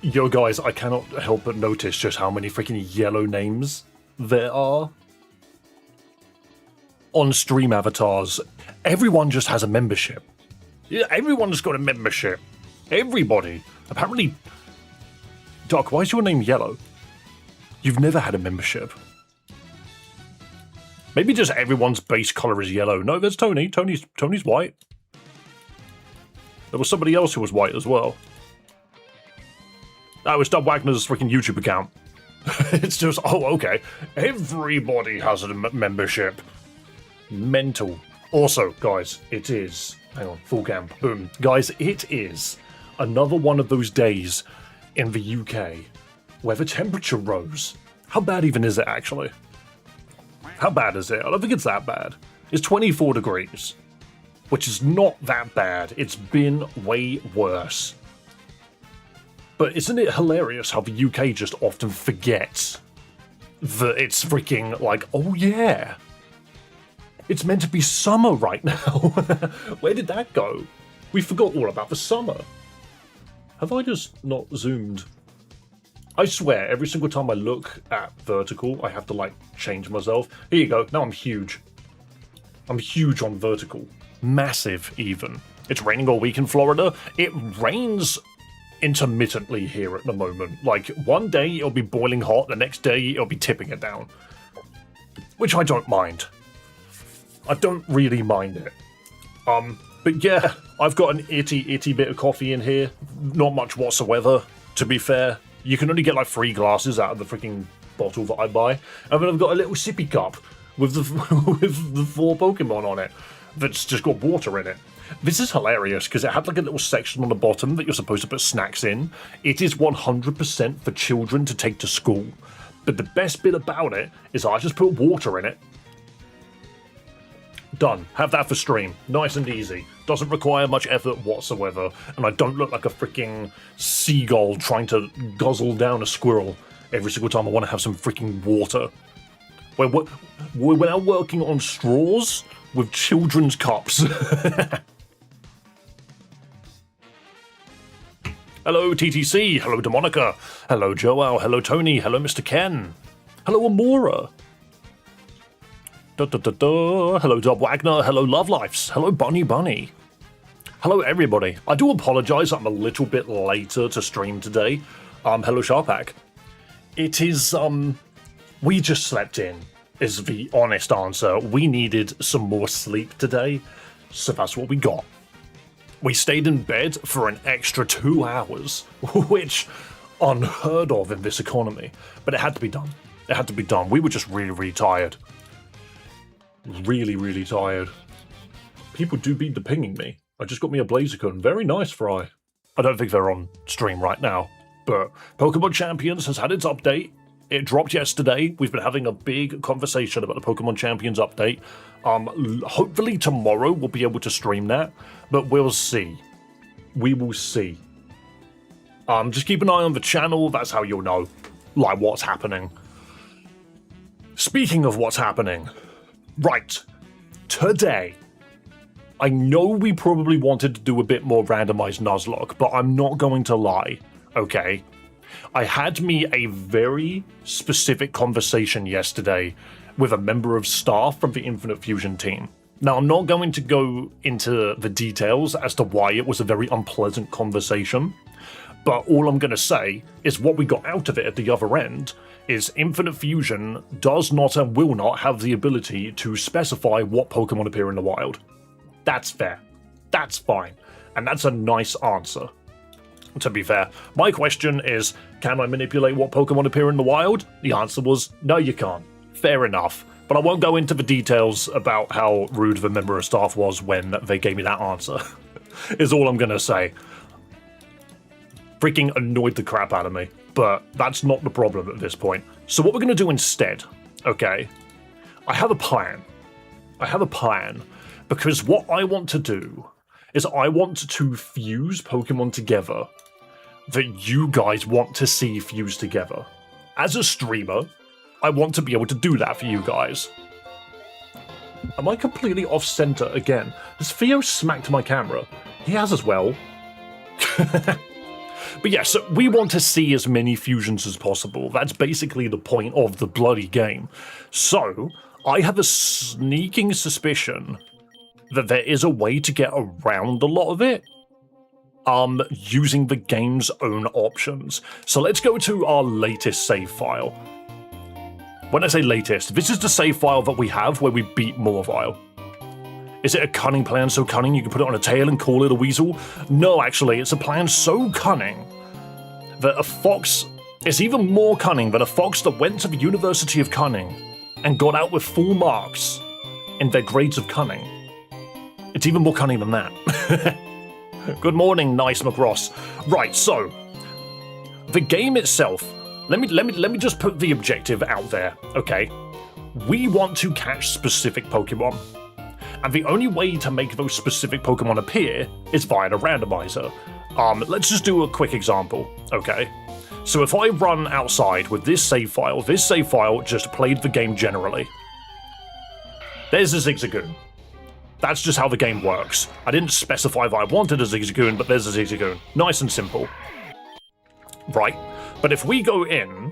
Yo, guys, I cannot help but notice just how many freaking yellow names there are on stream avatars. Everyone just has a membership. Yeah, everyone's got a membership. Everybody. Apparently, Doc, why is your name yellow? You've never had a membership. Maybe just everyone's base color is yellow. No, there's Tony. Tony's white. There was somebody else who was white as well. That was Doug Wagner's freaking YouTube account. It's just, oh, okay. Everybody has a membership. Mental. Also, guys, it is, hang on, full cam, boom. Guys, it is another one of those days in the UK where the temperature rose. How bad even is it, actually? How bad is it? I don't think it's that bad. It's 24 degrees, which is not that bad. It's been way worse. But isn't it hilarious how the UK just often forgets that it's freaking like, oh yeah, it's meant to be summer right now. Where did that go? We forgot all about the summer. Have I just not zoomed? I swear, every single time I look at vertical, I have to like change myself. Here you go, now I'm huge. I'm huge on vertical. Massive even. It's raining all week in Florida. It rains intermittently here at the moment. Like, one day it'll be boiling hot, the next day it'll be tipping it down. Which I don't mind. I don't really mind it. But yeah, I've got an itty bit of coffee in here. Not much whatsoever, to be fair. You can only get like 3 glasses out of the freaking bottle that I buy. And then I've got a little sippy cup with the with the 4 Pokémon on it that's just got water in it. This is hilarious because it had like a little section on the bottom that you're supposed to put snacks in. It is 100% for children to take to school. But the best bit about it is I just put water in it. Done. Have that for stream. Nice and easy. Doesn't require much effort whatsoever. And I don't look like a freaking seagull trying to guzzle down a squirrel every single time I want to have some freaking water. We're now working on straws with children's cups. Hello, TTC. Hello, Demonica. Hello, Joel. Hello, Tony. Hello, Mr. Ken. Hello, Amora. Hello, Dob Wagner. Hello, Love Lives. Hello, Bunny. Hello, everybody. I do apologize. I'm a little bit later to stream today. Hello, Sharpak. It is, we just slept in, is the honest answer. We needed some more sleep today, so that's what we got. We stayed in bed for an extra 2 hours, which unheard of in this economy. But it had to be done. It had to be done. We were just really tired. Really tired. People do be depinging me. I just got me a Blaziken. Very nice, Fry. I don't think they're on stream right now. But Pokemon Champions has had its update. It dropped yesterday. We've been having a big conversation about the Pokemon Champions update. Hopefully tomorrow we'll be able to stream that, but we'll see. We will see. Just keep an eye on the channel. That's how you'll know, like, what's happening. Speaking of what's happening, right, today, I know we probably wanted to do a bit more randomized Nuzlocke, but I'm not going to lie, okay? I had me a very specific conversation yesterday with a member of staff from the Infinite Fusion team. Now, I'm not going to go into the details as to why it was a very unpleasant conversation, but all I'm going to say is what we got out of it at the other end is Infinite Fusion does not and will not have the ability to specify what Pokemon appear in the wild. That's fair. That's fine. And that's a nice answer. To be fair, my question is, can I manipulate what Pokemon appear in the wild? The answer was, no you can't. Fair enough. But I won't go into the details about how rude the member of staff was when they gave me that answer. Is all I'm gonna say. Freaking annoyed the crap out of me. But that's not the problem at this point. So what we're gonna do instead, okay? I have a plan. Because what I want to do is I want to fuse Pokemon together that you guys want to see fused together. As a streamer, I want to be able to do that for you guys. Am I completely off-center again? Has Theo smacked my camera? He has as well. But yeah, so we want to see as many fusions as possible. That's basically the point of the bloody game. So I have a sneaking suspicion that there is a way to get around a lot of it using the game's own options. So let's go to our latest save file. When I say latest, this is the save file that we have where we beat Morvile. Is it a cunning plan so cunning you can put it on a tail and call it a weasel? No, actually, it's a plan so cunning that a fox is even more cunning than a fox that went to the University of Cunning and got out with full marks in their grades of cunning. It's even more cunning than that. Good morning, nice McRoss. Right, so the game itself. Let me just put the objective out there. Okay, we want to catch specific Pokemon, and the only way to make those specific Pokemon appear is via the randomizer. Let's just do a quick example. Okay, so if I run outside with this save file just played the game generally. There's a Zigzagoon. That's just how the game works. I didn't specify that I wanted a Zigzagoon, but there's a Zigzagoon. Nice and simple. Right, but if we go in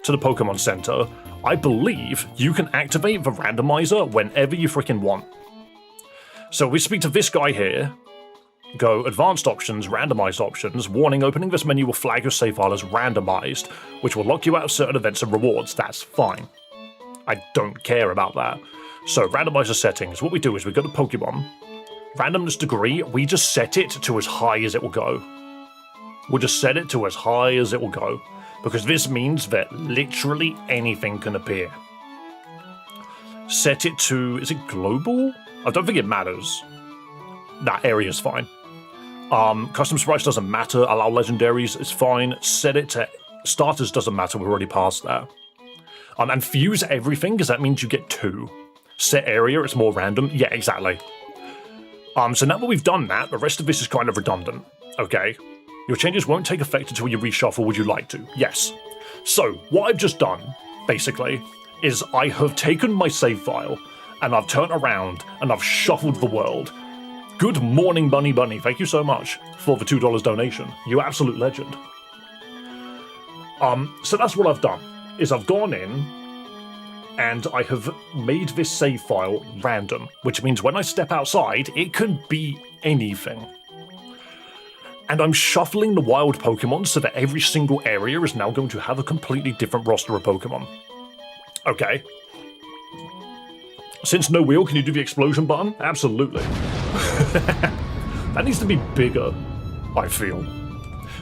to the Pokemon Center, I believe you can activate the randomizer whenever you freaking want. So we speak to this guy here, go advanced options, randomized options, warning, opening this menu will flag your save file as randomized, which will lock you out of certain events and rewards. That's fine. I don't care about that. So randomizer settings, what we do is we go to Pokemon, randomness degree, we just set it to as high as it will go. We'll just set it to as high as it will go, because this means that literally anything can appear. Set it to, is it global? I don't think it matters. That area's fine. Custom sprites doesn't matter, allow legendaries is fine, set it to starters doesn't matter, we're already past that. And fuse everything, because that means you get 2. Set area, it's more random. Yeah, exactly. So now that we've done that, the rest of this is kind of redundant. Okay. Your changes won't take effect until you reshuffle. Would you like to? Yes. So, what I've just done, basically, is I have taken my save file, and I've turned around, and I've shuffled the world. Good morning, Bunny Bunny. Thank you so much for the $2 donation. You absolute legend. So that's what I've done, is I've gone in, and I have made this save file random, which means when I step outside, it can be anything. And I'm shuffling the wild Pokemon so that every single area is now going to have a completely different roster of Pokemon. Okay. Since no wheel, can you do the explosion button? Absolutely. That needs to be bigger, I feel.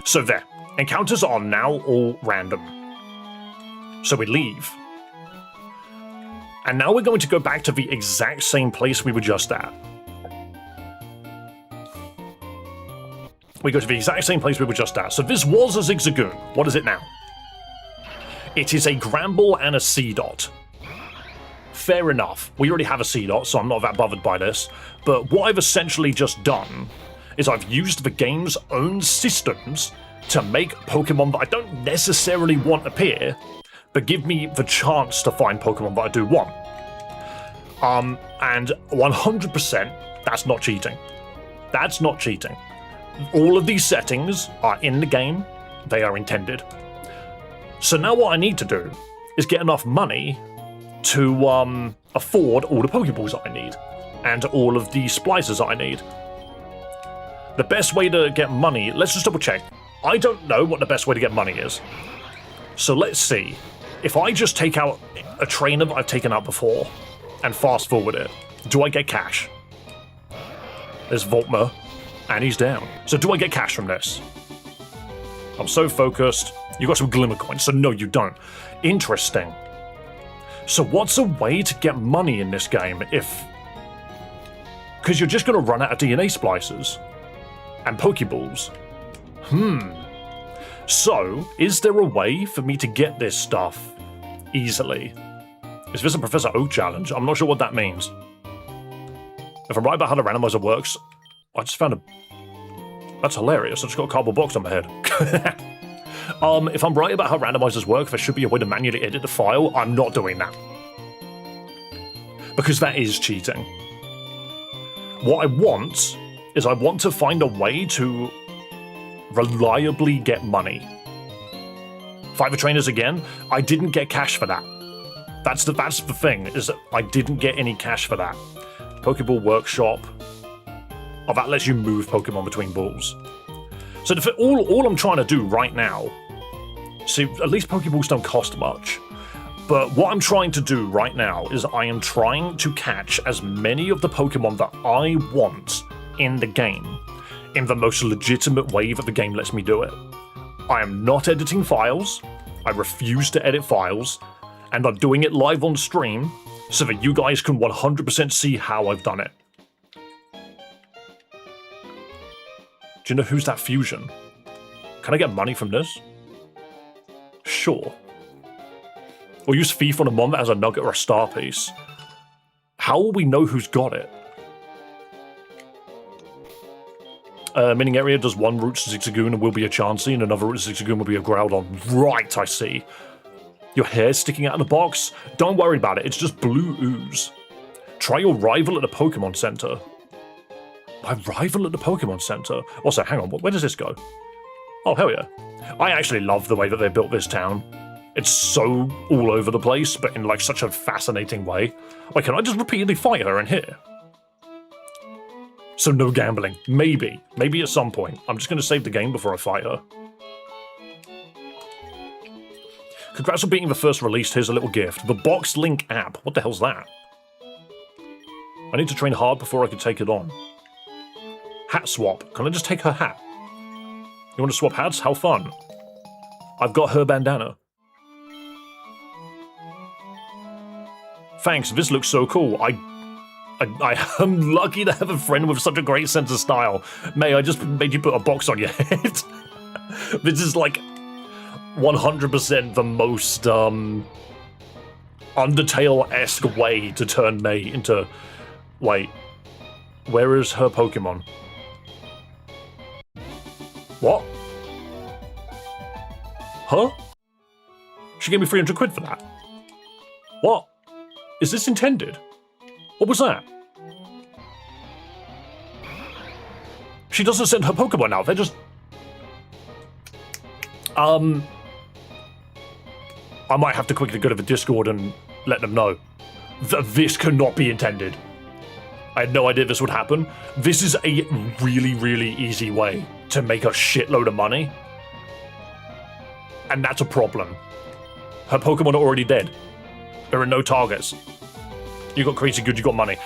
So there. Encounters are now all random. So we leave. And now we're going to go back to the exact same place we were just at. We go to the exact same place we were just at. So this was a Zigzagoon. What is it now? It is a Gramble and a Seedot. Fair enough. We already have a Seedot, so I'm not that bothered by this. But what I've essentially just done is I've used the game's own systems to make Pokemon that I don't necessarily want appear, but give me the chance to find Pokemon that I do want. And 100%, that's not cheating. That's not cheating. All of these settings are in the game. They are intended. So now what I need to do is get enough money to afford all the Pokeballs I need and all of the splicers I need. The best way to get money, let's just double check. I don't know what the best way to get money is. So let's see. If I just take out a trainer that I've taken out before and fast forward it, do I get cash? There's Voltmer, and he's down. So do I get cash from this? I'm so focused. You got some Glimmer coins, so no, you don't. Interesting. So what's a way to get money in this game if... Because you're just going to run out of DNA splicers and Pokeballs. So, is there a way for me to get this stuff easily? Is this a Professor Oak challenge? I'm not sure what that means. If I'm right about how the randomizer works, I just found a... That's hilarious. I just got a cardboard box on my head. If I'm right about how randomizers work, there should be a way to manually edit the file. I'm not doing that. Because that is cheating. What I want is I want to find a way to reliably get money. Fight the trainers again, I didn't get cash for that. That's the thing, is that I didn't get any cash for that. Pokeball Workshop. Oh, that lets you move Pokemon between balls. So all I'm trying to do right now, see, at least Pokeballs don't cost much, but what I'm trying to do right now is I am trying to catch as many of the Pokemon that I want in the game in the most legitimate way that the game lets me do it. I am not editing files, I refuse to edit files, and I'm doing it live on stream so that you guys can 100% see how I've done it. Do you know who's that fusion? Can I get money from this? Sure. Or use Thief on a mon that has a nugget or a star piece. How will we know who's got it? Mining area does one route to Zigzagoon and will be a Chansey, and another route to Zigzagoon will be a Groudon. Right, I see. Your hair's sticking out of the box? Don't worry about it, it's just blue ooze. Try your rival at the Pokemon Center. My rival at the Pokemon Center? Also, hang on, where does this go? Oh, hell yeah. I actually love the way that they built this town. It's so all over the place, but in like such a fascinating way. Like, can I just repeatedly fight her in here? So no gambling. Maybe at some point. I'm just going to save the game before I fight her. Congrats on beating the first release, here's a little gift. The Box Link app. What the hell's that? I need to train hard before I can take it on. Hat swap. Can I just take her hat? You want to swap hats? How fun. I've got her bandana. Thanks, this looks so cool. I am lucky to have a friend with such a great sense of style. May, I just made you put a box on your head. This is like 100% the most Undertale-esque way to turn May into... Wait, where is her Pokemon? What? Huh? She gave me 300 quid for that. What? Is this intended? What was that? She doesn't send her Pokemon now, they're just... I might have to quickly go to the Discord and let them know that this cannot be intended. I had no idea this would happen. This is a really, really easy way to make a shitload of money. And that's a problem. Her Pokemon are already dead. There are no targets. You got crazy good, you got money.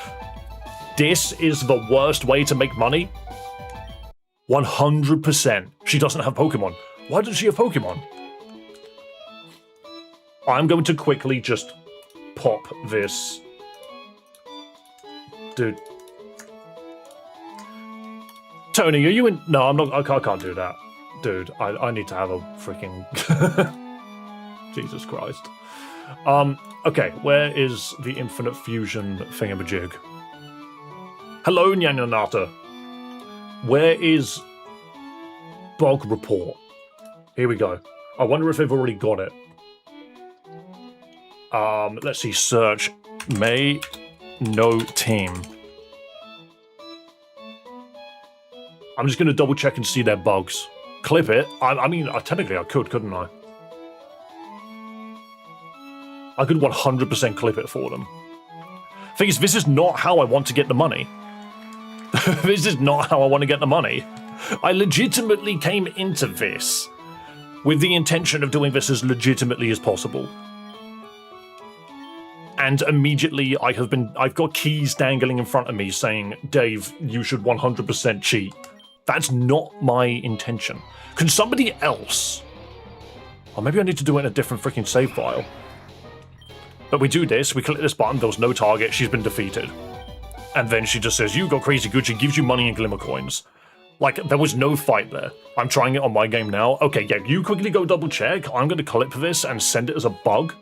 This is the worst way to make money. 100%. She doesn't have Pokemon. Why doesn't she have Pokemon? I'm going to quickly just pop this. Dude. Tony, are you in? No, I'm not. I can't do that. Dude, I need to have a freaking... Jesus Christ. Okay, where is the Infinite Fusion thingamajig? Hello, Nyanyanata. Where is Bug Report? Here we go. I wonder if they've already got it. Let's see, search. May no team. I'm just going to double check and see their bugs. Clip it. I mean, technically I could, couldn't I? I could 100% clip it for them. Thing is, this is not how I want to get the money. This is not how I want to get the money. I legitimately came into this with the intention of doing this as legitimately as possible. And immediately I've got keys dangling in front of me saying, Dave, you should 100% cheat. That's not my intention. Can somebody else? Or maybe I need to do it in a different freaking save file. But we do this, we click this button, there was no target, she's been defeated. And then she just says, you got crazy good, she gives you money and glimmer coins. Like, there was no fight there. I'm trying it on my game now. Okay, yeah, you quickly go double check. I'm going to clip this and send it as a bug.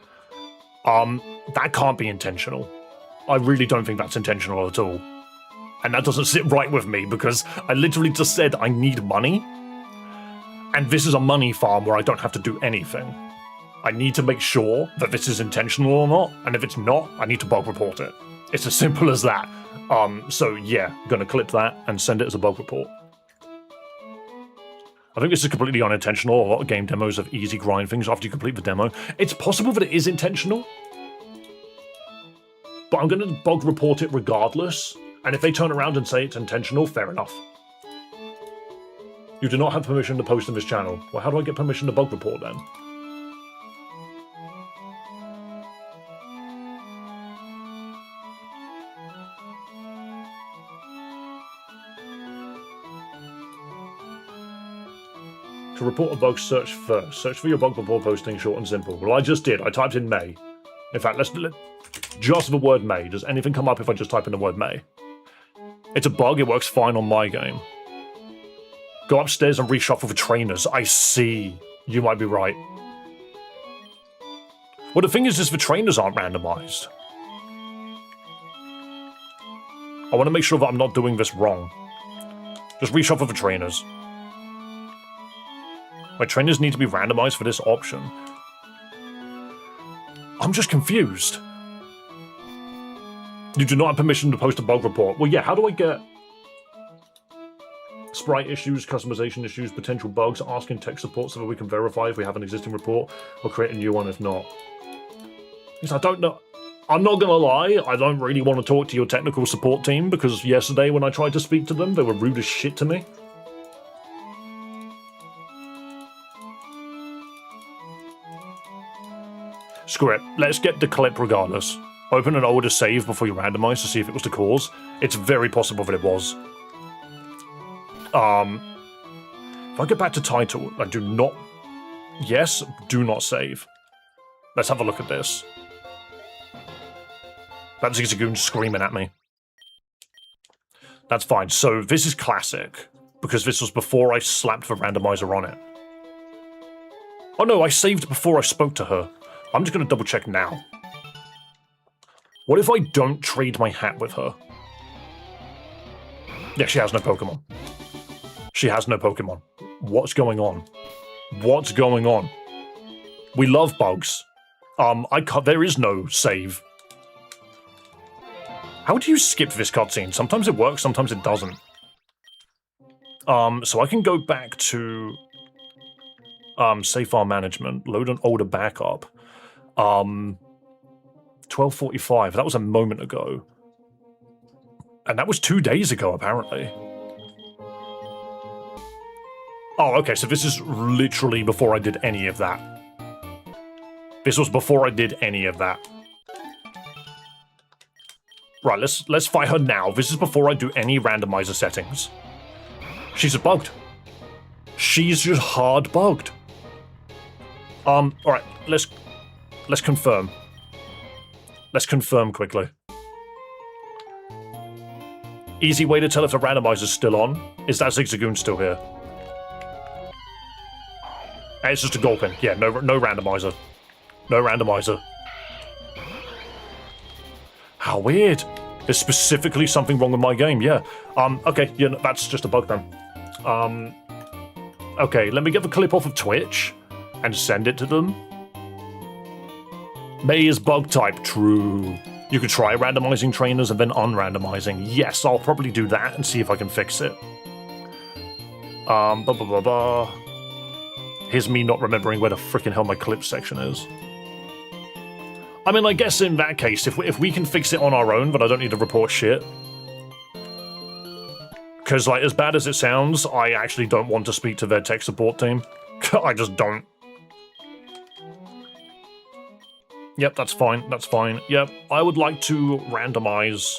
That can't be intentional. I really don't think that's intentional at all. And that doesn't sit right with me because I literally just said I need money. And this is a money farm where I don't have to do anything. I need to make sure that this is intentional or not, and if it's not, I need to bug report it. It's as simple as that. So yeah, gonna clip that and send it as a bug report. I think this is completely unintentional. A lot of game demos have easy grind things after you complete the demo. It's possible that it is intentional, but I'm going to bug report it regardless. And if they turn around and say it's intentional, fair enough. You do not have permission to post on this channel. Well, how do I get permission to bug report then? To report a bug, search first. Search for your bug before posting, short and simple. Well, I just did. I typed in May. In fact, let's just the word May. Does anything come up if I just type in the word May? It's a bug. It works fine on my game. Go upstairs and reshuffle the trainers. I see. You might be right. Well, the thing is the trainers aren't randomized. I want to make sure that I'm not doing this wrong. Just reshuffle the trainers. My trainers need to be randomized for this option. I'm just confused. You do not have permission to post a bug report. Well, yeah, how do I get sprite issues, customization issues, potential bugs, asking tech support so that we can verify if we have an existing report or create a new one if not? Because I don't know. I'm not going to lie, I don't really want to talk to your technical support team because yesterday when I tried to speak to them, they were rude as shit to me. Screw it. Let's get the clip regardless. Open an older save before you randomize to see if it was the cause. It's very possible that it was. If I get back to title, I do not... Yes, do not save. Let's have a look at this. That's Zigzagoon screaming at me. That's fine. So this is classic, because this was before I slapped the randomizer on it. Oh no, I saved before I spoke to her. I'm just going to double check now. What if I don't trade my hat with her? Yeah, she has no Pokemon. She has no Pokemon. What's going on? What's going on? We love bugs. There is no save. How do you skip this cutscene? Sometimes it works, sometimes it doesn't. So I can go back to save file management, load an older backup. 12:45. That was a moment ago. And that was 2 days ago, apparently. Oh, okay, so this is literally before I did any of that. This was before I did any of that. Right, let's fight her now. This is before I do any randomizer settings. She's bugged. She's just hard bugged. Alright, let's confirm. Let's confirm quickly. Easy way to tell if the randomizer's still on is that Zigzagoon still here. And it's just a Gulpin. Yeah, no randomizer. No randomizer. How weird. There's specifically something wrong with my game, yeah. Okay, yeah, that's just a bug then. Okay, let me get the clip off of Twitch and send it to them. May is bug type, true. You could try randomizing trainers and then unrandomizing. Yes, I'll probably do that and see if I can fix it. Here's me not remembering where the frickin' hell my clip section is. I mean, I guess in that case, if we can fix it on our own, but I don't need to report shit. Because, like, as bad as it sounds, I actually don't want to speak to their tech support team. I just don't. Yep, that's fine, that's fine. Yep, I would like to randomize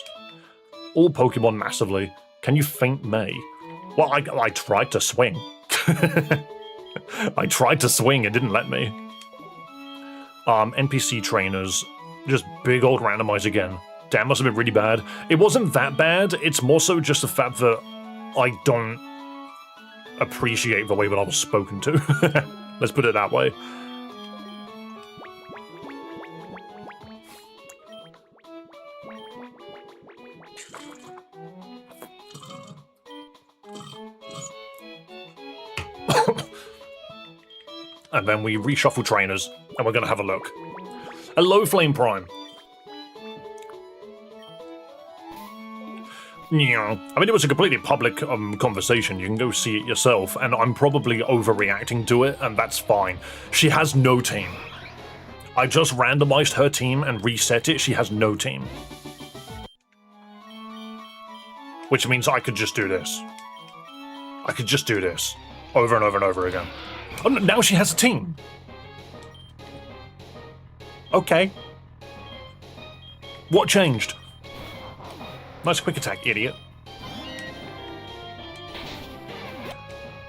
all Pokemon massively. Can you feint May? Well, I tried to swing. I tried to swing, it didn't let me. NPC trainers, just big old randomize again. Damn, must have been really bad. It wasn't that bad, it's more so just the fact that I don't appreciate the way that I was spoken to. Let's put it that way. And then we reshuffle trainers, and we're going to have a look. Hello, Flame Prime. Yeah. I mean, it was a completely public conversation. You can go see it yourself, and I'm probably overreacting to it, and that's fine. She has no team. I just randomized her team and reset it. She has no team. Which means I could just do this. I could just do this over and over and over again. Oh, now she has a team. Okay. What changed? Nice quick attack, idiot.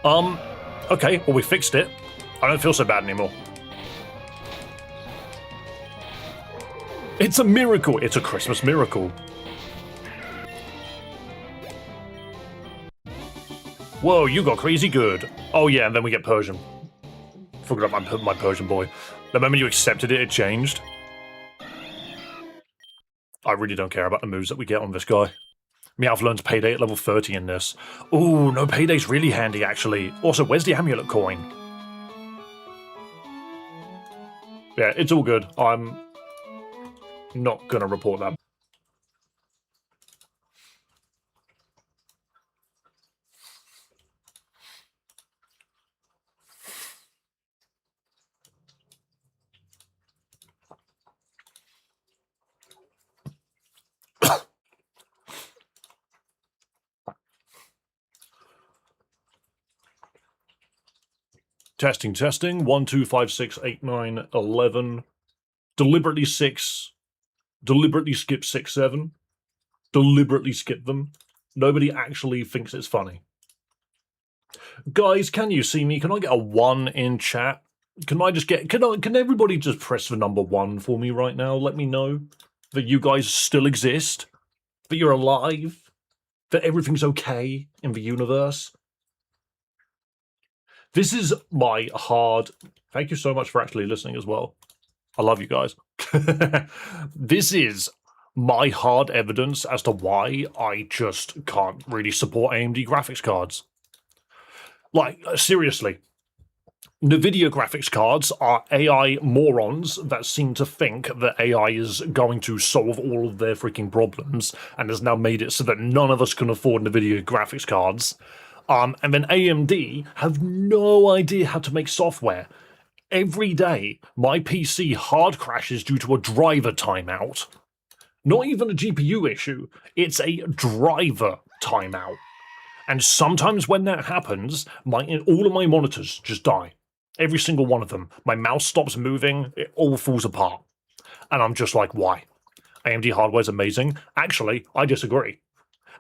Okay, well we fixed it. I don't feel so bad anymore. It's a miracle. It's a Christmas miracle. Whoa, you got crazy good. Oh yeah, and then we get Persian. Forgot my Persian boy. The moment you accepted it, it changed. I really don't care about the moves that we get on this guy. Meowth learns Payday at level 30 in this. Ooh, no, Payday's really handy, actually. Also, where's the amulet coin? Yeah, it's all good. I'm not gonna report that. Testing, testing. 1, 2, 5, 6, 8, 9, 11. Deliberately 6. Deliberately skip 6, 7. Deliberately skip them. Nobody actually thinks it's funny. Guys, can you see me? Can I get a 1 in chat? Can I just get... Can everybody just press the number 1 for me right now? Let me know that you guys still exist. That you're alive. That everything's okay in the universe. This is my hard... Thank you so much for actually listening as well. I love you guys. This is my hard evidence as to why I just can't really support AMD graphics cards. Like, seriously. NVIDIA graphics cards are AI morons that seem to think that AI is going to solve all of their freaking problems and has now made it so that none of us can afford NVIDIA graphics cards. And then AMD have no idea how to make software. Every day, my PC hard crashes due to a driver timeout. Not even a GPU issue, it's a driver timeout. And sometimes when that happens, all of my monitors just die. Every single one of them. My mouse stops moving, it all falls apart. And I'm just like, why? AMD hardware's amazing. Actually, I disagree.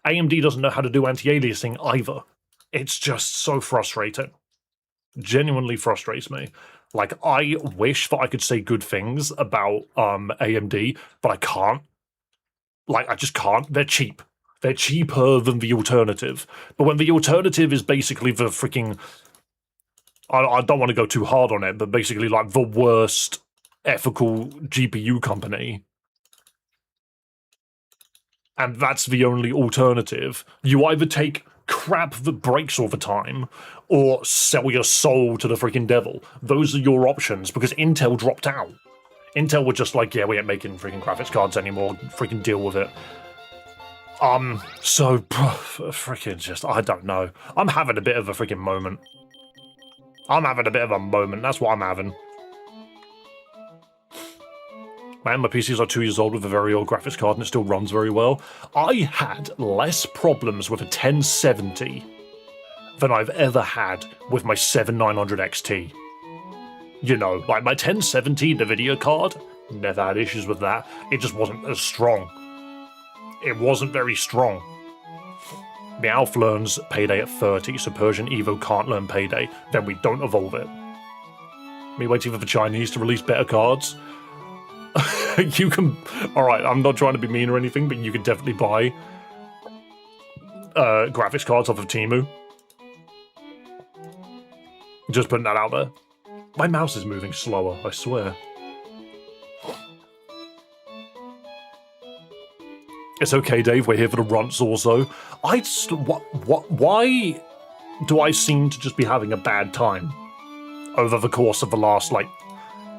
AMD doesn't know how to do anti-aliasing either. It's just so frustrating. Genuinely frustrates me. Like, I wish that I could say good things about AMD, but I can't. Like, I just can't. They're cheap. They're cheaper than the alternative. But when the alternative is basically the freaking... I don't want to go too hard on it, but basically, like, the worst ethical GPU company, and that's the only alternative, you either take crap that breaks all the time, or sell your soul to the freaking devil. Those are your options, because Intel dropped out. Intel were just like, yeah, we ain't making freaking graphics cards anymore, freaking deal with it. So, freaking just, I don't know. I'm having a bit of a freaking moment. That's what I'm having. Man, my PC's like 2 years old with a very old graphics card and it still runs very well. I had less problems with a 1070 than I've ever had with my 7900 XT. You know, like my 1070 NVIDIA card, never had issues with that. It just wasn't as strong. It wasn't very strong. Meowth learns Payday at 30, so Persian Evo can't learn Payday, then we don't evolve it. Me waiting for the Chinese to release better cards. You can... Alright, I'm not trying to be mean or anything, but you can definitely buy graphics cards off of Temu. Just putting that out there. My mouse is moving slower, I swear. It's okay, Dave, we're here for the runts also. Why do I seem to just be having a bad time over the course of the last, like,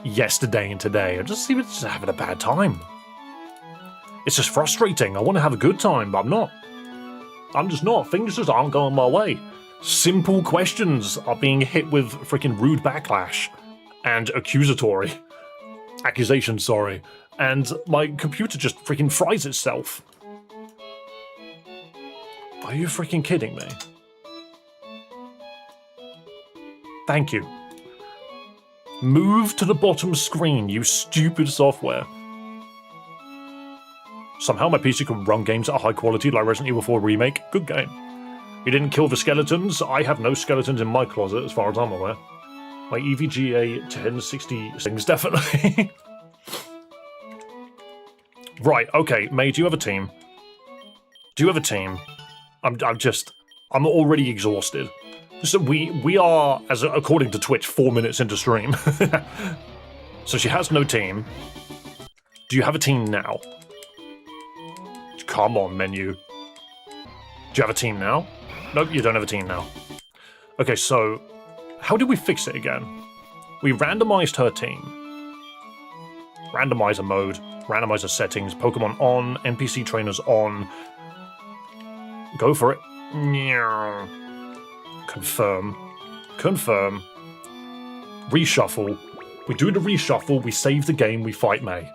yesterday and today? I just seem to just having a bad time. It's just frustrating. I want to have a good time, but I'm not. I'm just not. Things just aren't going my way. Simple questions are being hit with freaking rude backlash and accusatory accusations, sorry. And my computer just freaking fries itself. Are you freaking kidding me? Thank you. Move to the bottom screen, you stupid software. Somehow my PC can run games at high quality like Resident Evil 4 Remake. Good game. You didn't kill the skeletons. I have no skeletons in my closet as far as I'm aware. My EVGA 1060 things, definitely. Right, okay, May, do you have a team? Do you have a team? I'm already exhausted. So we are, according to Twitch, 4 minutes into stream. So she has no team. Do you have a team now? Come on, menu. Do you have a team now? Nope, you don't have a team now. Okay, so how did we fix it again? We randomized her team. Randomizer mode, randomizer settings, Pokemon on, NPC trainers on. Go for it. Confirm. Confirm. Reshuffle. We do the reshuffle, we save the game, we fight May.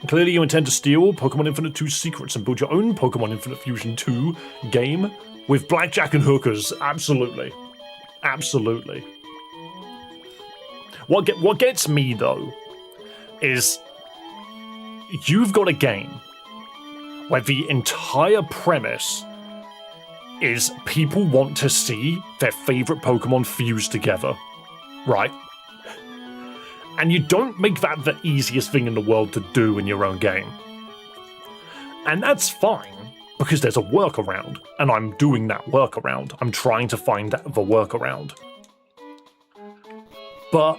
Clearly you intend to steal Pokemon Infinite 2 secrets and build your own Pokemon Infinite Fusion 2 game with blackjack and hookers. Absolutely. Absolutely. What gets me, though, is you've got a game where the entire premise is people want to see their favorite Pokemon fused together, right? And you don't make that the easiest thing in the world to do in your own game. And that's fine, because there's a workaround, and I'm doing that workaround. I'm trying to find the workaround. But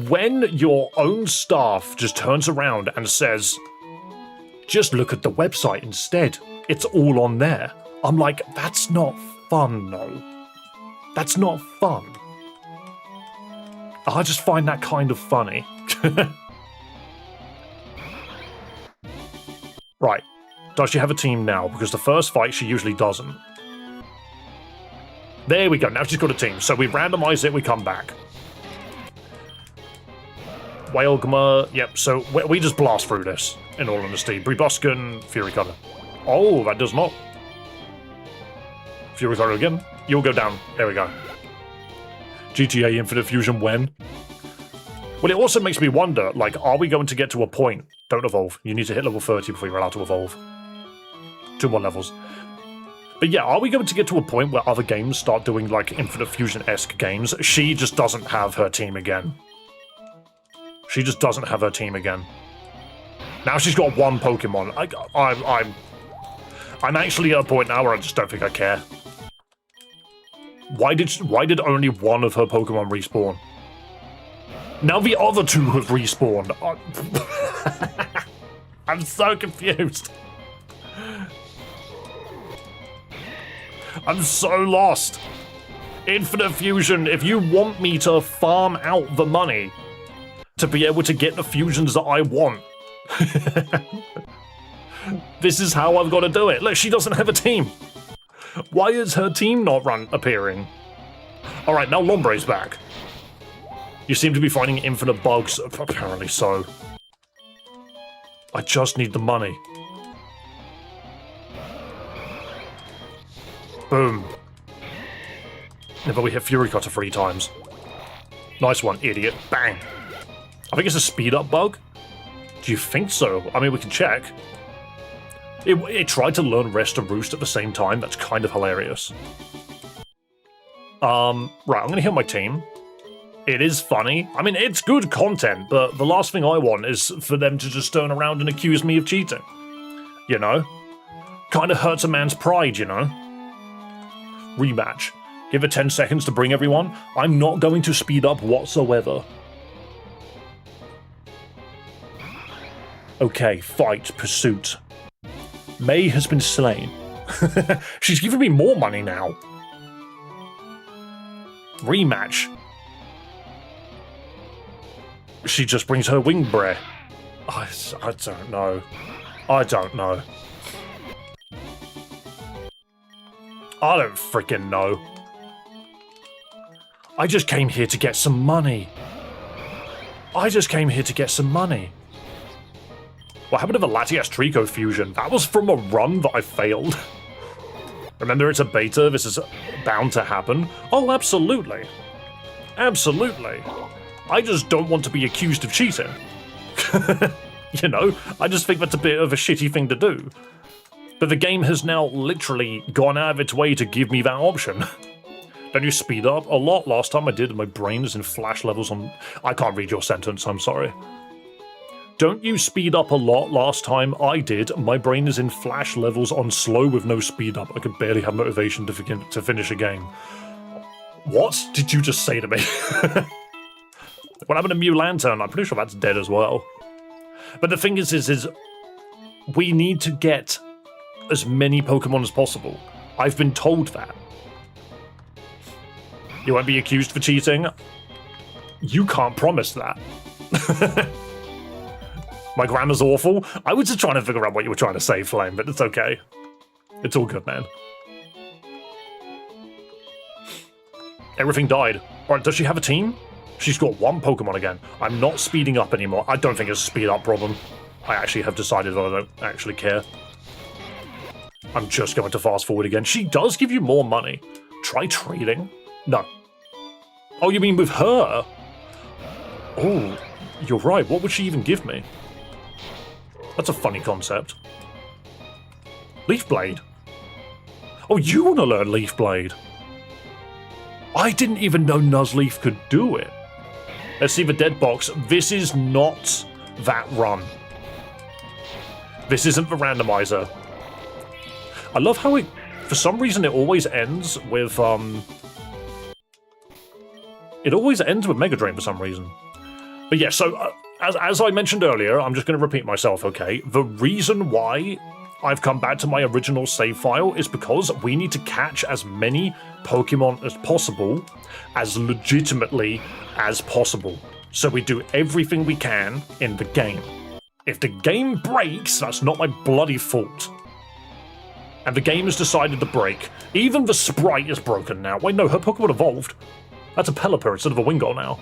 when your own staff just turns around and says, just look at the website instead, it's all on there. I'm like, that's not fun, though. That's not fun. I just find that kind of funny. Right. Does she have a team now? Because the first fight she usually doesn't. There we go. Now she's got a team. So we randomize it, we come back. Whalgma. Yep, so we just blast through this, in all honesty. Bribuskin, Fury Cutter. Oh, that does not. Fury Cutter again. You'll go down. There we go. GTA Infinite Fusion when? Well, it also makes me wonder, like, are we going to get to a point? Don't evolve. You need to hit level 30 before you're allowed to evolve. 2 more levels. But yeah, are we going to get to a point where other games start doing, like, Infinite Fusion-esque games? She just doesn't have her team again. She just doesn't have her team again. Now she's got 1 Pokemon. I'm actually at a point now where I just don't think I care. Why did only 1 of her Pokemon respawn? Now the other 2 have respawned. I'm so confused. I'm so lost. Infinite Fusion, if you want me to farm out the money to be able to get the fusions that I want, this is how I've got to do it. Look, she doesn't have a team. Why is her team not appearing? Alright, now Lombre's back. You seem to be finding infinite bugs. Apparently so. I just need the money. Boom. Never we hit Fury Cutter 3 times. Nice one, idiot. Bang. I think it's a speed up bug. Do you think so? I mean, we can check. It tried to learn Rest and Roost at the same time. That's kind of hilarious. Right, I'm gonna heal my team. It is funny. I mean, it's good content, but the last thing I want is for them to just turn around and accuse me of cheating. You know? Kind of hurts a man's pride, you know? Rematch. Give it 10 seconds to bring everyone. I'm not going to speed up whatsoever. Okay, fight, pursuit. May has been slain. She's giving me more money now. Rematch. She just brings her wing breath. I don't know. I don't know. I don't freaking know. I just came here to get some money. What happened to the Latias Trico fusion? That was from a run that I failed. Remember, it's a beta. This is bound to happen. Oh, absolutely. Absolutely. I just don't want to be accused of cheating. You know, I just think that's a bit of a shitty thing to do. But the game has now literally gone out of its way to give me that option. Don't you speed up a lot? Last time I did, my brain is in flash levels on... I can't read your sentence, I'm sorry. Don't you speed up a lot? Last time I did, my brain is in flash levels on slow with no speed up. I could barely have motivation to finish a game. What did you just say to me? What happened to Mew Lantern? I'm pretty sure that's dead as well. But the thing is we need to get as many Pokemon as possible. I've been told that. You won't be accused for cheating? You can't promise that. My grammar's awful. I was just trying to figure out what you were trying to say, Flame, but it's okay. It's all good, man. Everything died. Alright, does she have a team? She's got one Pokemon again. I'm not speeding up anymore. I don't think it's a speed up problem. I actually have decided that I don't actually care. I'm just going to fast forward again. She does give you more money. Try trading? No. Oh, you mean with her? Oh, you're right. What would she even give me? That's a funny concept. Leaf Blade. Oh, you want to learn Leaf Blade? I didn't even know Nuzleaf could do it. Let's see the dead box. This is not that run. This isn't the randomizer. I love how it, for some reason, it always ends with, It always ends with Mega Drain for some reason. But yeah, so, as I mentioned earlier, I'm just going to repeat myself, okay? The reason why I've come back to my original save file is because we need to catch as many Pokemon as possible, as legitimately as possible. So we do everything we can in the game. If the game breaks, that's not my bloody fault. And the game has decided to break. Even the sprite is broken now. Wait, no, her Pokemon evolved. That's a Pelipper instead of a Wingull now.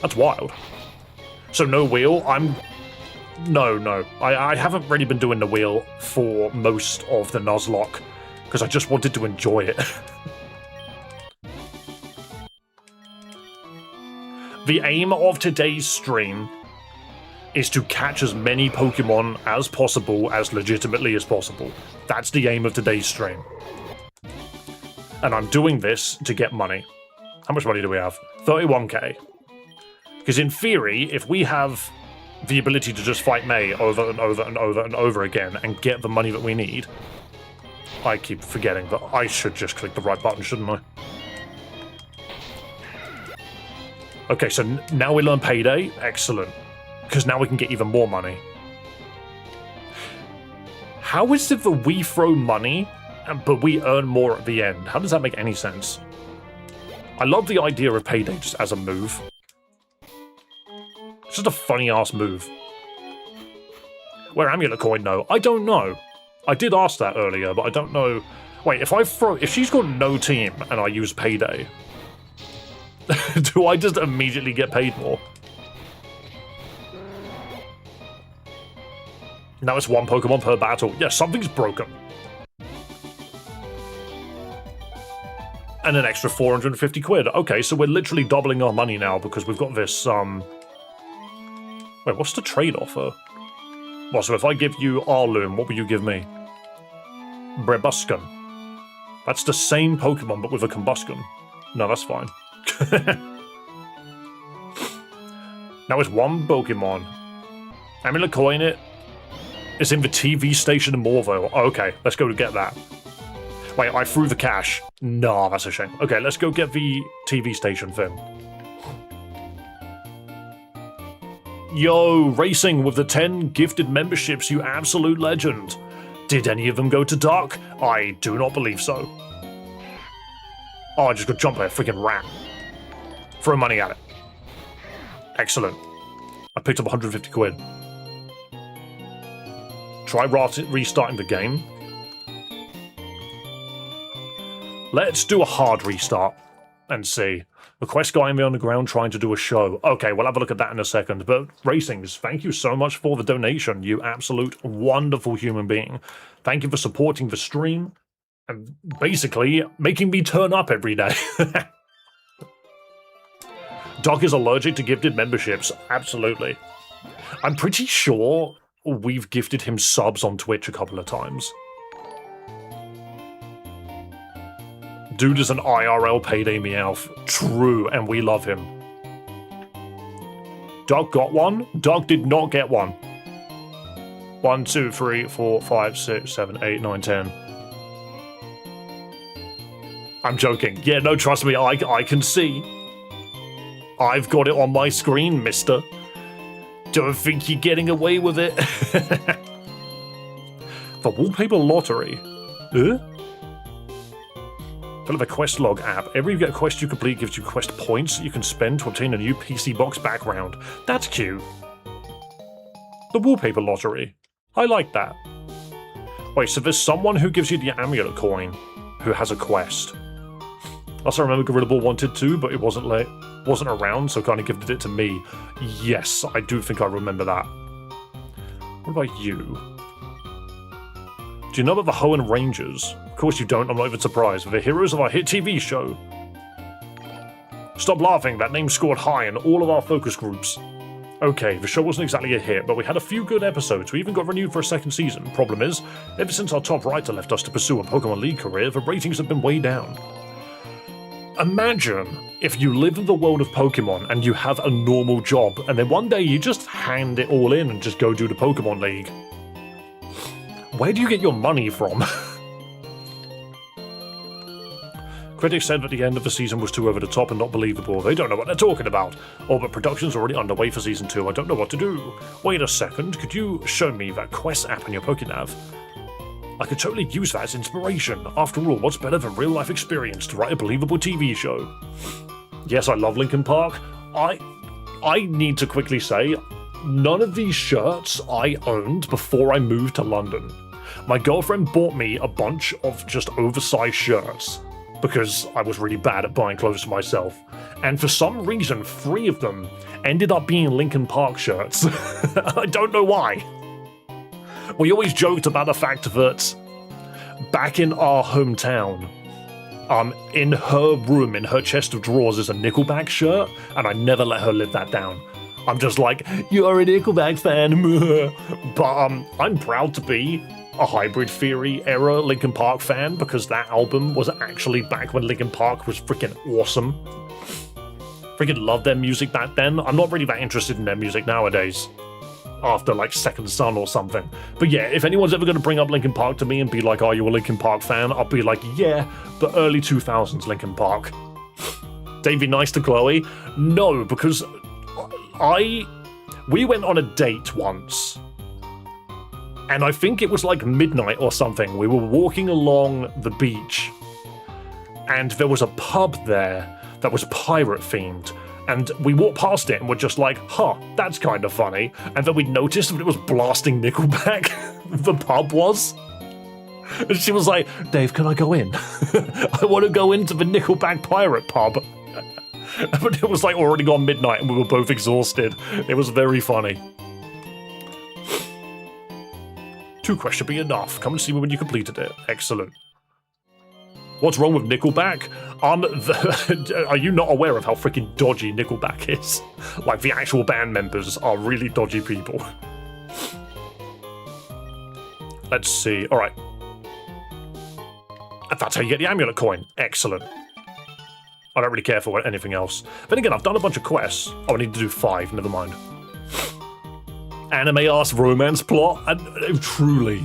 That's wild. So no wheel, No. I haven't really been doing the wheel for most of the Nuzlocke, because I just wanted to enjoy it. The aim of today's stream is to catch as many Pokemon as possible, as legitimately as possible. That's the aim of today's stream. And I'm doing this to get money. How much money do we have? 31k. Because in theory, if we have the ability to just fight May over and over and over and over again and get the money that we need, I keep forgetting that I should just click the right button, shouldn't I? Okay, so now we learn Payday. Excellent. Because now we can get even more money. How is it that we throw money, but we earn more at the end? How does that make any sense? I love the idea of Payday just as a move. It's just a funny-ass move. Where Amulet Coin, though? I don't know. I did ask that earlier, but I don't know. Wait, if she's got no team and I use Payday, do I just immediately get paid more? Now it's one Pokemon per battle. Yeah, something's broken. And an extra 450 quid. Okay, so we're literally doubling our money now because we've got this, Wait, what's the trade offer? Well, so if I give you Arloom, what will you give me? Brebuscan. That's the same Pokemon, but with a Combustion. No, that's fine. Now it's one Pokemon. Amulet Coin it. It's in the TV station in Morville. Oh, okay, let's go to get that. Wait, I threw the cash. Nah, that's a shame. Okay, let's go get the TV station thing. Yo, racing with the 10 gifted memberships, you absolute legend. Did any of them go to Dark? I do not believe so. Oh, I just got jumped by a freaking rat. Throw money at it. Excellent. I picked up 150 quid. Try restarting the game. Let's do a hard restart and see. The quest guy me on the ground trying to do a show. Okay, we'll have a look at that in a second. But Racings, thank you so much for the donation. You absolute wonderful human being. Thank you for supporting the stream and basically making me turn up every day. Doc is allergic to gifted memberships. Absolutely. I'm pretty sure we've gifted him subs on Twitch a couple of times. Dude is an IRL payday meowth. True, and we love him. Doug got one? Doug did not get one. 1, 2, 3, 4, 5, 6, 7, 8, 9, 10. I'm joking. Yeah, no, trust me, I can see. I've got it on my screen, mister. Don't think you're getting away with it. The wallpaper lottery. Fill the quest log app. Every quest you complete gives you quest points that you can spend to obtain a new PC box background. That's cute. The wallpaper lottery. I like that. Wait, so there's someone who gives you the amulet coin who has a quest. Also, I remember Gorilla Ball wanted to, but it wasn't around, so kind of gifted it to me. Yes, I do think I remember that. What about you? Do you know about the Hoenn Rangers? Of course you don't, I'm not even surprised. They're the heroes of our hit TV show. Stop laughing, that name scored high in all of our focus groups. Okay, the show wasn't exactly a hit, but we had a few good episodes. We even got renewed for a second season. Problem is, ever since our top writer left us to pursue a Pokemon League career, the ratings have been way down. Imagine if you live in the world of Pokemon and you have a normal job, and then one day you just hand it all in and just go do the Pokemon League. Where do you get your money from? Critics said that the end of the season was too over the top and not believable. They don't know what they're talking about. Oh, but production's already underway for season 2. I don't know what to do. Wait a second, could you show me that quest app on your Pokénav? I could totally use that as inspiration. After all, what's better than real-life experience to write a believable TV show? Yes, I love Linkin Park. I need to quickly say, none of these shirts I owned before I moved to London. My girlfriend bought me a bunch of just oversized shirts because I was really bad at buying clothes for myself. And for some reason, 3 of them ended up being Linkin Park shirts. I don't know why. We always joked about the fact that back in our hometown, in her room, in her chest of drawers, is a Nickelback shirt, and I never let her live that down. I'm just like, you're a Nickelback fan. But I'm proud to be a Hybrid Theory era Linkin Park fan because that album was actually back when Linkin Park was freaking awesome. Freaking loved their music back then. I'm not really that interested in their music nowadays after like Second Son or something. But yeah, if anyone's ever going to bring up Linkin Park to me and be like, are you a Linkin Park fan? I'll be like, yeah, but early 2000s Linkin Park. Davey, nice to Chloe? No, because we went on a date once, and I think it was like midnight or something. We were walking along the beach, and there was a pub there that was pirate themed, and we walked past it and were just like, huh, that's kind of funny. And then we noticed that it was blasting Nickelback. The pub was. And she was like, Dave, can I go in? I want to go into the Nickelback pirate pub. But it was like already gone midnight and we were both exhausted. It was very funny. 2 quests should be enough. Come and see me when you completed it. Excellent. What's wrong with Nickelback? Are you not aware of how freaking dodgy Nickelback is? Like, the actual band members are really dodgy people. Let's see. Alright. That's how you get the amulet coin. Excellent. I don't really care for anything else. Then again, I've done a bunch of quests. Oh, I need to do 5. Never mind. Anime-ass romance plot? And truly,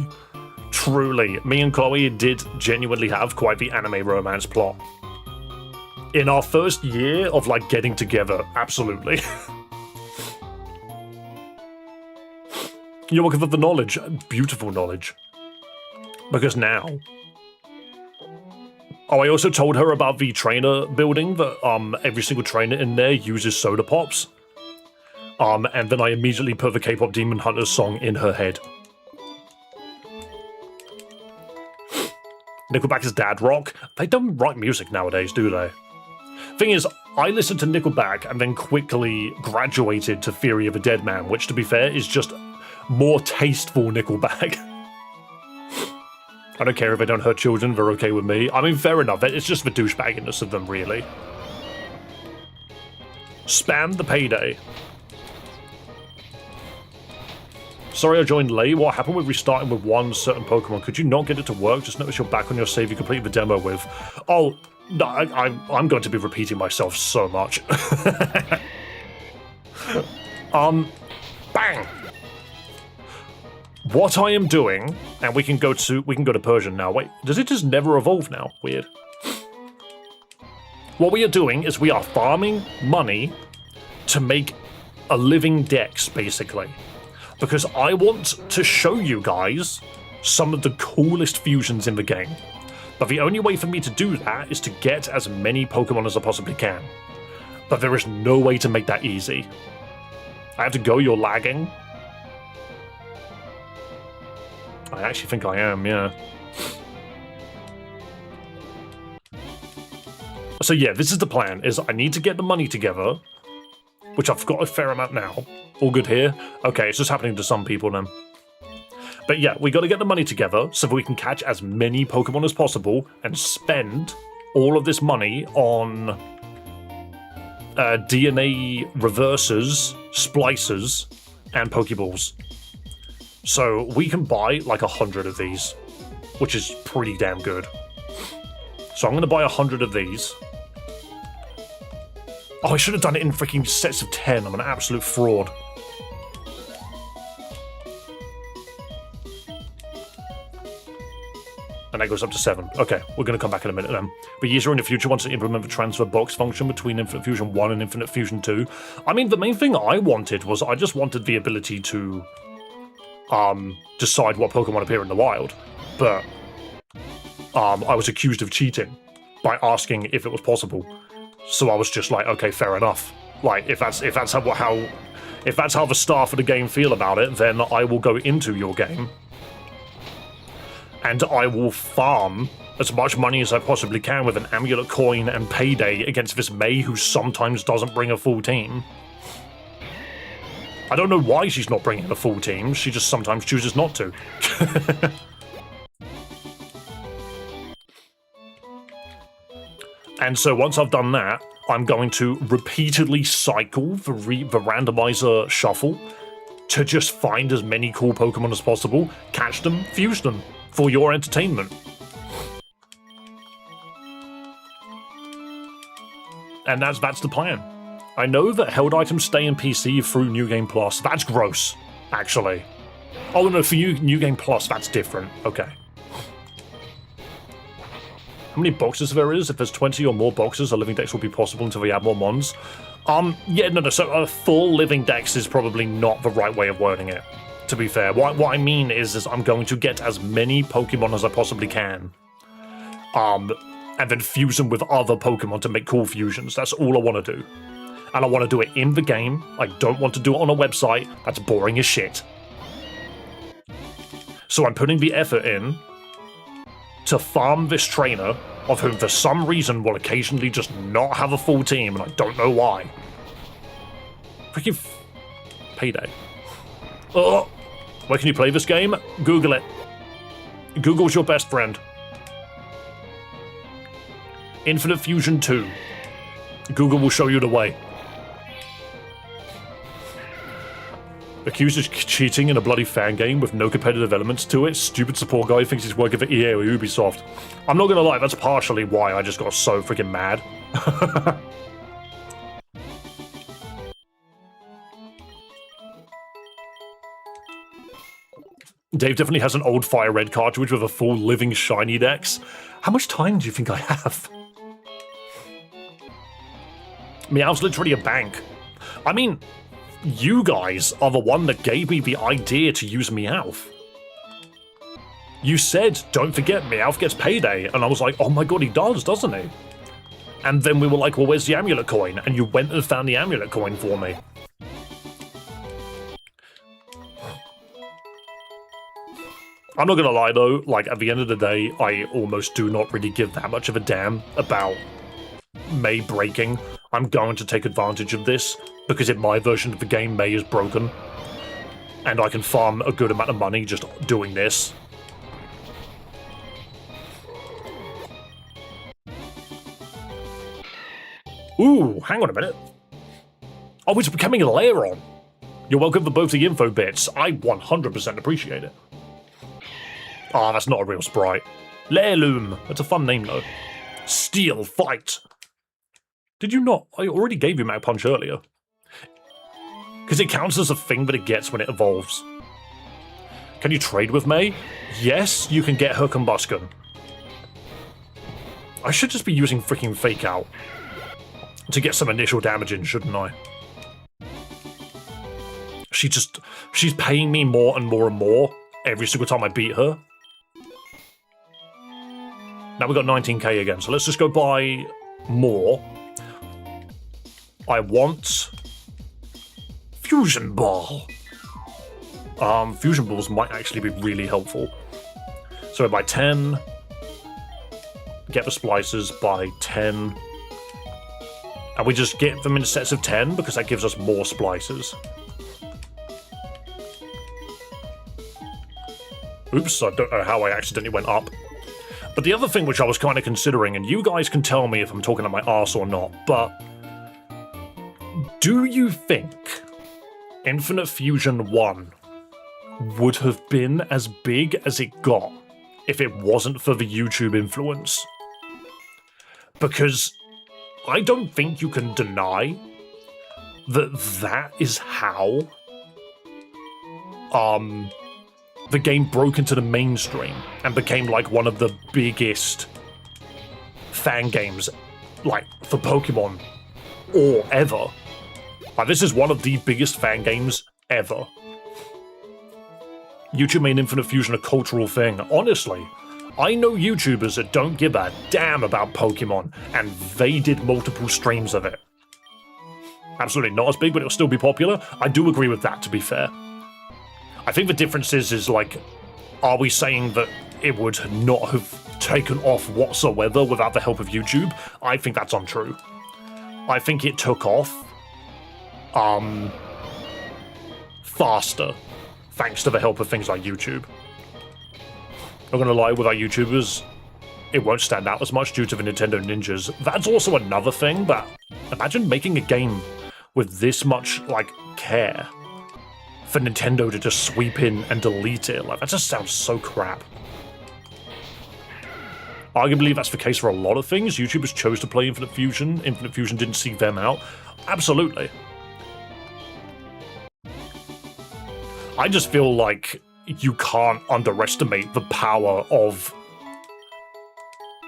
me and Chloe did genuinely have quite the anime romance plot. In our first year of, like, getting together, absolutely. You're welcome for the knowledge. Beautiful knowledge. Because now... Oh, I also told her about the trainer building, that every single trainer in there uses soda pops. And then I immediately put the K-pop Demon Hunters song in her head. Nickelback is dad rock. They don't write music nowadays, do they? Thing is, I listened to Nickelback and then quickly graduated to Theory of a Dead Man, which, to be fair, is just more tasteful Nickelback. I don't care if they don't hurt children, they're okay with me. I mean, fair enough, it's just the douchebagginess of them, really. Spam the payday. Sorry I joined late. What happened with restarting with one certain Pokemon? Could you not get it to work? Just notice you're back on your save you completed the demo with. Oh, no, I'm going to be repeating myself so much. Bang! What I am doing, and we can go to Persian now. Wait, does it just never evolve now? Weird. What we are doing is we are farming money to make a living dex, basically. Because I want to show you guys some of the coolest fusions in the game. But the only way for me to do that is to get as many Pokemon as I possibly can. But there is no way to make that easy. I have to go, you're lagging. I actually think I am, yeah. So yeah, this is the plan, is I need to get the money together, which I've got a fair amount now. All good here? Okay, it's just happening to some people then. But yeah, we got to get the money together so that we can catch as many Pokemon as possible and spend all of this money on DNA reversers, splicers, and Pokeballs. So we can buy like 100 of these, which is pretty damn good. So I'm going to buy 100 of these. Oh, I should have done it in freaking sets of 10. I'm an absolute fraud. And that goes up to 7. Okay, we're going to come back in a minute then. But years in the future, once they implement the transfer box function between Infinite Fusion 1 and Infinite Fusion 2. I mean, the main thing I wanted was I just wanted the ability to decide what Pokemon appear in the wild. But I was accused of cheating by asking if it was possible. So I was just like, okay, fair enough. Like, if that's how the staff of the game feel about it, then I will go into your game and I will farm as much money as I possibly can with an amulet coin and payday against this May who sometimes doesn't bring a full team. I don't know why she's not bringing a full team, she just sometimes chooses not to. And so once I've done that, I'm going to repeatedly cycle the randomizer shuffle to just find as many cool Pokemon as possible, catch them, fuse them for your entertainment. And that's the plan. I know that held items stay in PC through New Game Plus. That's gross, actually. Oh no, for you, New Game Plus, that's different. Okay. How many boxes there is? If there's 20 or more boxes, a living dex will be possible until we add more mons. Yeah, no, so a full living dex is probably not the right way of wording it, to be fair. What I mean is I'm going to get as many Pokemon as I possibly can. And then fuse them with other Pokemon to make cool fusions. That's all I want to do. And I want to do it in the game. I don't want to do it on a website. That's boring as shit. So I'm putting the effort in to farm this trainer, of whom for some reason will occasionally just not have a full team, and I don't know why. Freaking payday. Oh, where can you play this game? Google it. Google's your best friend. Infinite Fusion 2. Google will show you the way. Accused of cheating in a bloody fan game with no competitive elements to it. Stupid support guy thinks he's working for EA or Ubisoft. I'm not gonna lie, that's partially why I just got so freaking mad. Dave definitely has an old Fire Red cartridge with a full living shiny dex. How much time do you think I have? Meow's literally a bank. I mean, you guys are the one that gave me the idea to use Meowth. You said, don't forget, Meowth gets payday. And I was like, oh my god, he does, doesn't he? And then we were like, well, where's the amulet coin? And you went and found the amulet coin for me. I'm not gonna lie though, like at the end of the day, I almost do not really give that much of a damn about May breaking. I'm going to take advantage of this because in my version of the game, May is broken. And I can farm a good amount of money just doing this. Ooh, hang on a minute. Oh, it's becoming a Layeron. You're welcome for both the info bits. I 100% appreciate it. Ah, that's not a real sprite. Lairloom. That's a fun name, though. Steel Fight. Did you not? I already gave you Mach Punch earlier. Because it counts as a thing that it gets when it evolves. Can you trade with May? Yes, you can get her Combustion. I should just be using freaking Fake Out to get some initial damage in, shouldn't I? She's paying me more and more and more every single time I beat her. Now we've got 19k again, so let's just go buy more. I want Fusion Ball. Fusion Balls might actually be really helpful. So by 10, get the splices by 10. And we just get them in sets of 10 because that gives us more splices. Oops, I don't know how I accidentally went up. But the other thing which I was kind of considering, and you guys can tell me if I'm talking out my arse or not, but do you think Infinite Fusion 1 would have been as big as it got if it wasn't for the YouTube influence? Because I don't think you can deny that that is how the game broke into the mainstream and became like one of the biggest fan games, like for Pokemon or ever. Like, this is one of the biggest fan games ever. YouTube made Infinite Fusion a cultural thing. Honestly, I know YouTubers that don't give a damn about Pokemon, and they did multiple streams of it. Absolutely not as big, but it'll still be popular. I do agree with that, to be fair. I think the difference is like, are we saying that it would not have taken off whatsoever without the help of YouTube? I think that's untrue. I think it took off faster thanks to the help of things like YouTube. Not gonna lie, without YouTubers, it won't stand out as much due to the Nintendo Ninjas. That's also another thing, but imagine making a game with this much, like, care for Nintendo to just sweep in and delete it. Like, that just sounds so crap. Arguably, that's the case for a lot of things. YouTubers chose to play Infinite Fusion. Infinite Fusion didn't seek them out. Absolutely. I just feel like you can't underestimate the power of...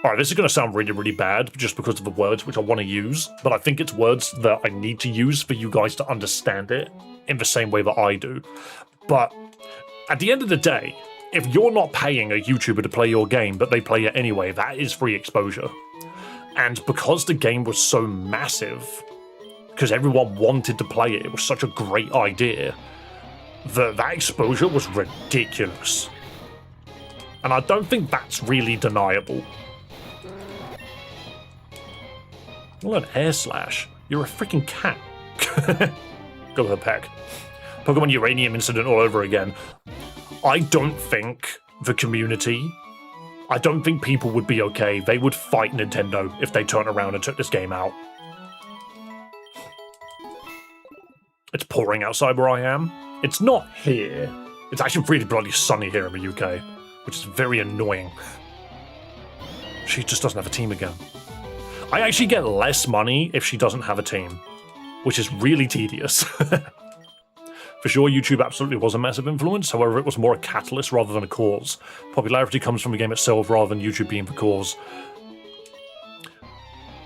Alright, this is going to sound really, really bad just because of the words which I want to use, but I think it's words that I need to use for you guys to understand it in the same way that I do. But at the end of the day, if you're not paying a YouTuber to play your game, but they play it anyway, that is free exposure. And because the game was so massive, because everyone wanted to play it, it was such a great idea, that exposure was ridiculous. And I don't think that's really deniable. Well, an air slash. You're a freaking cat. Go with a peck. Pokemon Uranium incident all over again. I don't think the community, I don't think people would be okay. They would fight Nintendo if they turned around and took this game out. It's pouring outside where I am. It's not here. It's actually really bloody sunny here in the UK, which is very annoying. She just doesn't have a team again. I actually get less money if she doesn't have a team, which is really tedious. For sure, YouTube absolutely was a massive influence, however, it was more a catalyst rather than a cause. Popularity comes from the game itself rather than YouTube being the cause.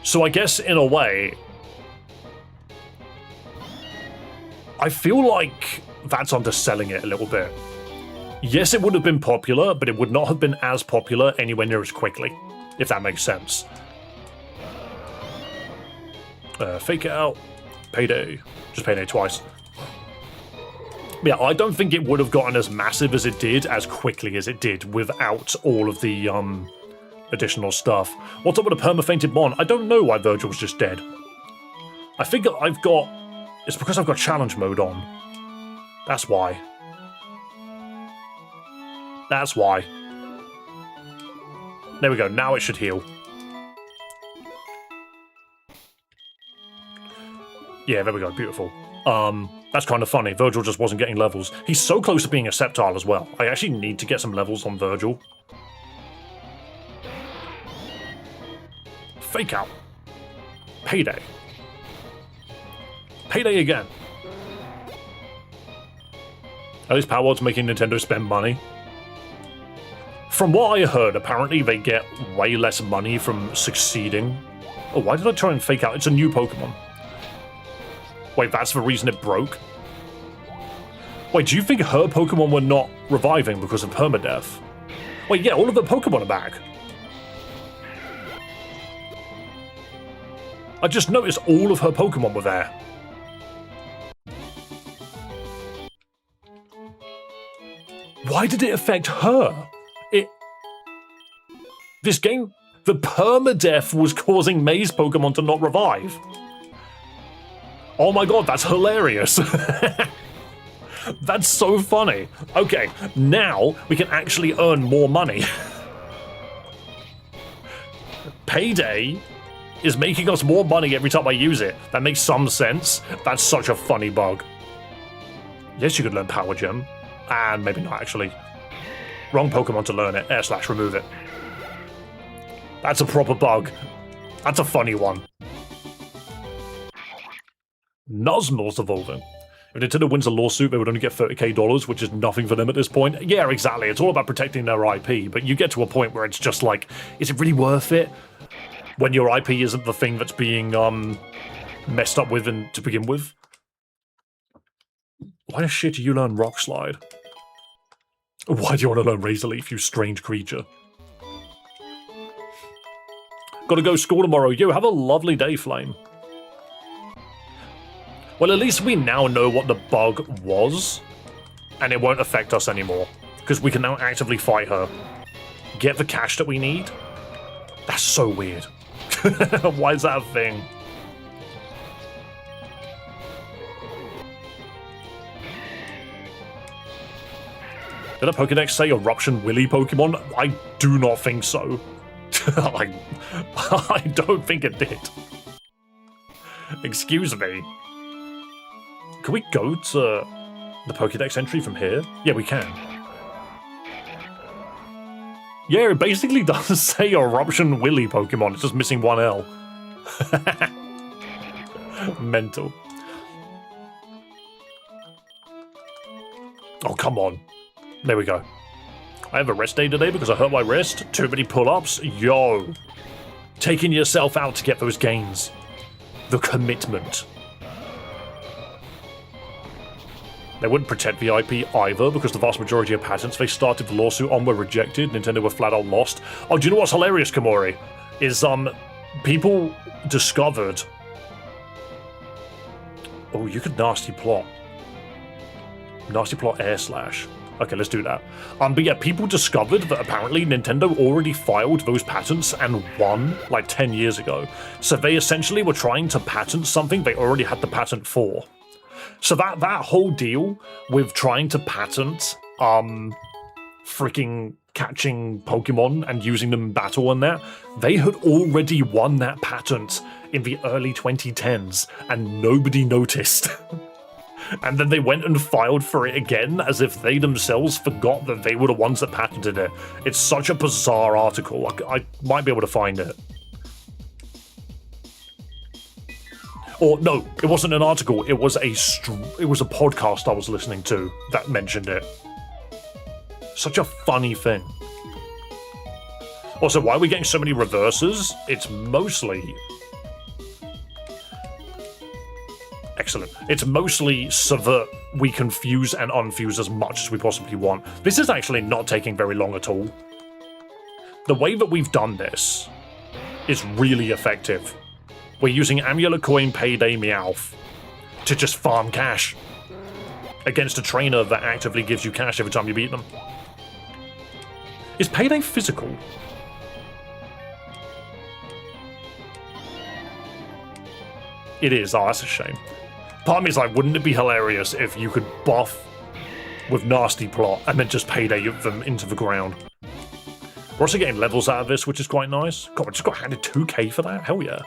So I guess, in a way, I feel like that's underselling it a little bit. Yes, it would have been popular, but it would not have been as popular anywhere near as quickly, if that makes sense. Fake it out. Payday. Just payday twice. Yeah, I don't think it would have gotten as massive as it did as quickly as it did without all of the additional stuff. What's up with a perma-fainted Mon? I don't know why Virgil's just dead. I think I've got... It's because I've got challenge mode on. That's why. That's why. There we go, now it should heal. Yeah, there we go, beautiful. That's kind of funny. Virgil just wasn't getting levels. He's so close to being a Sceptile as well. I actually need to get some levels on Virgil. Fake out. Payday. Payday again. Are these Power Words making Nintendo spend money? From what I heard, apparently they get way less money from succeeding. Oh, why did I try and fake out? It's a new Pokemon. Wait, that's the reason it broke? Wait, do you think her Pokemon were not reviving because of permadeath? Wait, yeah, all of the Pokemon are back. I just noticed all of her Pokemon were there. Why did it affect her? This game, the permadeath was causing May's Pokemon to not revive. Oh my god, that's hilarious. That's so funny. Okay, now we can actually earn more money. Payday is making us more money every time I use it. That makes some sense. That's such a funny bug. Yes, you could learn Power Gem. And maybe not, actually. Wrong Pokemon to learn it. / remove it. That's a proper bug. That's a funny one. Nuzmel's evolving. If Nintendo wins a lawsuit, they would only get $30,000, which is nothing for them at this point. Yeah, exactly. It's all about protecting their IP, but you get to a point where it's just like, is it really worth it? When your IP isn't the thing that's being messed up with to begin with. Why the shit do you learn Rock Slide? Why do you want to learn Razor Leaf, you strange creature? Gotta go school tomorrow. You have a lovely day, Flame. Well, at least we now know what the bug was, and it won't affect us anymore, because we can now actively fight her. Get the cash that we need? That's so weird. Why is that a thing? Did a Pokédex say Eruption Willy Pokemon? I do not think so. I don't think it did. Excuse me. Can we go to the Pokédex entry from here? Yeah, we can. Yeah, it basically does say Eruption Willy Pokemon. It's just missing one L. Mental. Oh, come on. There we go. I have a rest day today because I hurt my wrist. Too many pull-ups. Yo. Taking yourself out to get those gains. The commitment. They wouldn't protect the IP either because the vast majority of patents they started the lawsuit on were rejected. Nintendo were flat out lost. Oh, do you know what's hilarious, Kamori? Is, people discovered... Oh, you could nasty plot. Nasty plot /. Okay, let's do that. But yeah, people discovered that apparently Nintendo already filed those patents and won, like 10 years ago. So they essentially were trying to patent something they already had the patent for. So that whole deal with trying to patent, freaking catching Pokemon and using them in battle and that, they had already won that patent in the early 2010s, and nobody noticed. And then they went and filed for it again as if they themselves forgot that they were the ones that patented it. It's such a bizarre article. I might be able to find it. Or no, it wasn't an article. It was a podcast I was listening to that mentioned it. Such a funny thing. Also, why are we getting so many reverses? It's mostly... Excellent. It's mostly so that we can fuse and unfuse as much as we possibly want. This is actually not taking very long at all. The way that we've done this is really effective. We're using Amulet Coin, Payday, Meowth to just farm cash. against a trainer that actively gives you cash every time you beat them. Is Payday physical? It is. Oh, that's a shame. Part of me is like, wouldn't it be hilarious if you could buff with nasty plot and then just Payday them into the ground? We're also getting levels out of this, which is quite nice. God, I just got handed 2k for that? Hell yeah.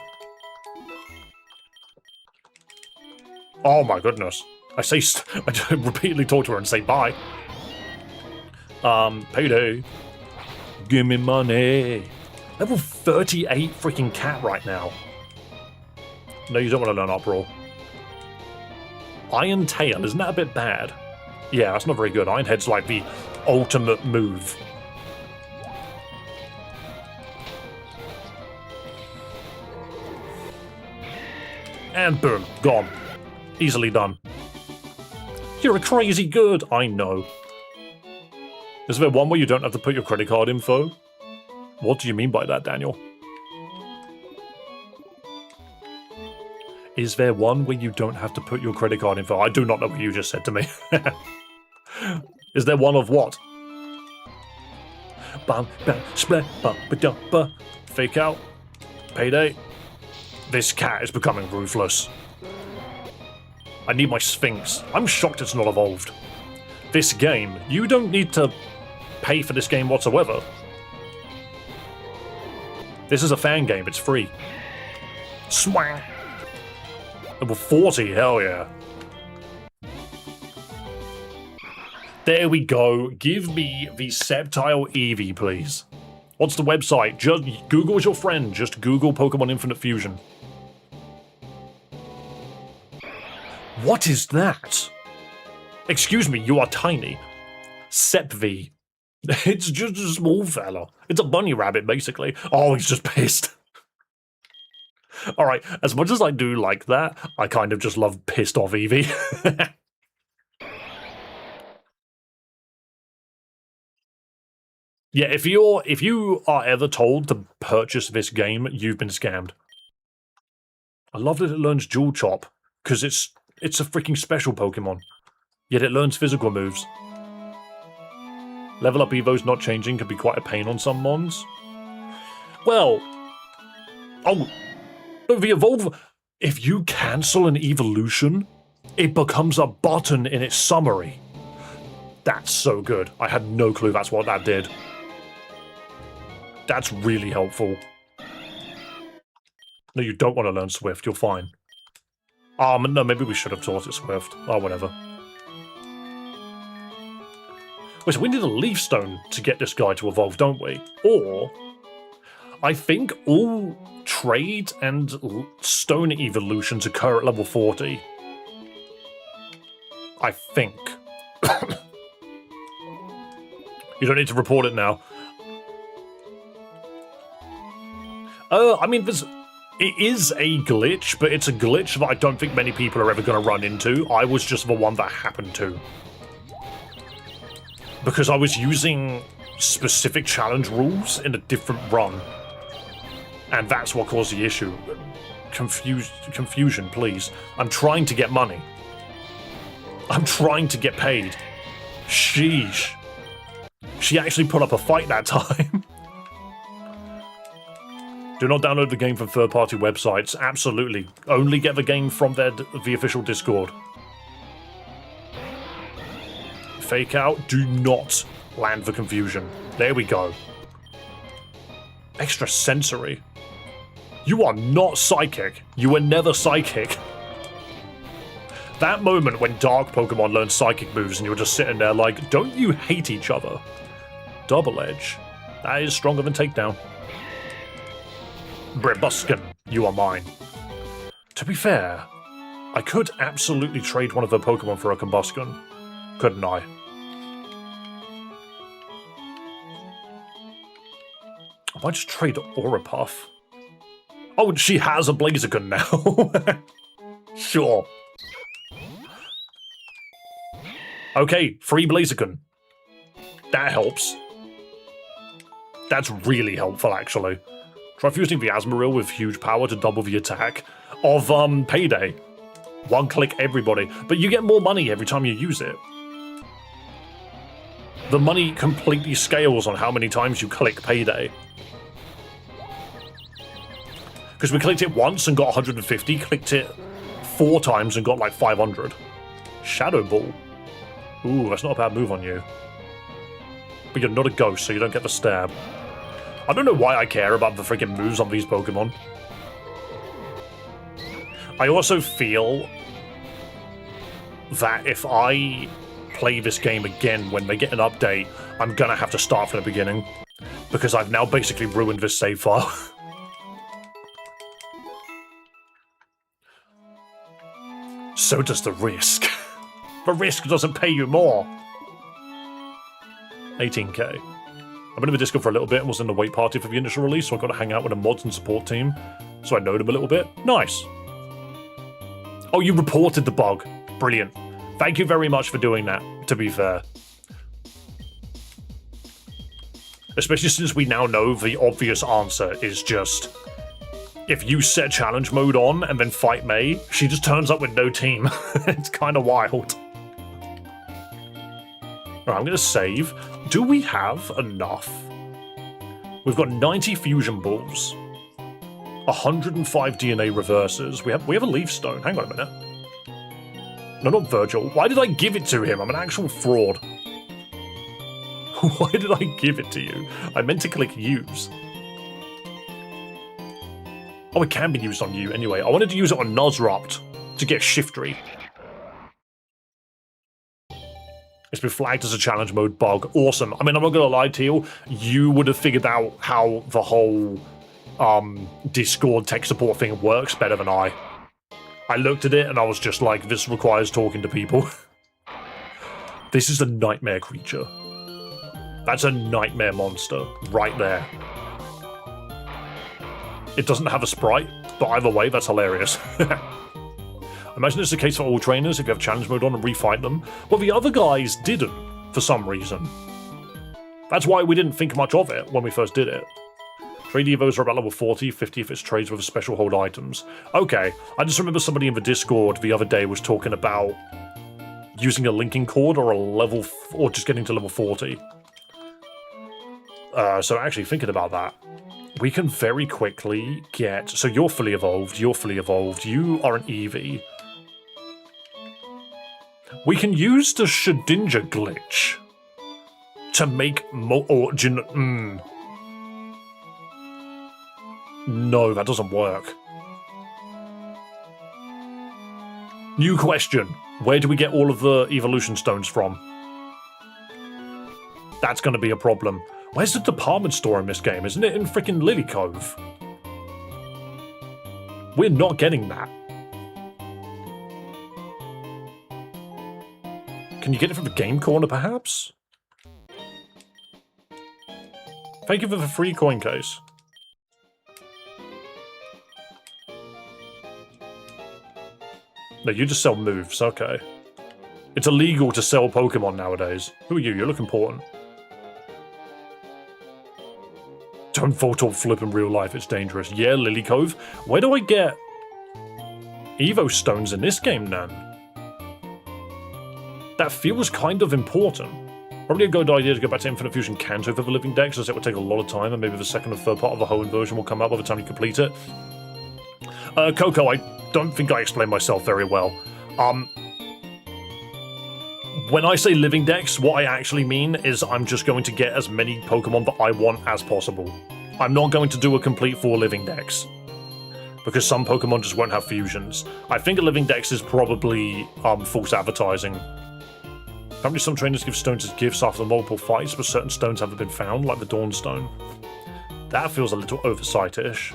Oh my goodness. I repeatedly talk to her and say bye. Payday. Give me money. Level 38 freaking cat right now. No, you don't want to learn Uproar. Iron Tail, isn't that a bit bad? Yeah, that's not very good. Iron Head's like the ultimate move. And boom, gone. Easily done. You're a crazy good, I know. Is there one where you don't have to put your credit card info? What do you mean by that, Daniel? Is there one where you don't have to put your credit card info? I do not know what you just said to me. Is there one of what? Fake out. Payday. This cat is becoming ruthless. I need my Sphinx. I'm shocked it's not evolved. This game, you don't need to pay for this game whatsoever. This is a fan game, it's free. Swang. Level 40, hell yeah. There we go. Give me the Sceptile Eevee, please. What's the website? Just Google is your friend. Just Google Pokemon Infinite Fusion. What is that? Excuse me, you are tiny. Sepv. It's just a small fella. It's a bunny rabbit, basically. Oh, he's just pissed. Alright, as much as I do like that, I kind of just love pissed off Eevee. Yeah, if you are ever told to purchase this game, you've been scammed. I love that it learns Dual Chop, because it's a freaking special Pokemon. Yet it learns physical moves. Level up Evo's not changing can be quite a pain on some mons. Well, oh, the evolve. If you cancel an evolution, it becomes a button in its summary. That's so good. I had no clue that's what that did. That's really helpful. No, you don't want to learn Swift. You're fine. No, maybe we should have taught it Swift. Oh, whatever. Wait, so we need a Leaf Stone to get this guy to evolve, don't we? Or, I think all Trade and Stone evolutions occur at level 40. I think. You don't need to report it now. I mean, it is a glitch, but it's a glitch that I don't think many people are ever going to run into. I was just the one that happened to. Because I was using specific challenge rules in a different run. And that's what caused the issue. Confusion, please. I'm trying to get money. I'm trying to get paid. Sheesh. She actually put up a fight that time. Do not download the game from third-party websites. Absolutely. Only get the game from the official Discord. Fake out. Do not land the confusion. There we go. Extra sensory. You are not psychic. You were never psychic. That moment when dark Pokemon learn psychic moves and you're just sitting there like, don't you hate each other? Double Edge. That is stronger than Takedown. Brebuskin, you are mine. To be fair, I could absolutely trade one of the Pokemon for a Combuskin, couldn't I? I might just trade Orapuff. Oh, she has a Blaziken now. Sure. Okay, free Blaziken. That helps. That's really helpful, actually. Try fusing the Asmoril with huge power to double the attack of Payday. One click everybody. But you get more money every time you use it. The money completely scales on how many times you click Payday. Because we clicked it once and got 150, clicked it 4 times and got like 500. Shadow Ball. Ooh, that's not a bad move on you. But you're not a ghost, so you don't get the stab. I don't know why I care about the freaking moves on these Pokemon. I also feel that if I play this game again when they get an update, I'm gonna have to start from the beginning. Because I've now basically ruined this save file. So does the risk. The risk doesn't pay you more. 18k. I've been in the Discord for a little bit and was in the wait party for the initial release, so I got to hang out with a mods and support team. So I know them a little bit. Nice. Oh, you reported the bug. Brilliant. Thank you very much for doing that, to be fair. Especially since we now know the obvious answer is just... if you set challenge mode on and then fight May, she just turns up with no team. It's kind of wild. Alright, I'm going to save. Do we have enough? We've got 90 fusion balls, 105 DNA reverses. We have a leaf stone. Hang on a minute. No, not Virgil. Why did I give it to him? I'm an actual fraud. Why did I give it to you? I meant to click use. Oh, it can be used on you anyway. I wanted to use it on Nuzrupt to get Shiftry. It's been flagged as a challenge mode bug. Awesome. I mean, I'm not gonna lie to you. You would have figured out how the whole Discord tech support thing works better than I. I looked at it and I was just like, this requires talking to people. This is a nightmare creature. That's a nightmare monster right there. It doesn't have a sprite, but either way, that's hilarious. Imagine it's the case for all trainers if you have challenge mode on and refight them. Well, the other guys didn't, for some reason. That's why we didn't think much of it when we first did it. Trade Evos are about level 40, 50 if it's trades with special hold items. Okay, I just remember somebody in the Discord the other day was talking about using a linking cord or or just getting to level 40. So actually thinking about that, we can very quickly get... So you're fully evolved, you are an Eevee. We can use the Shedinja glitch to make No, that doesn't work. New question. Where do we get all of the evolution stones from? That's going to be a problem. Where's the department store in this game? Isn't it in freaking Lily Cove? We're not getting that. Can you get it from the game corner, perhaps? Thank you for the free coin case. No, you just sell moves, okay. It's illegal to sell Pokemon nowadays. Who are you? You look important. Don't photo flip in real life, it's dangerous. Yeah, Lily Cove. Where do I get Evo stones in this game then? That feels kind of important. Probably a good idea to go back to Infinite Fusion Kanto for the living decks, as it would take a lot of time, and maybe the second or third part of the Hoenn version will come out by the time you complete it. Coco, I don't think I explained myself very well. When I say living decks, what I actually mean is I'm just going to get as many Pokemon that I want as possible. I'm not going to do a complete 4 living decks, because some Pokemon just won't have fusions. I think a living dex is probably false advertising. Apparently some trainers give stones as gifts after multiple fights, but certain stones haven't been found, like the Dawnstone. That feels a little oversight-ish.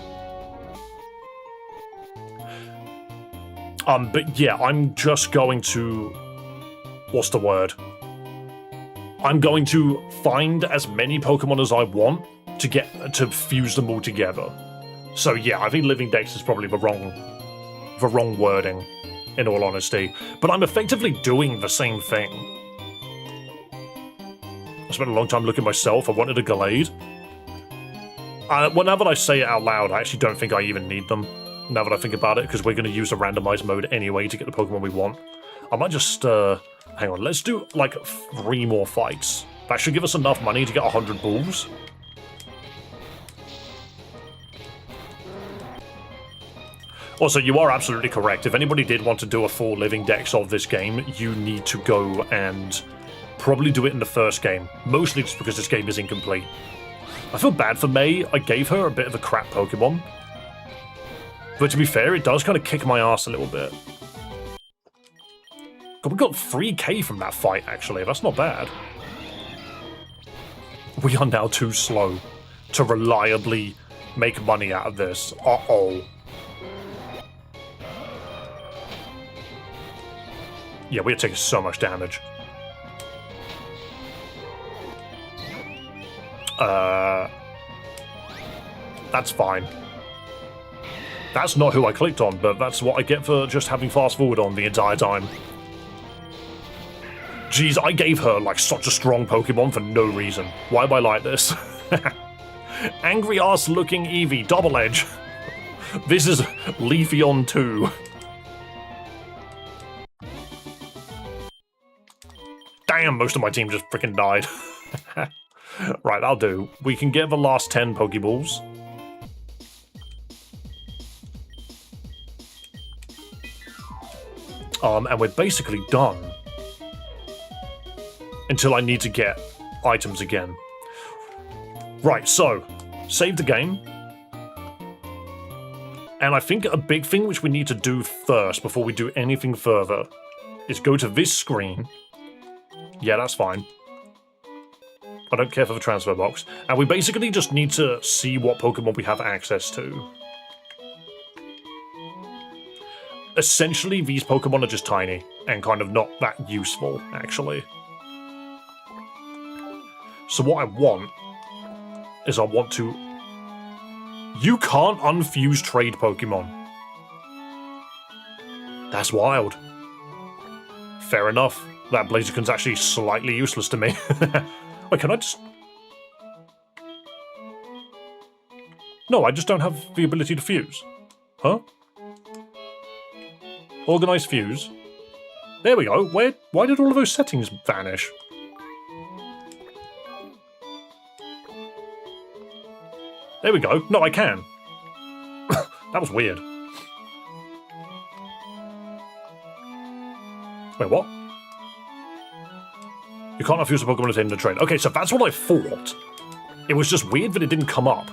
But yeah, I'm just going to... What's the word? I'm going to find as many Pokemon as I want to fuse them all together. So yeah, I think living dex is probably the wrong wording, in all honesty. But I'm effectively doing the same thing. I spent a long time looking myself. I wanted a Gallade. Well, now that I say it out loud, I actually don't think I even need them. now that I think about it, because we're going to use the randomized mode anyway to get the Pokemon we want. I might just, hang on, let's do, like, 3 more fights. That should give us enough money to get 100 balls. Also, you are absolutely correct. If anybody did want to do a full living dex of this game, you need to go and probably do it in the first game. Mostly just because this game is incomplete. I feel bad for May. I gave her a bit of a crap Pokemon. But to be fair, it does kind of kick my ass a little bit. God, we got 3k from that fight, actually. That's not bad. We are now too slow to reliably make money out of this. Uh-oh. Yeah, we're taking so much damage. That's fine. That's not who I clicked on, but that's what I get for just having fast forward on the entire time. Jeez, I gave her, like, such a strong Pokemon for no reason. Why am I like this? Angry ass looking Eevee, double edge. This is Leafeon 2. Damn, most of my team just freaking died. Right, I'll do. We can get the last 10 Pokeballs. And we're basically done. Until I need to get items again. Right, so, save the game. And I think a big thing which we need to do first, before we do anything further, is go to this screen. Yeah, that's fine. I don't care for the transfer box. And we basically just need to see what Pokemon we have access to. Essentially, these Pokemon are just tiny, and kind of not that useful, actually. So what I want is I want to... You can't unfuse trade Pokemon. That's wild. Fair enough. That Blaziken's actually slightly useless to me. Wait, can I just... No, I just don't have the ability to fuse. Huh? Organize fuse. There we go. Why did all of those settings vanish? There we go. No, I can. That was weird. Wait, what? You can't refuse a Pokemon to in the trade. Okay, so that's what I thought. It was just weird that it didn't come up.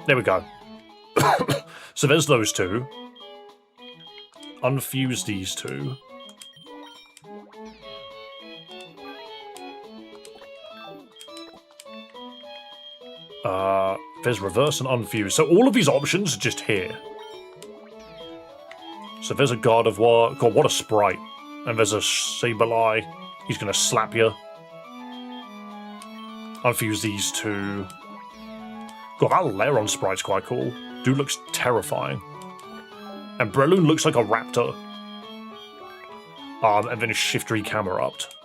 There we go. So there's those two. Unfuse these two. There's reverse and unfuse. So all of these options are just here. So there's a Gardevoir. God, what a sprite. And there's a Sableye. He's going to slap you. Unfuse these two. God, that Lairon sprite's quite cool. Dude looks terrifying. And Breloom looks like a raptor. And then his Shiftry Camerupt.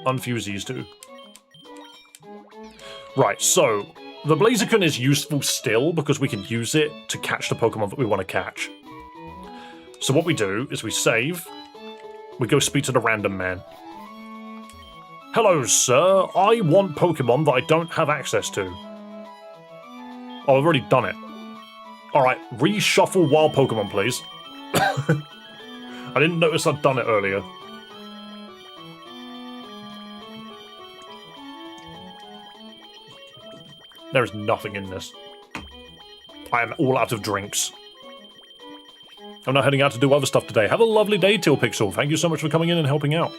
Unfuse these two. Right, so the Blaziken is useful still because we can use it to catch the Pokemon that we want to catch. So what we do is we save, we go speak to the random man. Hello, sir. I want Pokemon that I don't have access to. Oh, I've already done it. Alright, reshuffle wild Pokemon, please. I didn't notice I'd done it earlier. There is nothing in this. I am all out of drinks. I'm now heading out to do other stuff today. Have a lovely day, Teal Pixel. Thank you so much for coming in and helping out.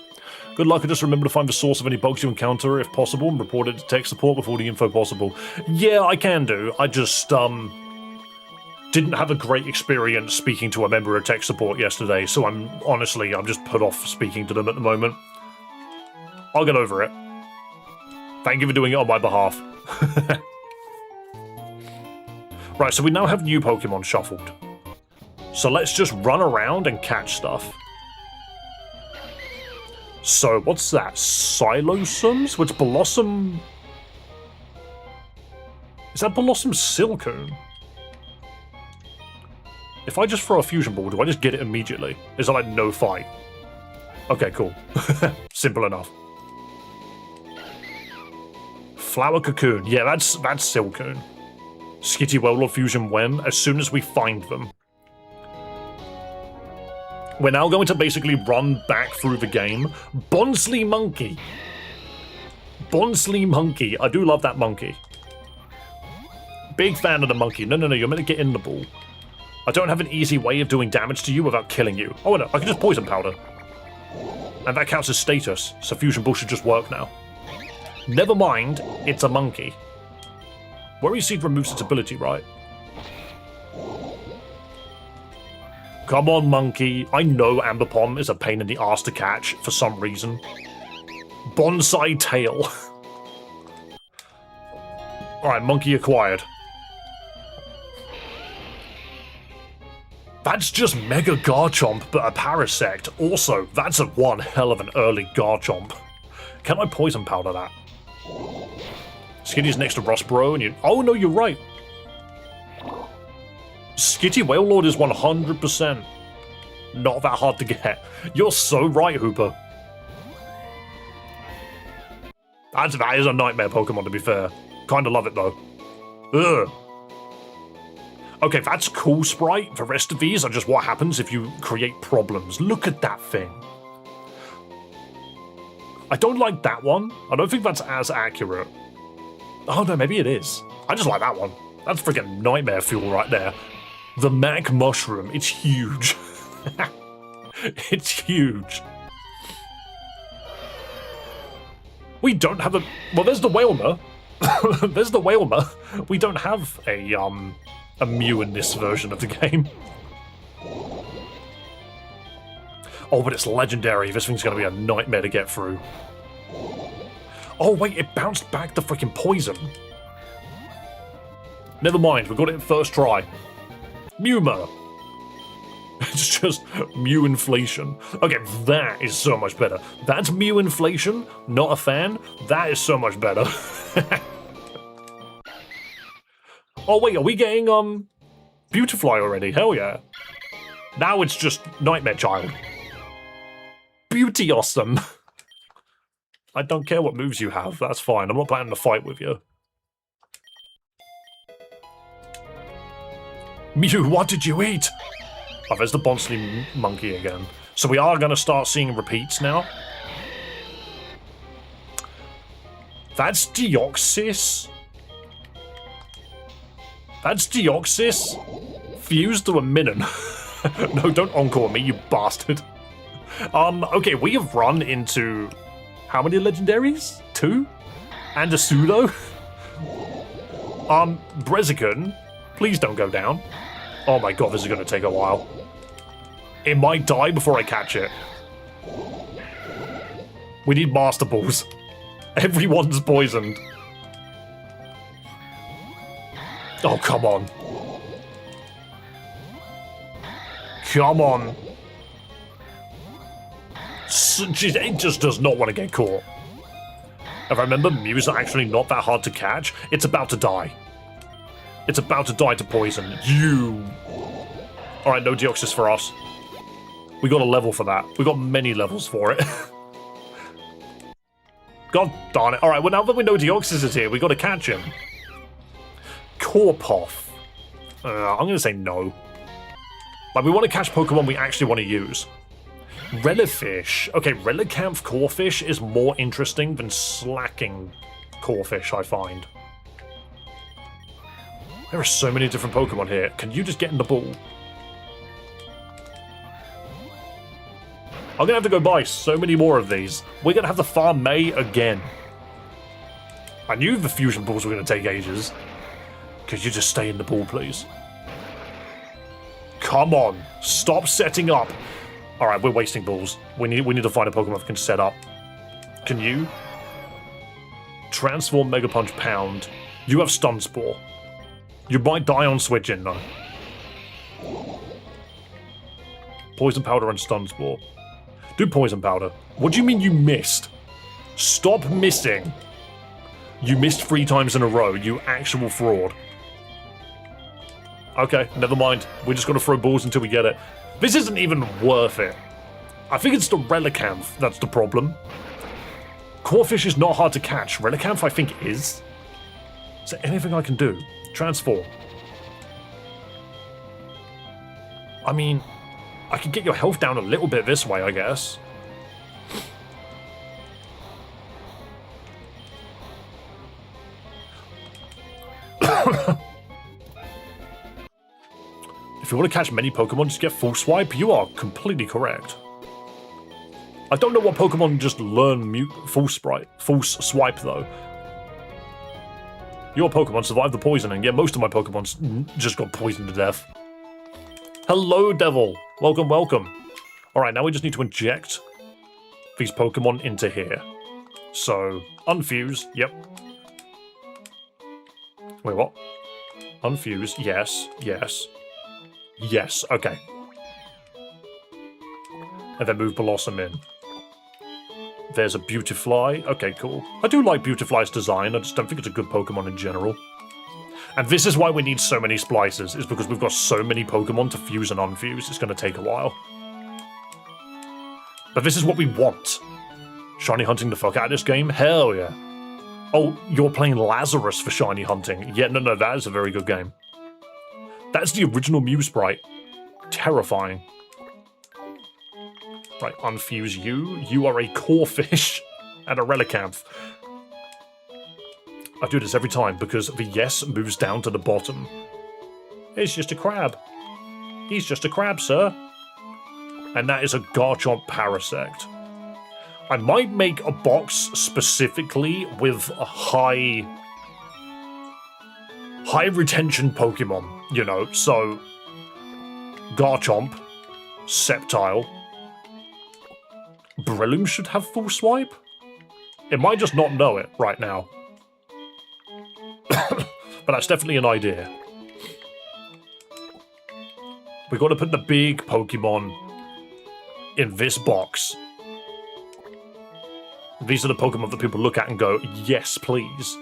Good luck, and just remember to find the source of any bugs you encounter if possible and report it to tech support before the info possible. Yeah, I can do. I just, didn't have a great experience speaking to a member of tech support yesterday, so I'm just put off speaking to them at the moment. I'll get over it. Thank you for doing it on my behalf. Right, so we now have new Pokemon shuffled. So let's just run around and catch stuff. So, what's that? Silosums? Which Blossom... Is that Blossom Silcoon? If I just throw a fusion ball, do I just get it immediately? Is it like no fight? Okay, cool. Simple enough. Flower Cocoon. Yeah, that's Silcoon. Skitty Wailord Fusion when? As soon as we find them. We're now going to basically run back through the game. Bonsley Monkey. Bonsley Monkey. I do love that monkey. Big fan of the monkey. No, you're meant to get in the ball. I don't have an easy way of doing damage to you without killing you. Oh no, I can just poison powder. And that counts as status, so fusion ball should just work now. Never mind, it's a monkey. Worry Seed removes its ability, right? Come on, monkey. I know Ambipom is a pain in the ass to catch for some reason. Bonsai Tail. Alright, monkey acquired. That's just Mega Garchomp, but a Parasect. Also, that's one hell of an early Garchomp. Can I Poison Powder that? Skitty's next to Rustbro, and you... Oh, no, you're right. Skitty Wailord is 100% not that hard to get. You're so right, Hooper. That is a nightmare Pokemon, to be fair. Kinda love it, though. Ugh. Okay, that's cool, Sprite. The rest of these are just what happens if you create problems. Look at that thing. I don't like that one. I don't think that's as accurate. Oh, no, maybe it is. I just like that one. That's freaking nightmare fuel right there. The Mac Mushroom. It's huge. It's huge. We don't have a... Well, there's the Wailmer. There's the Wailmer. We don't have a Mew in this version of the game. Oh, but it's legendary. This thing's going to be a nightmare to get through. Oh, wait, it bounced back the freaking poison. Never mind, we got it first try. Mewmer. It's just Mew inflation. Okay, that is so much better. That's Mew inflation. Not a fan. That is so much better. Oh wait, are we getting Beautifly already? Hell yeah. Now it's just Nightmare Child. Beauty awesome. I don't care what moves you have. That's fine. I'm not planning to fight with you. Mew, what did you eat? Oh, there's the Bonsley Monkey again. So we are going to start seeing repeats now. That's Deoxys. That's Deoxys. Fused to a Minun. No, don't encore me, you bastard. Okay, we have run into... How many legendaries? 2? And a pseudo? Brezican, please don't go down. Oh my god, this is going to take a while. It might die before I catch it. We need Master Balls. Everyone's poisoned. Oh, come on. Come on. It just does not want to get caught. If I remember, Mew's are actually not that hard to catch. It's about to die. It's about to die to poison. You. Alright, no Deoxys for us. We got a level for that. We got many levels for it. God darn it. Alright, well now that we know Deoxys is here, we got to catch him. Corpoff. I'm going to say no. Like, we want to catch Pokemon we actually want to use. Relifish. Okay, Relicanth Corphish is more interesting than Slacking Corphish, I find. There are so many different Pokemon here. Can you just get in the ball? I'm going to have to go buy so many more of these. We're going to have to farm May again. I knew the fusion balls were going to take ages. Could you just stay in the ball, please? Come on. Stop setting up. Alright, we're wasting balls. We need to find a Pokemon that can set up. Can you? Transform, Mega Punch, Pound. You have Stun Spore. You might die on switching, though. Poison Powder and Stun Spore. Do Poison Powder. What do you mean you missed? Stop missing. You missed 3 times in a row, you actual fraud. Okay, never mind. We're just gonna throw balls until we get it. This isn't even worth it. I think it's the Relicanth that's the problem. Corfish is not hard to catch. Relicanth, I think, is. Is there anything I can do? Transform. I mean, I can get your health down a little bit this way, I guess. If you want to catch many Pokemon, just get full swipe. You are completely correct. I don't know what Pokemon just learn full swipe though. Your Pokemon survived the poisoning. Yeah, most of my Pokemon just got poisoned to death. Hello, Devil. Welcome, welcome. Alright, now we just need to inject these Pokemon into here. So, unfuse, yep. Wait, what? Unfuse, yes, yes. Yes, okay. And then move Blossom in. There's a Beautifly. Okay, cool. I do like Beautifly's design, I just don't think it's a good Pokemon in general. And this is why we need so many splices, is because we've got so many Pokemon to fuse and unfuse, it's going to take a while. But this is what we want. Shiny hunting the fuck out of this game? Hell yeah. Oh, you're playing Lazarus for shiny hunting. Yeah, no, that is a very good game. That's the original Mew sprite. Terrifying. Right, unfuse you. You are a Corfish and a Relicanth. I do this every time because the yes moves down to the bottom. It's just a crab. He's just a crab, sir. And that is a Garchomp Parasect. I might make a box specifically with a high retention Pokemon, you know, so Garchomp, Sceptile, Breloom should have full swipe? It might just not know it right now. But that's definitely an idea. We've got to put the big Pokemon in this box. These are the Pokemon that people look at and go, yes, please.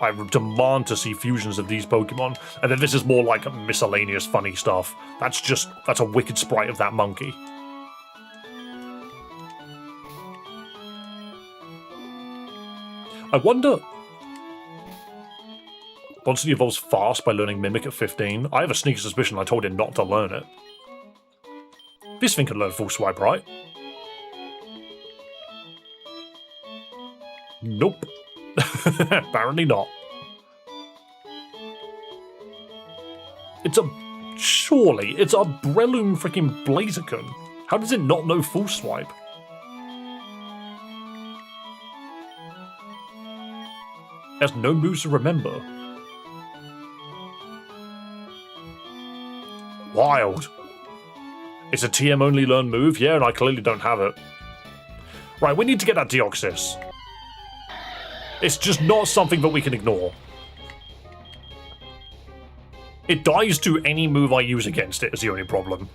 I demand to see fusions of these Pokemon. And then this is more like miscellaneous funny stuff. That's a wicked sprite of that monkey. I wonder... Bonsly evolves fast by learning Mimic at 15. I have a sneaky suspicion I told it not to learn it. This thing can learn full swipe, right? Nope. Apparently not. Surely, it's a Breloom freaking Blaziken. How does it not know full swipe? It has no moves to remember. Wild. It's a TM only learn move? Yeah, and I clearly don't have it. Right, we need to get that Deoxys. It's just not something that we can ignore. It dies to any move I use against it is the only problem.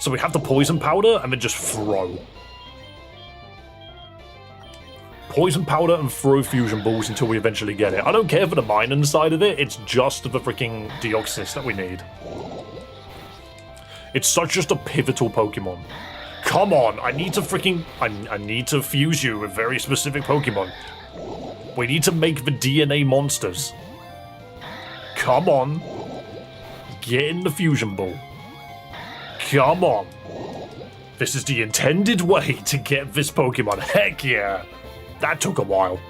So we have the Poison Powder and then just throw. Poison Powder and throw Fusion Balls until we eventually get it. I don't care for the Minun side of it, it's just the freaking Deoxys that we need. It's just a pivotal Pokemon. Come on, I need to freaking... I need to fuse you with very specific Pokemon. We need to make the DNA monsters. Come on. Get in the Fusion Ball. Come on. This is the intended way to get this Pokemon. Heck yeah. That took a while.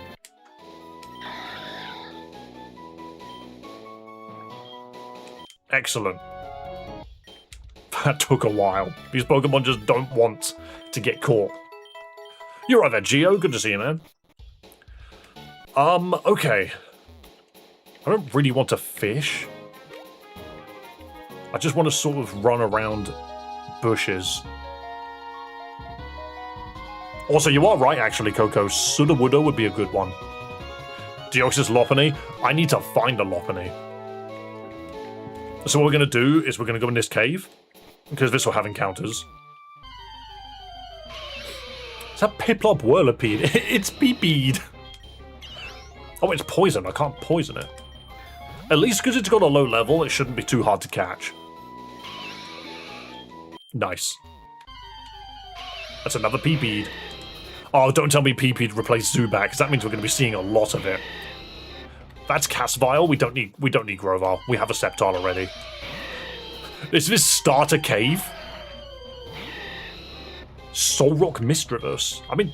Excellent. That took a while. These Pokemon just don't want to get caught. You're right there, Geo. Good to see you, man. Okay. I don't really want to fish. I just want to sort of run around bushes. Also, you are right, actually, Coco. Sudowoodo would be a good one. Deoxys Lopunny. I need to find a Lopunny. So what we're going to do is we're going to go in this cave. Because this will have encounters. Is that Piplup Whirlipede? It's Peepeed. Oh, it's poison. I can't poison it. At least because it's got a low level, it shouldn't be too hard to catch. Nice. That's another PP. Oh, don't tell me PP replaced Zubat, because that means we're going to be seeing a lot of it. That's Casvile. We don't need Grovyle. We have a Sceptile already. Is this starter cave? Solrock Misdreavus. I mean,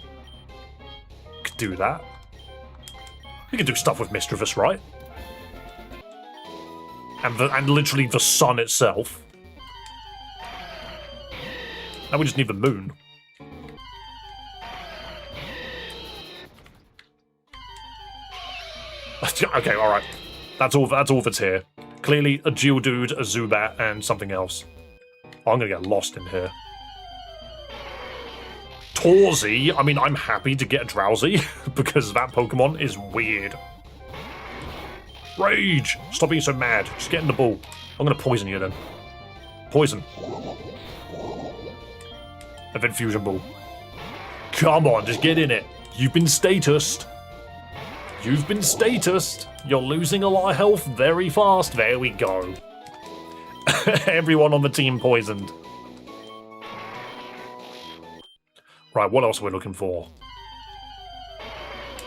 could do that. We can do stuff with Misdreavus, right? And literally the sun itself. Now we just need the moon. Okay, alright. That's all that's here. Clearly a Geodude, a Zubat, and something else. Oh, I'm gonna get lost in here. Torzi, I mean, I'm happy to get Drowsy, because that Pokemon is weird. Rage! Stop being so mad. Just get in the ball. I'm gonna poison you then. Poison. And then Fusion Ball. Come on, just get in it. You've been statused. You've been statused. You're losing a lot of health very fast. There we go. Everyone on the team poisoned. Right, what else are we looking for?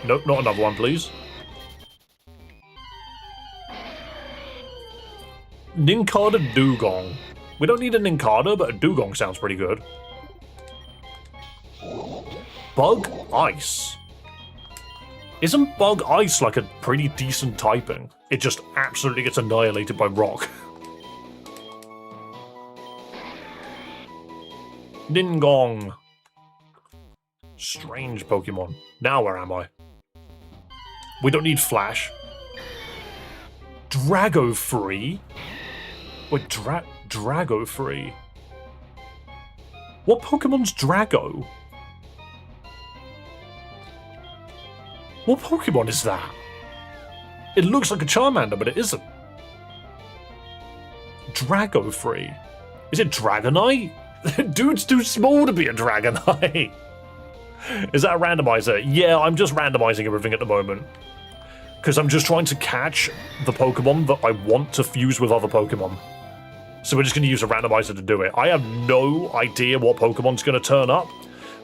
Nope, not another one, please. Nincada Dugong. We don't need a Nincada, but a Dugong sounds pretty good. Bug Ice. Isn't Bug Ice like a pretty decent typing? It just absolutely gets annihilated by Rock. Ningong. Strange Pokemon. Now where am I? We don't need Flash. Drago-free? Wait, Drago-free? What Pokemon's Drago? What Pokemon is that? It looks like a Charmander, but it isn't. Drago-free? Is it Dragonite? Dude's too small to be a Dragonite. Is that a randomizer? Yeah, I'm just randomizing everything at the moment. Because I'm just trying to catch the Pokemon that I want to fuse with other Pokemon. So we're just going to use a randomizer to do it. I have no idea what Pokemon's going to turn up,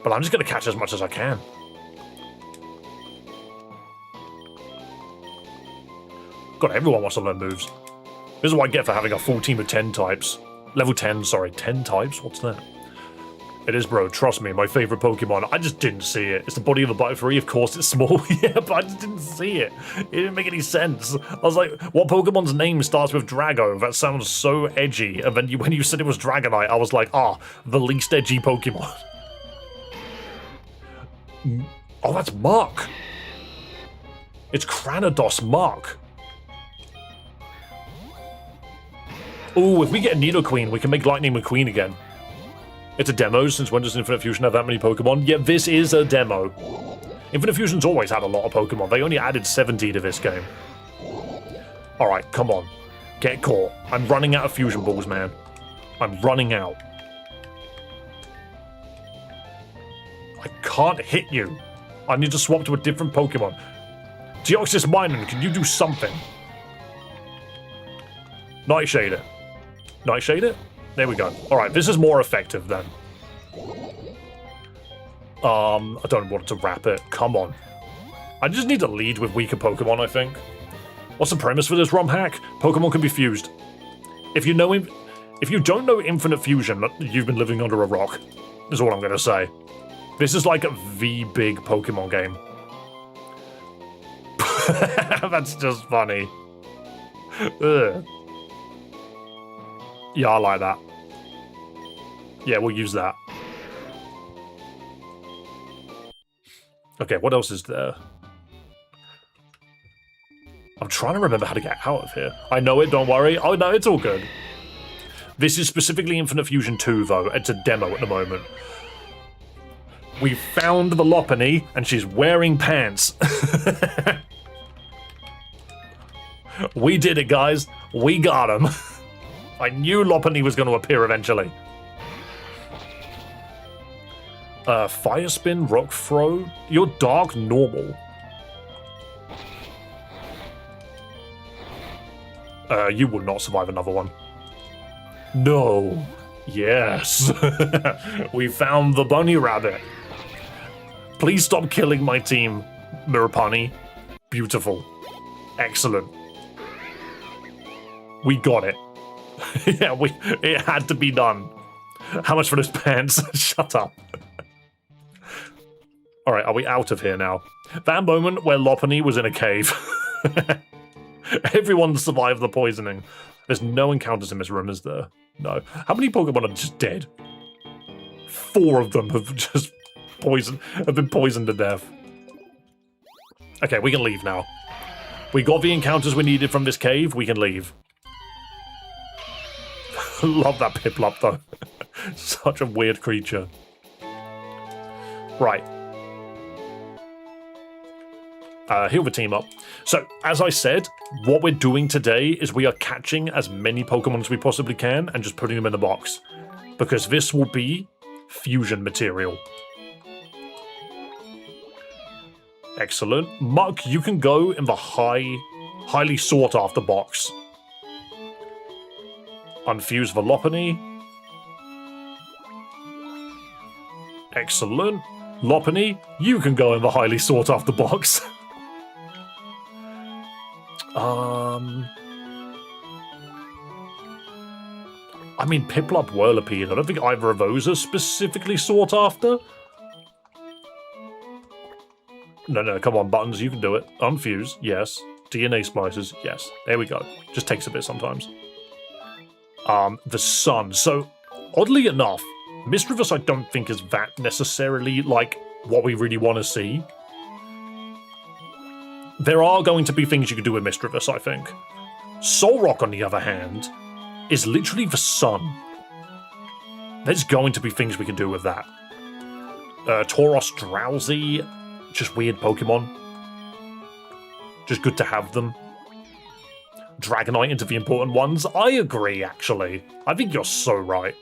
but I'm just going to catch as much as I can. God, everyone wants to learn moves. This is what I get for having a full team of 10 types. Level 10, sorry, 10 types? What's that? It is, bro. Trust me, my favorite Pokemon. I just didn't see it. It's the body of a Butterfree. Of course, it's small. Yeah, but I just didn't see it. It didn't make any sense. I was like, what Pokemon's name starts with Drago? That sounds so edgy. And then when you said it was Dragonite, I was like, the least edgy Pokemon. Oh, that's Mark. It's Cranados Mark. Ooh, if we get a Nidoqueen, we can make Lightning McQueen again. It's a demo, since when does Infinite Fusion have that many Pokemon? Yeah, this is a demo. Infinite Fusion's always had a lot of Pokemon. They only added 70 to this game. Alright, come on. Get caught. I'm running out of Fusion Balls, man. I'm running out. I can't hit you. I need to swap to a different Pokemon. Deoxys Minun, can you do something? Nightshade it. Nightshade it? There we go. Alright, this is more effective then. I don't want to wrap it. Come on. I just need to lead with weaker Pokemon, I think. What's the premise for this ROM hack? Pokemon can be fused. If you don't know Infinite Fusion, you've been living under a rock. Is all I'm gonna say. This is like the big Pokemon game. That's just funny. Ugh. Yeah, I like that. Yeah, we'll use that. Okay, what else is there? I'm trying to remember how to get out of here. I know it, don't worry. Oh, no, it's all good. This is specifically Infinite Fusion 2, though. It's a demo at the moment. We found the Lopunny, and she's wearing pants. We did it, guys. We got him. I knew Lopunny was going to appear eventually. Fire Spin, Rock Throw. You're Dark Normal. You will not survive another one. No. Yes. We found the bunny rabbit. Please stop killing my team, Mirapani. Beautiful. Excellent. We got it. Yeah, it had to be done. How much for those pants? Shut up. Alright, are we out of here now? That moment where Lopunny was in a cave. Everyone survived the poisoning. There's no encounters in this room, is there? No. How many Pokemon are just dead? 4 of them have just been poisoned to death. Okay, we can leave now. We got the encounters we needed from this cave, we can leave. Love that Piplup though. Such a weird creature. Right. Heal the team up. So, as I said, what we're doing today is we are catching as many Pokemon as we possibly can and just putting them in the box. Because this will be fusion material. Excellent. Muck, you can go in the highly sought after box. Unfuse the Lopunny. Excellent. Lopunny, you can go in the highly sought after box. I mean, Piplup, Whirlipede, I don't think either of those are specifically sought after. No, come on, Buttons, you can do it. Unfuse, yes. DNA splices, yes. There we go. Just takes a bit sometimes. The Sun. So, oddly enough, Misdreavus I don't think is that necessarily, like, what we really want to see. There are going to be things you can do with Misdreavus, I think. Solrock, on the other hand, is literally the sun. There's going to be things we can do with that. Tauros, Drowsy, just weird Pokemon. Just good to have them. Dragonite into the important ones. I agree, actually. I think you're so right.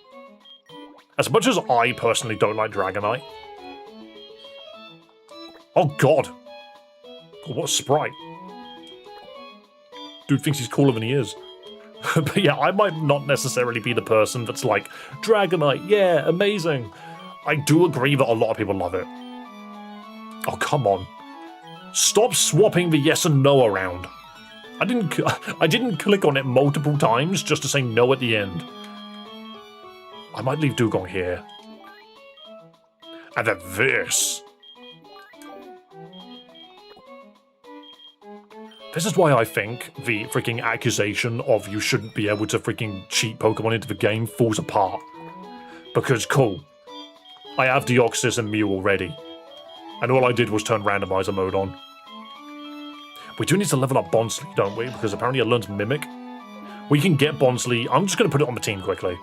As much as I personally don't like Dragonite. Oh god. God, what a sprite. Dude thinks he's cooler than he is. But yeah, I might not necessarily be the person that's like, Dragonite, yeah, amazing. I do agree that a lot of people love it. Oh, come on. Stop swapping the yes and no around. I didn't click on it multiple times just to say no at the end. I might leave Dugong here. And then this. This is why I think the freaking accusation of you shouldn't be able to freaking cheat Pokemon into the game falls apart. Because, cool, I have Deoxys and Mew already. And all I did was turn randomizer mode on. We do need to level up Bonsly, don't we? Because apparently I learned Mimic. We can get Bonsly. I'm just going to put it on the team quickly.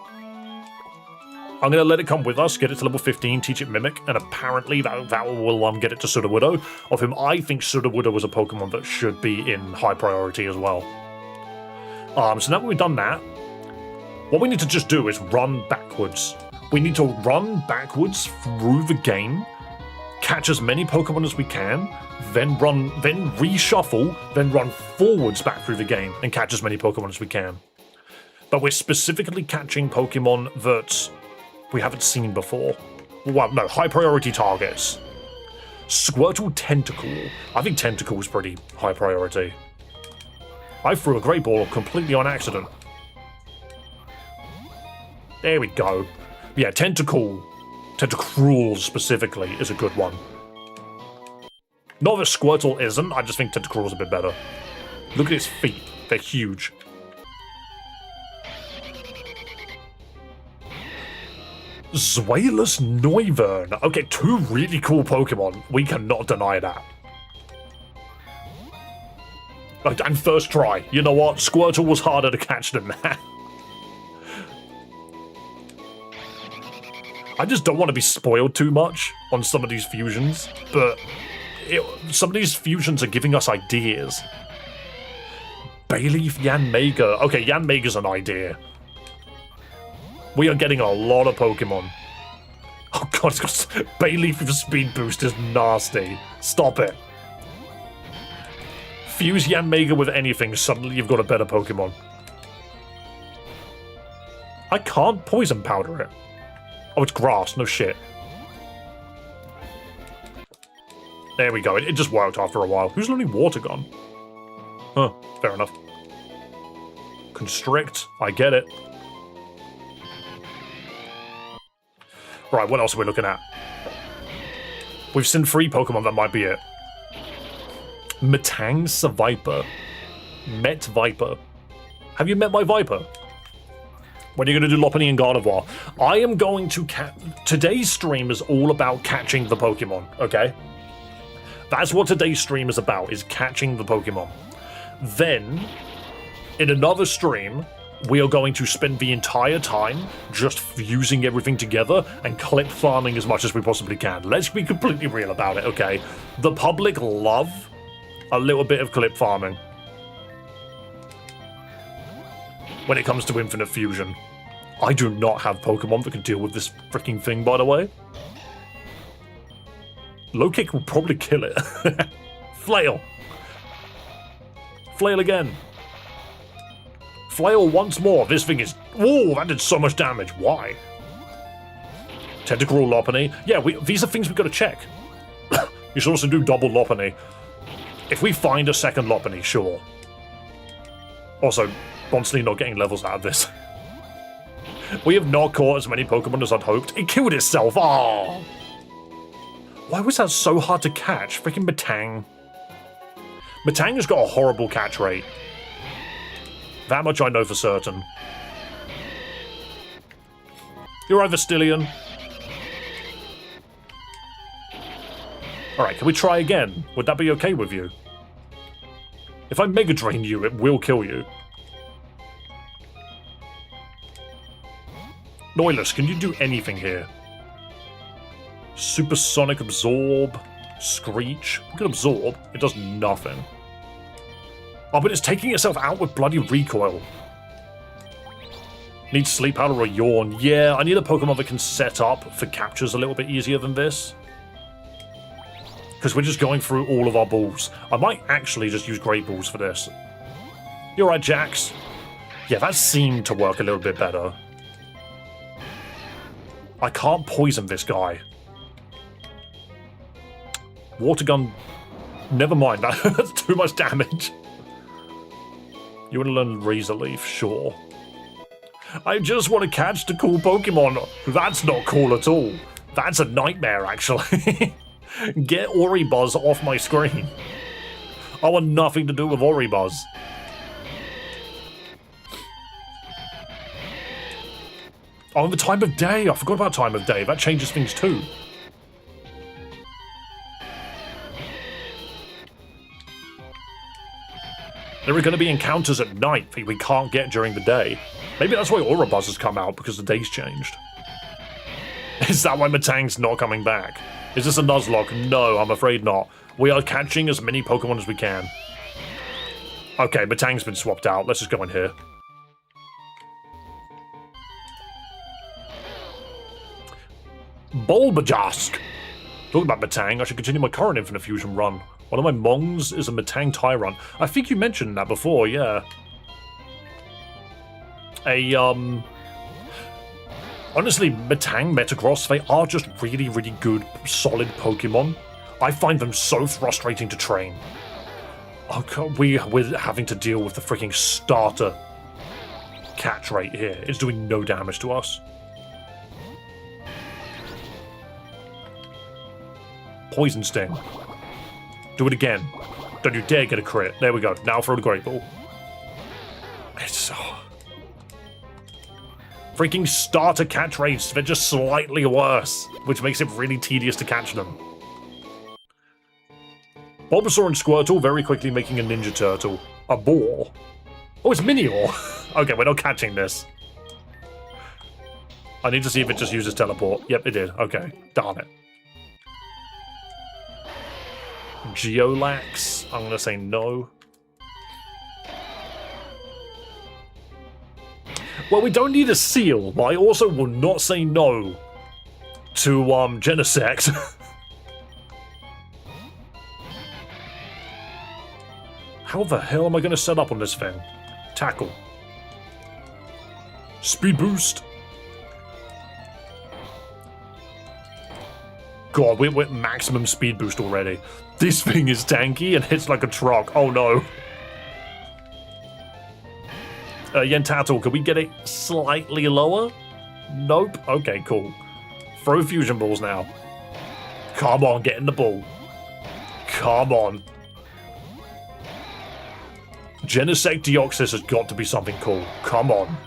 I'm going to let it come with us, get it to level 15, teach it Mimic, and apparently that will get it to Sudowoodo, of whom I think Sudowoodo was a Pokemon that should be in high priority as well. So now that we've done that, what we need to just do is run backwards. We need to run backwards through the game, catch as many Pokemon as we can, then reshuffle, then run forwards back through the game and catch as many Pokemon as we can. But we're specifically catching Pokemon that we haven't seen before. Well, no, high priority targets. Squirtle, Tentacool. I think Tentacool is pretty high priority. I threw a Great Ball completely on accident. There we go. Yeah, Tentacool. Tentacruel specifically is a good one. Not that Squirtle isn't, I just think Tentacruel's a bit better. Look at its feet, they're huge. Zweilous Noivern. Okay, 2 really cool Pokemon. We cannot deny that. And first try. You know what? Squirtle was harder to catch than that. I just don't want to be spoiled too much on some of these fusions, but some of these fusions are giving us ideas. Bayleaf, Yanmega. Okay, Yanmega's an idea. We are getting a lot of Pokemon. Oh god, it's got Bayleaf with a speed boost is nasty. Stop it. Fuse Yanmega with anything, suddenly you've got a better Pokemon. I can't poison powder it. Oh, it's grass. No shit. There we go. It just worked after a while. Who's learning water gun? Huh. Fair enough. Constrict. I get it. Right, what else are we looking at? We've seen 3 Pokemon. That might be it. Metang's Viper. Met Viper. Have you met my Viper? When are you going to do Lopunny and Gardevoir? I am going to today's stream is all about catching the Pokemon, okay? That's what today's stream is about, is catching the Pokemon. Then, in another stream, we are going to spend the entire time just fusing everything together and clip farming as much as we possibly can. Let's be completely real about it, okay? The public love a little bit of clip farming when it comes to Infinite Fusion. I do not have Pokemon that can deal with this freaking thing, by the way. Low kick will probably kill it. Flail. Flail again. Flail once more. This thing is... Oh, that did so much damage. Why? Tentacruel Lopunny. Yeah, these are things we've got to check. You should also do double Lopunny. If we find a second Lopunny, sure. Also, Bonsly not getting levels out of this. We have not caught as many Pokemon as I'd hoped. It killed itself. Oh. Why was that so hard to catch? Freaking Metang. Metang has got a horrible catch rate. That much I know for certain. You're right, Vestilian. Alright, can we try again? Would that be okay with you? If I Mega Drain you, it will kill you. Noilus, can you do anything here? Supersonic Absorb. Screech. We can absorb. It does nothing. Oh, but it's taking itself out with bloody recoil. Need Sleep Powder or Yawn. Yeah, I need a Pokemon that can set up for captures a little bit easier than this. Because we're just going through all of our balls. I might actually just use Great Balls for this. You're right, Jax. Yeah, that seemed to work a little bit better. I can't poison this guy. Water gun. Never mind, that's too much damage. You want to learn Razor Leaf? Sure. I just want to catch the cool Pokemon. That's not cool at all. That's a nightmare, actually. Get Oribuzz off my screen. I want nothing to do with Oribuzz. Oh, the time of day. I forgot about time of day. That changes things too. There are going to be encounters at night that we can't get during the day. Maybe that's why Oribuzz has come out, because the day's changed. Is that why Metang's not coming back? Is this a Nuzlocke? No, I'm afraid not. We are catching as many Pokemon as we can. Okay, Metang's been swapped out. Let's just go in here. Bulbajosk! Talking about Metang, I should continue my current Infinite Fusion run. One of my Mongs is a Metang Tyrunt. I think you mentioned that before, yeah. Honestly, Metang, Metagross, they are just really, really good, solid Pokemon. I find them so frustrating to train. Oh god, we're having to deal with the freaking starter catch rate here. It's doing no damage to us. Poison Sting. Do it again. Don't you dare get a crit. There we go. Now throw the Great Ball. It's so... Freaking starter catch rates, they're just slightly worse, which makes it really tedious to catch them. Bulbasaur and Squirtle very quickly making a Ninja Turtle. A Boar. Oh, it's Minior. Okay, we're not catching this. I need to see if it just uses Teleport. Yep, it did. Okay, darn it. Geolax, I'm gonna say no. Well, we don't need a seal, but I also will not say no to Genesect. How the hell am I gonna set up on this thing? Tackle. Speed boost. God, we're at maximum speed boost already. This thing is tanky and hits like a truck. Oh no. Yentato, can we get it slightly lower? Nope. Okay, cool. Throw fusion balls now. Come on, get in the ball. Come on. Genesect Deoxys has got to be something cool. Come on.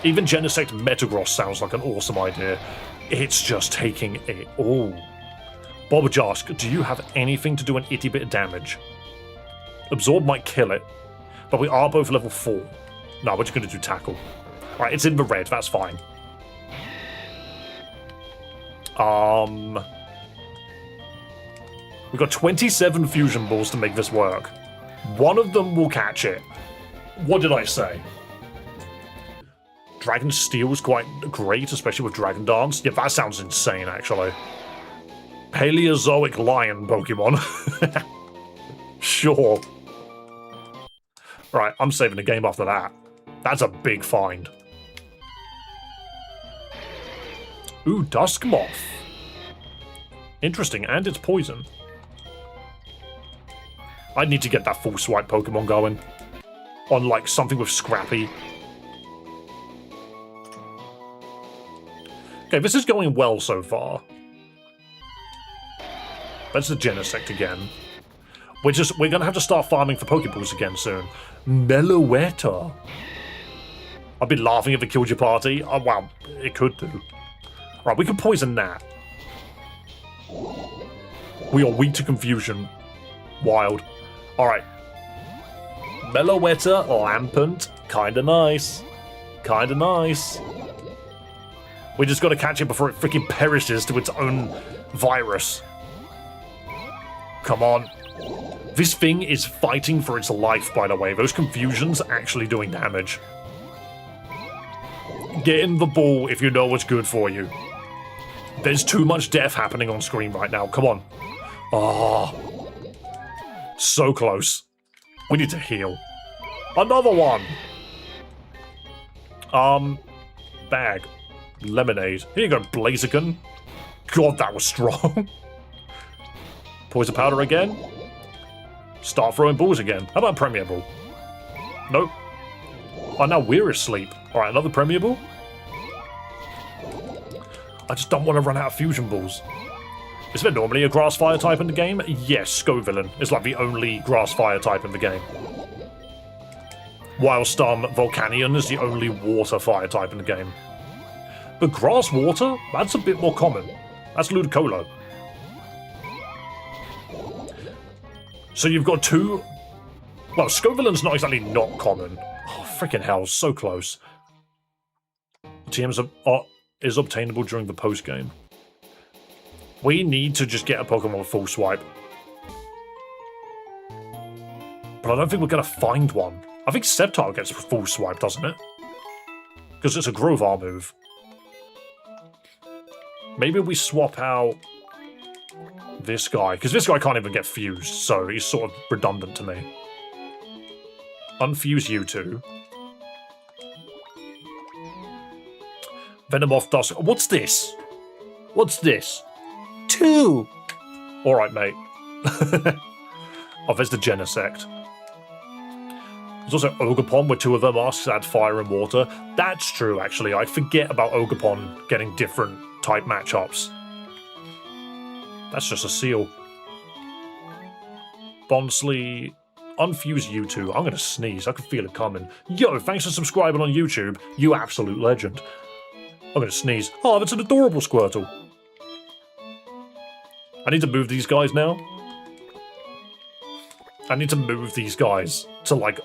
Even Genesect Metagross sounds like an awesome idea. It's just taking it all. Bobajask, do you have anything to do an itty bit of damage? Absorb might kill it, but we are both level 4. No, we're just going to do Tackle. Alright, it's in the red, that's fine. We've got 27 fusion balls to make this work. One of them will catch it. What did I say? Dragon Steel is quite great, especially with Dragon Dance. Yeah, that sounds insane, actually. Paleozoic Lion Pokemon. Sure. Right, I'm saving the game after that. That's a big find. Ooh, Duskmoth. Interesting, and it's poison. I need to get that full swipe Pokemon going. On, like, something with Scrappy. Okay, this is going well so far. That's the Genesect again. We're gonna have to start farming for Pokeballs again soon. Meloetta. I've been laughing if it killed your party. Oh wow, it could do. Right, we can poison that. We are weak to confusion. Wild. Alright. Meloetta, Lampent. Kinda nice. Kinda nice. We just gotta catch it before it freaking perishes to its own virus. Come on. This thing is fighting for its life, by the way. Those confusions are actually doing damage. Get in the ball if you know what's good for you. There's too much death happening on screen right now. Come on. Oh. So close. We need to heal. Another one. Bag. Lemonade. Here you go, Blaziken. God, that was strong. Poison Powder again. Start throwing balls again. How about Premier Ball? Nope. Oh, now we're asleep. Alright, another Premier Ball? I just don't want to run out of Fusion Balls. Is there normally a Grass Fire type in the game? Yes, Scovillain is like the only Grass Fire type in the game. Whilst Volcanion is the only Water Fire type in the game. But Grass Water? That's a bit more common. That's Ludicolo. So you've got two... Well, Scovillain's not exactly not common. Oh, freaking hell, so close. TMs is obtainable during the post-game. We need to just get a Pokemon with full swipe. But I don't think we're going to find one. I think Sceptile gets full swipe, doesn't it? Because it's a Grovar move. Maybe we swap out this guy, because this guy can't even get fused, so he's sort of redundant to me. Unfuse you two. Venomoth Dusk. What's this? What's this? 2! Alright, mate. Oh, there's the Genesect. There's also Ogerpon, where two of them asks add fire and water. That's true, actually. I forget about Ogerpon getting different type matchups. That's just a seal. Bonsly, unfuse you two. I'm gonna sneeze. I can feel it coming. Yo, thanks for subscribing on YouTube. You absolute legend. I'm gonna sneeze. Oh, that's an adorable Squirtle. I need to move these guys now. I need to move these guys to, like,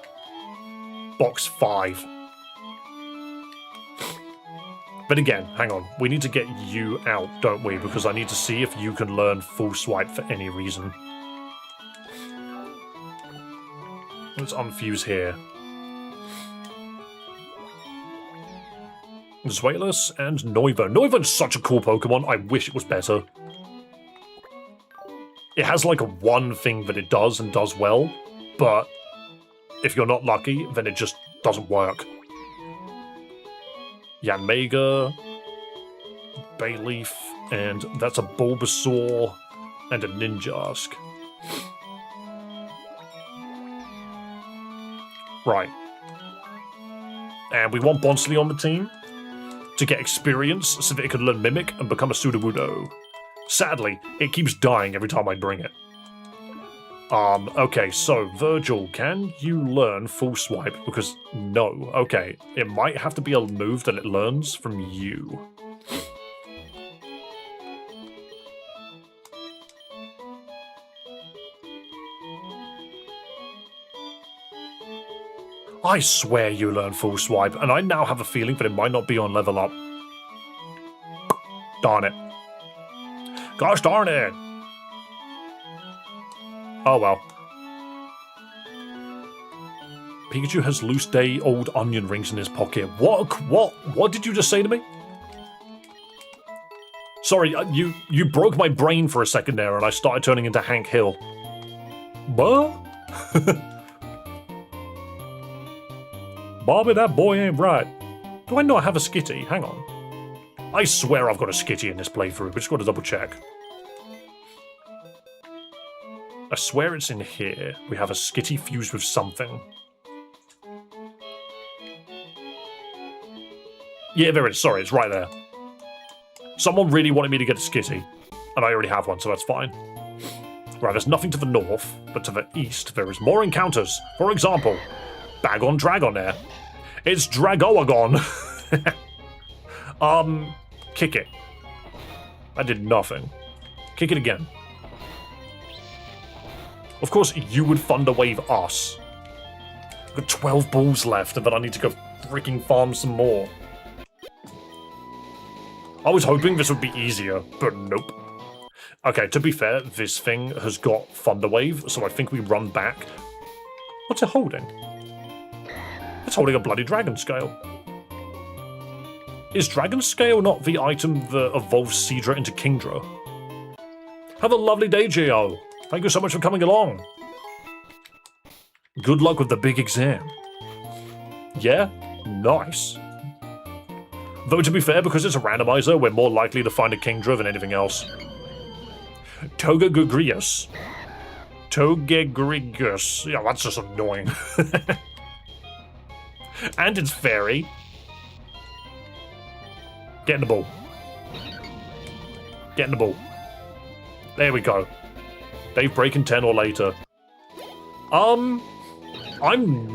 box 5. But again, hang on. We need to get you out, don't we? Because I need to see if you can learn full swipe for any reason. Let's unfuse here. Zweilous and Noivern. Noivern's such a cool Pokemon. I wish it was better. It has like a one thing that it does and does well, but if you're not lucky, then it just doesn't work. Yanmega, Bayleaf, and that's a Bulbasaur and a Ninjask. Right. And we want Bonsly on the team to get experience so that it can learn Mimic and become a Sudowoodo. Sadly, it keeps dying every time I bring it. Okay, so, Virgil, can you learn Full Swipe? Because, no. Okay, it might have to be a move that it learns from you. I swear you learn Full Swipe, and I now have a feeling that it might not be on level up. Darn it. Gosh darn it! Oh well. Pikachu has loose day-old onion rings in his pocket. What did you just say to me? Sorry, you broke my brain for a second there and I started turning into Hank Hill. What? Bobby, that boy ain't right. Do I not have a skitty? Hang on. I swear I've got a skitty in this playthrough, but just got to double check. I swear it's in here. We have a skitty fused with something. Yeah, there it is. Sorry, it's right there. Someone really wanted me to get a skitty, and I already have one, so that's fine. Right, there's nothing to the north, but to the east there is more encounters. For example, Bagon Dragon there. It's Dragoagon. Kick it. I did nothing. Kick it again. Of course, you would Thunder Wave us. I've got 12 balls left, and then I need to go freaking farm some more. I was hoping this would be easier, but nope. Okay, to be fair, this thing has got Thunder Wave, so I think we run back. What's it holding? It's holding a bloody Dragon Scale. Is Dragon Scale not the item that evolves Seadra into Kingdra? Have a lovely day, Gio. Thank you so much for coming along. Good luck with the big exam. Yeah? Nice. Though to be fair, because it's a randomizer, we're more likely to find a Kingdra than anything else. Togegrius. Togegrius. Yeah, that's just annoying. And it's fairy. Get in the ball. Get in the ball. There we go. Dave breaking 10 or later. I'm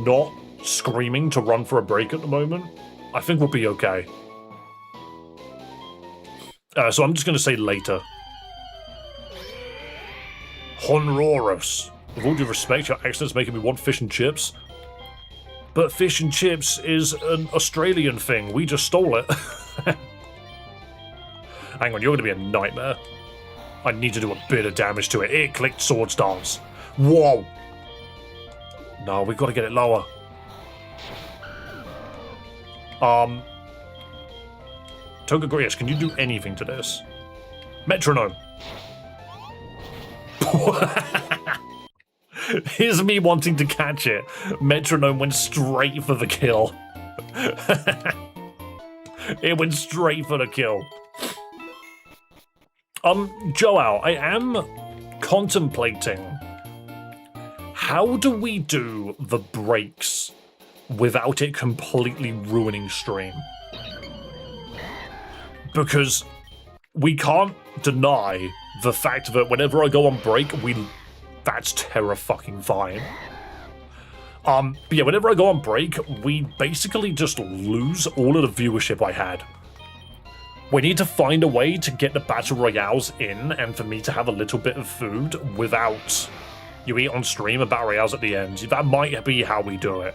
not screaming to run for a break at the moment. I think we'll be okay. So I'm just going to say later. Honrorus. With all due respect, your accent's making me want fish and chips. But fish and chips is an Australian thing. We just stole it. Hang on, you're going to be a nightmare. I need to do a bit of damage to it. It clicked Swords Dance. Whoa! No, we've got to get it lower. Togegrius, can you do anything to this? Metronome. Here's me wanting to catch it. Metronome went straight for the kill. It went straight for the kill. Joao, I am contemplating how do we do the breaks without it completely ruining stream? Because we can't deny the fact that whenever I go on break, that's terrifying. But yeah, whenever I go on break, we basically just lose all of the viewership I had. We need to find a way to get the battle royales in, and for me to have a little bit of food without you eat on stream and battle royales at the end. That might be how we do it.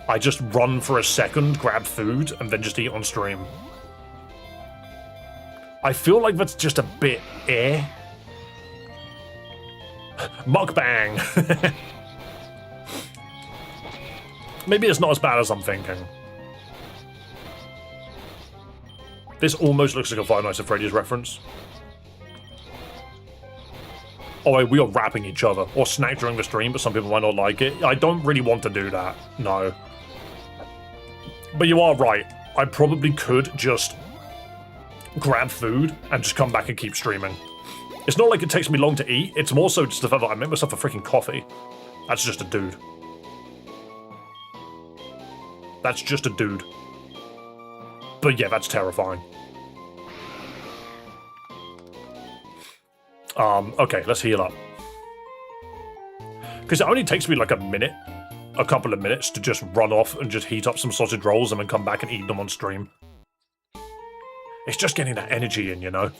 I just run for a second, grab food, and then just eat on stream. I feel like that's just a bit Mukbang! Maybe it's not as bad as I'm thinking. This almost looks like a Five Nights at Freddy's reference. Oh wait, we are rapping each other. Or snack during the stream, but some people might not like it. I don't really want to do that. No. But you are right. I probably could just grab food and just come back and keep streaming. It's not like it takes me long to eat. It's more so just the fact that I make myself a freaking coffee. That's just a dude. That's just a dude. But yeah, that's terrifying. Okay, let's heal up. Because it only takes me like a couple of minutes to just run off and just heat up some sausage rolls and then come back and eat them on stream. It's just getting that energy in, you know?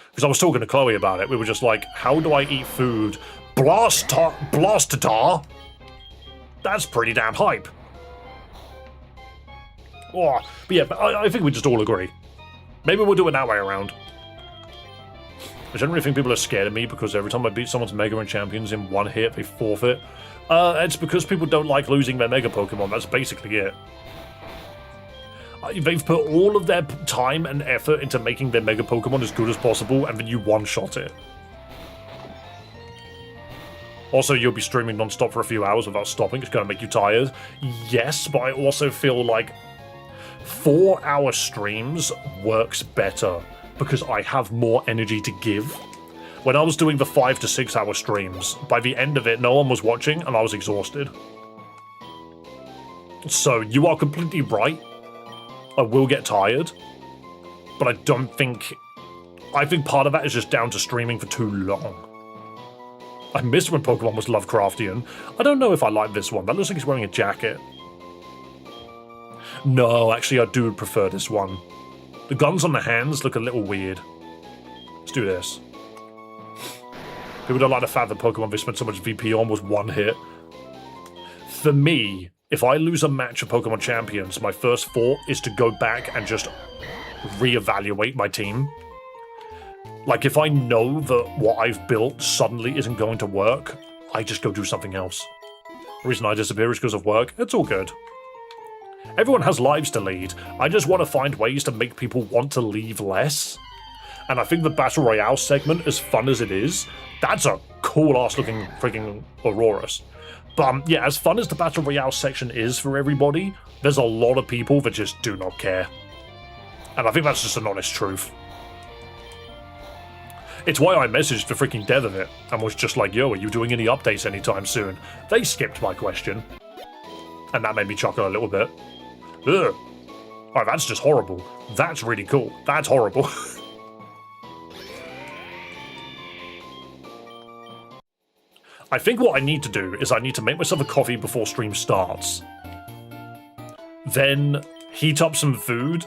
Because I was talking to Chloe about it. We were just like, how do I eat food? Blastatar? That's pretty damn hype. Oh, but yeah, I think we just all agree. Maybe we'll do it that way around. I generally think people are scared of me because every time I beat someone's Mega and Champions in one hit, they forfeit. It's because people don't like losing their Mega Pokemon. That's basically it. They've put all of their time and effort into making their Mega Pokemon as good as possible, and then you one-shot it. Also, you'll be streaming non-stop for a few hours without stopping. It's going to make you tired. Yes, but I also feel like 4-hour streams works better because I have more energy to give. When I was doing the 5 to 6 hour streams, by the end of it, no one was watching and I was exhausted. So you are completely right. I will get tired, but I don't think... I think part of that is just down to streaming for too long. I missed when Pokemon was Lovecraftian. I don't know if I like this one. That looks like he's wearing a jacket. No, actually I do prefer this one. The guns on the hands look a little weird. Let's do this. People don't like the fact that Pokemon they spent so much VP on was one hit. For me, if I lose a match of Pokemon Champions, my first thought is to go back and just reevaluate my team. Like, if I know that what I've built suddenly isn't going to work, I just go do something else. The reason I disappear is because of work. It's all good. Everyone has lives to lead. I just want to find ways to make people want to leave less. And I think the Battle Royale segment, as fun as it is, that's a cool-ass looking freaking Aurorus. But yeah, as fun as the Battle Royale section is for everybody, there's a lot of people that just do not care. And I think that's just an honest truth. It's why I messaged the freaking dev of it and was just like, yo, are you doing any updates anytime soon? They skipped my question. And that made me chuckle a little bit. Ugh. Oh, that's just horrible. That's really cool. That's horrible. I think what I need to do is I need to make myself a coffee before stream starts. Then heat up some food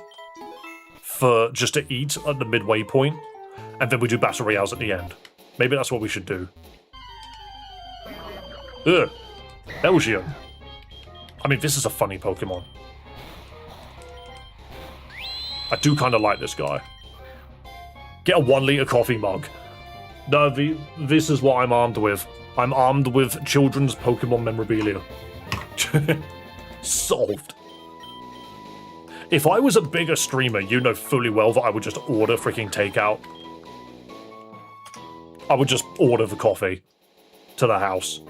for just to eat at the midway point, and then we do Battle Royales at the end. Maybe that's what we should do. Ugh. Elgian. I mean, this is a funny Pokemon. I do kind of like this guy. Get a 1-liter coffee mug. No, this is what I'm armed with. I'm armed with children's Pokemon memorabilia. Solved. If I was a bigger streamer, you know fully well that I would just order freaking takeout. I would just order the coffee to the house.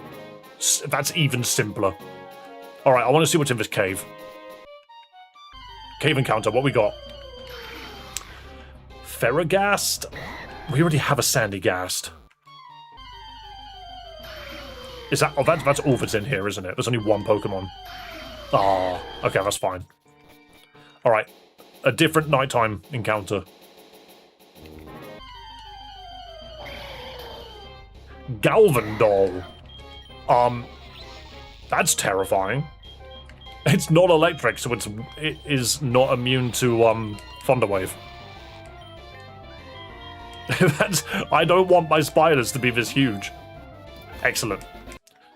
That's even simpler. Alright, I want to see what's in this cave. Cave encounter, what we got? Ferragast? We already have a Sandygast. Is that... Oh, that's all that's in here, isn't it? There's only one Pokemon. Ah, okay, that's fine. Alright, a different nighttime encounter. Galvandol. That's terrifying. It's not electric, so it is not immune to Thunderwave. I don't want my spiders to be this huge. Excellent.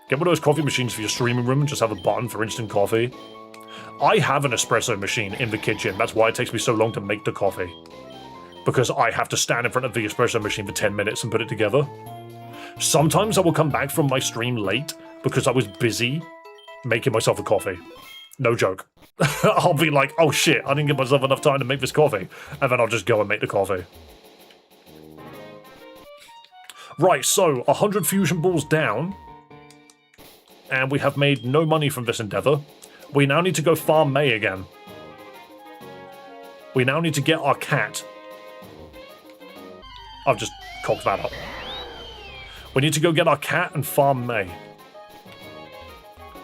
Get one of those coffee machines for your streaming room and just have a button for instant coffee. I have an espresso machine in the kitchen. That's why it takes me so long to make the coffee. Because I have to stand in front of the espresso machine for 10 minutes and put it together. Sometimes I will come back from my stream late because I was busy making myself a coffee. No joke. I'll be like, oh shit, I didn't give myself enough time to make this coffee. And then I'll just go and make the coffee. Right, so 100 fusion balls down. And we have made no money from this endeavor. We now need to go farm May again. We now need to get our cat. I've just cocked that up. We need to go get our cat and farm May.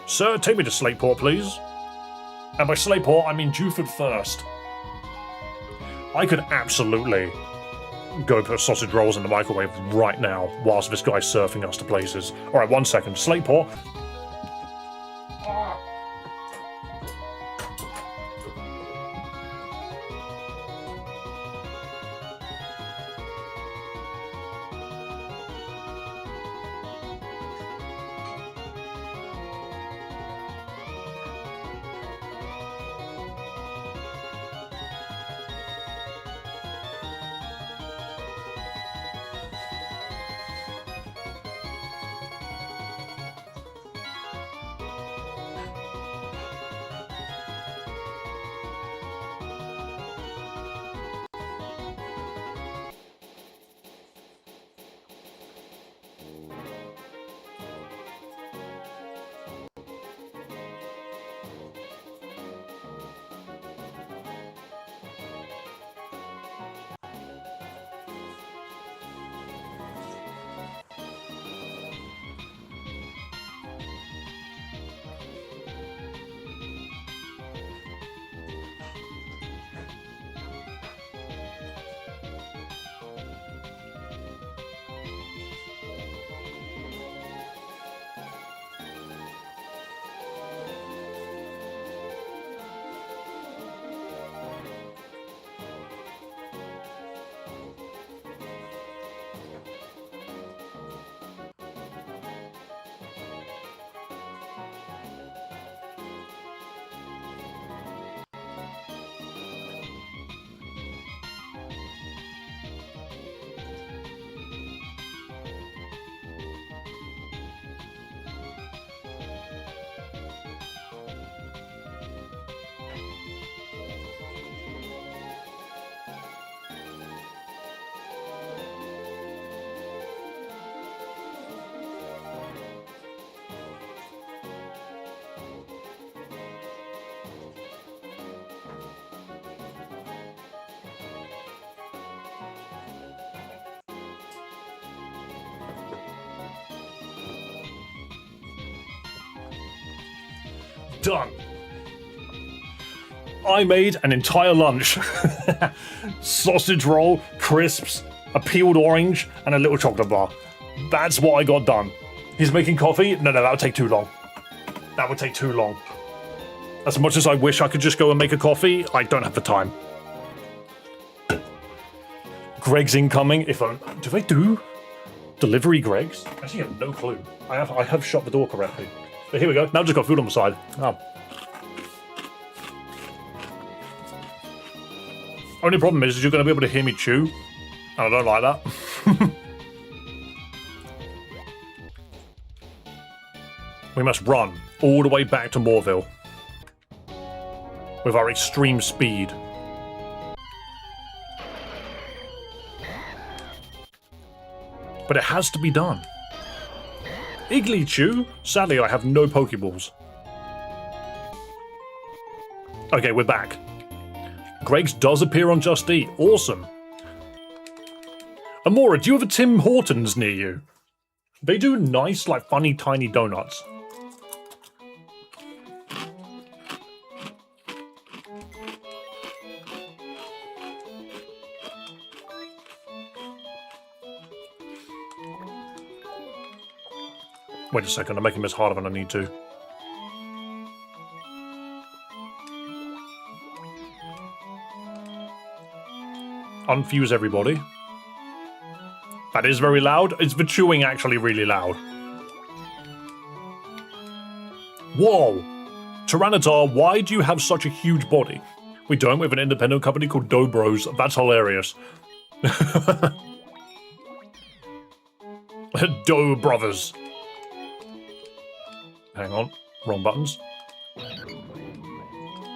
Sir, take me to Slateport, please. And by Slateport, I mean Dewford first. I could absolutely go put sausage rolls in the microwave right now whilst this guy's surfing us to places. Alright, 1 second. Slateport. Done. I made an entire lunch. Sausage roll, crisps, a peeled orange, and a little chocolate bar. That's what I got done. He's making coffee? No, that would take too long. That would take too long. As much as I wish I could just go and make a coffee, I don't have the time. Greg's incoming. Do they do delivery Greg's? I actually have no clue. I have shut the door correctly. But here we go. Now I've just got food on the side. Oh. Only problem is you're going to be able to hear me chew. And I don't like that. We must run all the way back to Moorville. With our extreme speed. But it has to be done. Igglychew? Sadly, I have no Pokeballs. Okay, we're back. Greg's does appear on Just Eat. Awesome. Amora, do you have a Tim Hortons near you? They do nice, like, funny, tiny donuts. Wait a second, I'm making this harder than I need to. Unfuse everybody. That is very loud. Is the chewing actually really loud? Whoa! Tyranitar, why do you have such a huge body? We don't. We have an independent company called Dobros. That's hilarious. Doe Brothers. Hang on. Wrong buttons.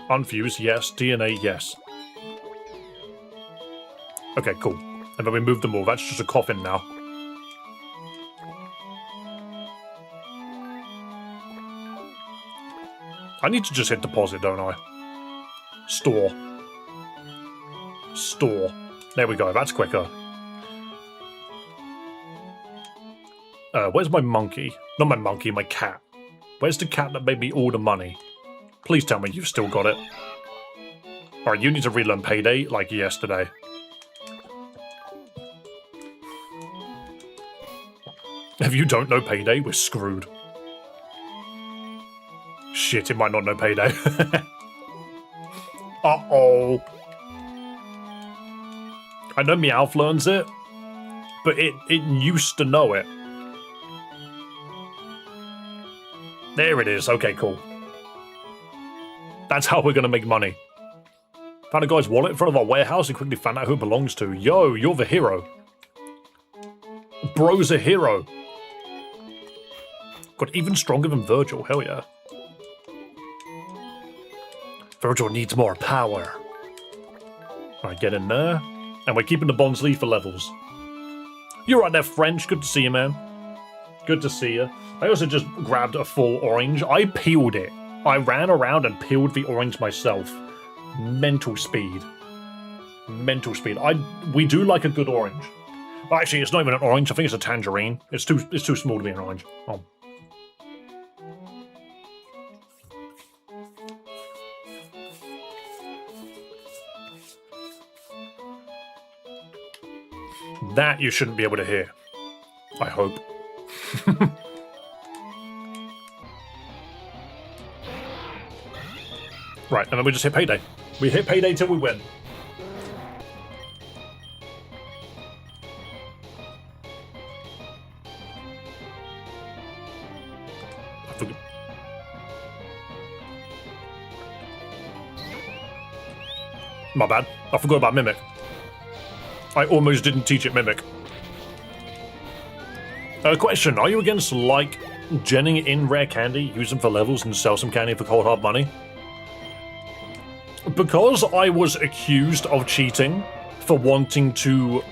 Unfuse, yes. DNA, yes. Okay, cool. And then we move them all. That's just a coffin now. I need to just hit deposit, don't I? Store. Store. There we go. That's quicker. Where's my monkey? Not my monkey, my cat. Where's the cat that made me all the money? Please tell me you've still got it. Alright, you need to relearn Payday like yesterday. If you don't know Payday, we're screwed. Shit, it might not know Payday. Uh-oh. I know Meowth learns it, but it used to know it. There it is. Okay, cool. That's how we're gonna make money. Found a guy's wallet in front of our warehouse and quickly found out who it belongs to. Yo, you're the hero. Bro's a hero. Got even stronger than Virgil. Hell yeah. Virgil needs more power. Alright, get in there. And we're keeping the Bonsly for levels. You're right there, French. Good to see you, man. Good to see you. I also just grabbed a full orange. I peeled it. I ran around and peeled the orange myself. Mental speed. Mental speed. We do like a good orange. Well, actually, it's not even an orange. I think it's a tangerine. It's too small to be an orange. Oh. That you shouldn't be able to hear. I hope. Right, and then we just hit Payday. We hit Payday till we win. I forgot. My bad. I forgot about Mimic. I almost didn't teach it Mimic. Question, are you against, like, genning in rare candy, use them for levels, and sell some candy for cold hard money? Because I was accused of cheating for wanting to,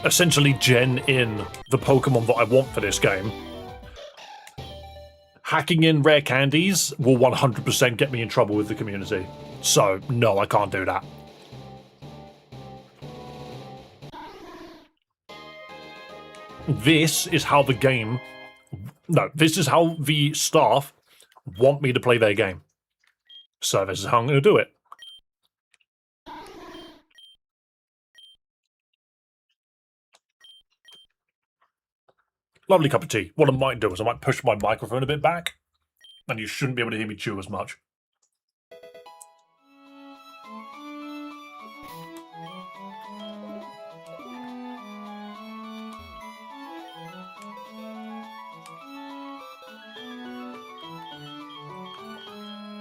essentially gen in the Pokemon that I want for this game, hacking in rare candies will 100% get me in trouble with the community. So, no, I can't do that. This is how the game... No, this is how the staff want me to play their game. So this is how I'm going to do it. Lovely cup of tea. What I might do is I might push my microphone a bit back, and you shouldn't be able to hear me chew as much.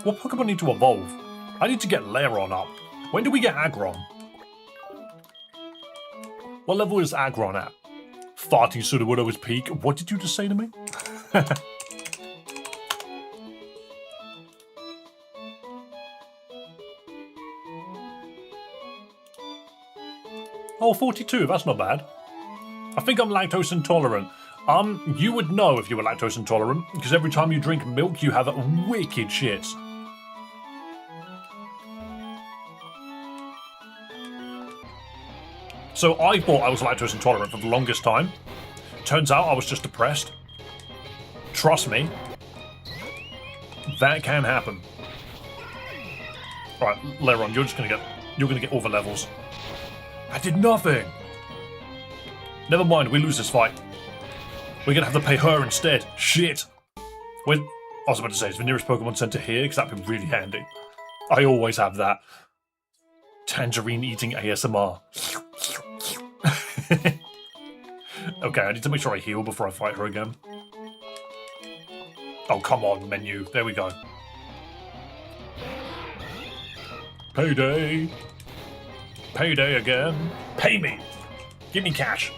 What Pokemon need to evolve? I need to get Lairon up. When do we get Aggron? What level is Aggron at? Farting Sudowoodo's peak. What did you just say to me? Oh, 42. That's not bad. I think I'm lactose intolerant. You would know if you were lactose intolerant, because every time you drink milk, you have wicked shits. So I thought I was lactose intolerant for the longest time. Turns out I was just depressed. Trust me, that can happen. All right, Lairon, you're gonna get all the levels. I did nothing. Never mind, we lose this fight. We're gonna have to pay her instead. Shit. I was about to say, is the nearest Pokemon Center here? Because that'd be really handy. I always have that. Tangerine eating ASMR. Okay, I need to make sure I heal before I fight her again. Oh, come on, menu. There we go. Payday. Payday again. Pay me. Give me cash.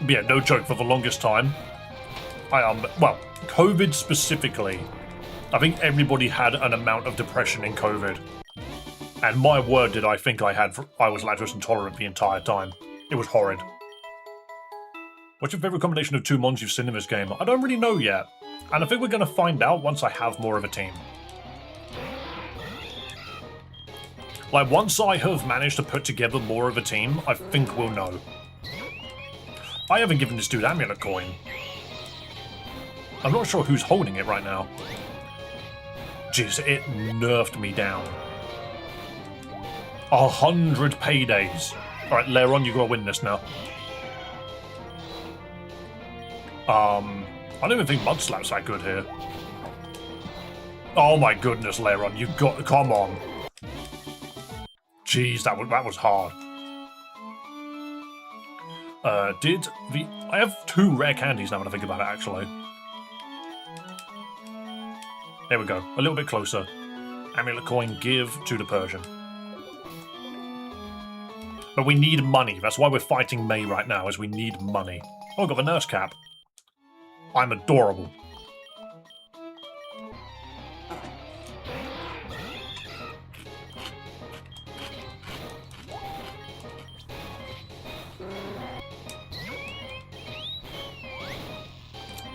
Yeah, no joke, for the longest time, well, COVID specifically, I think everybody had an amount of depression in COVID. And my word, did I think I was lactose intolerant the entire time. It was horrid. What's your favourite combination of two mons you've seen in this game? I don't really know yet. And I think we're going to find out once I have more of a team. Like, once I have managed to put together more of a team, I think we'll know. I haven't given this dude Amulet Coin. I'm not sure who's holding it right now. Jeez, it nerfed me down. 100 paydays. Alright, Leron, you gotta win this now. I don't even think Mudslap's that good here. Oh my goodness, Leron, you got... Come on. Jeez, that was hard. I have 2 rare candies now when I think about it, actually. There we go. A little bit closer. Amulet Coin, give to the Persian. But we need money. That's why we're fighting May right now, is we need money. Oh, I got the nurse cap. I'm adorable.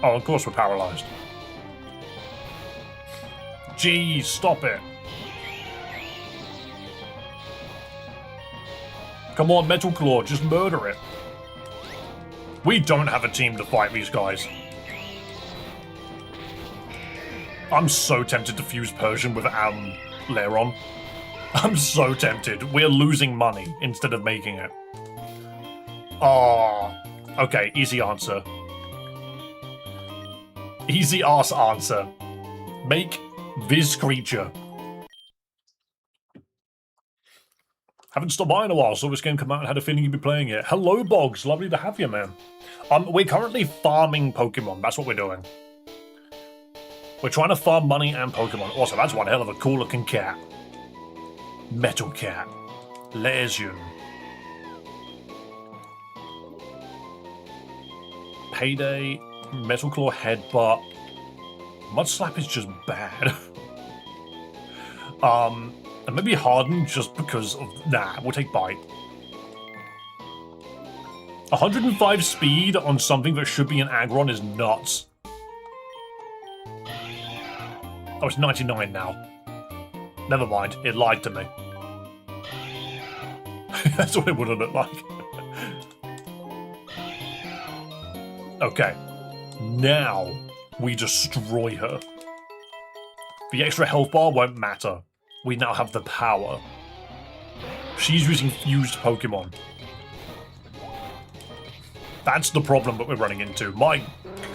Oh, of course we're paralyzed. Jeez, stop it. Come on, Metal Claw, just murder it. We don't have a team to fight these guys. I'm so tempted to fuse Persian with Leron. I'm so tempted. We're losing money instead of making it. Oh, okay, easy answer. Easy ass answer. Make this creature. Haven't stopped by in a while, saw this game come out and had a feeling you'd be playing it. Hello, Boggs. Lovely to have you, man. We're currently farming Pokemon. That's what we're doing. We're trying to farm money and Pokemon. Also, that's one hell of a cool-looking cat. Metal Cat. Lesion. Payday. Metal Claw Headbutt. Mudslap is just bad. And maybe Harden just because of... Nah, we'll take Bite. 105 speed on something that should be an Aggron is nuts. Oh, it's 99 now. Never mind, it lied to me. That's what it would have looked like. Okay. Now, we destroy her. The extra health bar won't matter. We now have the power. She's using fused Pokemon. That's the problem that we're running into. My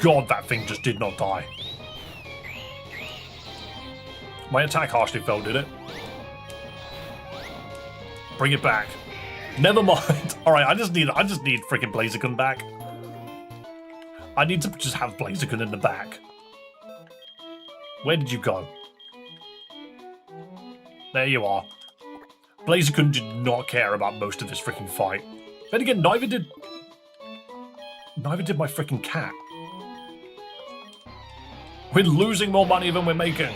god, that thing just did not die. My attack harshly fell, did it? Bring it back. Never mind. Alright, I just need freaking Blaziken back. I need to just have Blaziken in the back. Where did you go? There you are. Blaziken did not care about most of this freaking fight. Then again, neither did my freaking cat. We're losing more money than we're making.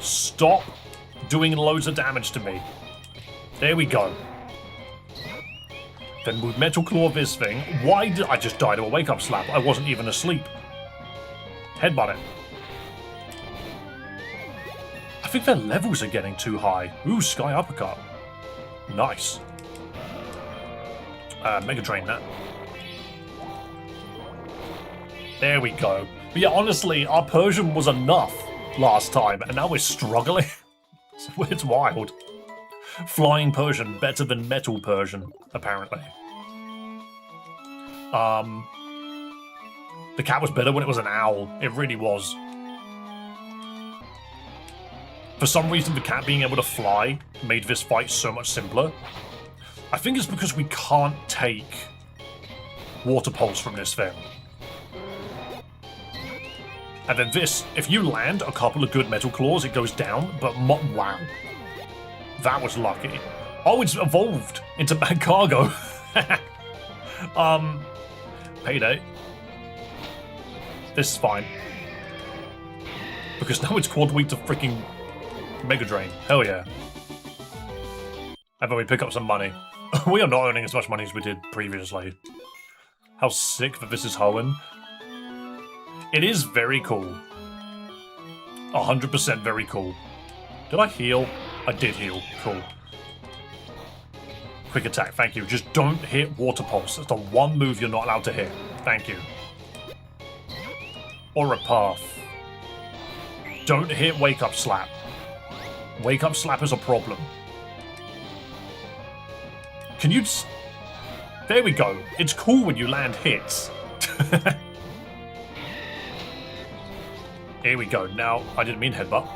Stop doing loads of damage to me. There we go. Then with Metal Claw this thing. Why did I just die to a wake-up slap? I wasn't even asleep. Headbutt it. I think their levels are getting too high. Ooh, Sky Uppercut. Nice. Mega Drain that. There we go. But yeah, honestly, our Persian was enough last time, and now we're struggling. It's wild. Flying Persian better than Metal Persian, apparently. The cat was better when it was an owl. It really was. For some reason, the cat being able to fly made this fight so much simpler. I think it's because we can't take Water Pulse from this thing. And then this, if you land a couple of good Metal Claws, it goes down, but wow. That was lucky. Oh, it's evolved into Bad Cargo. Payday. This is fine. Because now it's quad weak to freaking Mega Drain. Hell yeah. And then we pick up some money. We are not earning as much money as we did previously. How sick that this is Hoenn. It is very cool. 100% very cool. Did I heal? I did heal. Cool. Quick attack, thank you. Just don't hit Water Pulse. That's the one move you're not allowed to hit. Thank you. Or a Path. Don't hit Wake Up Slap. Wake Up Slap is a problem. Can you... There we go. It's cool when you land hits. Here we go. Now, I didn't mean headbutt.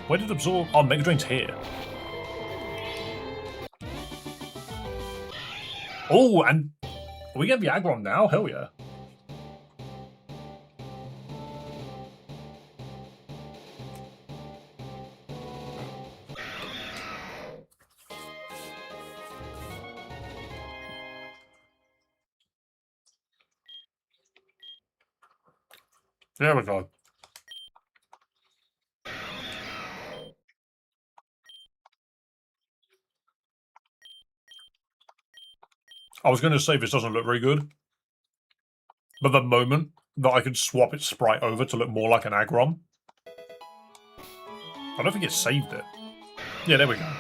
Where did it absorb? Oh, Mega Drain's here. Oh, and we get the Aggron now? Hell yeah. There we go. I was going to say this doesn't look very good, but the moment that I could swap its sprite over to look more like an Aggron, I don't think it saved it. Yeah, there we go.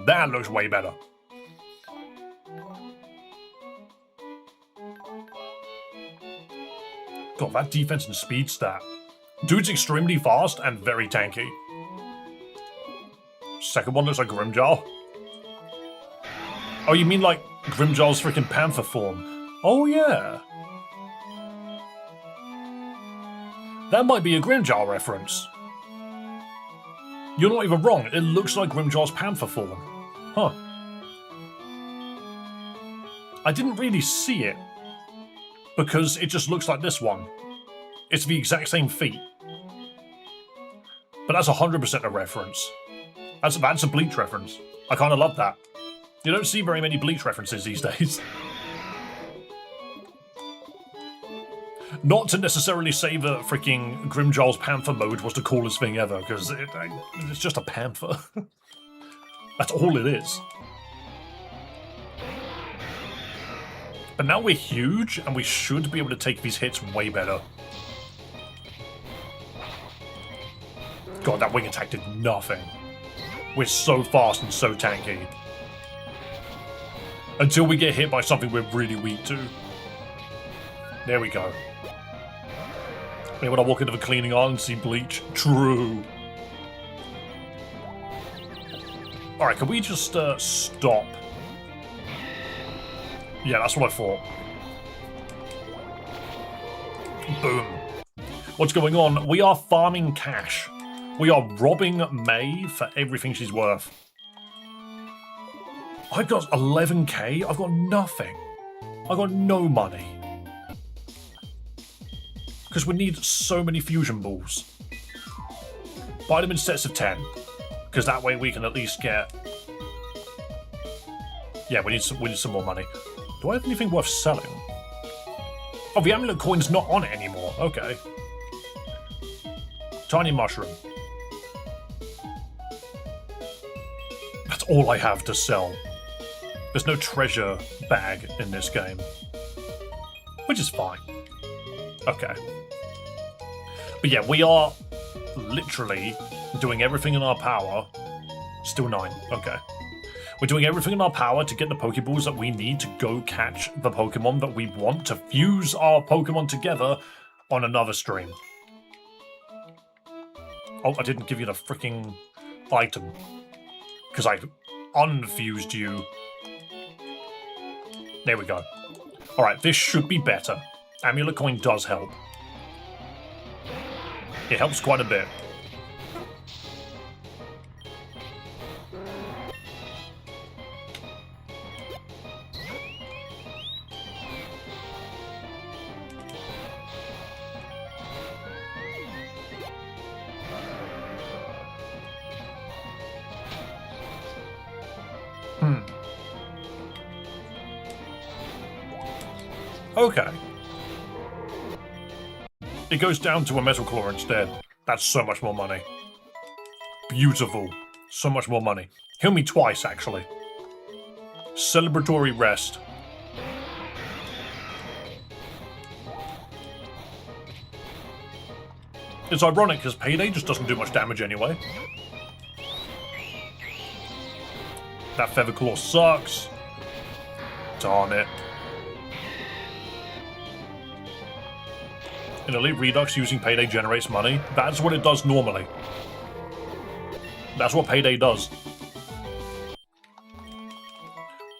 That looks way better. God, that defense and speed stat. Dude's extremely fast and very tanky. Second one looks like Grimmjow. Oh, you mean like Grimmjow's freaking Panther form? Oh, yeah. That might be a Grimmjow reference. You're not even wrong. It looks like Grimmjow's Panther form. Huh. I didn't really see it, because it just looks like this one. It's the exact same feat. But that's 100% a reference. That's a Bleach reference. I kind of love that. You don't see very many Bleach references these days. Not to necessarily say that freaking Grimmjow's Panther mode was the coolest thing ever, because it's just a panther. That's all it is. But now we're huge, and we should be able to take these hits way better. God, that wing attack did nothing. We're so fast and so tanky. Until we get hit by something we're really weak to. There we go. Yeah, when I walk into the cleaning aisle and see Bleach. True. Alright, can we just stop? Yeah, that's what I thought. Boom. What's going on? We are farming cash. We are robbing May for everything she's worth. I've got 11k. I've got nothing. I've got no money. Because we need so many fusion balls. Buy them in sets of 10. Because that way we can at least get... Yeah, we need some more money. Do I have anything worth selling? Oh, the amulet coin's not on it anymore. Okay. Tiny mushroom. That's all I have to sell. There's no treasure bag in this game. Which is fine. Okay. But yeah, we are literally doing everything in our power. Still 9. Okay. We're doing everything in our power to get the Pokeballs that we need to go catch the Pokemon that we want to fuse our Pokemon together on another stream. Oh, I didn't give you the freaking item. Because I unfused you. There we go. Alright, this should be better. Amulet coin does help. It helps quite a bit. Okay. It goes down to a Metal Claw instead. That's so much more money. Beautiful. So much more money. Heal me twice, actually. Celebratory rest. It's ironic because Payday just doesn't do much damage anyway. That Feather Claw sucks. Darn it. In Elite Redux, using Payday generates money. That's what it does normally. That's what Payday does.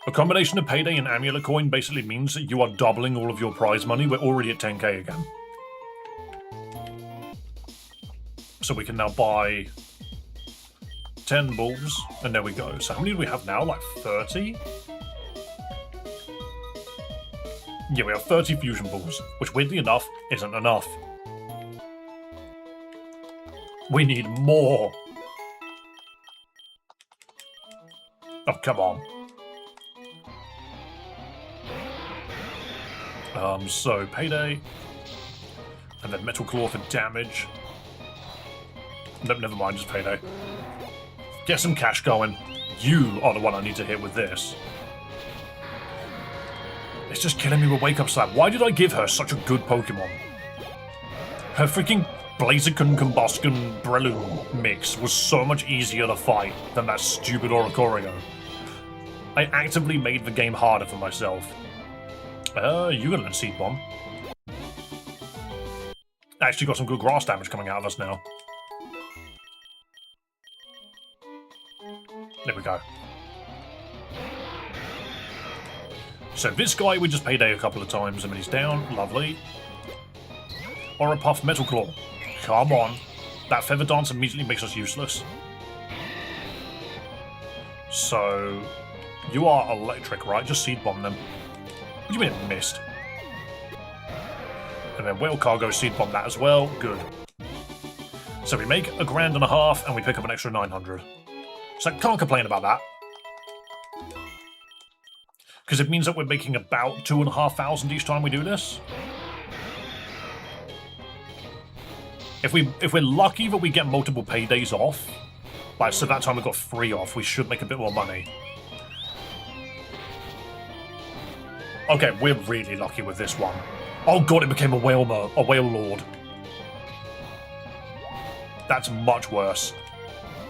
A combination of Payday and Amulet Coin basically means that you are doubling all of your prize money. We're already at 10k again. So we can now buy 10 balls, and there we go. So how many do we have now? Like 30? Yeah, we have 30 fusion balls, which weirdly enough isn't enough. We need more. Oh, come on. So Payday, and then Metal Claw for damage. Nope, never mind, just Payday. Get some cash going. You are the one I need to hit with this. It's just killing me with Wake Up Slap. Why did I give her such a good Pokemon? Her freaking Blaziken Combustion Breloom mix was so much easier to fight than that stupid Oricorio. I actively made the game harder for myself. You're gonna let Seed Bomb. Actually got some good grass damage coming out of us now. There we go. So this guy, we just Payday a couple of times and then he's down. Lovely. Aura Puff Metal Claw. Come on. That Feather Dance immediately makes us useless. So, you are electric, right? Just Seed Bomb them. What do you mean it missed? And then Whale Cargo Seed Bomb that as well. Good. So we make $1.5 grand and we pick up an extra 900. So can't complain about that. Because it means that we're making about 2,500 each time we do this. If we're lucky that we get multiple paydays off, like so that time we got 3 off, we should make a bit more money. Okay, we're really lucky with this one. Oh god, it became a whale lord. That's much worse.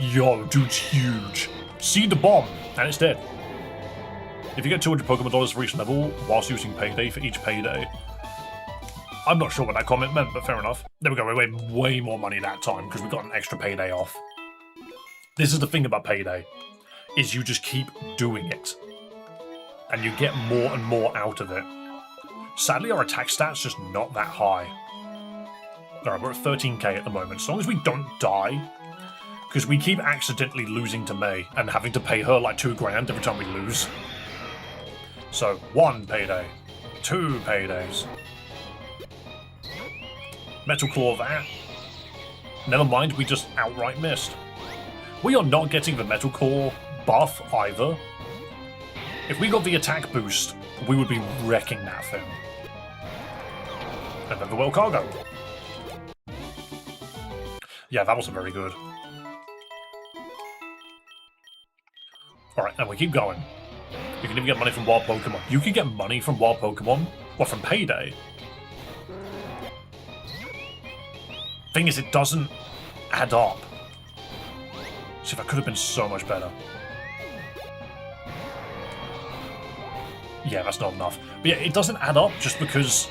Yo, dude's huge. Seed the bomb, and it's dead. If you get $200 Pokemon for each level whilst using Payday for each payday. I'm not sure what that comment meant, but fair enough. There we go, we made way more money that time because we got an extra payday off. This is the thing about Payday, is you just keep doing it. And you get more and more out of it. Sadly, our attack stat's just not that high. Alright, we're at 13k at the moment. As long as we don't die, because we keep accidentally losing to May and having to pay her like $2 grand every time we lose. So, 1 payday, 2 paydays. Metal Claw that. Never mind, we just outright missed. We are not getting the Metal Claw buff either. If we got the attack boost, we would be wrecking that thing. And then the Whale Cargo. Yeah, that wasn't very good. Alright, and we keep going. You can even get money from wild Pokemon. You can get money from wild Pokemon? What, from Payday? Thing is, it doesn't add up. See, that could have been so much better. Yeah, that's not enough. But yeah, it doesn't add up just because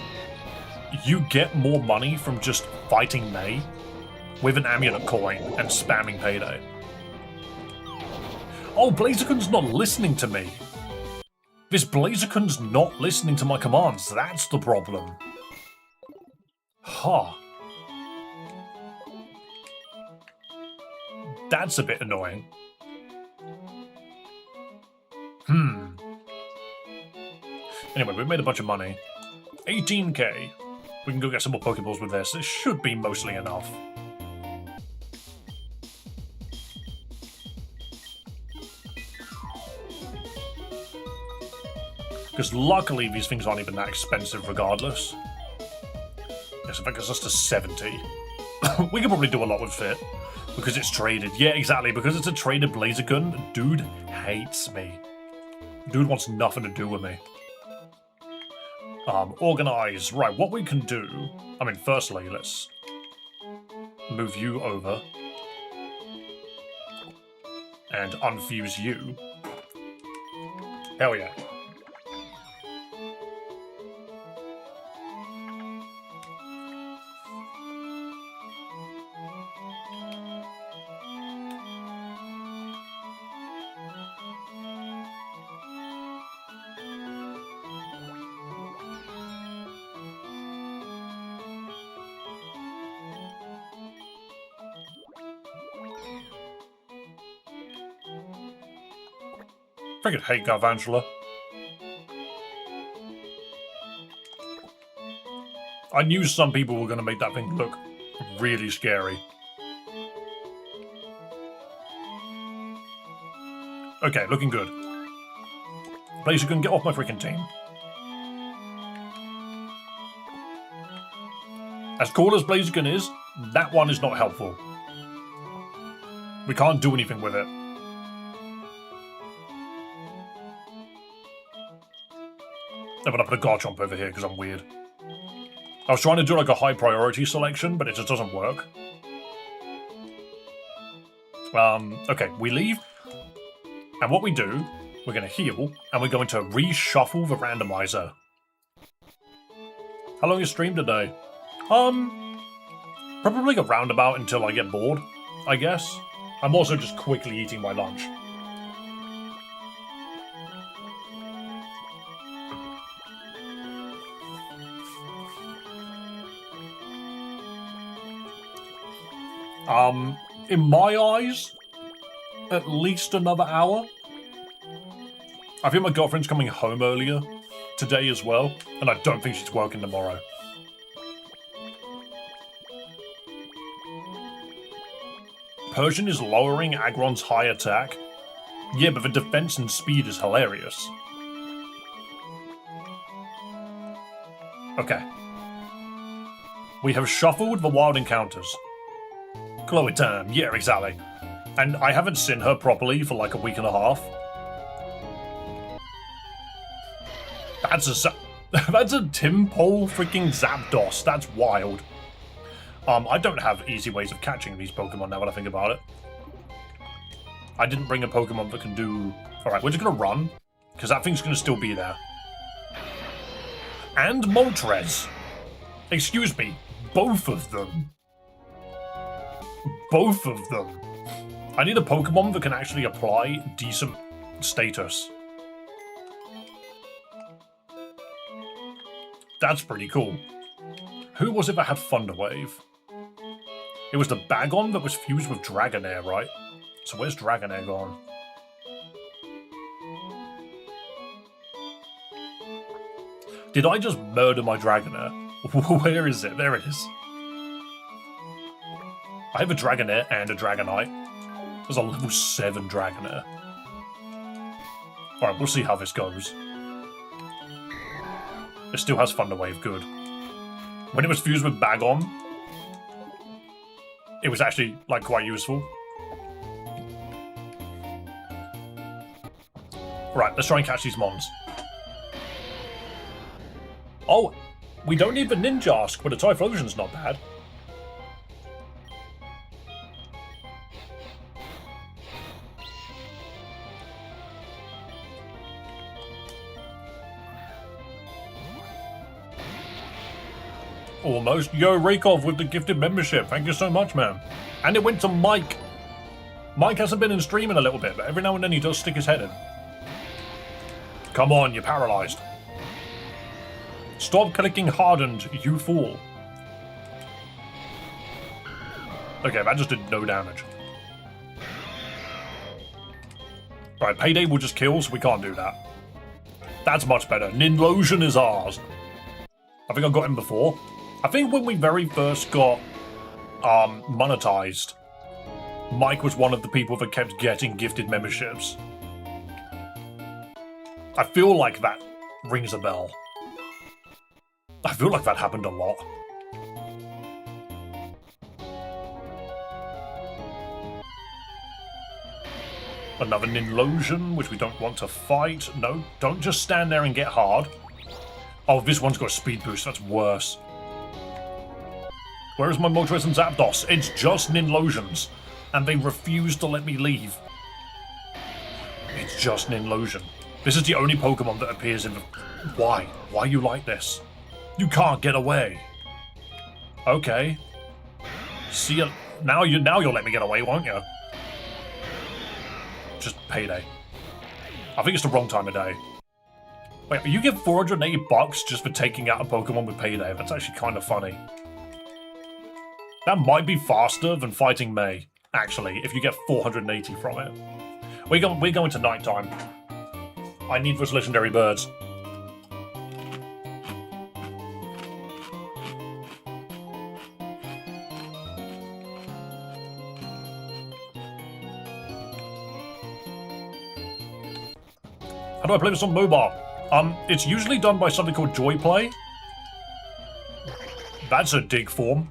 you get more money from just fighting May with an Amulet Coin and spamming Payday. Oh, Blaziken's not listening to me. This Blaziken's not listening to my commands. That's the problem. Huh. That's a bit annoying. Anyway, we've made a bunch of money. 18k. We can go get some more Pokeballs with this. This should be mostly enough. Because luckily these things aren't even that expensive regardless. Yes, if that gets us to 70. We could probably do a lot with Fit. Because it's traded. Yeah, exactly. Because it's a traded Blaziken, dude hates me. Dude wants nothing to do with me. Organize. Right, what we can do... I mean, firstly, let's move you over. And unfuse you. Hell yeah. Freaking hate Garvantula. I knew some people were going to make that thing look really scary. Okay, looking good. Blaziken, get off my freaking team. As cool as Blaziken is, that one is not helpful. We can't do anything with it. I'm gonna put a Garchomp over here because I'm weird. I was trying to do like a high priority selection, but it just doesn't work. Okay, we leave. And what we do, we're gonna heal, and we're going to reshuffle the randomizer. How long is stream today? Probably a roundabout until I get bored, I guess. I'm also just quickly eating my lunch. In my eyes, at least another hour. I think my girlfriend's coming home earlier today as well, and I don't think she's working tomorrow. Persian is lowering Aggron's high attack. Yeah, but the defense and speed is hilarious. Okay. We have shuffled the wild encounters. Chloe time, yeah, exactly. And I haven't seen her properly for like a week and a half. That's a Tim Pole freaking Zapdos. That's wild. I don't have easy ways of catching these Pokemon now when I think about it. I didn't bring a Pokemon that can do... Alright, we're just gonna run, because that thing's gonna still be there. And Moltres. Excuse me, both of them. Both of them. I need a Pokemon that can actually apply decent status. That's pretty cool. Who was it that had Thunder Wave? It was the Bagon that was fused with Dragonair, right? So where's Dragonair gone? Did I just murder my Dragonair? Where is it? There it is. I have a Dragonair and a Dragonite. There's a level 7 Dragonair. Alright, we'll see how this goes. It still has Thunder Wave, good. When it was fused with Bagon, it was actually, like, quite useful. Right, let's try and catch these mons. Oh, we don't need the Ninjask, but a Typhlosion's not bad. Almost. Yo, Rakov with the gifted membership. Thank you so much, man. And it went to Mike. Mike hasn't been in stream in a little bit, but every now and then he does stick his head in. Come on, you're paralyzed. Stop clicking hardened, you fool. Okay, that just did no damage. Right, Payday will just kill, so we can't do that. That's much better. Ninlosion is ours. I think I got him before. I think when we very first got monetized, Mike was one of the people that kept getting gifted memberships. I feel like that rings a bell. I feel like that happened a lot. Another Ninlosion, which we don't want to fight. No, don't just stand there and get hard. Oh, this one's got a speed boost. That's worse. Where is my Moltres and Zapdos? It's just Ninlosions. And they refuse to let me leave. It's just Ninlosion. This is the only Pokemon that appears in the... Why? Why are you like this? You can't get away. Okay. See ya. Now you'll let me get away, won't you? Just payday. I think it's the wrong time of day. Wait, you get 480 bucks just for taking out a Pokemon with payday. That's actually kind of funny. That might be faster than fighting May, actually, if you get 480 from it. We're going to nighttime. I need those legendary birds. How do I play this on mobile? It's usually done by something called Joy Play. That's a dig form.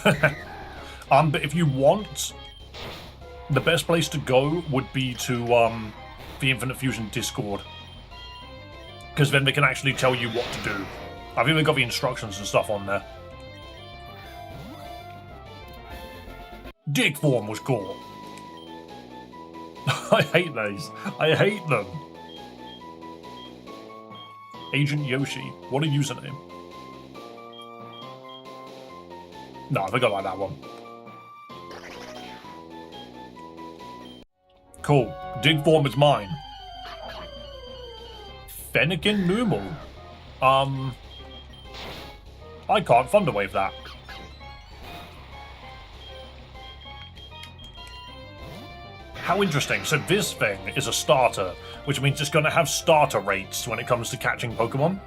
But if you want, the best place to go would be to the Infinite Fusion Discord, because then they can actually tell you what to do. I've even got the instructions and stuff on there. Dig form was cool. I hate these. I hate them. Agent Yoshi. What a username. No, I think I like that one. Cool. Dig form is mine. Fennekin Numal. I can't Thunder Wave that. How interesting. So this thing is a starter, which means it's going to have starter rates when it comes to catching Pokemon.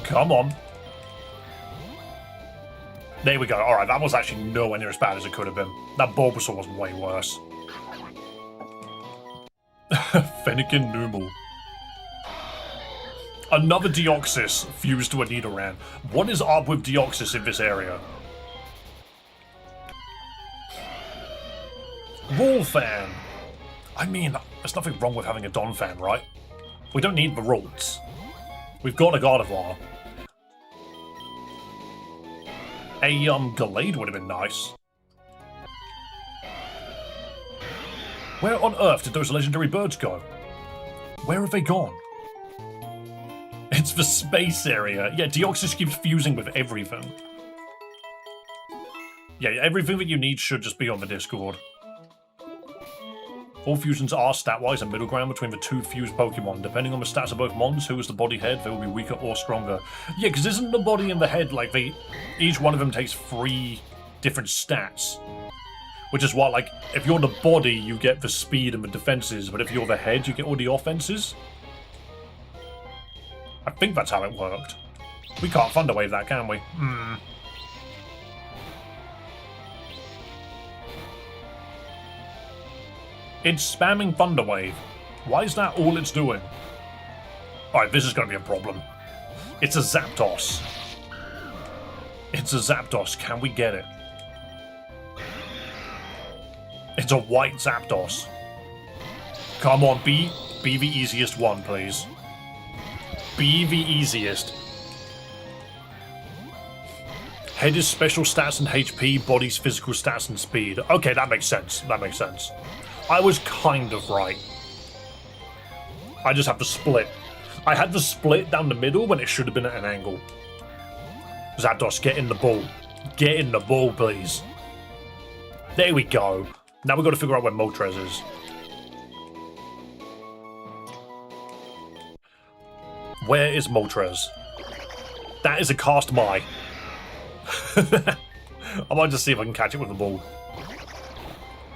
Come on. There we go. Alright, that was actually nowhere near as bad as it could have been. That Bulbasaur was way worse. Fennekin Numal. Another Deoxys fused to a Nidoran. What is up with Deoxys in this area? Roll fan. I mean, there's nothing wrong with having a Don fan, right? We don't need the rules. We've got a Gardevoir. A Gallade would have been nice. Where on earth did those legendary birds go? Where have they gone? It's the space area. Yeah, Deoxys keeps fusing with everything. Yeah, everything that you need should just be on the Discord. All fusions are stat-wise a middle ground between the two fused Pokemon. Depending on the stats of both mons, who is the body head, they will be weaker or stronger. Yeah, because isn't the body and the head, like, each one of them takes 3 different stats. Which is why, like, if you're the body, you get the speed and the defenses, but if you're the head, you get all the offenses. I think that's how it worked. We can't Thunder Wave that, can we? It's spamming Thunder Wave. Why is that all it's doing? Alright, this is going to be a problem. It's a Zapdos. It's a Zapdos. Can we get it? It's a white Zapdos. Come on, be the easiest one, please. Be the easiest. Head is special stats and HP, body's physical stats and speed. Okay, that makes sense. That makes sense. I was kind of right. I just have to split. I had to split down the middle when it should have been at an angle. Zapdos, get in the ball. Get in the ball, please. There we go. Now we've got to figure out where Moltres is. Where is Moltres? That is a cast my. I might just see if I can catch it with the ball.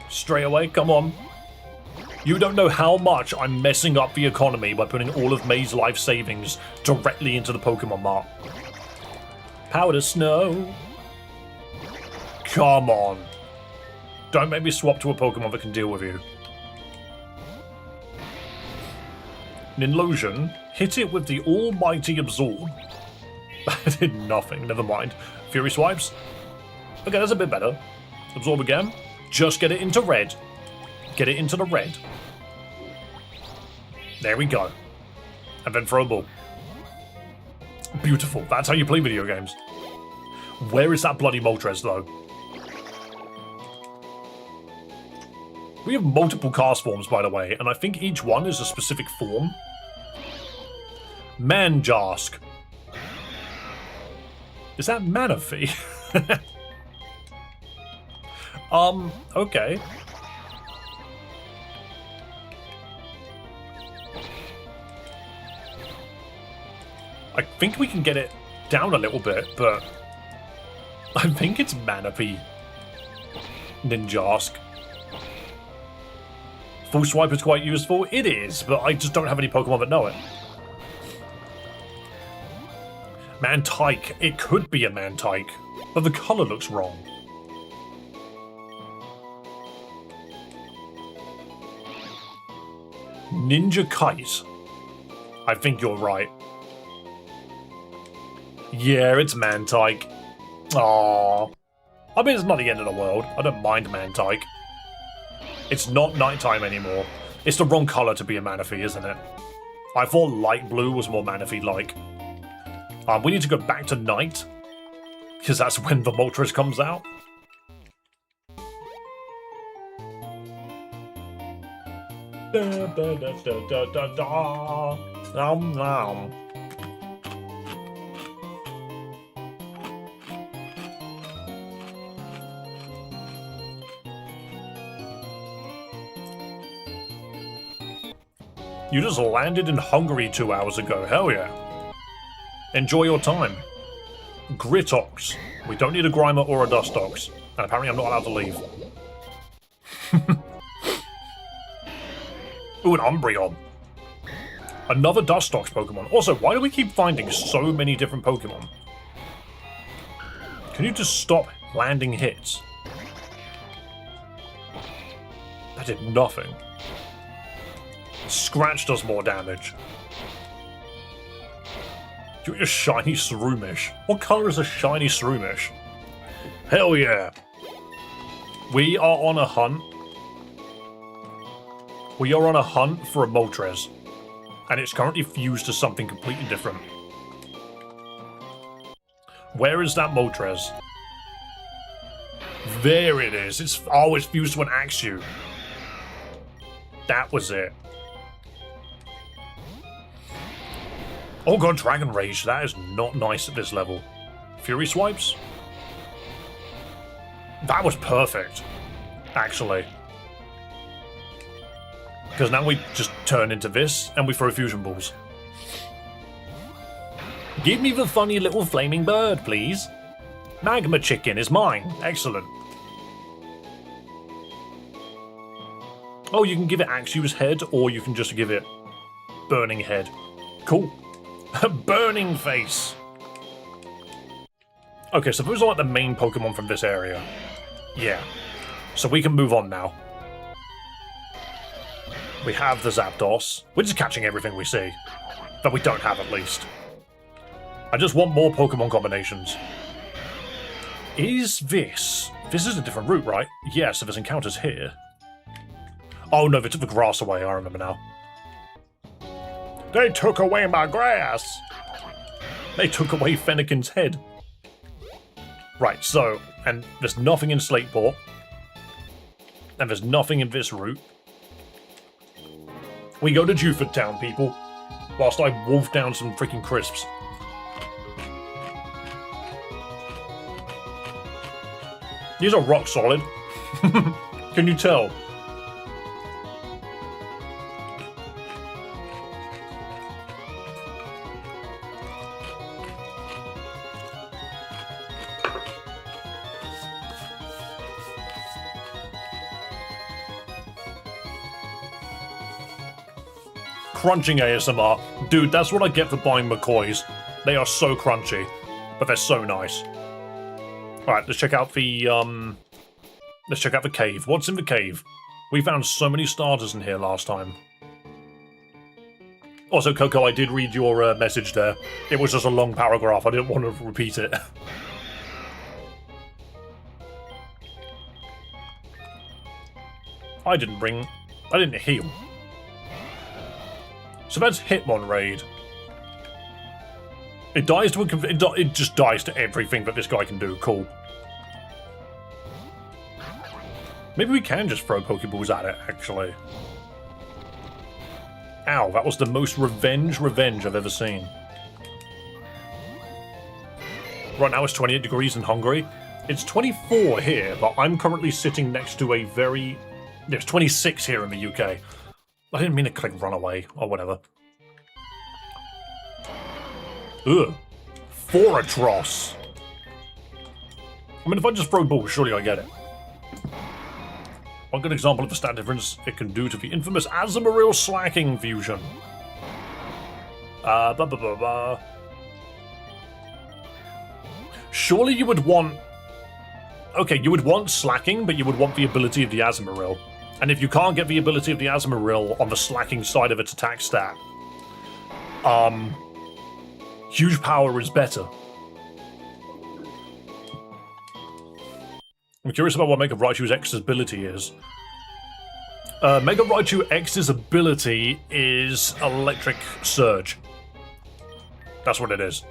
Straight away, come on. You don't know how much I'm messing up the economy by putting all of May's life savings directly into the Pokemon Mart. Powder Snow. Come on. Don't make me swap to a Pokemon that can deal with you. Ninlosion, hit it with the almighty Absorb. That did nothing, never mind. Fury Swipes. Okay, that's a bit better. Absorb again. Just get it into red. Get it into the red. There we go. And then throw a ball. Beautiful. That's how you play video games. Where is that bloody Moltres, though? We have multiple cast forms, by the way, and I think each one is a specific form. Manjask. Is that Manaphy? Okay. I think we can get it down a little bit, but I think it's Manaphy. Ninjask. Full Swipe is quite useful. It is, but I just don't have any Pokemon that know it. Mantike. It could be a Mantike, but the colour looks wrong. Ninja Kite. I think you're right. Yeah, it's Mantike. Aww. I mean, it's not the end of the world. I don't mind Mantike. It's not nighttime anymore. It's the wrong colour to be a Manaphy, isn't it? I thought light blue was more Manaphy-like. We need to go back to night, because that's when the Moltres comes out. Da, da, da, da, da, da. Nom, nom. You just landed in Hungary 2 hours ago, hell yeah. Enjoy your time. Gritox. We don't need a Grimer or a Dustox. And apparently I'm not allowed to leave. Ooh, an Umbreon. Another Dustox Pokemon. Also, why do we keep finding so many different Pokemon? Can you just stop landing hits? That did nothing. Scratch does more damage. Do you want a shiny Shroomish? What colour is a shiny Shroomish? Hell yeah! We are on a hunt. We are on a hunt for a Moltres. And it's currently fused to something completely different. Where is that Moltres? There it is. It's fused to an Axew. That was it. Oh god, Dragon Rage. That is not nice at this level. Fury Swipes? That was perfect, actually. Because now we just turn into this, and we throw Fusion Balls. Give me the funny little flaming bird, please. Magma Chicken is mine. Excellent. Oh, you can give it Axew's head, or you can just give it Burning Head. Cool. Burning Face. Okay, so those are like the main Pokemon from this area. Yeah. So we can move on now. We have the Zapdos. We're just catching everything we see. That we don't have, at least. I just want more Pokemon combinations. Is this... This is a different route, right? Yeah, so there's encounters here. Oh no, they took the grass away, I remember now. They took away my grass! They took away Fennekin's head. Right, so, and there's nothing in Slateport. And there's nothing in this route. We go to Juford Town, people. Whilst I wolf down some freaking crisps. These are rock solid. Can you tell? Crunching ASMR. Dude, that's what I get for buying McCoys. They are so crunchy, but they're so nice. Alright, let's check out the, let's check out the cave. What's in the cave? We found so many starters in here last time. Also, Coco, I did read your message there. It was just a long paragraph. I didn't want to repeat it. I didn't heal. So that's Hitmon Raid. It dies to it just dies to everything that this guy can do. Cool. Maybe we can just throw Pokeballs at it, actually. Ow, that was the most revenge I've ever seen. Right now it's 28 degrees in Hungary. It's 24 here, but I'm currently sitting next to a very... It's 26 here in the UK. I didn't mean to click run away, or whatever. Ugh. Foratros. I mean, if I just throw balls, surely I get it. One good example of the stat difference it can do to the infamous Azumarill slacking fusion. Surely you would want... Okay, you would want slacking, but you would want the ability of the Azumarill. And if you can't get the ability of the Azumarill on the slacking side of its attack stat, huge power is better. I'm curious about what Mega Raichu's X's ability is. Mega Raichu X's ability is Electric Surge. That's what it is.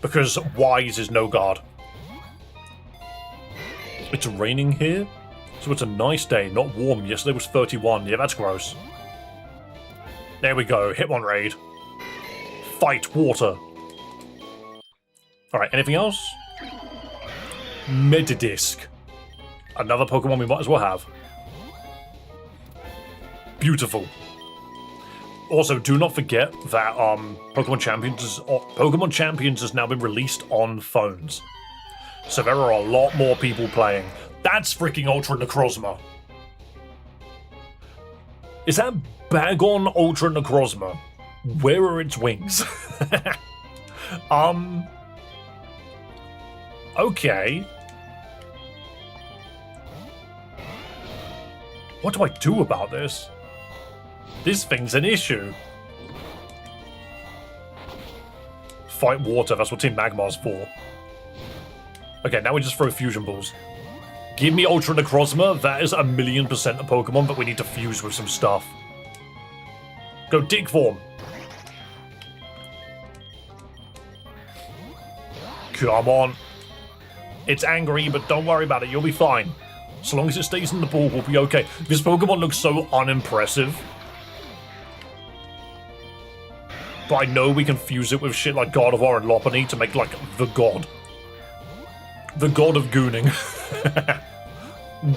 Because Wise is no guard. It's raining here, so it's a nice day, not warm. Yesterday was 31. Yeah, that's gross. There we go. Hitmon Raid. Fight water. Alright, anything else? Medidisc. Another Pokemon we might as well have. Beautiful. Also, do not forget that Pokemon Champions has now been released on phones. So there are a lot more people playing. That's freaking Ultra Necrozma. Is that Bagon Ultra Necrozma? Where are its wings? Okay. What do I do about this? This thing's an issue. Fight water, that's what Team Magmar's for. Okay, now we just throw fusion balls. Give me Ultra Necrozma, that is 1,000,000% a Pokemon, but we need to fuse with some stuff. Go Dig Form. Come on. It's angry, but don't worry about it, you'll be fine. So long as it stays in the ball, we'll be okay. This Pokemon looks so unimpressive. But I know we can fuse it with shit like Gardevoir and Lopunny to make, like, the god. The god of gooning.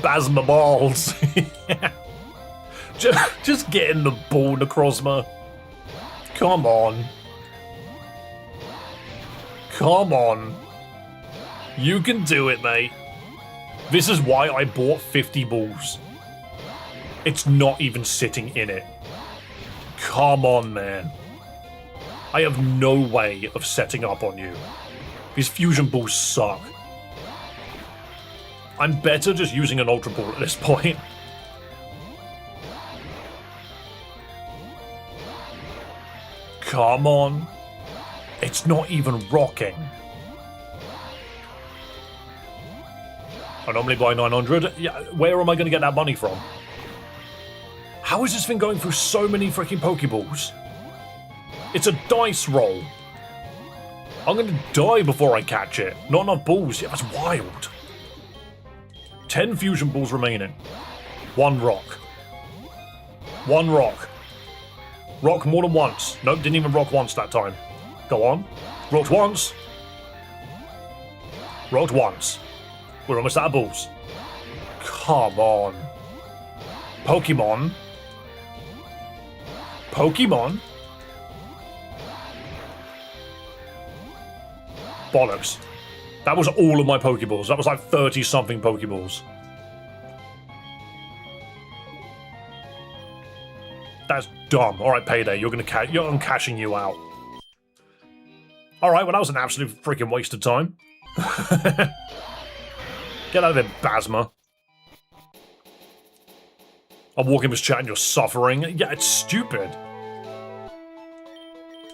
Basma balls. Just get in the ball, Necrozma. Come on. Come on. You can do it, mate. This is why I bought 50 balls. It's not even sitting in it. Come on, man. I have no way of setting up on you. These fusion balls suck. I'm better just using an Ultra Ball at this point. Come on. It's not even rocking. I normally buy 900. Yeah, where am I going to get that money from? How is this thing going through so many freaking Pokeballs? It's a dice roll. I'm going to die before I catch it. Not enough balls. Yeah, that's wild. 10 fusion balls remaining. One rock. One rock. Rock more than once. Nope, didn't even rock once that time. Go on. Rocked once. Rocked once. We're almost out of balls. Come on. Pokemon. Pokemon. Bollocks. That was all of my Pokeballs. That was like 30-something Pokeballs. That's dumb. Alright, Payday, I'm cashing you out. Alright, well that was an absolute freaking waste of time. Get out of there, Basma. I'm walking this chat and you're suffering. Yeah, it's stupid.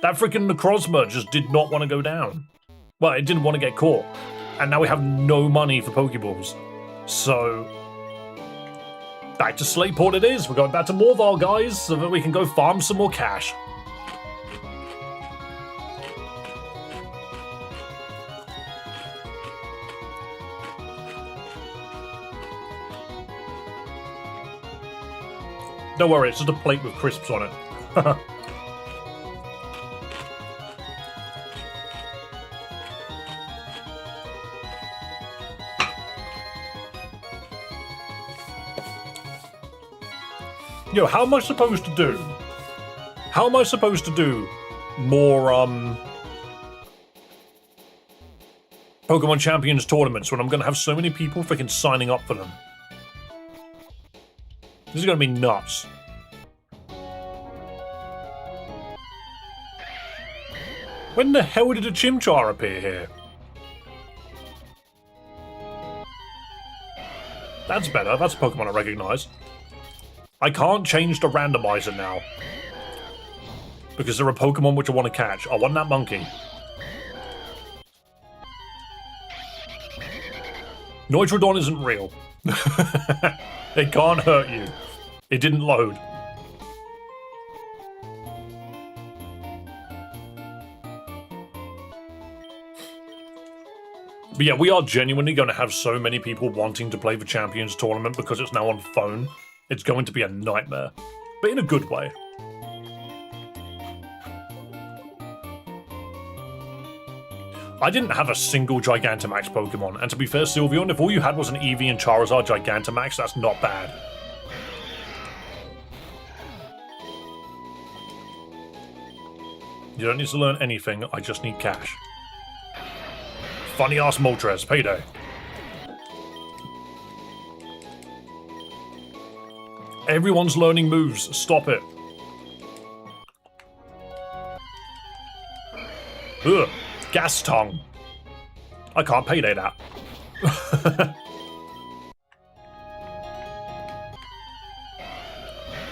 That freaking Necrozma just did not want to go down. Well, it didn't want to get caught. And now we have no money for Pokeballs. So... Back to Slateport it is. We're going back to Morval, guys, so that we can go farm some more cash. Don't worry, it's just a plate with crisps on it. Yo, how am I supposed to do? How am I supposed to do more, Pokemon Champions tournaments when I'm gonna have so many people freaking signing up for them? This is gonna be nuts. When the hell did a Chimchar appear here? That's better, that's a Pokemon I recognize. I can't change the randomizer now. Because there are Pokemon which I want to catch. I want that monkey. Neutrodon isn't real. It can't hurt you. It didn't load. But yeah, we are genuinely going to have so many people wanting to play the Champions Tournament because it's now on phone. It's going to be a nightmare, but in a good way. I didn't have a single Gigantamax Pokemon, and to be fair, Sylveon, if all you had was an Eevee and Charizard Gigantamax, that's not bad. You don't need to learn anything, I just need cash. Funny-ass Moltres, payday. Everyone's learning moves. Stop it. Ugh. Gas tongue. I can't payday that.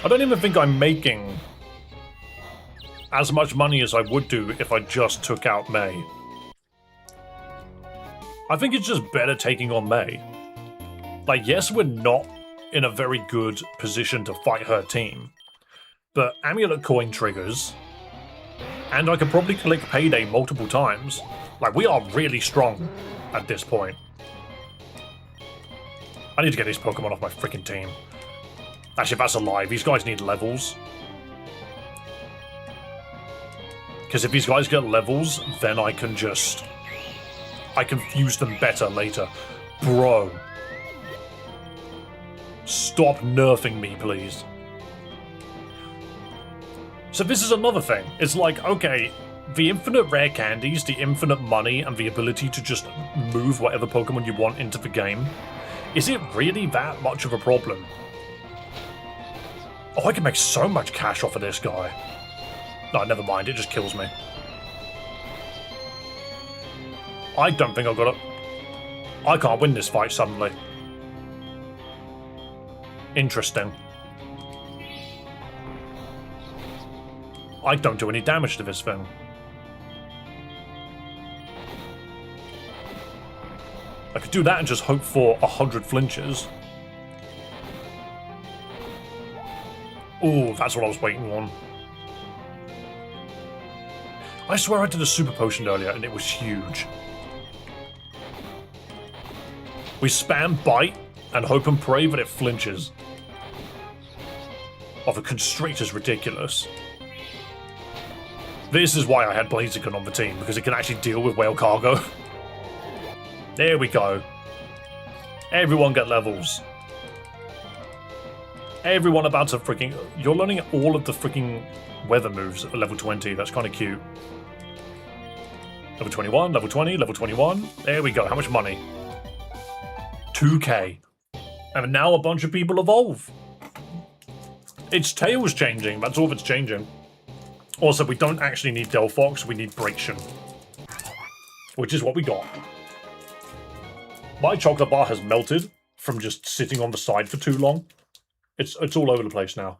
I don't even think I'm making as much money as I would do if I just took out May. I think it's just better taking on May. Like, yes, we're not in a very good position to fight her team, but Amulet Coin triggers, and I could probably click Payday multiple times. Like, we are really strong at this point. I need to get these Pokemon off my freaking team. Actually, if that's a lie, these guys need levels. Because if these guys get levels, then I can use them better later. Bro. Stop nerfing me, please. So this is another thing. It's like, okay, the infinite rare candies, the infinite money, and the ability to just move whatever Pokemon you want into the game, is it really that much of a problem? Oh, I can make so much cash off of this guy. No, never mind, it just kills me. I don't think I've got it. I can't win this fight suddenly. Interesting. I don't do any damage to this thing. I could do that and just hope for 100 flinches. Ooh, that's what I was waiting on. I swear I did a super potion earlier and it was huge. We spam bite and hope and pray that it flinches. Oh, the Constrictor's ridiculous. This is why I had Blaziken on the team, because it can actually deal with Whale Cargo. There we go. Everyone get levels. Everyone about to freaking... You're learning all of the freaking weather moves at level 20. That's kind of cute. Level 21, level 20, level 21. There we go. How much money? 2k. And now a bunch of people evolve. Its tail's changing. That's all that's changing. Also, we don't actually need Delphox. We need Braixen. Which is what we got. My chocolate bar has melted from just sitting on the side for too long. It's all over the place now.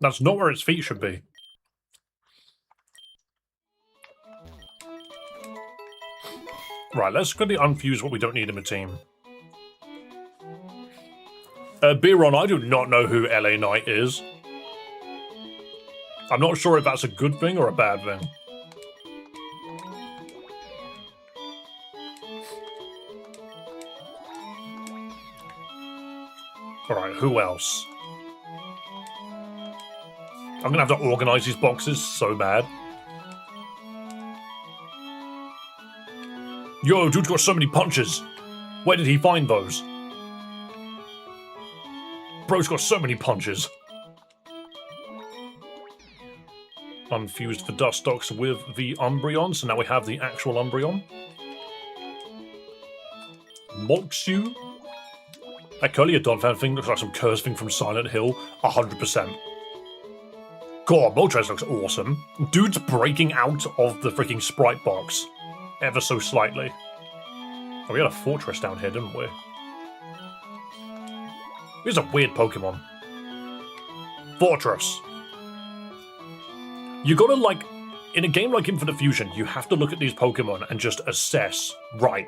That's not where its feet should be. Right, let's quickly unfuse what we don't need in the team. Biron, I do not know who LA Knight is. I'm not sure if that's a good thing or a bad thing. Alright, who else? I'm gonna have to organize these boxes so bad. Yo, dude's got so many punches. Where did he find those? Bro's got so many punches. Unfused the Dustox with the Umbreon, so now we have the actual Umbreon. Molxu. That Curlyodon thing looks like some cursed thing from Silent Hill, 100%. God, Moltres looks awesome. Dude's breaking out of the freaking sprite box. Ever so slightly. Oh, we had a fortress down here, didn't we? Here's a weird Pokemon. Fortress. You gotta, like, in a game like Infinite Fusion, you have to look at these Pokemon and just assess, right,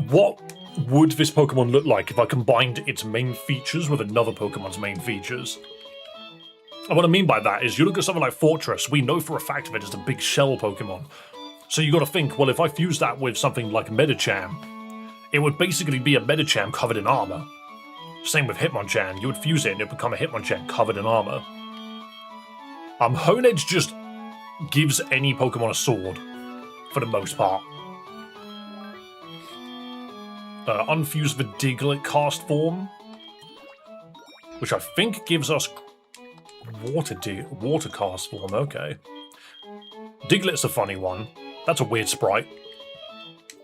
what would this Pokemon look like if I combined its main features with another Pokemon's main features? And what I mean by that is, you look at something like Fortress, we know for a fact of it is a big shell Pokemon. So you gotta think, well, if I fuse that with something like Medicham, it would basically be a Medicham covered in armor. Same with Hitmonchan, you would fuse it and it would become a Hitmonchan covered in armor. Honedge just gives any Pokemon a sword, for the most part. Unfuse the Diglett cast form, which I think gives us water cast form, okay. Diglett's a funny one. That's a weird sprite.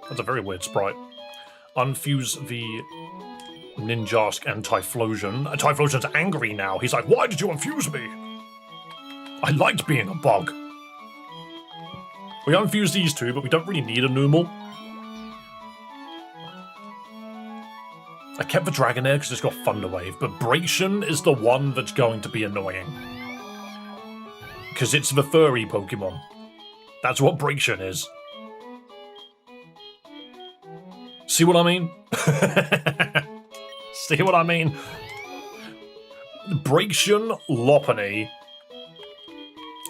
That's a very weird sprite. Unfuse the Ninjask and Typhlosion. Typhlosion's angry now. He's like, why did you unfuse me? I liked being a bug. We unfuse these two, but we don't really need a Numel. I kept the Dragonair because it's got Thunder Wave, but Braixen is the one that's going to be annoying. Because it's the furry Pokemon. That's what Braixen is. See what I mean? See what I mean? Braixen, Lopunny,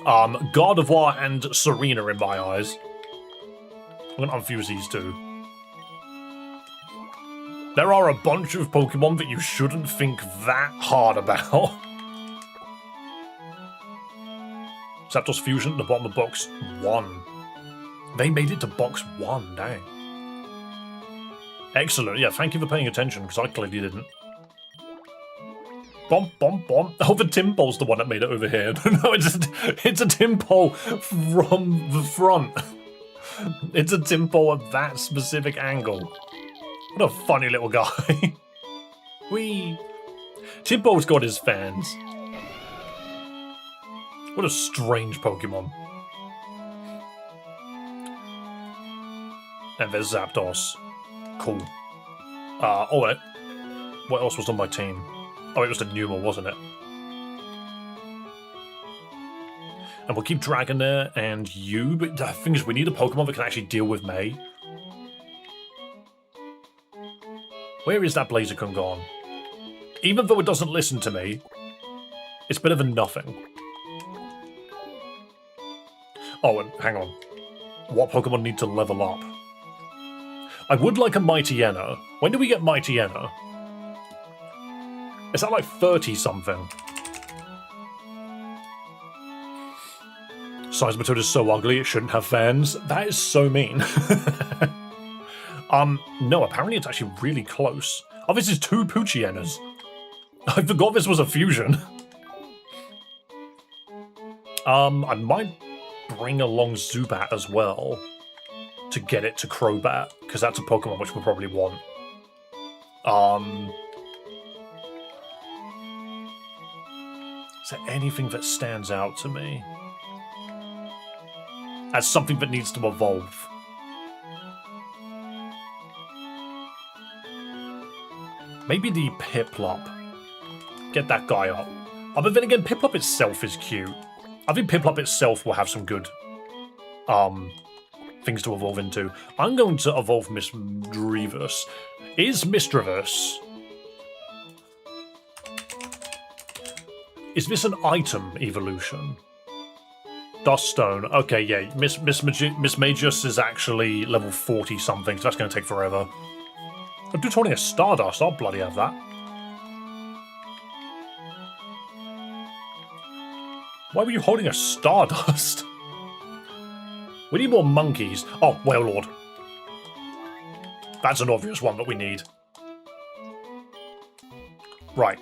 Gardevoir, and Serena in my eyes. I'm going to unfuse these two. There are a bunch of Pokemon that you shouldn't think that hard about. Zapdos Fusion at the bottom of box 1. They made it to box 1, dang. Excellent, yeah, thank you for paying attention, because I clearly didn't. Bomp, bomp, bomp. Oh, the Timpol's the one that made it over here. No, it's a Timpole from the front. It's a Timpole at that specific angle. What a funny little guy. Whee! Timpo's got his fans. What a strange Pokemon. And there's Zapdos. Cool. Oh wait. What else was on my team? Oh, it was the Numel, wasn't it? And we'll keep Dragonair and you, but the thing is, we need a Pokemon that can actually deal with May. Where is that Blaziken gone? Even though it doesn't listen to me, it's better than nothing. Oh, and hang on. What Pokemon need to level up? I would like a Mightyena. When do we get Mightyena? Is that like 30-something? Seismitoad is so ugly it shouldn't have fans. That is so mean. No, apparently it's actually really close. Oh, this is 2 Poochyenas. I forgot this was a fusion. I might bring along Zubat as well to get it to Crobat, because that's a Pokemon which we'll probably want. Is there anything that stands out to me as something that needs to evolve? Maybe the Piplup. Get that guy up. Oh, but then again, Piplup itself is cute. I think Piplup itself will have some good things to evolve into. I'm going to evolve Misdreavus. Is Misdreavus... Is this an item evolution? Duststone. Okay, yeah. Mismagius is actually level 40 something, so that's going to take forever. I'm just holding a Stardust. I'll bloody have that. Why were you holding a Stardust? We need more monkeys. Oh, Whale Lord. That's an obvious one that we need. Right.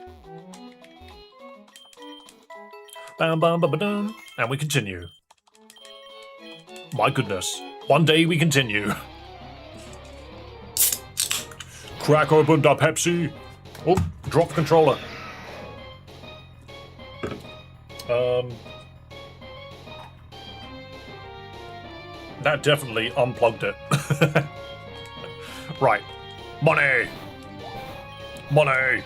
Bam, bam, bam, bam, and we continue. My goodness. One day we continue. Crack open the Pepsi. Oh, drop controller. That definitely unplugged it. Right. Money! Money!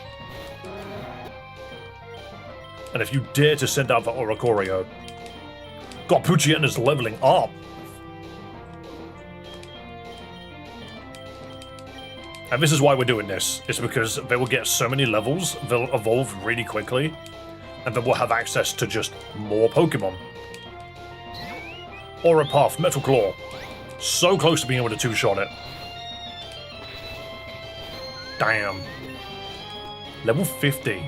And if you dare to send out the Oricorio... God, Poochyena leveling up! And this is why we're doing this. It's because they will get so many levels, they'll evolve really quickly, and then we'll have access to just more Pokemon. Aura Puff, Metal Claw. So close to being able to two-shot it. Damn. Level 50.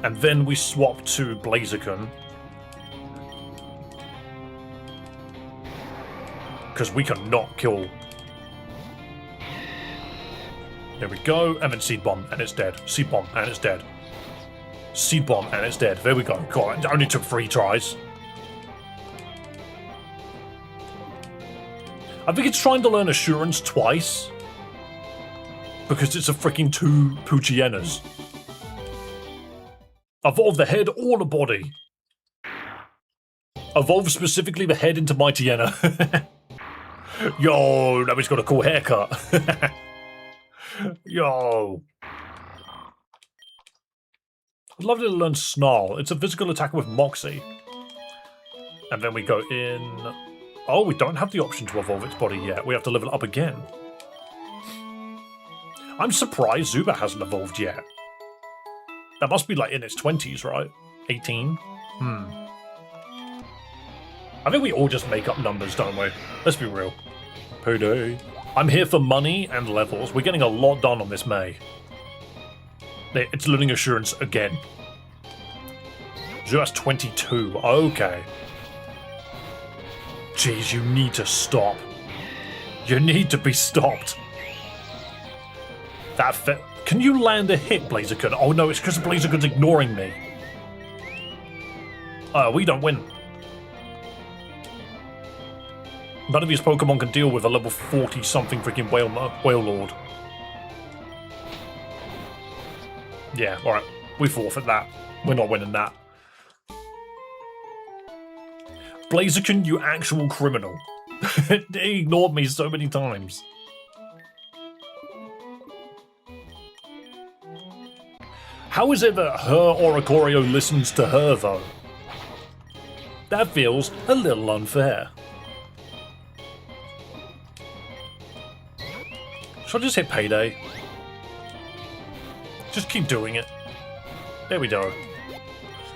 And then we swap to Blaziken. Because we cannot kill. There we go. And then Seed Bomb, and it's dead. Seed Bomb, and it's dead. Seed Bomb, and it's dead. There we go. God, it only took 3 tries. I think it's trying to learn Assurance twice. Because it's a freaking 2 Poochyenas. Evolve the head or the body. Evolve specifically the head into Mightyena. Yo, now he's got a cool haircut. Yo. I'd love to learn Snarl. It's a physical attack with Moxie. And then we go in... Oh, we don't have the option to evolve its body yet. We have to level it up again. I'm surprised Zubat hasn't evolved yet. That must be like in its 20s, right? 18? I think we all just make up numbers, don't we? Let's be real. Payday. I'm here for money and levels. We're getting a lot done on this May. It's learning Assurance again. Zubat's 22. Okay. Jeez, you need to stop. You need to be stopped. That Can you land a hit, Blaziken? Oh no, it's because Blaziken's ignoring me. We don't win. None of these Pokemon can deal with a level 40-something freaking Whale Lord. Yeah, alright. We forfeit that. We're not winning that. Blaziken, you actual criminal. They ignored me so many times. How is it that her Oricorio listens to her, though? That feels a little unfair. Should I just hit Payday? Just keep doing it. There we go.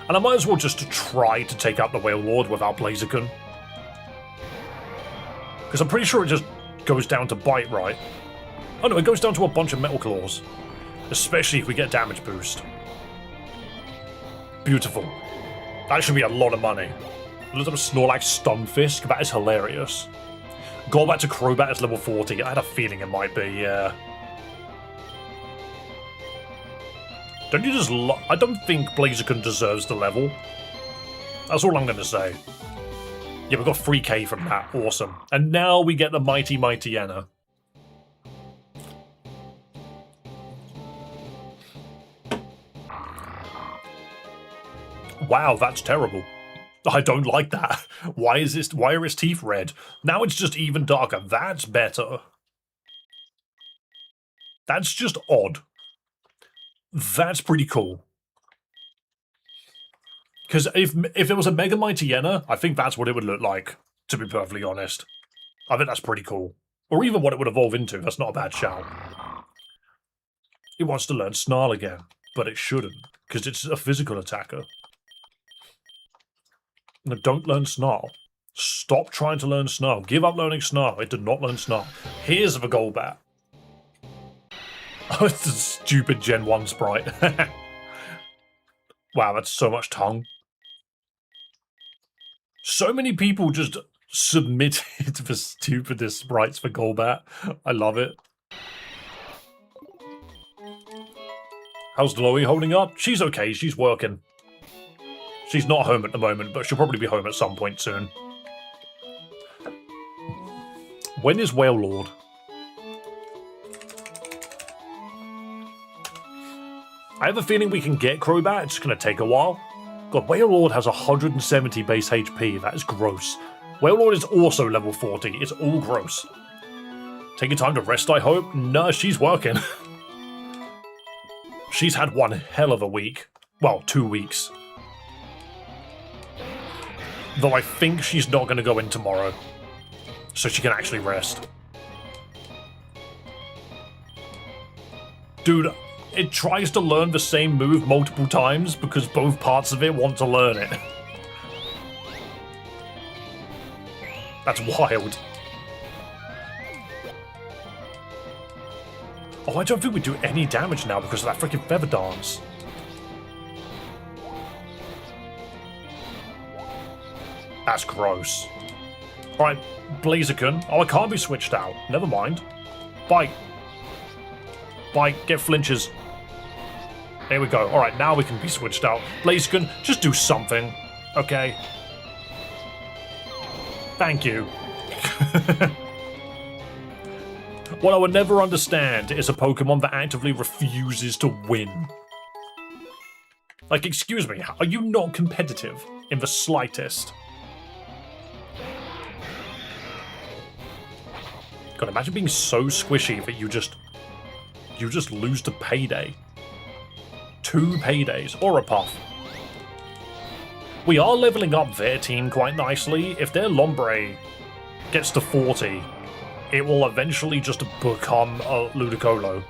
And I might as well just try to take out the Whale Lord without Blaziken. Because I'm pretty sure it just goes down to Bite, right? Oh no, it goes down to a bunch of Metal Claws. Especially if we get damage boost. Beautiful. That should be a lot of money. A little Snorlax Stunfisk, that is hilarious. Go back to Crobat as level 40. I had a feeling it might be, yeah. Don't you just I don't think Blaziken deserves the level. That's all I'm going to say. Yeah, we got 3k from that. Awesome. And now we get the Mightyena. Wow, that's terrible. I don't like that. Why are his teeth red? Now it's just even darker. That's better. That's just odd. That's pretty cool. Because if it was a Mega Mighty Yenna, I think that's what it would look like, to be perfectly honest. I think that's pretty cool. Or even what it would evolve into, that's not a bad shout. It wants to learn Snarl again, but it shouldn't, because it's a physical attacker. No, don't learn Snarl. Stop trying to learn Snarl. Give up learning Snarl. It did not learn Snarl. Here's the Golbat. Oh, it's a stupid Gen 1 sprite. Wow, that's so much tongue. So many people just submitted the stupidest sprites for Golbat. I love it. How's Chloe holding up? She's okay, she's working. She's not home at the moment, but she'll probably be home at some point soon. When is Whale Lord? I have a feeling we can get Crobat, it's just going to take a while. God, Whale Lord has 170 base HP, that is gross. Whale Lord is also level 40, it's all gross. Taking time to rest, I hope? No, she's working. She's had one hell of a week. Well, 2 weeks. Though I think she's not going to go in tomorrow. So she can actually rest. Dude, it tries to learn the same move multiple times because both parts of it want to learn it. That's wild. Oh, I don't think we do any damage now because of that freaking Feather Dance. That's gross. Alright, Blaziken. Oh, I can't be switched out. Never mind. Bite. Bite. Get flinches. There we go. Alright, now we can be switched out. Blaziken, just do something. Okay. Thank you. What I would never understand is a Pokemon that actively refuses to win. Like, excuse me, are you not competitive in the slightest? God, imagine being so squishy that you just lose to Payday. 2 Paydays, or a Puff. We are leveling up their team quite nicely. If their Lombre gets to 40, it will eventually just become a Ludicolo.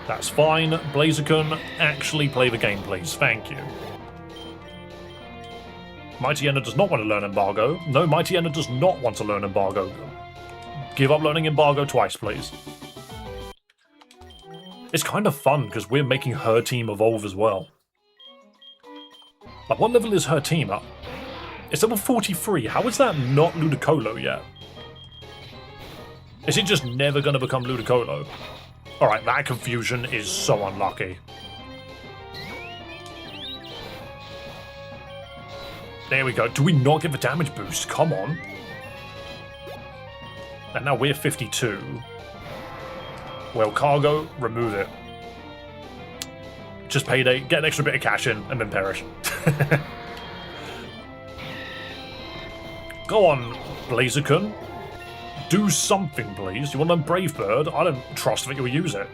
That's fine. Blaziken, actually play the game, please. Thank you. Mighty Yenna does not want to learn Embargo. No, Mighty Yenna does not want to learn Embargo. Give up learning Embargo twice, please. It's kind of fun because we're making her team evolve as well. Like, what level is her team up? It's level 43. How is that not Ludicolo yet? Is it just never going to become Ludicolo? Alright, that confusion is so unlucky. There we go. Do we not get the damage boost? Come on. And now we're 52. Well, Cargo, remove it. Just Payday, get an extra bit of cash in, and then perish. Go on, Blaziken. Do something, please. You want to learn Brave Bird? I don't trust that you'll use it.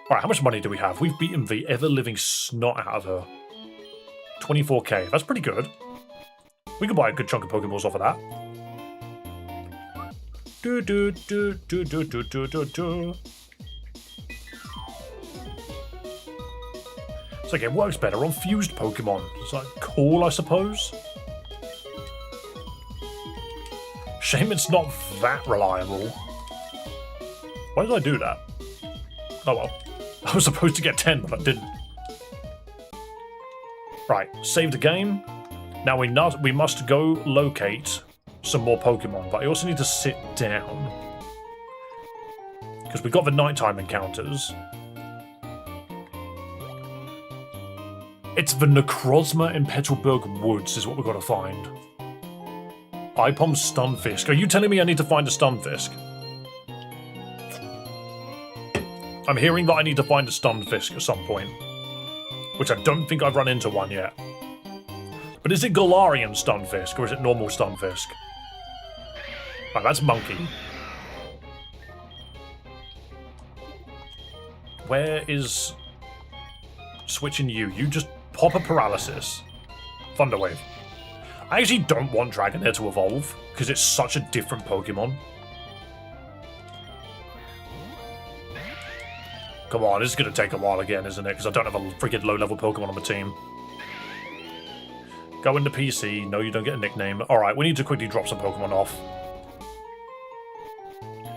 Alright, how much money do we have? We've beaten the ever-living snot out of her. 24k. That's pretty good. We could buy a good chunk of Pokeballs off of that. Do do do do do do do do do. It's like it works better on fused Pokemon. It's like cool, I suppose. Shame it's not that reliable. Why did I do that? Oh well. I was supposed to get 10, but I didn't. Right, save the game. Now we must go locate some more Pokemon, but I also need to sit down. Because we got the nighttime encounters. It's the Necrozma in Petalburg Woods is what we've got to find. Ipom Stunfisk. Are you telling me I need to find a Stunfisk? I'm hearing that I need to find a Stunfisk at some point. Which I don't think I've run into one yet. But is it Galarian Stunfisk, or is it normal Stunfisk? Right, that's Monkey. Where is... switching you? You just pop a Paralysis. Thunder Wave. I actually don't want Dragonair to evolve, because it's such a different Pokemon. Come on, this is going to take a while again, isn't it? Because I don't have a freaking low-level Pokemon on the team. Go into PC. No, you don't get a nickname. Alright, we need to quickly drop some Pokemon off.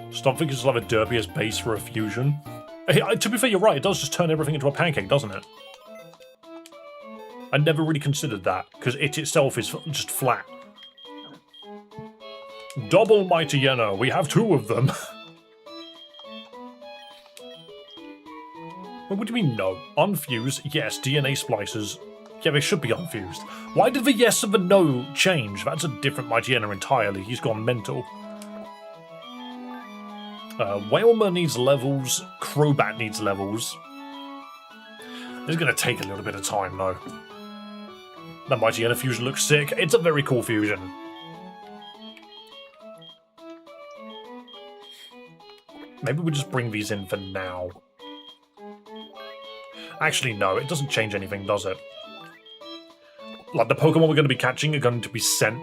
Stomphink is like a derpy as base for a fusion. Hey, to be fair, you're right. It does just turn everything into a pancake, doesn't it? I never really considered that, because it itself is just flat. Double Mighty Yenno. We have 2 of them. What do you mean, no? Unfused? Yes. DNA splicers. Yeah, they should be unfused. Why did the yes and the no change? That's a different Mighty Yenno entirely. He's gone mental. Wailmer needs levels. Crobat needs levels. This is going to take a little bit of time, though. That Mighty Yenno fusion looks sick. It's a very cool fusion. Maybe we'll just bring these in for now. Actually, no. It doesn't change anything, does it? Like, the Pokemon we're going to be catching are going to be sent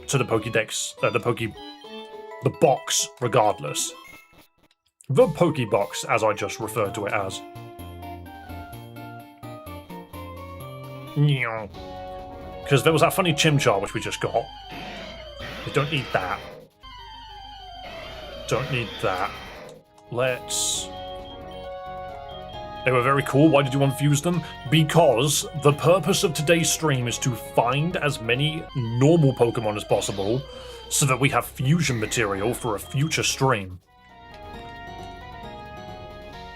to the Pokédex, the box, regardless. The Pokebox, as I just referred to it as. Because there was that funny Chimchar which we just got. We don't need that. Don't need that. Let's... They were very cool. Why did you unfuse them? Because the purpose of today's stream is to find as many normal Pokemon as possible so that we have fusion material for a future stream.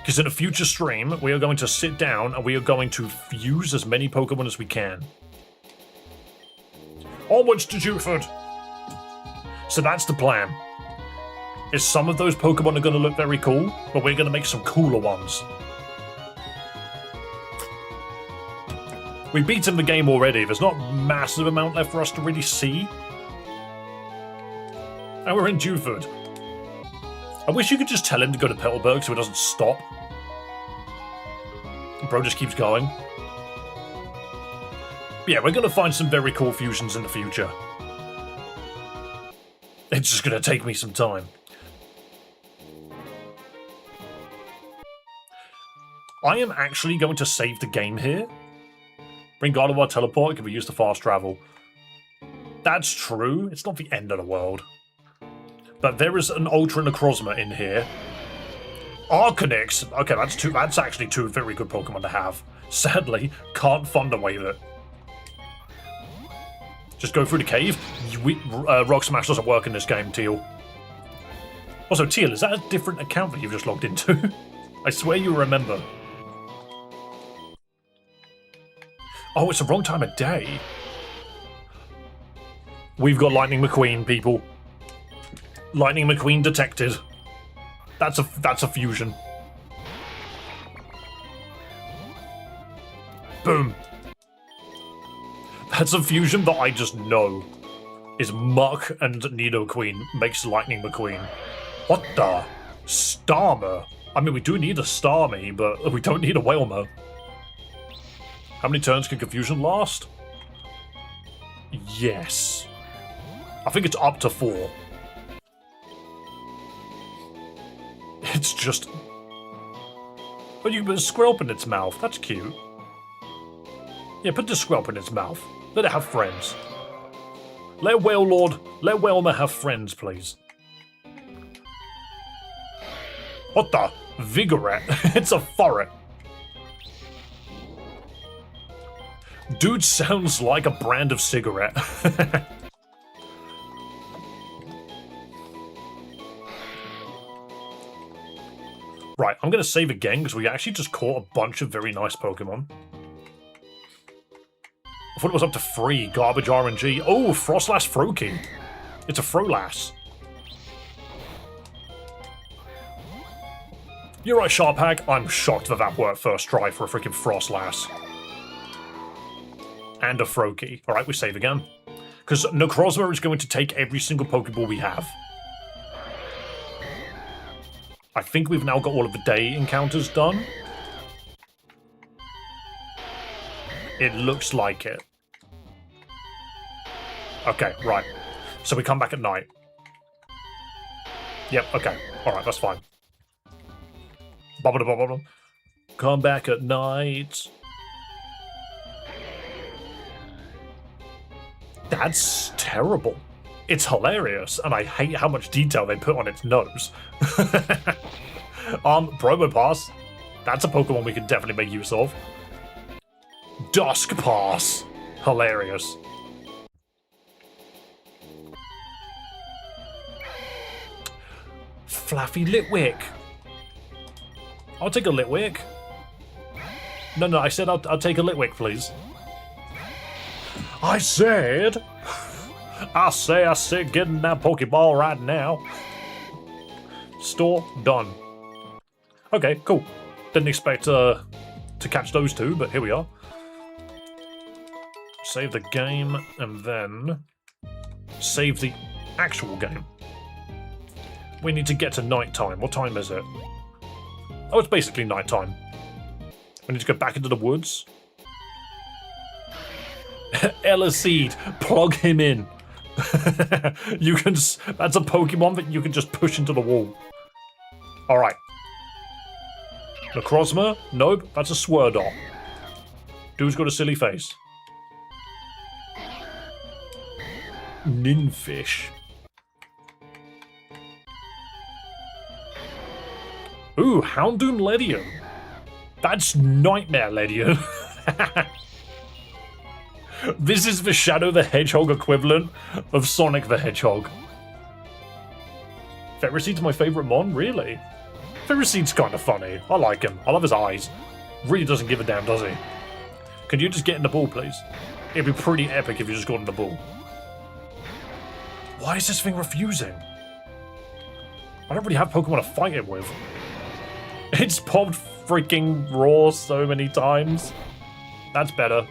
Because in a future stream, we are going to sit down and we are going to fuse as many Pokemon as we can. Onwards to Juford! So that's the plan. Is some of those Pokemon are going to look very cool, but we're going to make some cooler ones. We've beaten the game already. There's not a massive amount left for us to really see. And we're in Juford. I wish you could just tell him to go to Petalburg so it doesn't stop. Bro just keeps going. But yeah, we're going to find some very cool fusions in the future. It's just going to take me some time. I am actually going to save the game here. Bring Gardevoir Teleport, it can be used to fast travel. That's true. It's not the end of the world. But there is an Ultra Necrozma in here. Arcanix! Okay, that's actually 2 very good Pokemon to have. Sadly, can't Thunder Wave it. Just go through the cave. Rock Smash doesn't work in this game, Teal. Also, Teal, is that a different account that you've just logged into? I swear you remember. Oh, it's the wrong time of day. We've got Lightning McQueen, people. Lightning McQueen detected. That's a fusion. Boom. That's a fusion that I just know is Muck and Nidoqueen makes Lightning McQueen. What the? Starmer? I mean, we do need a Starmie, but we don't need a Wailmer. How many turns can Confusion last? Yes. I think it's up to 4. It's just... Oh, you put a Squelp in its mouth. That's cute. Yeah, put the Squelp in its mouth. Let it have friends. Let Wailmer have friends, please. What the? Vigorette? It's a Furret. Dude sounds like a brand of cigarette. Right, I'm going to save again because we actually just caught a bunch of very nice Pokemon. I thought it was up to 3. Garbage RNG. Oh, Frostlass Froakie. It's a Frolass. You're right, Sharphag. I'm shocked that worked first try for a freaking Frostlass. And a Froakie. Alright, we save again. Because Necrozma is going to take every single Pokeball we have. I think we've now got all of the day encounters done. It looks like it. Okay, right. So we come back at night. Yep, okay. Alright, that's fine. Bubble. Come back at night. That's terrible. It's hilarious, and I hate how much detail they put on its nose. Probopass. That's a Pokemon we can definitely make use of. Duskpass. Hilarious. Fluffy Litwick. I'll take a Litwick. No, I said I'll take a Litwick, please. I said, getting that Pokeball right now. Store done. Okay, cool. Didn't expect to catch those two, but here we are. Save the game, and then save the actual game. We need to get to nighttime. What time is it? Oh, it's basically nighttime. We need to go back into the woods. Ella Seed, plug him in. You can. That's a Pokemon that you can just push into the wall. All right. Necrozma? Nope, that's a Swirldoll. Dude's got a silly face. Ninfish. Ooh, Houndoom Ledian. That's Nightmare Ledian. This is the Shadow the Hedgehog equivalent of Sonic the Hedgehog. Ferroseed's my favourite mon? Really? Ferroseed's kind of funny. I like him. I love his eyes. Really doesn't give a damn, does he? Can you just get in the ball, please? It'd be pretty epic if you just got in the ball. Why is this thing refusing? I don't really have Pokemon to fight it with. It's popped freaking raw so many times. That's better.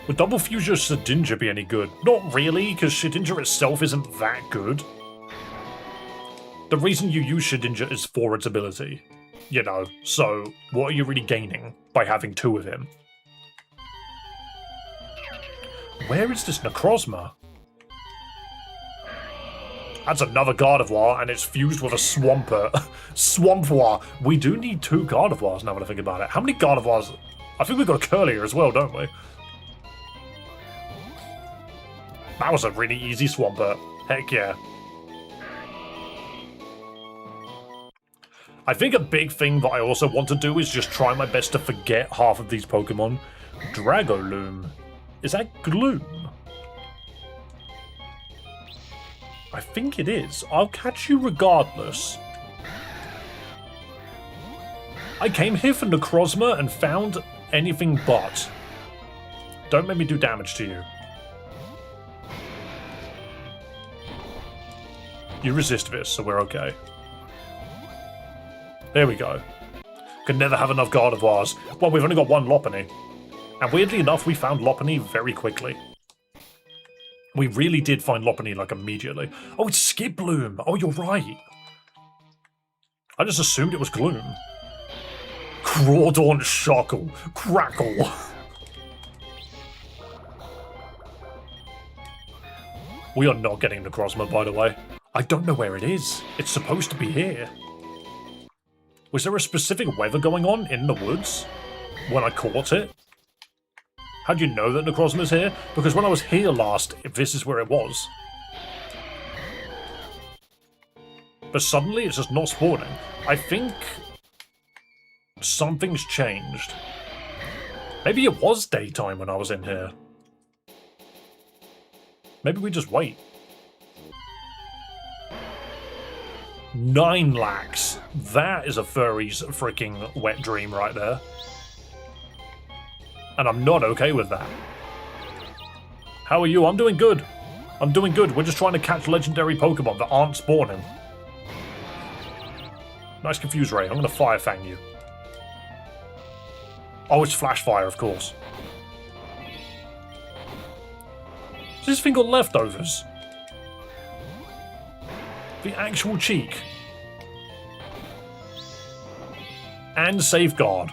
Would Double Fusion Shedinja be any good? Not really, because Shedinja itself isn't that good. The reason you use Shedinja is for its ability. You know, so what are you really gaining by having two of him? Where is this Necrozma? That's another Gardevoir, and it's fused with a Swampert. Swampwar. We do need two Gardevoirs now when I think about it. How many Gardevoirs? I think we've got a Curlier as well, don't we? That was a really easy Swampert. Heck yeah. I think a big thing that I also want to do is just try my best to forget half of these Pokemon. Dragoloom. Is that Gloom? I think it is. I'll catch you regardless. I came here for Necrozma and found anything but. Don't make me do damage to you. You resist this, so we're okay. There we go. Could never have enough Gardevoirs. Well, we've only got one Lopunny. And weirdly enough, we found Lopunny very quickly. We really did find Lopunny, like, immediately. Oh, it's Skiploom! Oh, you're right! I just assumed it was Gloom. Crawdaunt Shockle. Crackle. We are not getting Necrozma, by the way. I don't know where it is. It's supposed to be here. Was there a specific weather going on in the woods when I caught it? How do you know that Necrozma's here? Because when I was here last, this is where it was. But suddenly it's just not spawning. I think something's changed. Maybe it was daytime when I was in here. Maybe we just wait. 9 lakhs. That is a furry's freaking wet dream right there. And I'm not okay with that. How are you? I'm doing good. I'm doing good. We're just trying to catch legendary Pokemon that aren't spawning. Nice Confuse Ray. I'm going to Fire Fang you. Oh, it's flash fire, of course. Has this thing got leftovers? The actual cheek. And safeguard.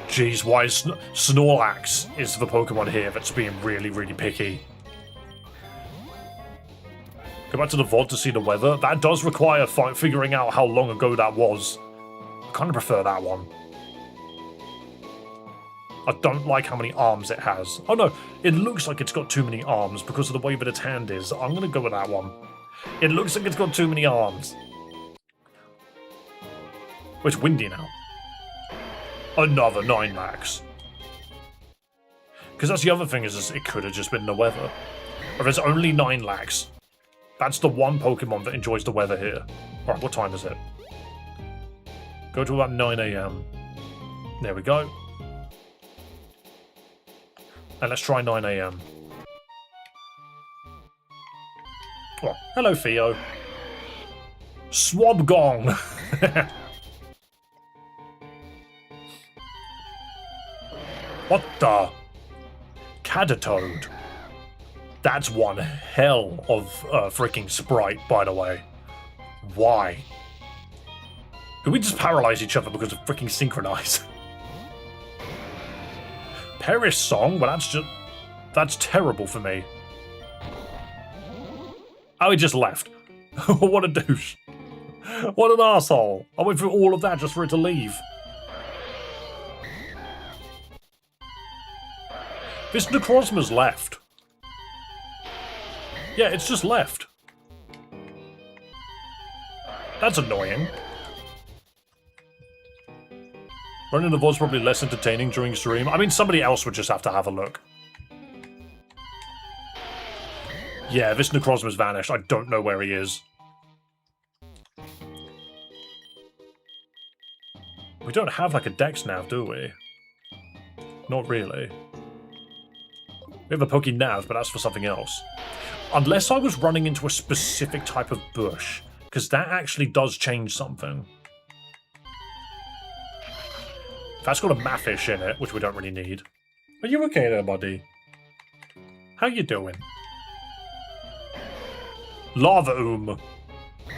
Jeez, why is Snorlax is the Pokemon here that's being really, really picky. Go back to the VOD to see the weather. That does require figuring out how long ago that was. I kind of prefer that one. I don't like how many arms it has. Oh no, it looks like it's got too many arms because of the way that its hand is. I'm going to go with that one. It looks like it's got too many arms. Oh, it's windy now. Another 9 lakhs. Because that's the other thing is it could have just been the weather. Or there's only 9 lakhs. That's the one Pokemon that enjoys the weather here. Alright, what time is it? Go to about 9 AM. There we go. And let's try 9 AM. Oh, hello, Theo. Swab Gong. What the? Caditoad. That's one hell of a freaking sprite, by the way. Why? Could we just paralyze each other because of freaking synchronize? Perish Song? Well, that's terrible for me. Oh, he just left. What a douche. What an asshole. I went through all of that just for it to leave. This Necrozma's left. Yeah, it's just left. That's annoying. Running the VOD's probably less entertaining during stream. I mean, somebody else would just have to have a look. Yeah, this Necrozma's vanished. I don't know where he is. We don't have like a dex nav, do we? Not really. We have a Pokénav, but that's for something else. Unless I was running into a specific type of bush, because that actually does change something. That's got a Maphish in it, which we don't really need. Are you okay there, buddy? How you doing? Lava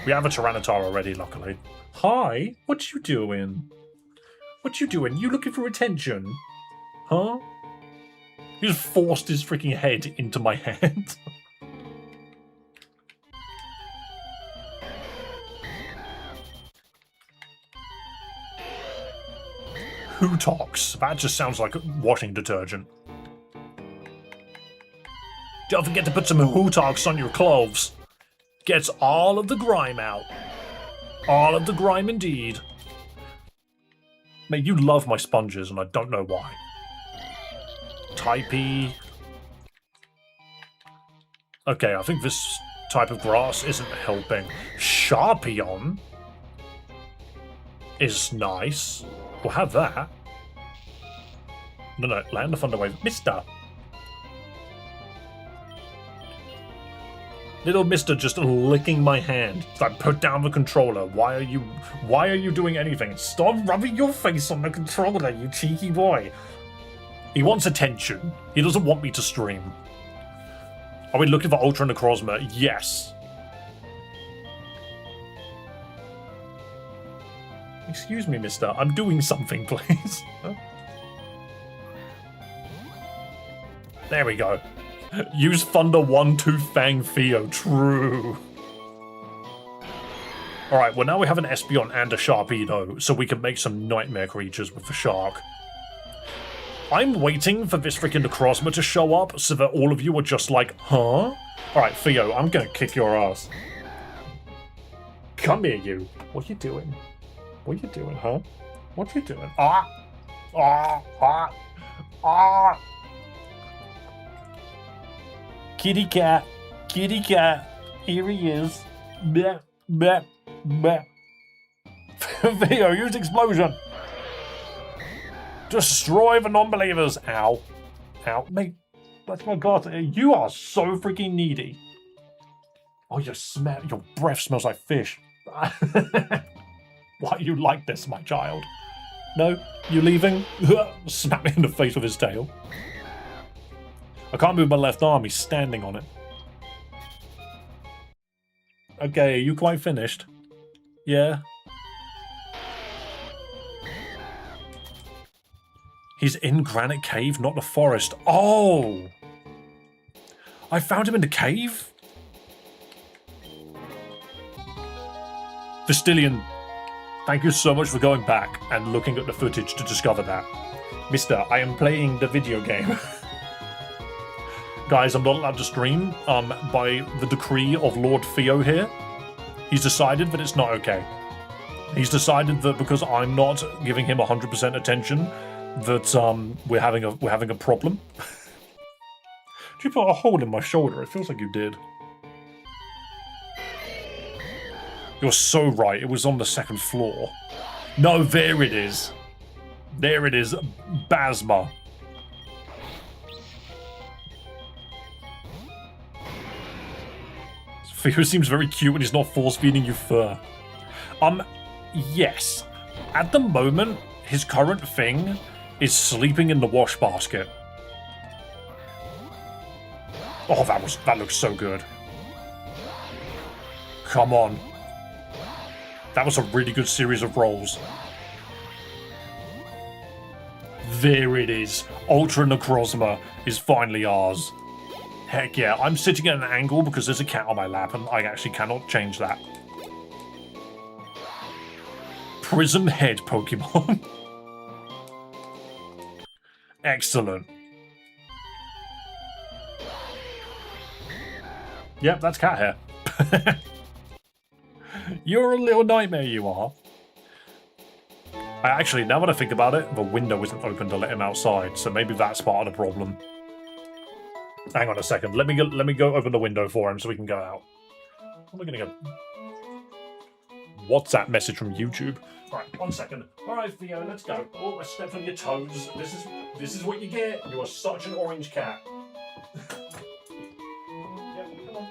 We have a Tyranitar already, luckily. Hi, what you doing? What you doing? You looking for attention? Huh? He just forced his freaking head into my hand. Hootox. That just sounds like washing detergent. Don't forget to put some Hootox on your clothes. Gets all of the grime out. All of the grime indeed. Mate, you love my sponges and I don't know why. Typey. Okay, I think this type of grass isn't helping. Sharpion is nice. We'll have that. No, Land of Thunder Wave. Mister. Little Mister just licking my hand. It's like, put down the controller. Why are you doing anything? Stop rubbing your face on the controller, you cheeky boy. He wants attention. He doesn't want me to stream. Are we looking for Ultra Necrozma? Yes. Excuse me, mister. I'm doing something, please. There we go. Use Thunder 1-2 Fang Theo. True. Alright, well now we have an Espeon and a Sharpedo, so we can make some nightmare creatures with the shark. I'm waiting for this freaking Necrozma to show up so that all of you are just like, huh? Alright, Theo, I'm gonna kick your ass. Come here, you. What you doing? What you doing, huh? What you doing? Ah! Ah! Ah! Ah! Kitty cat. Kitty cat. Here he is. Bleh, bleh, bleh. Theo, use explosion. Destroy the non-believers. Ow. Ow. Mate, that's my god. You are so freaking needy. Oh, your breath smells like fish. Why are you like this, my child? No? You leaving? Smack me in the face with his tail. I can't move my left arm, he's standing on it. Okay, are you quite finished? Yeah? He's in Granite Cave, not the forest. Oh! I found him in the cave? Vestilian, thank you so much for going back and looking at the footage to discover that. Mister, I am playing the video game. Guys, I'm not allowed to stream by the decree of Lord Theo here. He's decided that it's not okay. He's decided that because I'm not giving him 100% attention, that we're having a problem. Did you put a hole in my shoulder? It feels like you did. You're so right. It was on the second floor. No, there it is. There it is. Basma. Theo seems very cute when he's not force-feeding you fur. Yes. At the moment, his current thing is sleeping in the wash basket. Oh, that looks so good. Come on. That was a really good series of rolls. There it is. Ultra Necrozma is finally ours. Heck yeah, I'm sitting at an angle because there's a cat on my lap and I actually cannot change that. Prism Head Pokemon. Excellent. Yep, that's cat hair. You're a little nightmare, you are. Actually, now that I think about it, the window isn't open to let him outside, so maybe that's part of the problem. Hang on a second. Let me go open the window for him so we can go out. I'm getting a WhatsApp message from YouTube. All right, 1 second. All right, Theo, let's go. Oh, I stepped on your toes. This is what you get. You are such an orange cat. Yep, come on.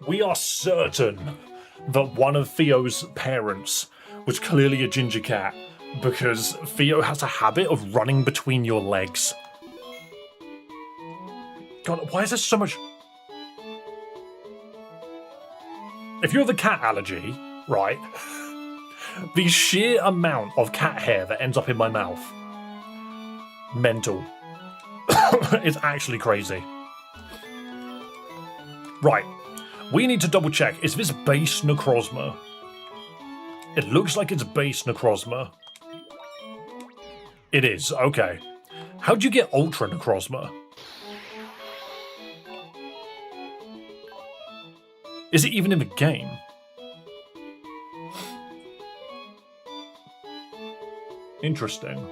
We are certain that one of Theo's parents was clearly a ginger cat, because Theo has a habit of running between your legs. God, why is there so much... If you have a cat allergy, right, the sheer amount of cat hair that ends up in my mouth, mental. It's actually crazy. Right. We need to double check. Is this base Necrozma? It looks like it's base Necrozma. It is, okay. How'd you get Ultra Necrozma? Is it even in the game? Interesting.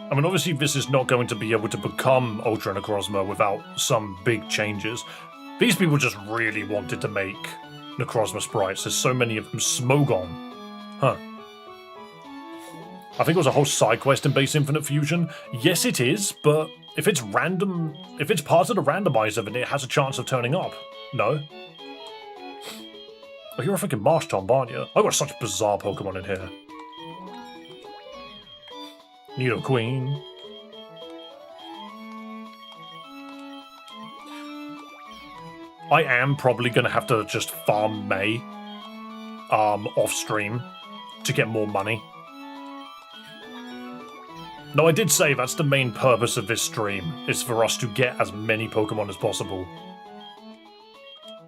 I mean, obviously this is not going to be able to become Ultra Necrozma without some big changes. These people just really wanted to make Necrozma sprites. There's so many of them. Smogon. Huh. I think it was a whole side quest in Base Infinite Fusion. Yes, it is, but if it's random, if it's part of the randomizer, then it has a chance of turning up. No? Oh, you're a freaking Marsh Tomb, aren't you? I've got such bizarre Pokemon in here. Nido Queen. I am probably going to have to just farm May off stream to get more money. No, I did say that's the main purpose of this stream, is for us to get as many Pokemon as possible.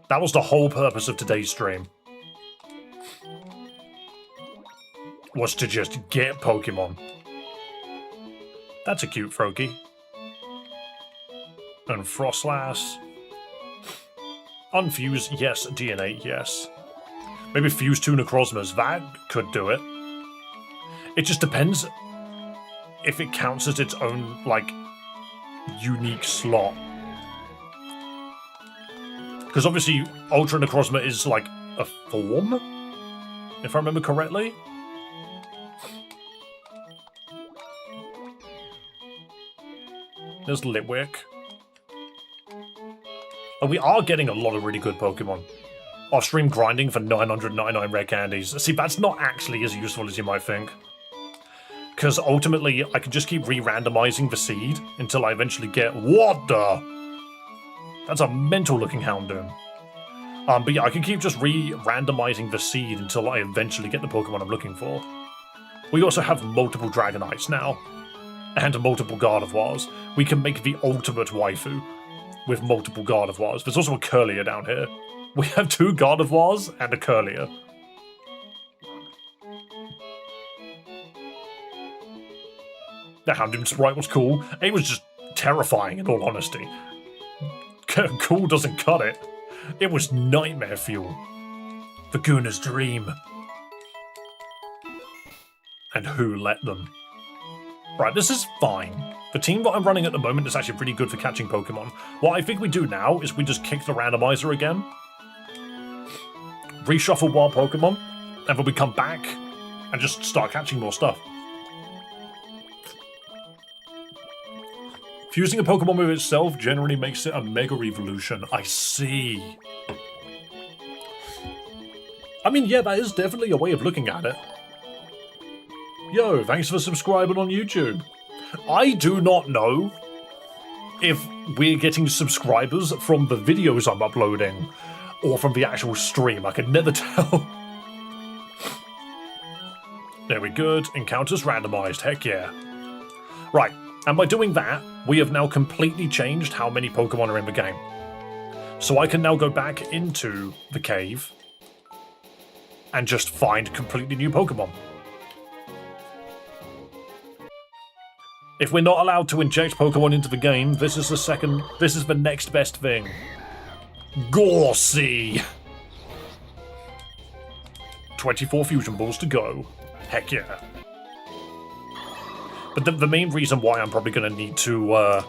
That was the whole purpose of today's stream. Was to just get Pokemon. That's a cute Froakie. And Frostlass. Unfuse, yes. DNA, yes. Maybe fuse 2 Necrozmas. That could do it. It just depends. if it counts as its own, like, unique slot. Because obviously Ultra Necrozma is, like, a form, if I remember correctly. There's Litwick. And we are getting a lot of really good Pokemon. Off-stream grinding for 999 rare candies. See, that's not actually as useful as you might think. Because ultimately, I can just keep re-randomizing the seed until I eventually get... What the? That's a mental-looking Houndoom. But yeah, I can keep just re-randomizing the seed until I eventually get the Pokemon I'm looking for. We also have multiple Dragonites now. And multiple Gardevoirs. We can make the ultimate waifu with multiple Gardevoirs. There's also a Curlier down here. We have 2 Gardevoirs and a Curlier. The Houndoom sprite was cool. It was just terrifying, in all honesty. Cool doesn't cut it. It was nightmare fuel. The Gooner's dream. And who let them? Right, this is fine. The team that I'm running at the moment is actually pretty good for catching Pokemon. What I think we do now is we just kick the randomizer again. Reshuffle wild Pokemon. And then we come back and just start catching more stuff. Fusing a Pokemon with itself generally makes it a Mega Evolution. I see. I mean, yeah, that is definitely a way of looking at it. Yo, thanks for subscribing on YouTube. I do not know if we're getting subscribers from the videos I'm uploading or from the actual stream. I can never tell. There we go. Encounters randomized. Heck yeah. Right. And by doing that, we have now completely changed how many Pokemon are in the game. So I can now go back into the cave and just find completely new Pokemon. If we're not allowed to inject Pokemon into the game, this is the next best thing. Gorsey! 24 Fusion Balls to go. Heck yeah. But the main reason why I'm probably going to need to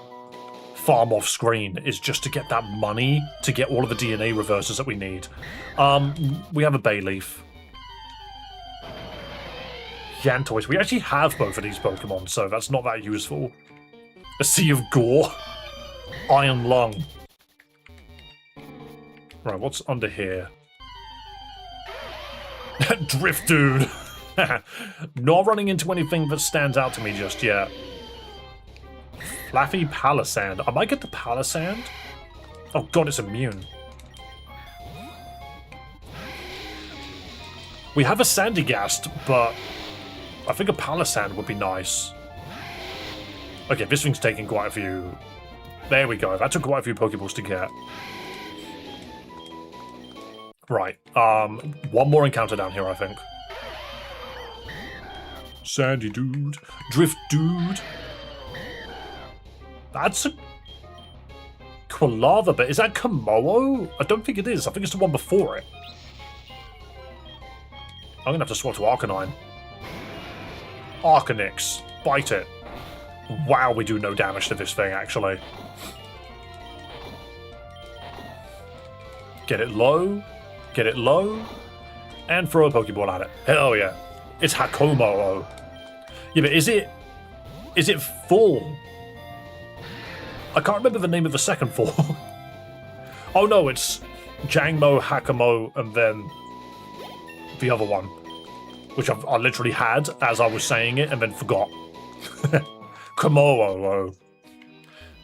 farm off screen is just to get that money to get all of the DNA reversers that we need. We have a Bayleaf. Yantoise. We actually have both of these Pokemon, so that's not that useful. A Sea of Gore. Iron Lung. Right, what's under here? Drift Dude. Not running into anything that stands out to me just yet. Flaffy Palisand. I might get the Palisand. Oh god, it's immune. We have a Sandygast, but I think a Palisand would be nice. Okay, this thing's taking quite a few. There we go. That took quite a few Pokeballs to get. Right. One more encounter down here, I think. Sandy Dude. Drift Dude. That's a Quilava, but is that Komodo? I don't think it is. I think it's the one before it. I'm gonna have to swap to Arcanine. Arcanix. Bite it. Wow, we do no damage to this thing, actually. Get it low. Get it low. And throw a Pokeball at it. Hell yeah. It's Hakomo. Yeah, but is it full? I can't remember the name of the second form. Oh no, it's Jangmo, Hakomo, and then the other one. Which I literally had as I was saying it and then forgot. Komo.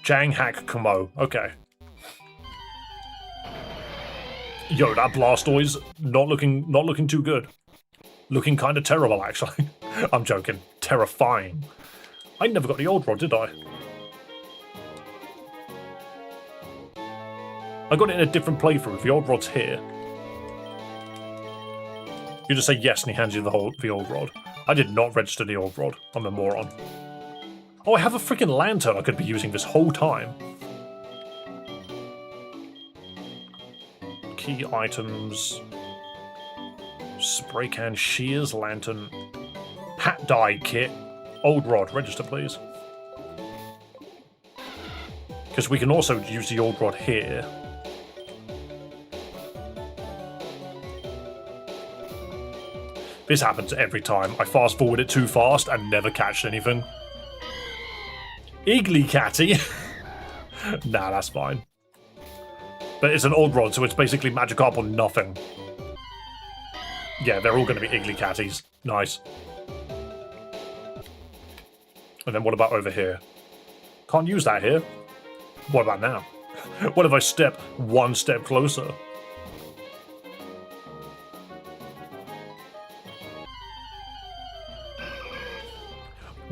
Jang Hack Komo. Okay. Yo, that Blastoise not looking too good. Looking kind of terrible, actually. I'm joking. Terrifying. I never got the old rod, did I? I got it in a different playthrough. The old rod's here. You just say yes and he hands you the old rod. I did not register the old rod. I'm a moron. Oh, I have a freaking lantern I could be using this whole time. Key items. Spray can, shears, lantern. Hat dye kit. Old rod, register please. Because we can also use the old rod here. This happens every time. I fast forward it too fast and never catch anything. Iggly catty. Nah, that's fine. But it's an old rod, so it's basically Magikarp or nothing. Yeah, they're all going to be Iggly catties. Nice. And then what about over here? Can't use that here. What about now? What if I step one step closer?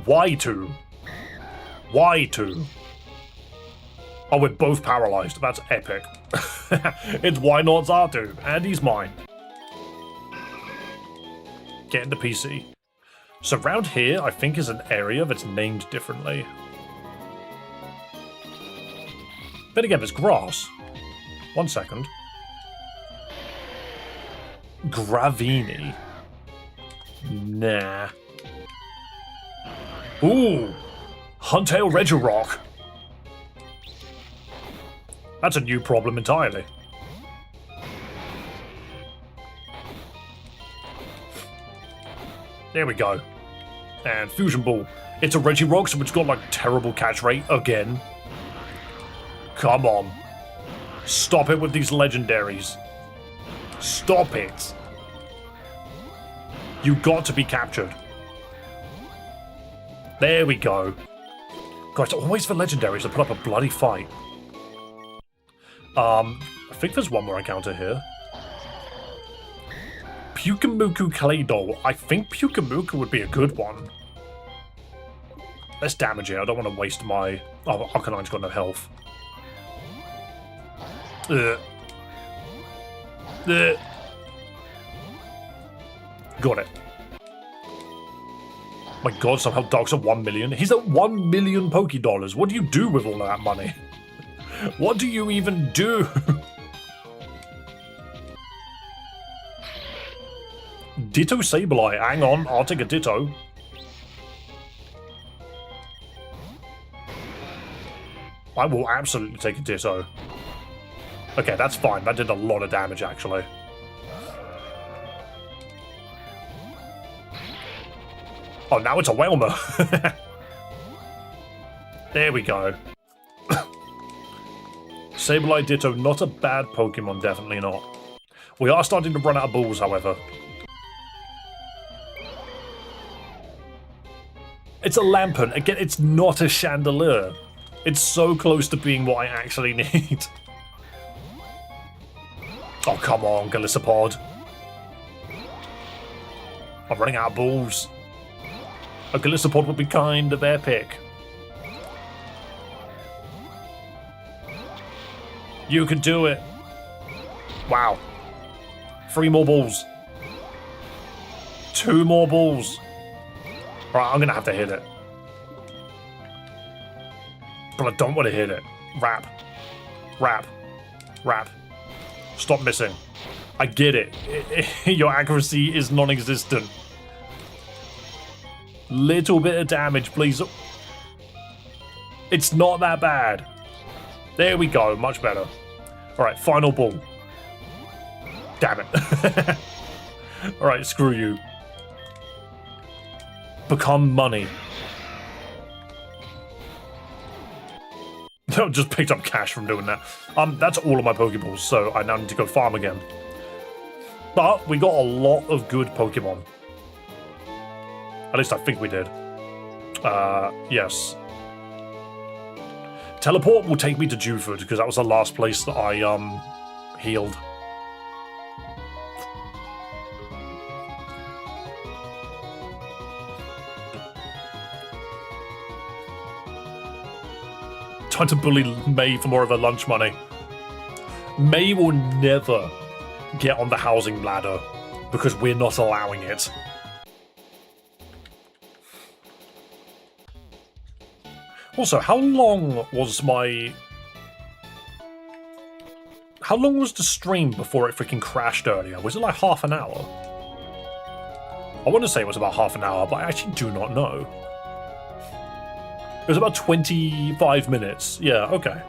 Why two? Why two? Oh, we're both paralyzed. That's epic. It's why not Zartu, and he's mine. Get into PC. So round here, I think, is an area that's named differently. But again, there's grass. 1 second. Gravini. Nah. Ooh! Huntail Regirock. That's a new problem entirely. There we go. And Fusion Ball. It's a Regirock, so it's got like terrible catch rate again. Come on. Stop it with these legendaries. Stop it. You got to be captured. There we go. God, it's always for legendaries to put up a bloody fight. I think there's one more encounter here. Pyukumuku Claydol. I think Pyukumuku would be a good one. Let's damage it. I don't want to waste my... Oh, Arcanine's got no health. Ugh. Ugh. Got it. My god, somehow Dark's at 1 million. He's at 1 million Pokédollars. What do you do with all of that money? What do you even do? Ditto Sableye. Hang on, I'll take a Ditto. I will absolutely take a Ditto. Okay, that's fine. That did a lot of damage, actually. Oh, now it's a Whelmer. There we go. Sableye Ditto, not a bad Pokemon, definitely not. We are starting to run out of balls, however. It's a Lampent. Again, it's not a Chandelure. It's so close to being what I actually need. Oh, come on, Golisopod. I'm running out of balls. A Golisopod would be kind of epic. You can do it. Wow. 3 more balls. 2 more balls. Right, I'm going to have to hit it. But I don't want to hit it. Wrap. Wrap. Wrap. Stop missing. I get it. Your accuracy is non-existent. Little bit of damage, please. It's not that bad. There we go. Much better. Alright, final ball. Damn it. Alright, screw you. Become money. I just picked up cash from doing that. That's all of my Pokeballs, so I now need to go farm again. But we got a lot of good Pokemon. At least I think we did. Yes. Teleport will take me to Dewford, because that was the last place that I, healed. Trying to bully May for more of her lunch money. May will never get on the housing ladder because we're not allowing it. Also, how long was the stream before it freaking crashed earlier? Was it like half an hour? I want to say it was about half an hour, but I actually do not know. It was about 25 minutes. Yeah, okay.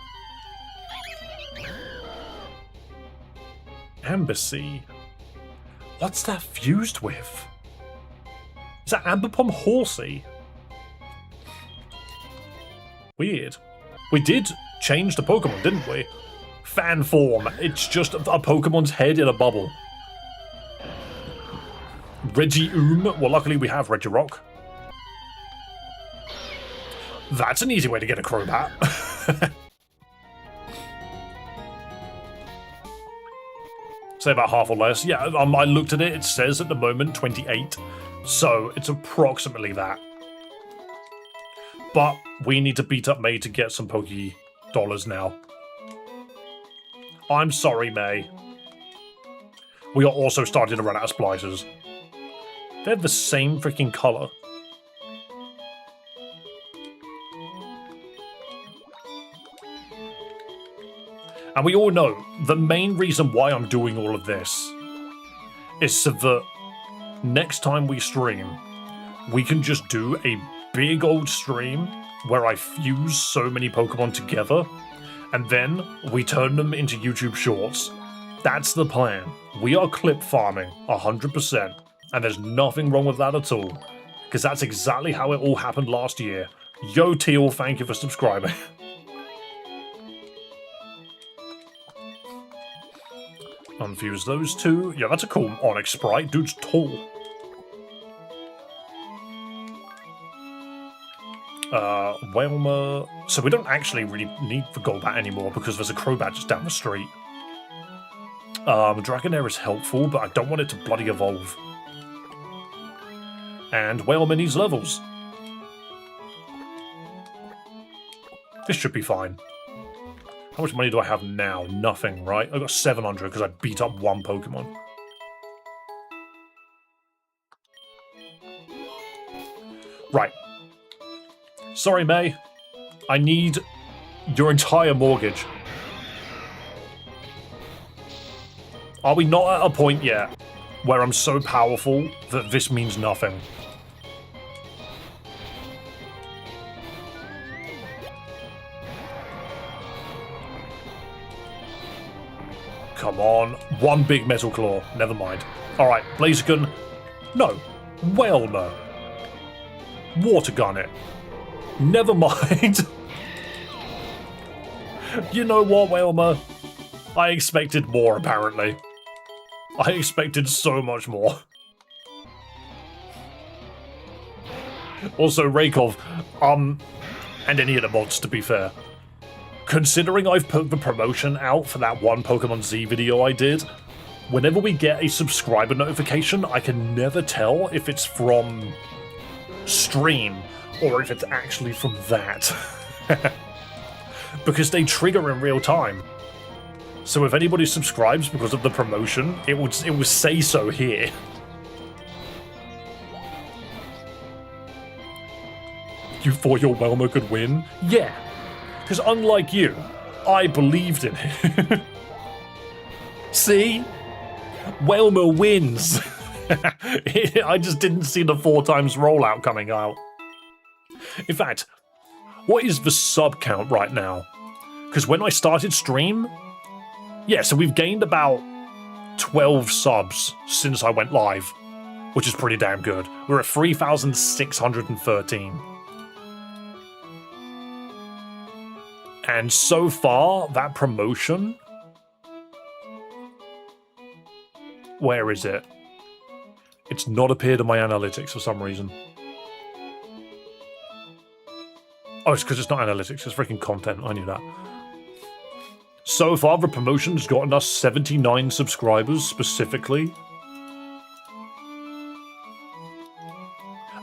Embassy. What's that fused with? Is that Ambipom Horsey? Weird. We did change the Pokemon, didn't we? Fan form. It's just a Pokemon's head in a bubble. Well, luckily we have Regirock. That's an easy way to get a Crobat. Say about half or less. Yeah, I looked at it. It says at the moment 28. So it's approximately that. But we need to beat up May to get some Poke dollars now. I'm sorry, May. We are also starting to run out of splicers. They have the same freaking colour. And we all know the main reason why I'm doing all of this is so that next time we stream, we can just do a big old stream where I fuse so many Pokemon together, and then we turn them into YouTube shorts. That's the plan. We are clip farming 100%, and there's nothing wrong with that at all, because that's exactly how it all happened last year. Yo, Teal, thank you for subscribing. Unfuse those two. Yeah, that's a cool Onyx sprite. Dude's tall. Whalmer. So we don't actually really need the Golbat anymore because there's a Crobat just down the street. Dragonair is helpful, but I don't want it to bloody evolve. And Whalmer needs levels. This should be fine. How much money do I have now? Nothing, right? I got 700 because I beat up one Pokemon. Right. Sorry, May. I need your entire mortgage. Are we not at a point yet where I'm so powerful that this means nothing? Come on. One big Metal Claw. Never mind. Alright, Blaziken. No. Whalmer. Water Gun it. Never mind. You know what, Whalmer? I expected more, apparently. I expected so much more. Also, Rakov, and any of the mods, to be fair. Considering I've put the promotion out for that one Pokemon Z video I did, whenever we get a subscriber notification, I can never tell if it's from stream or if it's actually from that. Because they trigger in real time. So if anybody subscribes because of the promotion, it would say so here. You thought your Whalmer could win? Yeah. Because unlike you, I believed in it. See? Whalmer wins. I just didn't see the 4 times rollout coming out. In fact, what is the sub count right now? Because when I started stream, yeah, so we've gained about 12 subs since I went live, which is pretty damn good. We're at 3,613. And so far, that promotion... Where is it? It's not appeared in my analytics for some reason. Oh, it's because it's not analytics, it's freaking content. I knew that. So far, the promotion has gotten us 79 subscribers specifically.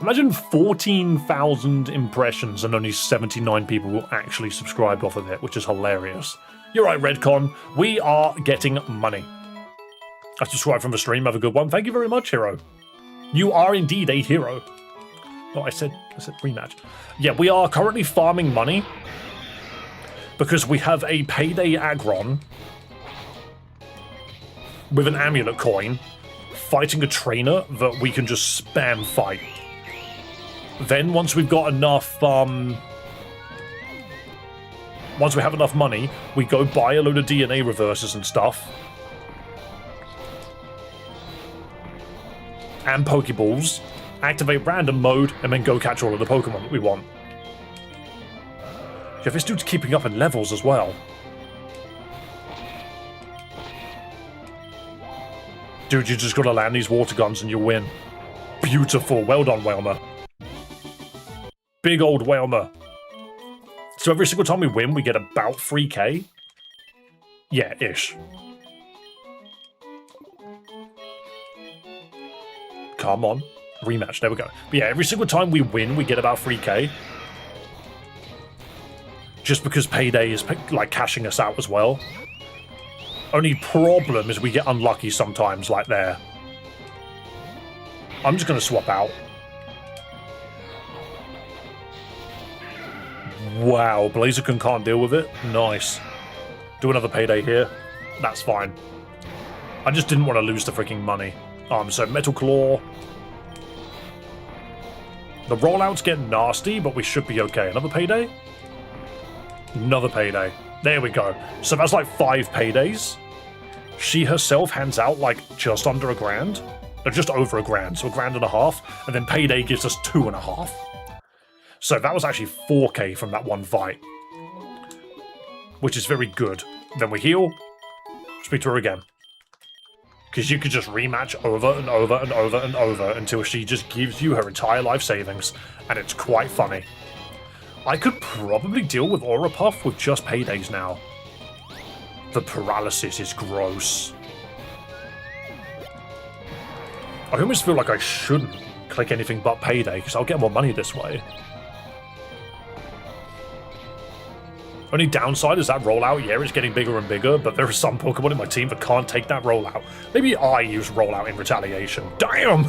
Imagine 14,000 impressions and only 79 people will actually subscribe off of it, which is hilarious. You're right, Redcon. We are getting money. I subscribed from the stream. Have a good one. Thank you very much, hero. You are indeed a hero. Oh, I said rematch. Yeah, we are currently farming money because we have a payday Aggron with an amulet coin fighting a trainer that we can just spam fight. Then once we've got enough Once we have enough money, we go buy a load of DNA reversers and stuff. And Pokeballs. Activate random mode, and then go catch all of the Pokemon that we want. Yeah, this dude's keeping up in levels as well. Dude, you just gotta land these water guns and you'll win. Beautiful. Well done, Whalmer. Big old Whalmer. So every single time we win, we get about 3k? Yeah, ish. Come on. Rematch. There we go. But yeah, every single time we win, we get about 3k. Just because Payday is like cashing us out as well. Only problem is we get unlucky sometimes, like there. I'm just going to swap out. Wow, Blaziken can't deal with it. Nice. Do another Payday here. That's fine. I just didn't want to lose the freaking money. So Metal Claw. The rollouts get nasty, but we should be okay. Another Payday? Another Payday. There we go. So that's like 5 Paydays. She herself hands out like just under a grand. Or just over a grand, so $1.5 grand. And then Payday gives us 2.5. So that was actually 4k from that one fight. Which is very good. Then we heal. Speak to her again. Because you could just rematch over and over and over and over until she just gives you her entire life savings. And it's quite funny. I could probably deal with Aura Puff with just Paydays now. The paralysis is gross. I almost feel like I shouldn't click anything but Payday, because I'll get more money this way. Only downside is that rollout, yeah, it's getting bigger and bigger, but there are some Pokemon in my team that can't take that rollout. Maybe I use rollout in retaliation. Damn!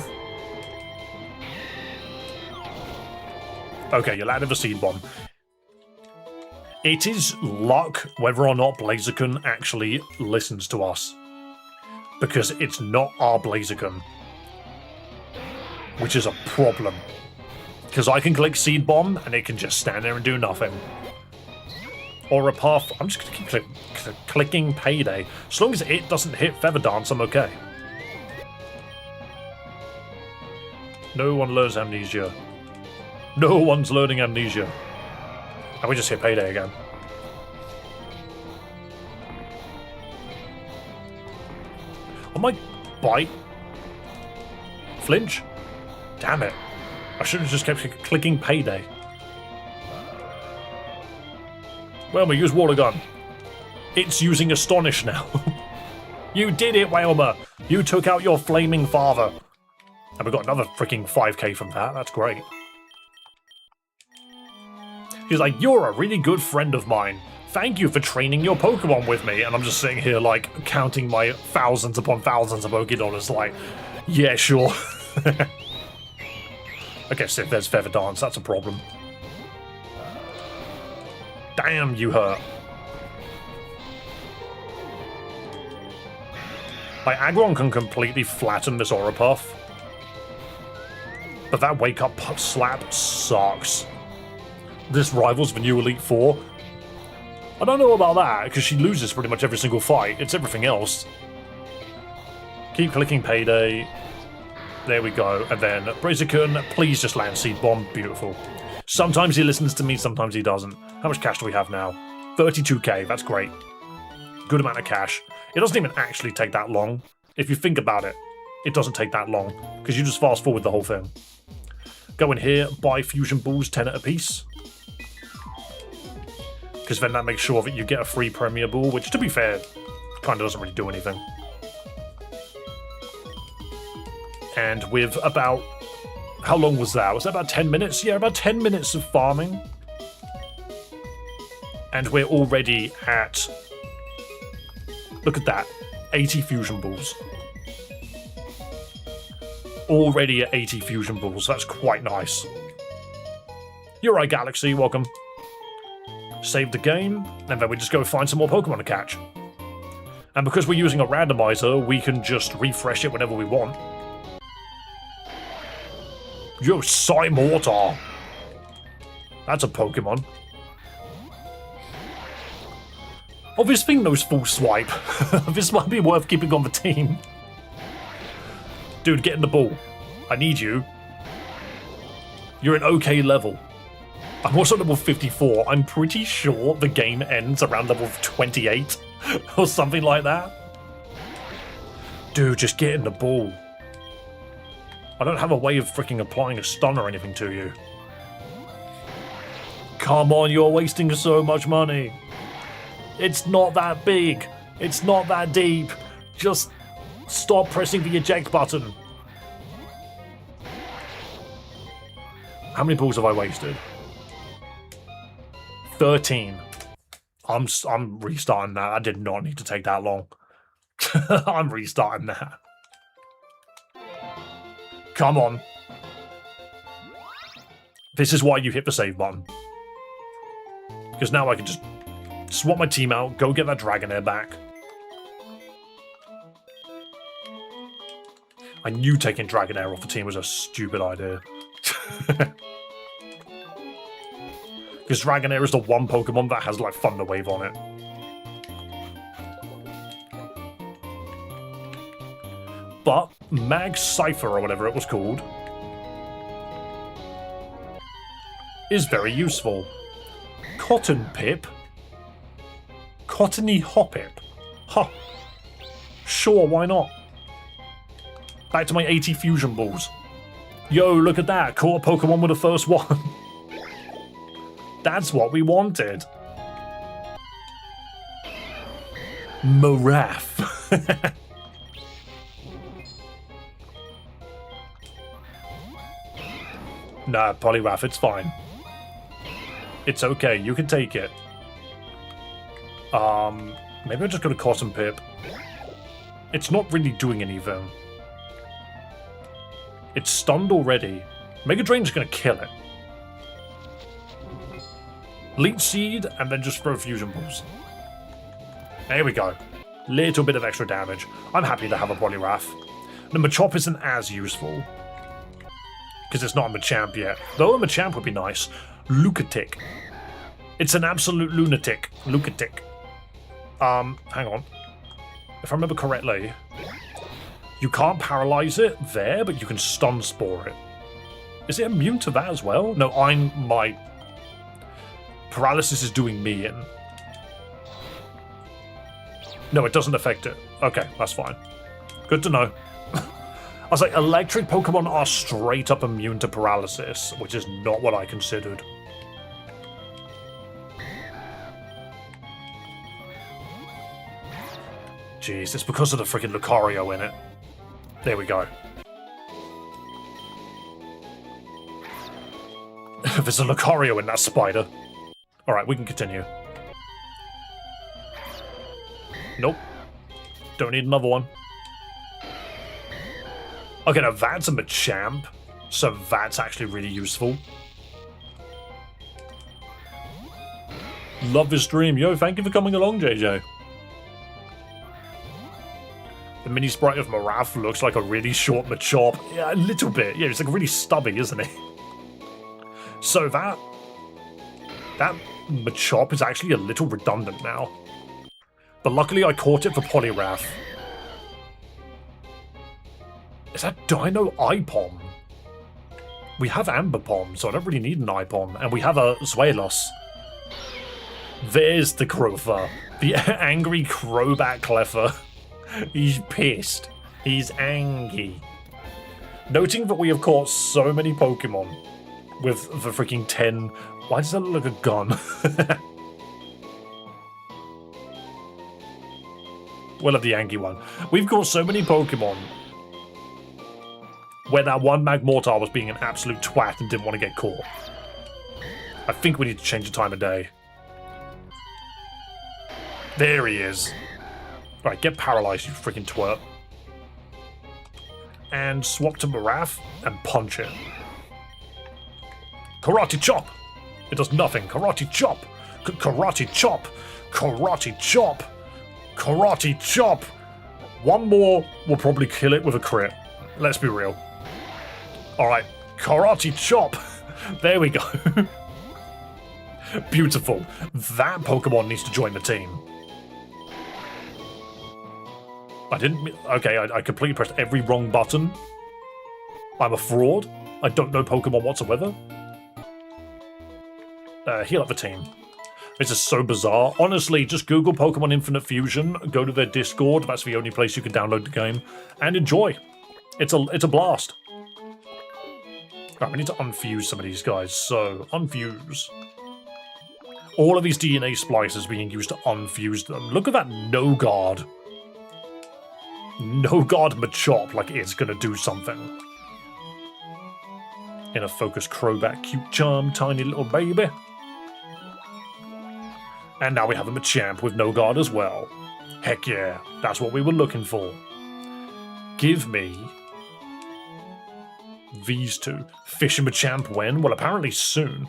Okay, you landed the Seed Bomb. It is luck whether or not Blaziken actually listens to us. Because it's not our Blaziken. Which is a problem. Because I can click Seed Bomb, and it can just stand there and do nothing. Or a Puff. I'm just going to keep clicking Payday. As long as it doesn't hit Feather Dance, I'm okay. No one learns Amnesia. No one's learning Amnesia. And we just hit Payday again. On my bite? Flinch? Damn it. I should have just kept clicking Payday. Whalmer, use Water Gun. It's using Astonish now. You did it, Whalmer. You took out your flaming father. And we got another freaking 5k from that. That's great. He's like, you're a really good friend of mine. Thank you for training your Pokemon with me. And I'm just sitting here, like, counting my thousands upon thousands of Pokédollars, like, yeah, sure. I guess if there's Feather Dance, that's a problem. Damn, you hurt. Like, Aggron can completely flatten this Aura Puff. But that Wake Up Slap sucks. This rivals the new Elite Four. I don't know about that, because she loses pretty much every single fight. It's everything else. Keep clicking Payday. There we go. And then Blaziken, please just land Seed Bomb. Beautiful. Sometimes he listens to me, sometimes he doesn't. How much cash do we have now? 32k. That's great. Good amount of cash. It doesn't even actually take that long. If you think about it, it doesn't take that long, because you just fast forward the whole thing. Go in here, buy Fusion Balls, 10 at a piece. Because then that makes sure that you get a free Premier Ball, which, to be fair, kind of doesn't really do anything. And with about... How long was that? Was that about 10 minutes? Yeah, about 10 minutes of farming. And we're already at... Look at that. 80 Fusion Balls. Already at 80 Fusion Balls. That's quite nice. You're right, Galaxy. Welcome. Save the game, and then we just go find some more Pokemon to catch. And because we're using a randomizer, we can just refresh it whenever we want. Yo, Psymortar! That's a Pokemon. Oh, this thing knows full swipe. This might be worth keeping on the team. Dude, get in the ball. I need you. You're an okay level. I'm also level 54. I'm pretty sure the game ends around level 28 or something like that. Dude, just get in the ball. I don't have a way of freaking applying a stun or anything to you. Come on, you're wasting so much money. It's not that big. It's not that deep. Just stop pressing the eject button. How many balls have I wasted? 13. I'm restarting that. I did not need to take that long. I'm restarting that. Come on. This is why you hit the save button. Because now I can just swap my team out, go get that Dragonair back. I knew taking Dragonair off the team was a stupid idea. Because Dragonair is the one Pokemon that has like Thunder Wave on it. But Mag Cypher, or whatever it was called, is very useful. Cotton Pip? Cottony Hoppip? Huh. Sure, why not? Back to my 80 fusion balls. Yo, look at that. Caught a Pokemon with the first one. That's what we wanted. Maraf. Nah, Poliwrath, it's fine. It's okay, you can take it. Maybe I'm just gonna Cotton Pip. It's not really doing anything. It's stunned already. Mega Drain's gonna kill it. Leech Seed, and then just throw Fusion Balls. There we go. Little bit of extra damage. I'm happy to have a Poliwrath. The Machop isn't as useful. Because it's not a Machamp yet. Though a Machamp would be nice. Lucatic. It's an absolute lunatic. Lucatic. Hang on. If I remember correctly, you can't paralyze it there, but you can stun spore it. Is it immune to that as well? No, my paralysis is doing me in. No, it doesn't affect it. Okay, that's fine. Good to know. I was like, electric Pokemon are straight up immune to paralysis, which is not what I considered. Jeez, it's because of the freaking Lucario in it. There we go. There's a Lucario in that spider. Alright, we can continue. Nope. Don't need another one. Okay, now that's a Machamp, so that's actually really useful. Love this stream. Yo, thank you for coming along, JJ. The mini sprite of Maraf looks like a really short Machop. Yeah, a little bit. Yeah, it's like really stubby, isn't it? So that Machop is actually a little redundant now. But luckily I caught it for Poliwrath. Is that Dino Ipom? We have Amberpom, so I don't really need an Ipom. And we have a Zweilous. There's the Crowther. The angry Crobat Cleffer. He's pissed. He's angry. Noting that we have caught so many Pokemon with the freaking 10... Why does that look like a gun? We'll have the angry one. We've caught so many Pokemon where that one Magmortar was being an absolute twat and didn't want to get caught. I think we need to change the time of day. There he is. Right, get paralyzed, you freaking twerp. And swap to Maraf and punch it. Karate Chop! It does nothing. Karate Chop! Karate Chop! Karate Chop! Karate Chop! One more will probably kill it with a crit. Let's be real. Alright, Karate Chop! There we go. Beautiful. That Pokemon needs to join the team. I didn't... Okay, I completely pressed every wrong button. I'm a fraud. I don't know Pokemon whatsoever. Heal up the team. This is so bizarre. Honestly, just Google Pokemon Infinite Fusion, go to their Discord, that's the only place you can download the game, and enjoy. It's a blast. Right, we need to unfuse some of these guys, so unfuse. All of these DNA splicers being used to unfuse them. Look at that no guard. No guard Machop, like it's gonna do something. In a focus Crobat, cute charm, tiny little baby. And now we have a Machamp with no guard as well. Heck yeah, that's what we were looking for. Give me these two. Fish and Machamp when? Well, apparently soon.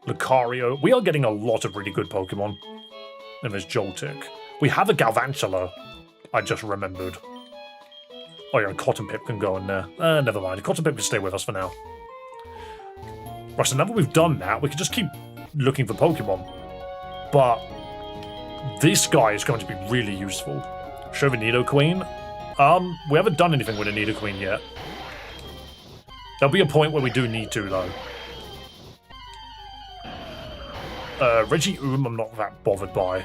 Lucario. We are getting a lot of really good Pokemon. And there's Joltik. We have a Galvantula. I just remembered. Oh yeah, and Cotton Pip can go in there. Never mind. Cotton Pip can stay with us for now. Right, so now that we've done that, we can just keep looking for Pokemon. But this guy is going to be really useful. Show the Nidoqueen. We haven't done anything with a Nidoqueen yet. There'll be a point where we do need to, though. Reggie I'm not that bothered by.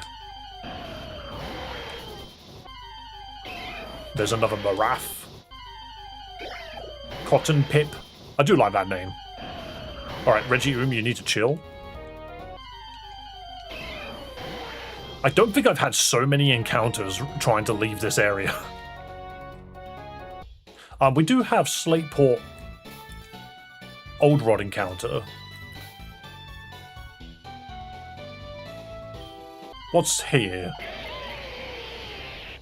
There's another Maraf. Cotton Pip. I do like that name. Alright, Reggie you need to chill. I don't think I've had so many encounters trying to leave this area. We do have Slateport Old Rod encounter. What's here?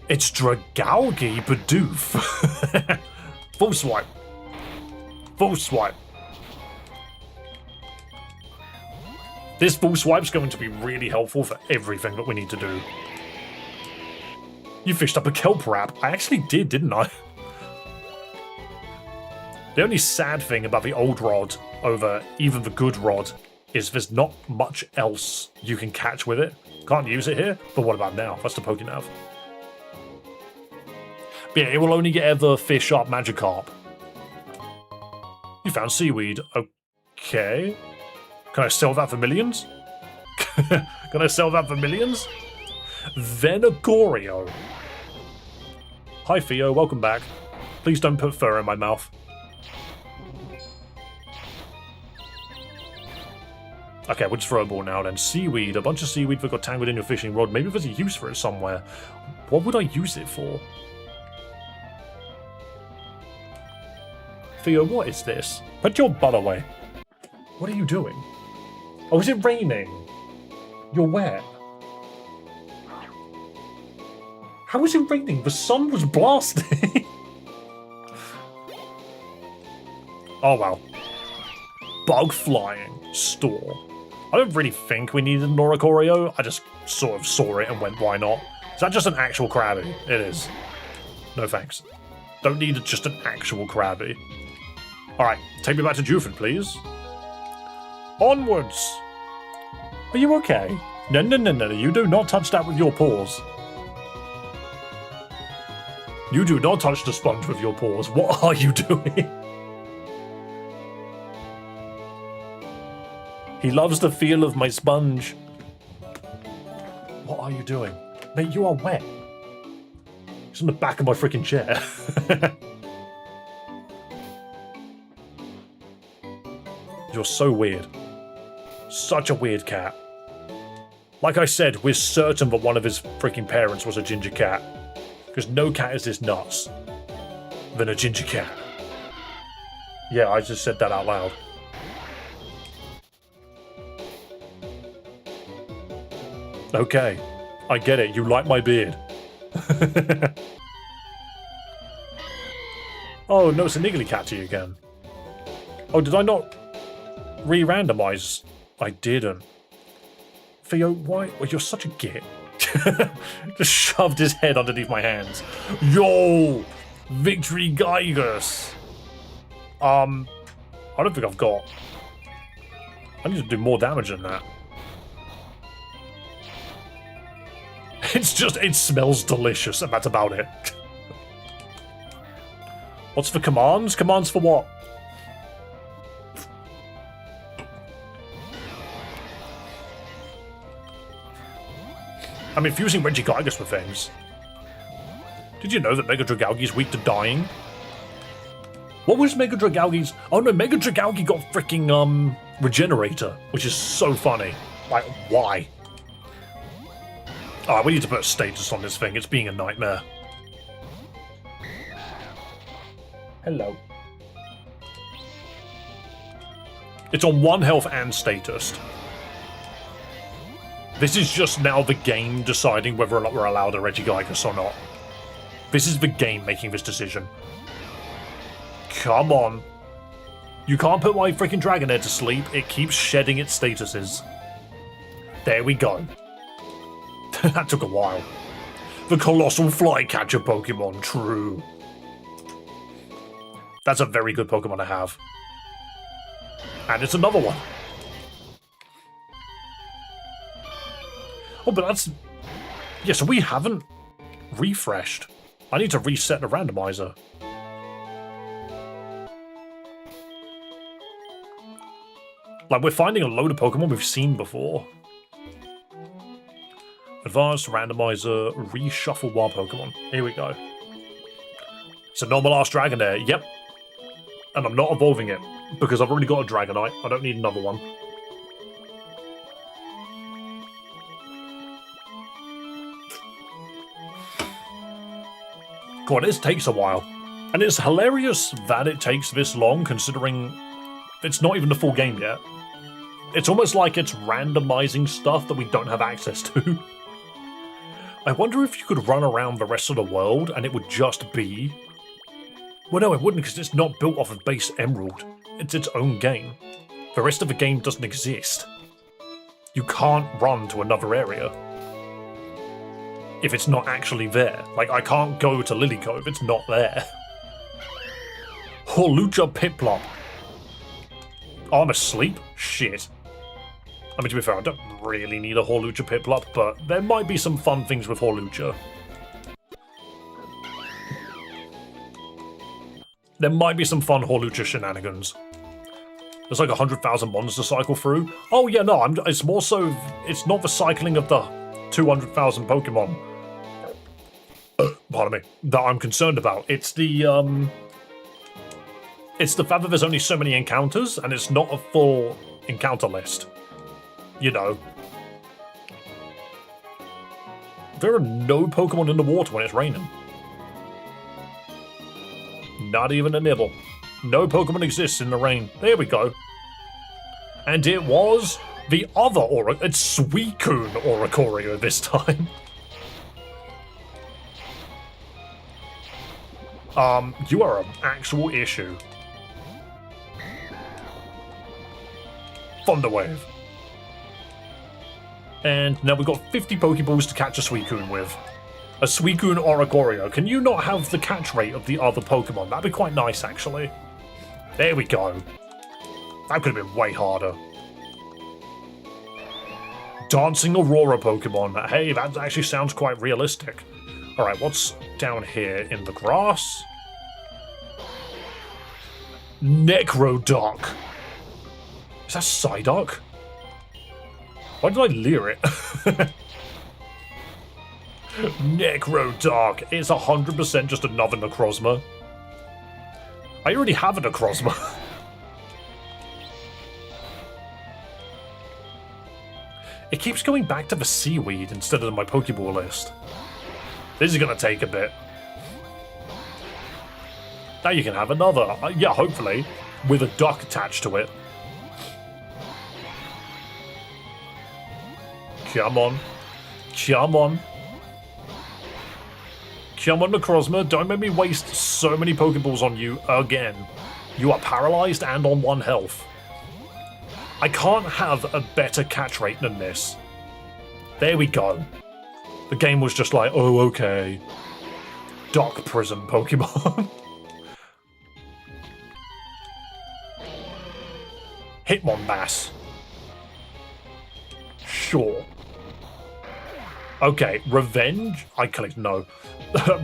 It's Dragalge Bidoof. Full swipe. Full swipe. This full swipe's going to be really helpful for everything that we need to do. You fished up a kelp wrap. I actually did, didn't I? The only sad thing about the old rod over even the good rod is there's not much else you can catch with it. Can't use it here, but what about now? That's the Pokénav. But yeah, it will only ever fish up Magikarp. You found seaweed. Okay. Can I sell that for millions? Can I sell that for millions? Venagorio. Hi Theo, welcome back. Please don't put fur in my mouth. Okay, we'll just throw a ball now then. Seaweed. A bunch of seaweed that got tangled in your fishing rod. Maybe there's a use for it somewhere. What would I use it for? Theo, what is this? Put your butt away. What are you doing? Oh, is it raining? You're wet. How is it raining? The sun was blasting. Oh, well. Bug flying. Store. I don't really think we needed an Oricorio. I just sort of saw it and went, why not? Is that just an actual Krabby? It is. No thanks. Don't need just an actual Krabby. Alright, take me back to Jufin, please. Onwards! Are you okay? No, no, no, no, you do not touch that with your paws. You do not touch the sponge with your paws. What are you doing? He loves the feel of my sponge. What are you doing? Mate, you are wet. It's on the back of my freaking chair. You're so weird. Such a weird cat. Like I said, we're certain that one of his freaking parents was a ginger cat. Because no cat is this nuts than a ginger cat. Yeah, I just said that out loud. Okay, I get it. You like my beard. Oh, no, it's a niggly catty again. Oh, did I not re-randomize? I didn't. Theo, why? Well, you're such a git. Just shoved his head underneath my hands. Yo! Victory Geigus! I don't think I've got... I need to do more damage than that. It's just, it smells delicious, and that's about it. What's for commands? Commands for what? I'm infusing Regigigas with things. Did you know that Mega Dragalge is weak to dying? What was Mega Dragalge's? Oh no, Mega Dragalge got freaking Regenerator, which is so funny. Like, why? Alright, we need to put a status on this thing. It's being a nightmare. Hello. It's on 1 health and status. This is just now the game deciding whether or not we're allowed a Regigigas or not. This is the game making this decision. Come on. You can't put my freaking Dragonair to sleep. It keeps shedding its statuses. There we go. That took a while. The Colossal Flycatcher Pokemon, true. That's a very good Pokemon to have. And it's another one. Oh, but that's... Yeah, so we haven't refreshed. I need to reset the randomizer. Like, we're finding a load of Pokemon we've seen before. Advanced randomizer, reshuffle wild Pokemon. Here we go. It's a normal ass Dragonair, yep. And I'm not evolving it, because I've already got a Dragonite. I don't need another one. God, this takes a while. And it's hilarious that it takes this long, considering it's not even the full game yet. It's almost like it's randomizing stuff that we don't have access to. I wonder if you could run around the rest of the world and it would just be... Well, no, it wouldn't, because it's not built off of base Emerald. It's its own game. The rest of the game doesn't exist. You can't run to another area if it's not actually there. Like, I can't go to Lily Cove, it's not there. Hawlucha Piplup. Oh, I'm asleep? Shit. I mean, to be fair, I don't really need a Hawlucha Piplup, but there might be some fun things with Hawlucha. There might be some fun Hawlucha shenanigans. There's like 100,000 mons to cycle through. Oh yeah, no, it's more so... It's not the cycling of the 200,000 Pokemon, pardon me, that I'm concerned about. It's the fact that there's only so many encounters, and it's not a full encounter list. You know. There are no Pokemon in the water when it's raining. Not even a nibble. No Pokemon exists in the rain. There we go. And it was the other it's Suicune Oricorio this time. You are an actual issue. Thunderwave. And now we've got 50 Pokeballs to catch a Suicune with. A Suicune Oricorio. Can you not have the catch rate of the other Pokemon? That'd be quite nice, actually. There we go. That could have been way harder. Dancing Aurora Pokemon. Hey, that actually sounds quite realistic. Alright, what's down here in the grass? Necroduck. Is that Psyduck? Why did I leer it? Necroduck. It's 100% just another Necrozma. I already have a Necrozma. It keeps going back to the seaweed instead of my Pokeball list. This is going to take a bit. Now you can have another. Yeah, hopefully. With a duck attached to it. Come on. Come on. Come on, Necrozma. Don't make me waste so many Pokeballs on you again. You are paralyzed and on 1 health. I can't have a better catch rate than this. There we go. The game was just like, oh, okay. Dark Prison Pokemon. Hitmonbass. Sure. Okay, Revenge? I clicked no.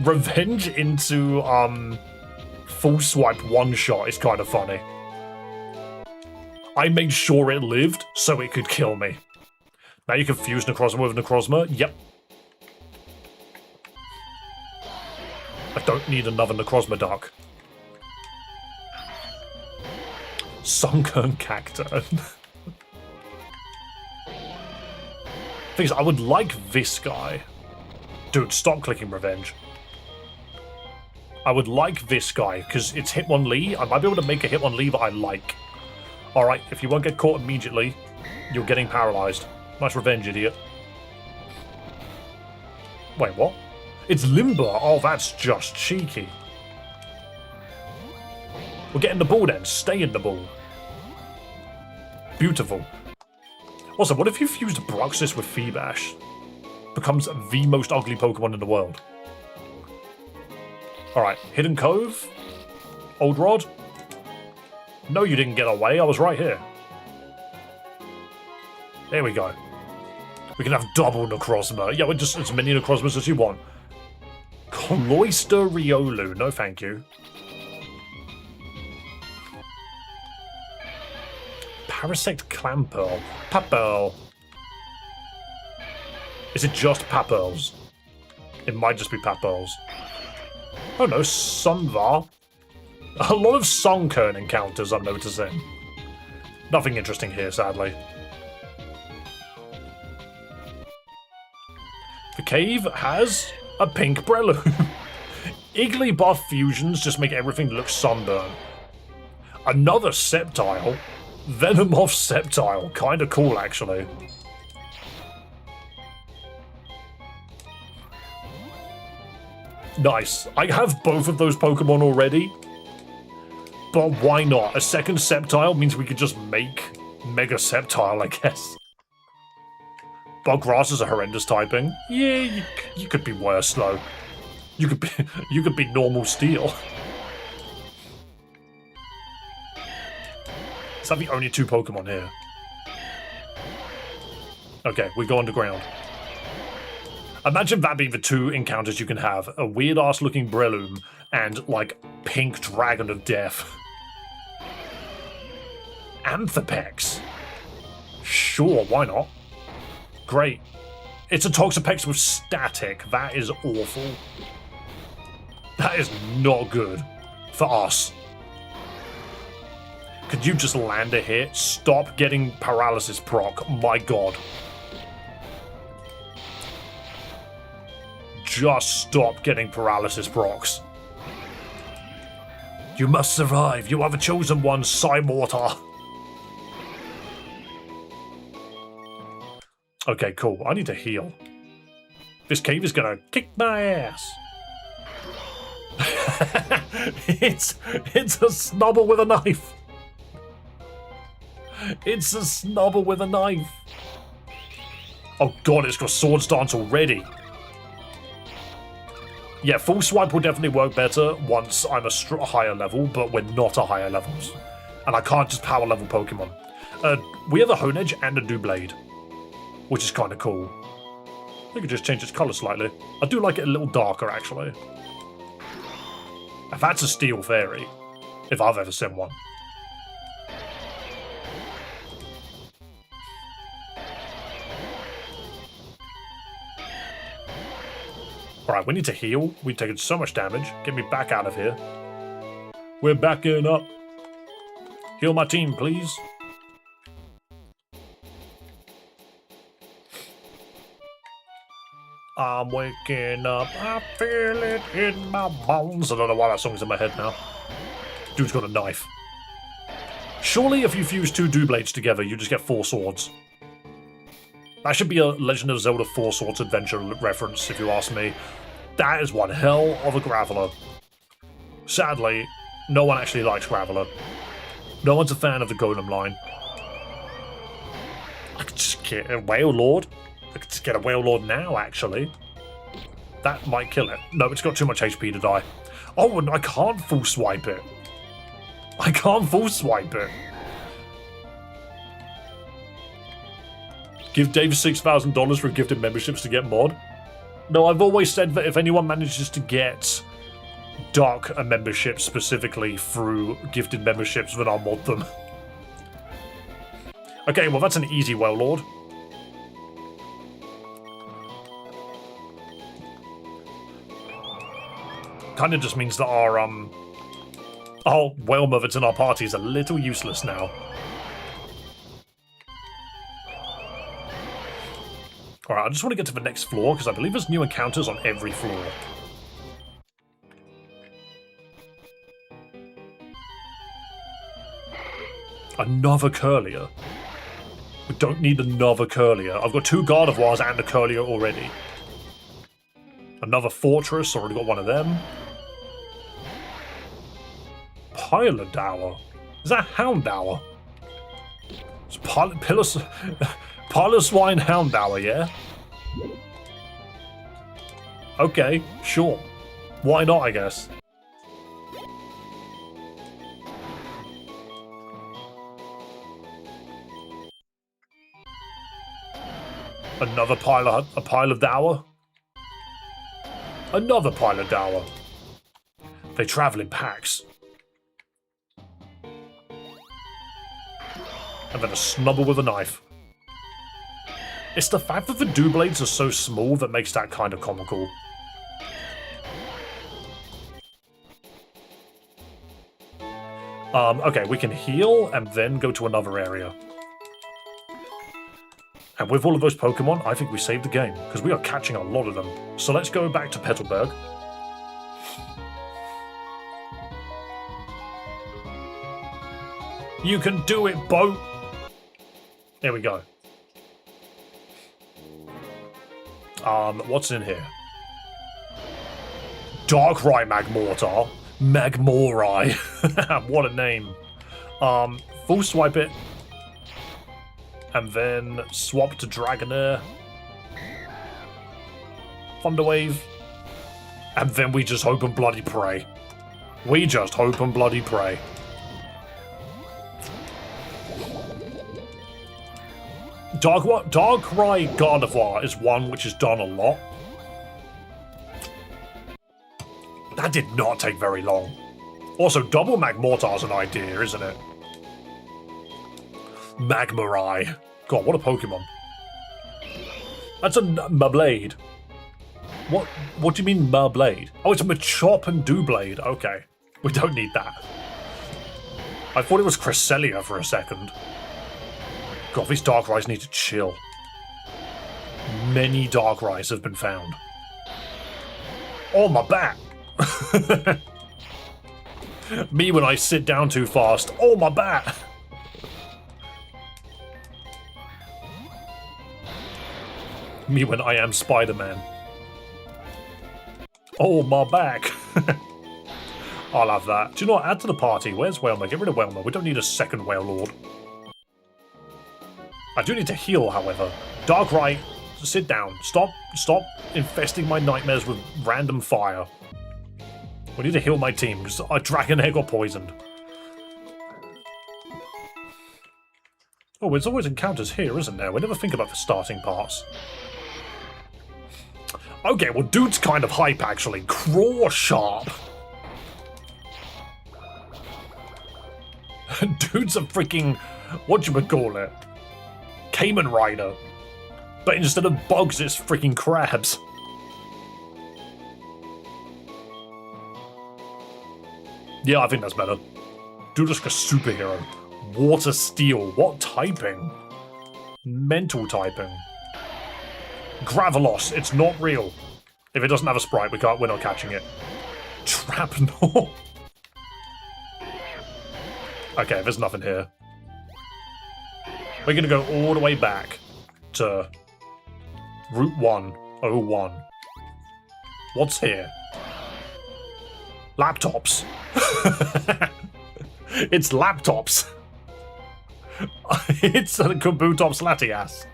Revenge into, full swipe one shot is kind of funny. I made sure it lived so it could kill me. Now you can fuse Necrozma with Necrozma. Yep. I don't need another Necrozma Duck. Sunken Cacturn. Thing is, I would like this guy. Dude, stop clicking Revenge. I would like this guy, because it's Hitmonlee. I might be able to make a Hitmonlee that I like. Alright, if you won't get caught immediately, you're getting paralyzed. Nice revenge, idiot. Wait, what? It's Limber. Oh, that's just cheeky. We're getting the ball then. Stay in the ball. Beautiful. Also, what if you fused Bruxis with Feebash? Becomes the most ugly Pokemon in the world. Alright, Hidden Cove. Old Rod. No, you didn't get away. I was right here. There we go. We can have double Necrozma. Yeah, we're just as many Necrozmas as you want. Cloyster Riolu. No, thank you. Parasect Clamperl. Papel. Is it just Papels? It might just be Papels. Oh no, Sunvar. A lot of Sunkern encounters I'm noticing. Nothing interesting here, sadly. The cave has a pink Breloom. Igglybuff fusions just make everything look sunburned. Another Sceptile. Venomoth Sceptile. Kinda cool, actually. Nice. I have both of those Pokemon already. But why not? A second Sceptile means we could just make Mega Sceptile, I guess. Buggrass is a horrendous typing. Yeah, you could be worse though. You could be normal Steel. Is that the only two Pokemon here? Okay, we go underground. Imagine that being the two encounters you can have. A weird-ass looking Breloom and, like, pink Dragon of Death. Amphipex. Sure, why not? Great. It's a Toxapex with static. That is awful. That is not good for us. Could you just land a hit? Stop getting paralysis proc. My god. Just stop getting paralysis procs. You must survive. You are the chosen one, Psymortar. Okay, cool. I need to heal. This cave is gonna kick my ass. It's a Snubble with a knife. It's a Snubble with a knife. Oh god, it's got Swords Dance already. Yeah, full swipe will definitely work better once I'm a higher level, but we're not at higher levels. And I can't just power level Pokemon. We have a Honedge and a Doublade, which is kind of cool. I could just change its colour slightly. I do like it a little darker, actually. If that's a Steel Fairy, if I've ever seen one. Alright, we need to heal. We've taken so much damage. Get me back out of here. We're backing up. Heal my team, please. I'm waking up. I feel it in my bones. I don't know why that song's in my head now. Dude's got a knife. Surely if you fuse two Doublades together, you just get 4 swords. That should be a Legend of Zelda 4 Swords Adventure reference, if you ask me. That is one hell of a Graveler. Sadly, no one actually likes Graveler. No one's a fan of the Golem line. I could just get a Whale Lord. I could just get a Whale Lord now, actually. That might kill it. No, it's got too much HP to die. Oh, and I can't full swipe it. I can't full swipe it. Give Dave $6,000 for gifted memberships to get mod. No, I've always said that if anyone manages to get duck a membership specifically through gifted memberships, then I'll mod them. Okay, well that's an easy well lord. Kinda just means that our Whelmer that's in our party is a little useless now. Alright, I just want to get to the next floor, because I believe there's new encounters on every floor. Another Curlier. We don't need another Curlier. I've got 2 Gardevoirs and a Curlier already. Another Fortress, already got one of them. Pilodower. Is that Houndour? It's Piloswine Houndour, yeah? Okay, sure. Why not, I guess? Another a pile of dower. Another pile of dower. They travel in packs. And then a snubble with a knife. It's the fact that the Doublades are so small that makes that kind of comical. Okay, we can heal and then go to another area. And with all of those Pokemon, I think we saved the game, because we are catching a lot of them. So let's go back to Petalburg. You can do it, boat! There we go. What's in here? Darkrai Magmortar. Magmorai. What a name. Full swipe it. And then swap to Dragonair. Thunderwave. And then we just hope and bloody pray. We just hope and bloody pray. Darkrai Gardevoir is one which has done a lot. That did not take very long. Also, double Magmortar's an idea, isn't it? Magmarai. God, what a Pokemon. That's a Mablade. What do you mean Mablade? Oh, it's a Machop and Doublade. Okay. We don't need that. I thought it was Cresselia for a second. God, these Darkrai's need to chill. Many Darkrai's have been found. Oh, my back! Me when I sit down too fast. Oh, my back! Me when I am Spider-Man. Oh, my back! I'll have that. Do you know what? Add to the party. Where's Whelmer? Get rid of Whelmer. We don't need a second Wailord. I do need to heal, however. Darkrai, sit down. Stop infesting my nightmares with random fire. We need to heal my team, because our Dragonair got poisoned. Oh, there's always encounters here, isn't there? We never think about the starting parts. Okay, well, dude's kind of hype, actually. Craw Sharp. Dude's a freaking... whatchamacallit? Cayman Rider. But instead of bugs, it's freaking crabs. Yeah, I think that's better. Dude, just a superhero. Water Steel. What typing? Mental typing. Gravelos. It's not real. If it doesn't have a sprite, we're not catching it. Trapnor. Okay, there's nothing here. We're gonna go all the way back to Route 101. What's here? Laptops. It's laptops. It's a Kabutops Latias.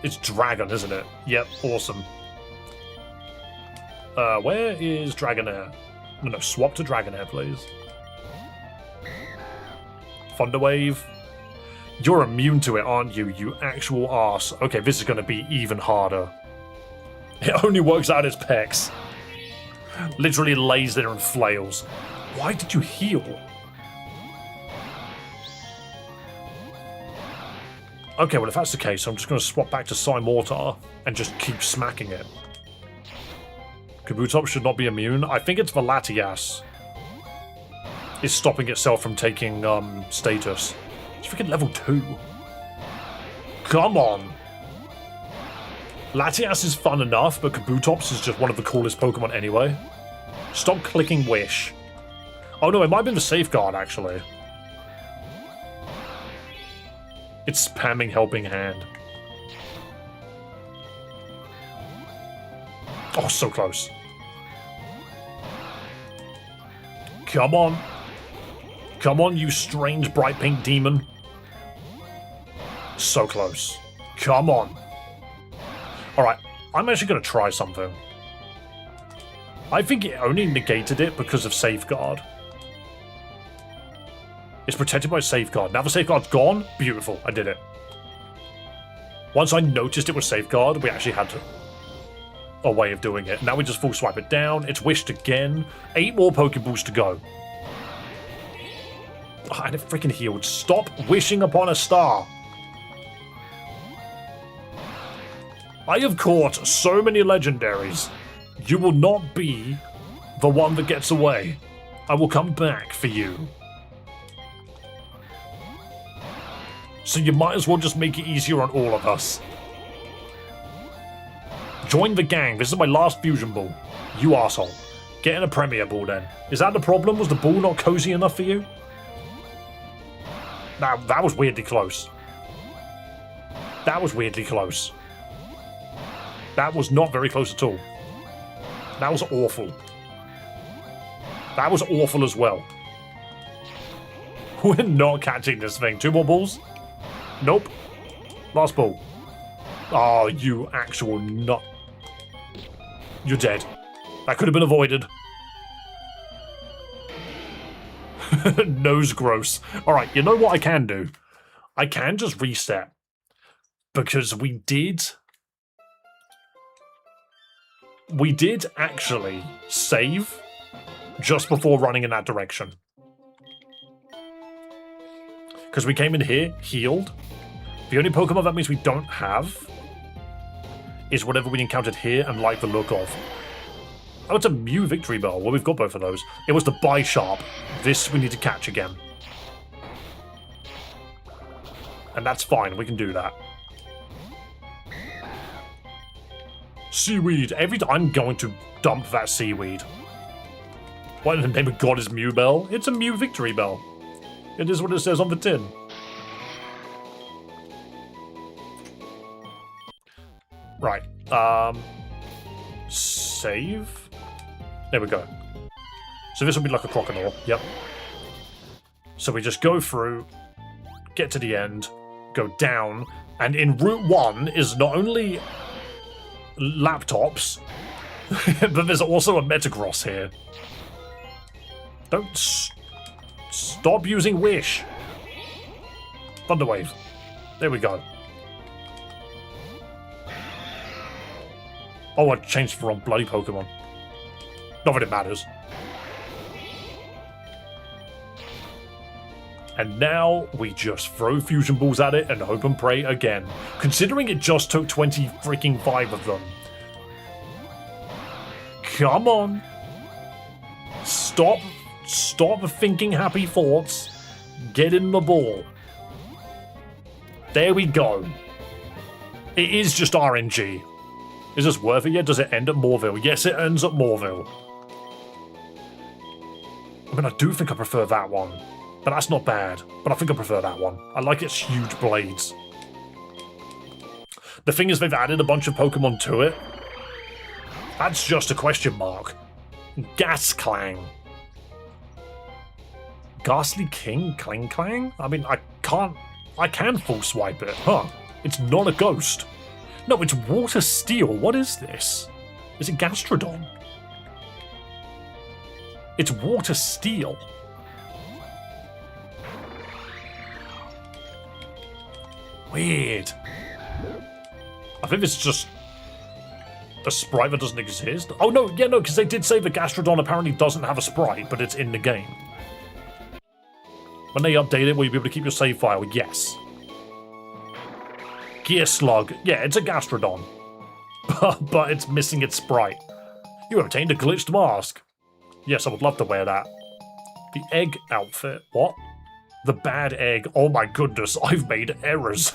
It's Dragon, isn't it? Yep, awesome. Where is Dragonair? No, swap to Dragonair, please. Thunderwave. You're immune to it, aren't you, you actual arse? Okay, this is going to be even harder. It only works out its pecs. Literally lays there and flails. Why did you heal? Okay, well if that's the case, I'm just going to swap back to Psymortar and just keep smacking it. Kabutops should not be immune. I think it's the Latias is stopping itself from taking status. It's freaking level 2. Come on. Latias is fun enough, but Kabutops is just one of the coolest Pokemon anyway. Stop clicking Wish. Oh no, it might have been the Safeguard, actually. It's spamming Helping Hand. Oh, so close. Come on. Come on, you strange bright pink demon. So close. Come on. Alright, I'm actually going to try something. I think it only negated it because of Safeguard. It's protected by Safeguard. Now the Safeguard's gone. Beautiful. I did it. Once I noticed it was Safeguard, we actually had a way of doing it. Now we just full swipe it down. It's wished again. 8 more Pokeballs to go. Oh, and it freaking healed. Stop wishing upon a star. I have caught so many legendaries. You will not be the one that gets away. I will come back for you. So you might as well just make it easier on all of us. Join the gang. This is my last fusion ball. You arsehole. Get in a Premier Ball then. Is that the problem? Was the ball not cozy enough for you? Now, that was weirdly close. That was weirdly close. That was not very close at all. That was awful. That was awful as well. We're not catching this thing. 2 more balls? Nope. Last ball. Oh, you actual nut. You're dead. That could have been avoided. Nose gross. Alright, you know what I can do? I can just reset. Because we did actually save just before running in that direction. Because we came in here, healed. The only Pokemon that means we don't have is whatever we encountered here and like the look of. Oh, it's a Mew Victory Bell. Well, we've got both of those. It was the Bisharp. This we need to catch again. And that's fine. We can do that. Seaweed. I'm going to dump that Seaweed. What in the name of God is Mew Bell? It's a Mew Victory Bell. It is what it says on the tin. Right. Save? There we go. So this will be like a Croconaw. Yep. So we just go through, get to the end, go down, and in Route 1 is not only laptops, but there's also a Metagross here. Don't stop using Wish. Thunderwave. There we go. Oh, I changed the wrong bloody Pokemon. Not that it matters. And now we just throw Fusion Balls at it and hope and pray again. Considering it just took 20 freaking 5 of them. Come on. Stop thinking happy thoughts. Get in the ball. There we go. It is just RNG. Is this worth it yet? Does it end at Moorville? Yes, it ends at Moorville. I mean, I do think I prefer that one. But that's not bad. But I think I prefer that one. I like its huge blades. The thing is, they've added a bunch of Pokemon to it. That's just a question mark. Gas Clang. Ghastly King Clang Clang? I mean, I can full swipe it. Huh. It's not a ghost. No, it's Water Steel. What is this? Is it Gastrodon? It's Water Steel. Weird. I think it's just A sprite that doesn't exist? Oh, no, yeah, no, because they did say the Gastrodon apparently doesn't have a sprite, but it's in the game. When they update it, will you be able to keep your save file? Yes. Gear Slug. Yeah, it's a Gastrodon. But it's missing its sprite. You obtained a glitched mask. Yes, I would love to wear that. The egg outfit. What? The bad egg. Oh my goodness, I've made errors.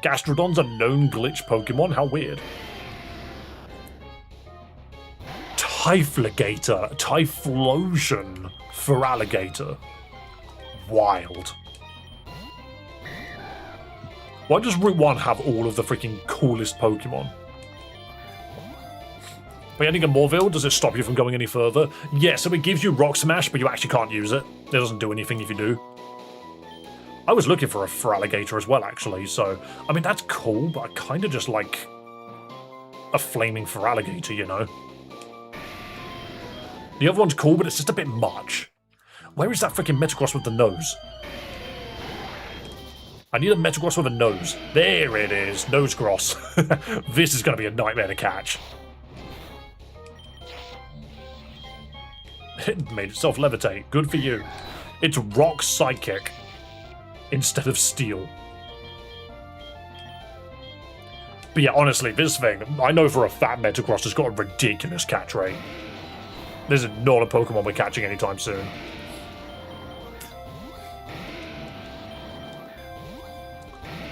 Gastrodon's a known glitch Pokemon? How weird. Typhligator. Typhlosion for alligator. Wild. Why does Route 1 have all of the freaking coolest Pokemon? By ending in Morville, does it stop you from going any further? Yeah, so it gives you Rock Smash, but you actually can't use it. It doesn't do anything if you do. I was looking for alligator as well, actually, so... I mean, that's cool, but I kind of just like... a flaming alligator, you know? The other one's cool, but it's just a bit much. Where is that freaking Metagross with the nose? I need a Metagross with a nose. There it is, Nosegross. This is going to be a nightmare to catch. It made itself levitate. Good for you. It's Rock Psychic instead of Steel. But yeah, honestly, this thing, I know for a fact Metagross has got a ridiculous catch rate. This is not a Pokemon we're catching anytime soon.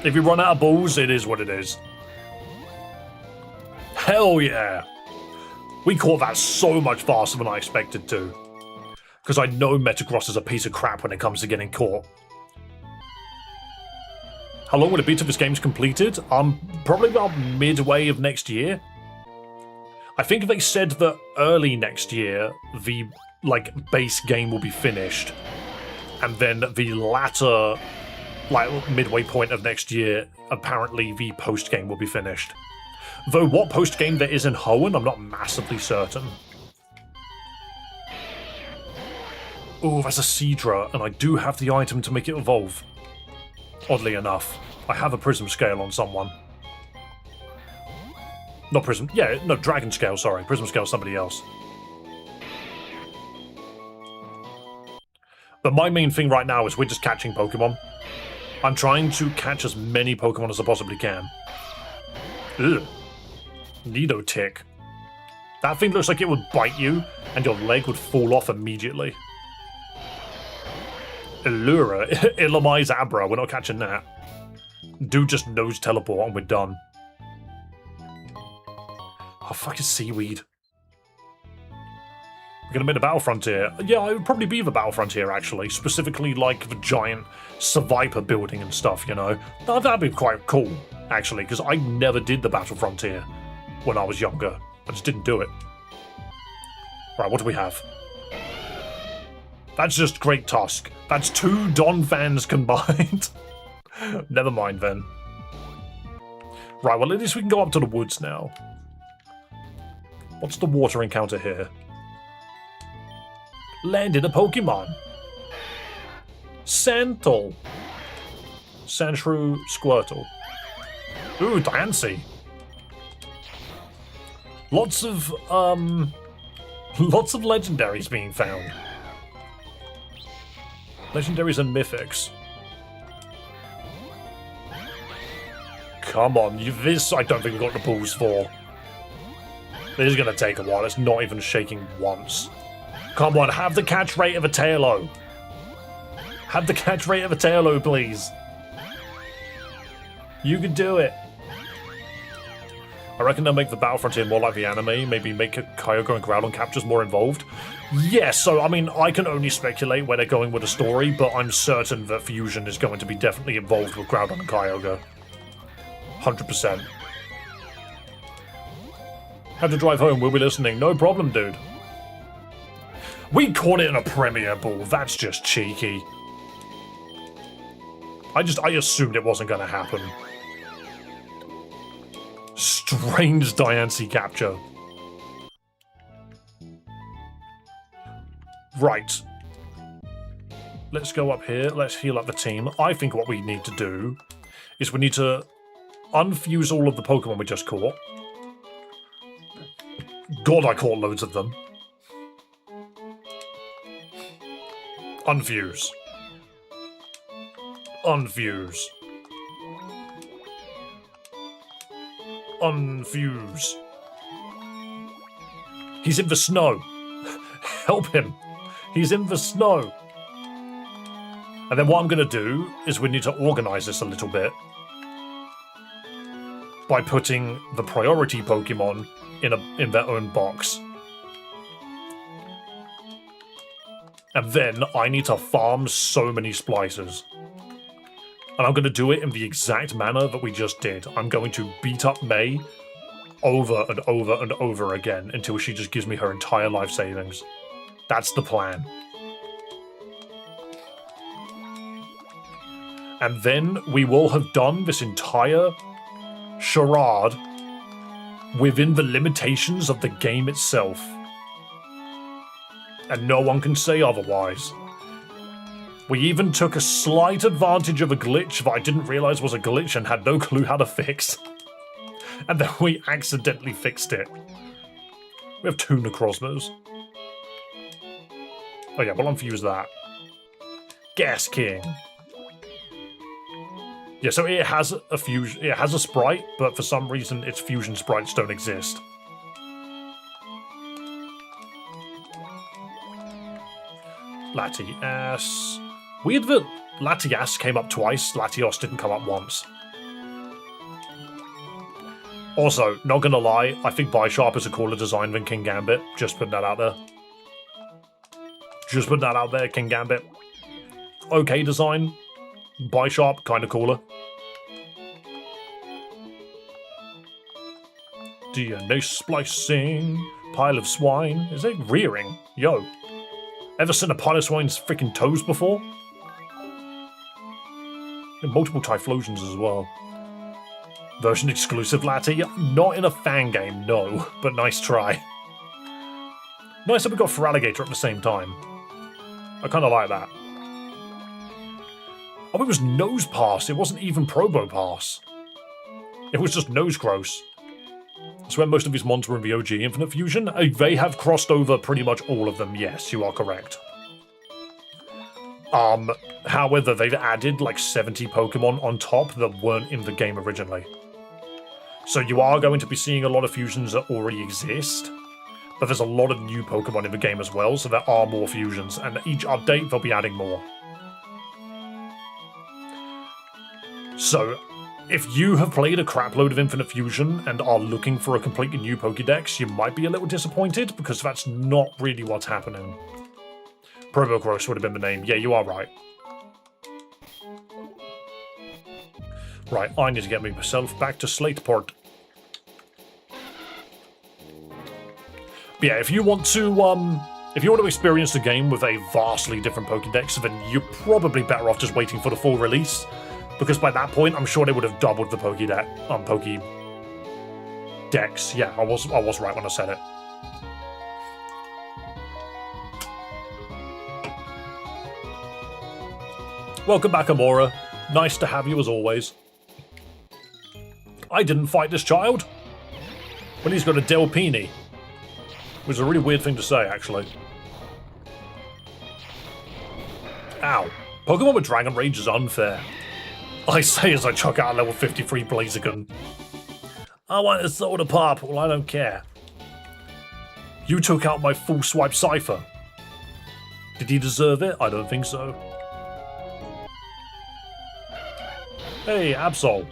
If you run out of balls, it is what it is. Hell yeah! We caught that so much faster than I expected to. Because I know Metagross is a piece of crap when it comes to getting caught. How long will it be till this game's completed? Probably about midway of next year. I think they said that early next year, the, base game will be finished. And then the latter, midway point of next year, apparently the post-game will be finished. Though what post-game there is in Hoenn, I'm not massively certain. Oh, that's a Seadra, and I do have the item to make it evolve. Oddly enough, I have a Prism Scale on someone. Not Prism, yeah, no, Dragon Scale, sorry. Prism Scale is somebody else. But my main thing right now is we're just catching Pokemon. I'm trying to catch as many Pokemon as I possibly can. Ugh. Nidotic. That thing looks like it would bite you, and your leg would fall off immediately. Allura. Illumise Abra. We're not catching that. Dude just nose teleport and we're done. Oh, fucking seaweed. We're gonna make the Battle Frontier. Yeah, it would probably be the Battle Frontier, actually. Specifically, like, the giant Survivor building and stuff, you know? That'd be quite cool, actually, because I never did the Battle Frontier when I was younger. I just didn't do it. Right, what do we have? That's just Great Tusk. That's 2 Donphans combined. Never mind, then. Right, well, at least we can go up to the woods now. What's the water encounter here? Landed a Pokemon. Sandtal. Sandshrew Squirtle. Ooh, Diancie. Lots of legendaries being found. Legendaries and mythics. Come on, this I don't think we've got the balls for. This is going to take a while. It's not even shaking once. Come on, have the catch rate of a Tailo. Have the catch rate of a Tailo, please. You can do it. I reckon they'll make the Battle Frontier more like the anime, maybe make Kyogre and Groudon captures more involved. Yes, so, I mean, I can only speculate where they're going with the story, but I'm certain that Fusion is going to be definitely involved with Groudon and Kyogre. 100%. Have to drive home, we'll be listening. No problem, dude. We caught it in a Premier Ball, that's just cheeky. I assumed it wasn't going to happen. Strange Diancie capture. Right. Let's go up here. Let's heal up the team. I think what we need to do is we need to unfuse all of the Pokemon we just caught. God, I caught loads of them. Unfuse. Unfuse. Unfuse. He's in the snow. Help him. He's in the snow. And then what I'm going to do is we need to organize this a little bit by putting the priority Pokemon in their own box. And then I need to farm so many splices. And I'm going to do it in the exact manner that we just did. I'm going to beat up May over and over and over again until she just gives me her entire life savings. That's the plan. And then we will have done this entire charade within the limitations of the game itself. And no one can say otherwise. We even took a slight advantage of a glitch that I didn't realize was a glitch and had no clue how to fix. And then we accidentally fixed it. We have 2 Necrozmas. Oh yeah, we'll unfuse that. Gas King. Yeah, so it has a fusion. It has a sprite, but for some reason its fusion sprites don't exist. Latias. Weird that Latias came up twice. Latios didn't come up once. Also, not gonna lie, I think Bisharp is a cooler design than King Gambit. Just putting that out there. Just putting that out there, King Gambit. Okay design. Bisharp, kinda cooler. DNA splicing. Pile of swine. Is it rearing? Yo. Ever seen a pile of swine's freaking toes before? And multiple Typhlosions as well. Version exclusive Lati? Not in a fan game, no. But nice try. Nice that we got Feraligatr at the same time. I kinda like that. Oh, it was Nose Pass. It wasn't even Probo Pass. It was just Nose Gross. That's where most of these mons were in the OG Infinite Fusion. They have crossed over pretty much all of them. Yes, you are correct. However, they've added like 70 Pokemon on top that weren't in the game originally. So you are going to be seeing a lot of fusions that already exist, but there's a lot of new Pokemon in the game as well, so there are more fusions, and each update they'll be adding more. So, if you have played a crapload of Infinite Fusion and are looking for a completely new Pokédex, you might be a little disappointed, because that's not really what's happening. Probogross would have been the name. Yeah, you are right. Right, I need to get myself back to Slateport. But yeah, if you want to experience the game with a vastly different Pokédex, then you're probably better off just waiting for the full release. Because by that point, I'm sure they would have doubled the Pokédex. Yeah, I was right when I said it. Welcome back, Amora. Nice to have you as always. I didn't fight this child. Well, he's got a Delpini. Which is a really weird thing to say, actually. Ow. Pokemon with Dragon Rage is unfair. I say as I chuck out a level 53 Blaziken. I want a soda pop. Well, I don't care. You took out my full swipe Cypher. Did he deserve it? I don't think so. Hey, Absol.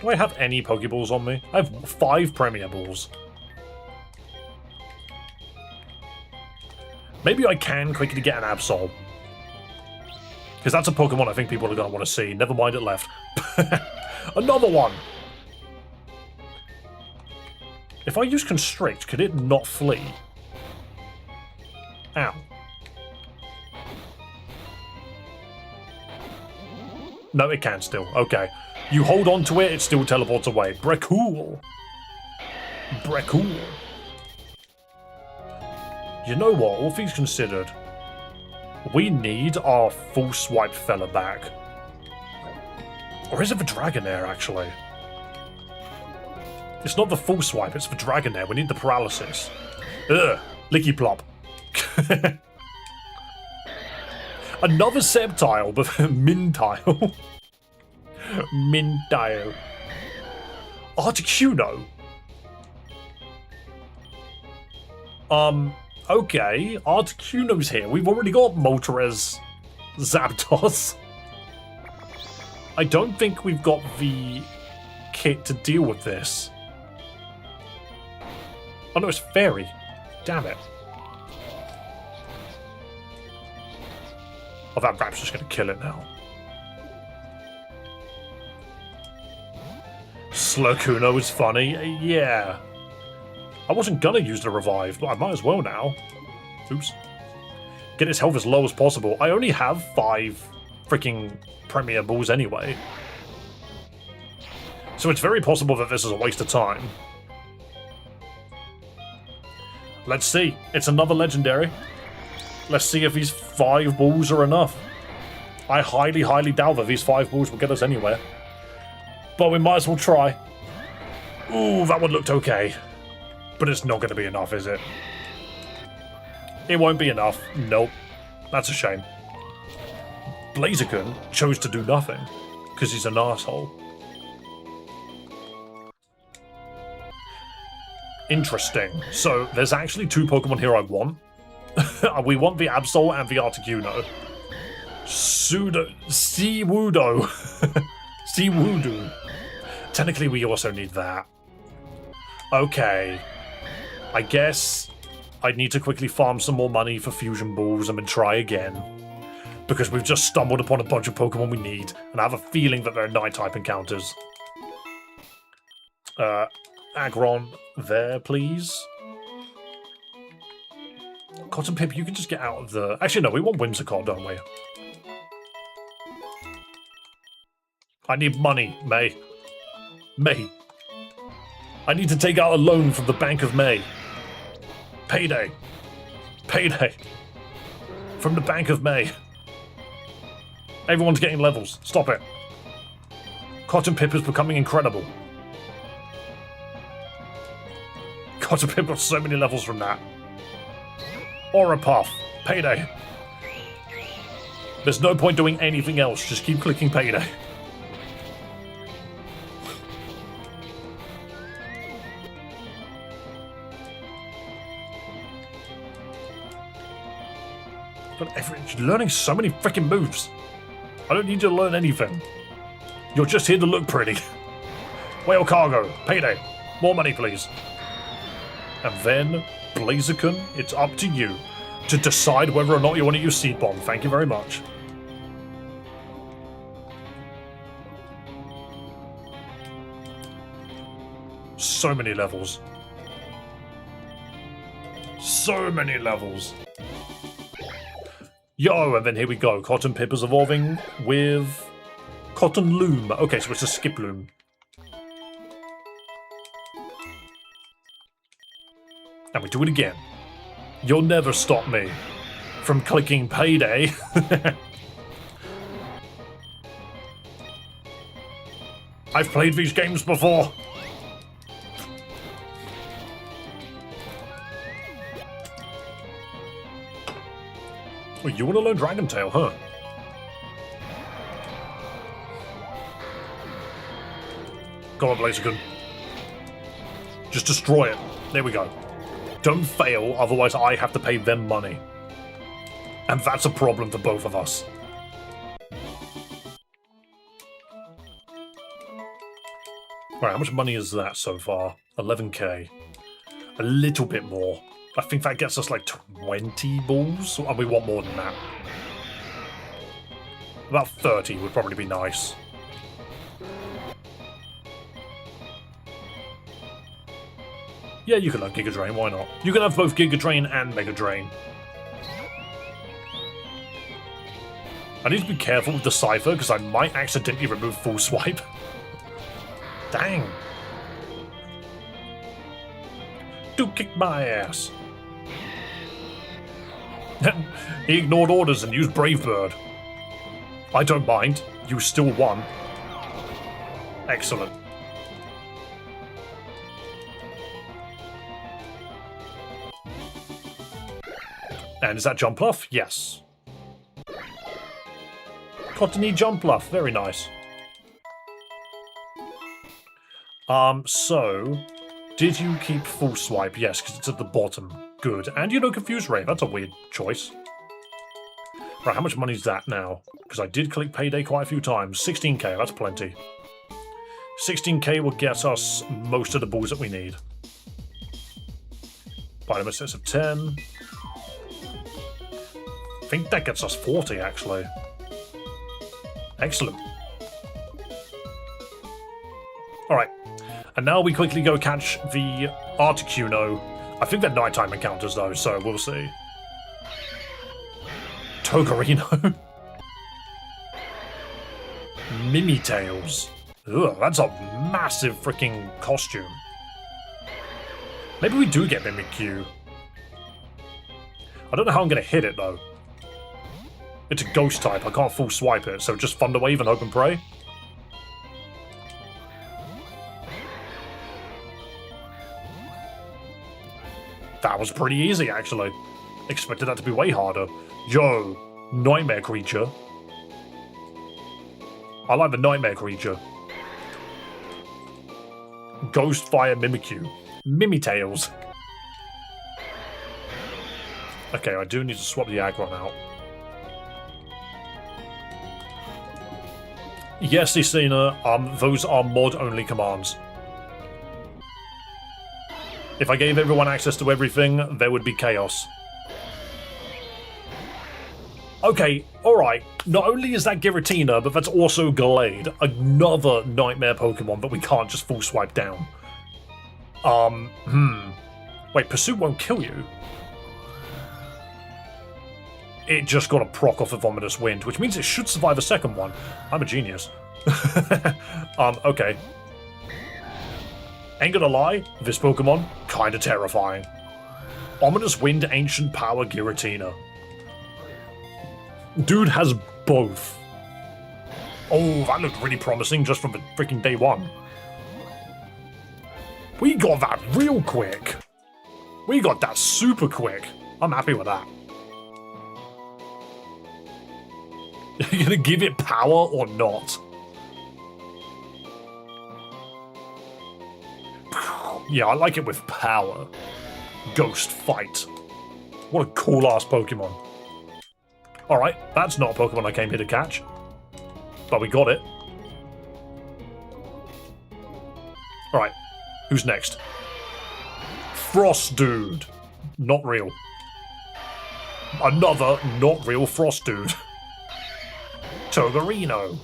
Do I have any Pokeballs on me? I have 5 Premier Balls. Maybe I can quickly get an Absol. Because that's a Pokemon I think people are going to want to see. Never mind, it left. Another one! If I use Constrict, could it not flee? Ow. No, it can still. Okay. You hold on to it, it still teleports away. Brecool. Brecool. You know what? All things considered, we need our full swipe fella back. Or is it the Dragonair, actually? It's not the full swipe, it's for Dragonair. We need the paralysis. Ugh, licky plop. Another Sceptile, but Mintile. Mintile. Articuno. Okay, Articuno's here. We've already got Moltres, Zapdos. I don't think we've got the kit to deal with this. Oh no, it's Fairy. Damn it. Oh, that Rap's just gonna kill it now. Slurkuno is funny. Yeah. I wasn't gonna use the revive, but I might as well now. Oops. Get his health as low as possible. I only have 5 freaking Premier Balls anyway. So it's very possible that this is a waste of time. Let's see. It's another legendary. Let's see if these 5 balls are enough. I highly, highly doubt that these 5 balls will get us anywhere. But we might as well try. Ooh, that one looked okay. But it's not going to be enough, is it? It won't be enough. Nope. That's a shame. Blaziken chose to do nothing. Because he's an asshole. Interesting. So, there's actually 2 Pokemon here I want. We want the Absol and the Articuno. Seawoodo. Seawoodo. Technically, we also need that. Okay. I guess I need to quickly farm some more money for Fusion Balls and then try again. Because we've just stumbled upon a bunch of Pokemon we need, and I have a feeling that they're Night-type encounters. Aggron there, please. Cotton Pip, you can just get out of the... Actually, no, we want Whimsicott, don't we? I need money, May. May. I need to take out a loan from the Bank of May. Payday. Payday. From the Bank of May. Everyone's getting levels. Stop it. Cotton Pip is becoming incredible. Cotton Pip got so many levels from that. Aura Puff. Payday. There's no point doing anything else. Just keep clicking Payday. You're learning so many freaking moves. I don't need you to learn anything. You're just here to look pretty. Whale Cargo. Payday. More money, please. And then, Blaziken, it's up to you to decide whether or not you want to use Seed Bomb. Thank you very much. So many levels. So many levels. Yo, and then here we go. Cotton Pip is evolving with Cotton Loom. Okay, so it's a Skiploom. And we do it again. You'll never stop me from clicking Payday. I've played these games before. Oh, you want to learn Dragon Tail, huh? Go on, Blaziken. Just destroy it. There we go. Don't fail, otherwise I have to pay them money. And that's a problem for both of us. Right, how much money is that so far? 11k. A little bit more. I think that gets us like 20 balls, and we want more than that. About 30 would probably be nice. Yeah, you can learn Giga Drain, why not? You can have both Giga Drain and Mega Drain. I need to be careful with the Cypher, because I might accidentally remove Full Swipe. Dang. Do kick my ass. He ignored orders and used Brave Bird. I don't mind. You still won. Excellent. And is that Jumpluff? Yes. Cottony Jumpluff, very nice. So, did you keep full swipe? Yes, because it's at the bottom. Good. And you know Confuse Ray, that's a weird choice. Right, how much money is that now? Because I did click Payday quite a few times. 16k, that's plenty. 16k will get us most of the balls that we need. Buy them a set of 10. I think that gets us 40, actually. Excellent. Alright. And now we quickly go catch the Articuno. I think they're nighttime encounters, though, so we'll see. Toggerino. Mimitails. Ugh, that's a massive freaking costume. Maybe we do get Mimikyu. I don't know how I'm going to hit it, though. It's a ghost type. I can't full swipe it, so just Thunder Wave and hope and pray. That was pretty easy, actually. Expected that to be way harder. Yo, Nightmare Creature. I like the Nightmare Creature. Ghost Fire Mimikyu. Mimitails. Okay, I do need to swap the Aggron out. Yes, Isina, those are mod-only commands. If I gave everyone access to everything, there would be chaos. Okay, alright. Not only is that Giratina, but that's also Gallade. Another Nightmare Pokemon that we can't just full swipe down. Wait, Pursuit won't kill you? It just got a proc off of Ominous Wind, which means it should survive a second one. I'm a genius. Okay. Ain't gonna lie, this Pokemon, kinda terrifying. Ominous Wind, Ancient Power, Giratina. Dude has both. Oh, that looked really promising just from the freaking day one. We got that real quick. We got that super quick. I'm happy with that. Are you gonna give it power or not? Yeah, I like it with power. Ghost Fight. What a cool-ass Pokemon. Alright, that's not a Pokemon I came here to catch. But we got it. Alright, who's next? Frost Dude. Not real. Another not real Frost Dude. Toggerino.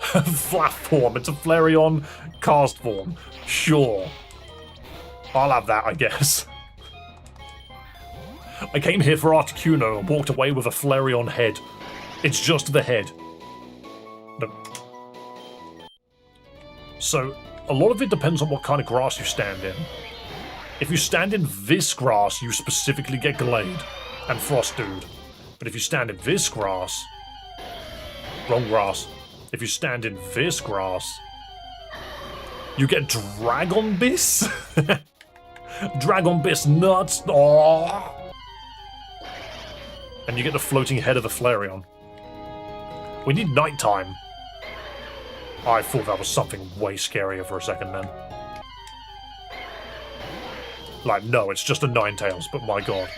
Flat form. It's a Flareon cast form. Sure. I'll have that, I guess. I came here for Articuno and walked away with a Flareon head. It's just the head. No. So, a lot of it depends on what kind of grass you stand in. If you stand in this grass, you specifically get Glade and Frost Dude. But if you stand in this grass... Wrong grass. If you stand in this grass... You get Dragon Biss? Dragon Biss nuts! Aww. And you get the floating head of the Flareon. We need nighttime. I thought that was something way scarier for a second then. Like, no, it's just a Ninetales, but my god.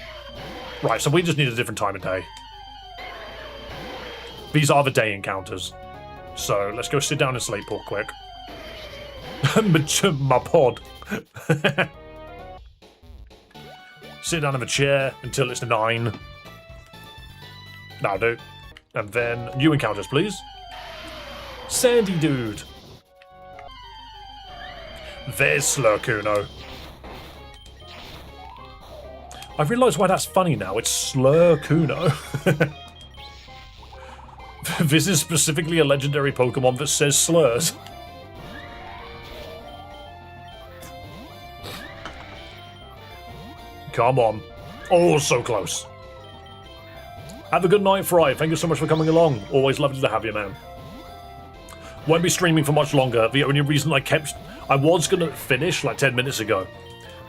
Right, so we just need a different time of day. These are the day encounters. So, let's go sit down and sleep real quick. My pod. Sit down in the chair until it's 9. That'll do. And then, new encounters, please. Sandy Dude. There's Slurkuno. I realise why that's funny now. It's Slurkuno. This is specifically a legendary Pokemon that says slurs. Come on. Oh, so close. Have a good night, Fry. Thank you so much for coming along. Always lovely to have you, man. Won't be streaming for much longer. The only reason I was going to finish like 10 minutes ago.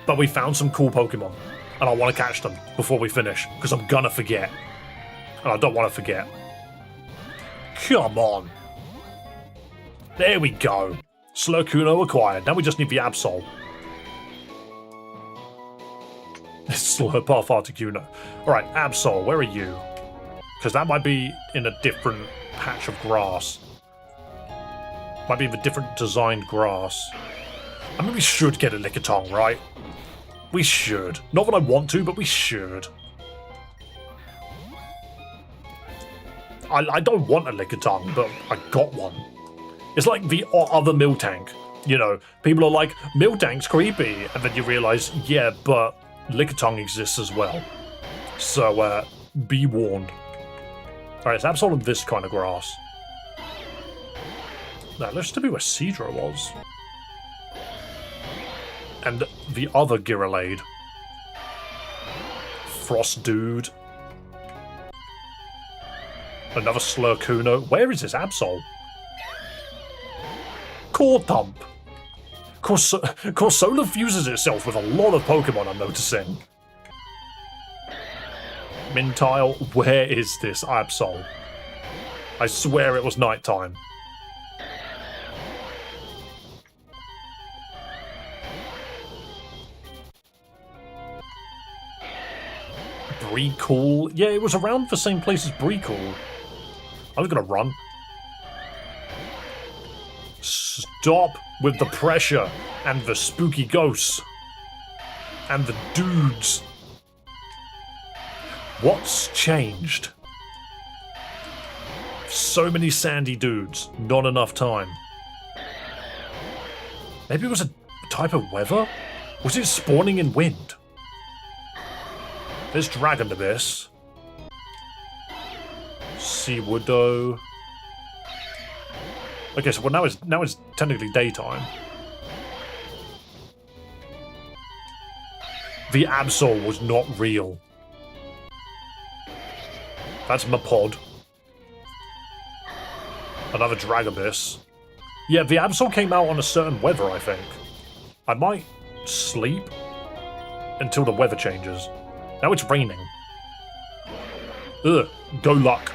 But we found some cool Pokemon. And I want to catch them before we finish, because I'm gonna forget. And I don't want to forget. Come on. There we go. Slurkuno acquired. Now we just need the Absol. Slurpuff Articuno. Alright, Absol, where are you? Because that might be in a different patch of grass. Might be the different designed grass. I mean, we should get a Lickitung, right? We should. Not that I want to, but we should. I don't want a Lickitung, but I got one. It's like the other Miltank. You know, people are like, Miltank's creepy. And then you realise, yeah, but Lickitung exists as well. So, be warned. Alright, it's absolutely this kind of grass. Now, let's to be where Seadra was. And the other Giralade. Frost Dude. Another Slurkuno. Where is this Absol? Corthump. Corsola fuses itself with a lot of Pokemon, I'm noticing. Mintile, where is this Absol? I swear it was nighttime. Breecool. Yeah, it was around the same place as Breecool. I was gonna run. Stop with the pressure and the spooky ghosts and the dudes. What's changed? So many sandy dudes, not enough time. Maybe it was a type of weather? Was it spawning in wind? There's Dragon Abyss. Seawoodo. Okay, so well, now it's technically daytime. The Absol was not real. That's Mapod. Another Dragobus. Yeah, the Absol came out on a certain weather, I think. I might sleep until the weather changes. Now it's raining. Ugh, go luck.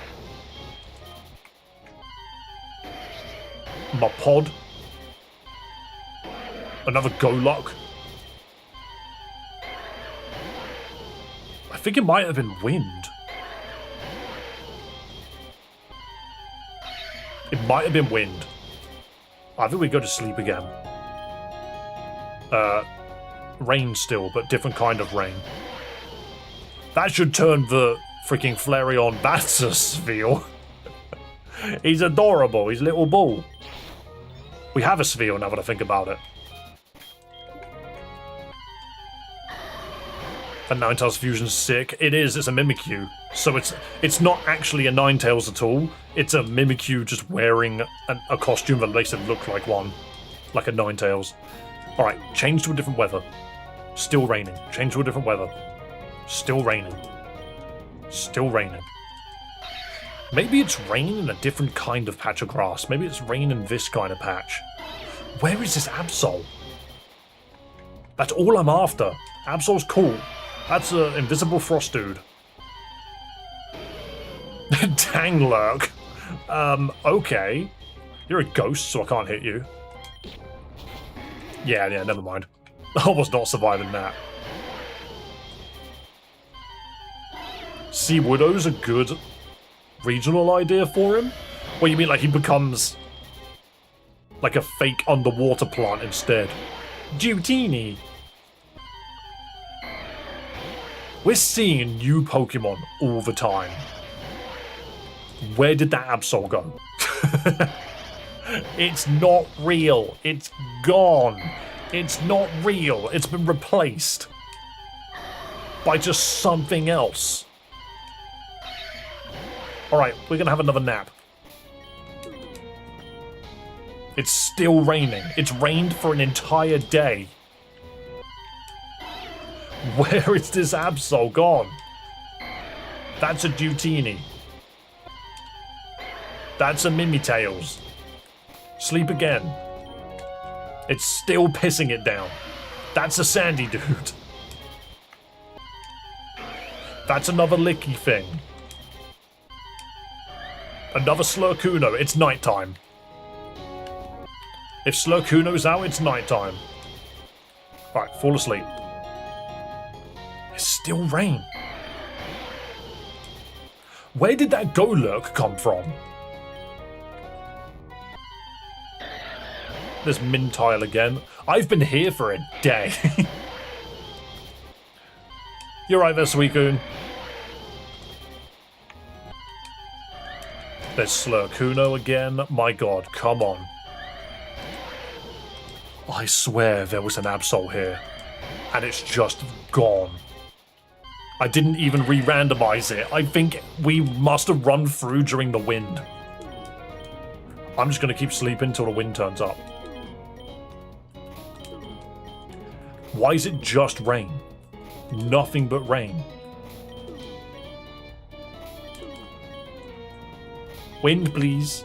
Mapod. Another Golok. I think it might have been wind. It might have been wind. I think we go to sleep again. Rain still, but different kind of rain. That should turn the freaking Flareon Batsusville. He's adorable, he's a little bull. We have a Sphere now that I think about it. The Ninetales fusion's sick. It is, it's a Mimikyu. So it's not actually a Ninetales at all. It's a Mimikyu just wearing a costume that makes it look like one. Like a Ninetales. Alright, change to a different weather. Still raining. Change to a different weather. Still raining. Still raining. Maybe it's raining in a different kind of patch of grass. Maybe it's raining in this kind of patch. Where is this Absol? That's all I'm after. Absol's cool. That's an invisible frost dude. Tanglurk. Okay. You're a ghost, so I can't hit you. Yeah, never mind. I was not surviving that. Seawoodo's a good regional idea for him? What, you mean like he becomes like a fake underwater plant instead? Dutini. We're seeing new Pokemon all the time. Where did that Absol go? It's not real. It's gone. It's not real. It's been replaced by just something else. Alright, we're gonna have another nap. It's still raining. It's rained for an entire day. Where is this Absol gone? That's a Dutini. That's a Mimitails. Sleep again. It's still pissing it down. That's a Sandy dude. That's another licky thing. Another Slurkuno. It's nighttime. If Slurkuno's out, it's nighttime. Right, fall asleep. It's still rain. Where did that Golurk come from? There's Mintile again. I've been here for a day. You're right there, Suicune. There's Slurkuno again. My god, come on. I swear there was an Absol here. And it's just gone. I didn't even re-randomize it. I think we must have run through during the wind. I'm just going to keep sleeping until the wind turns up. Why is it just rain? Nothing but rain. Wind, please.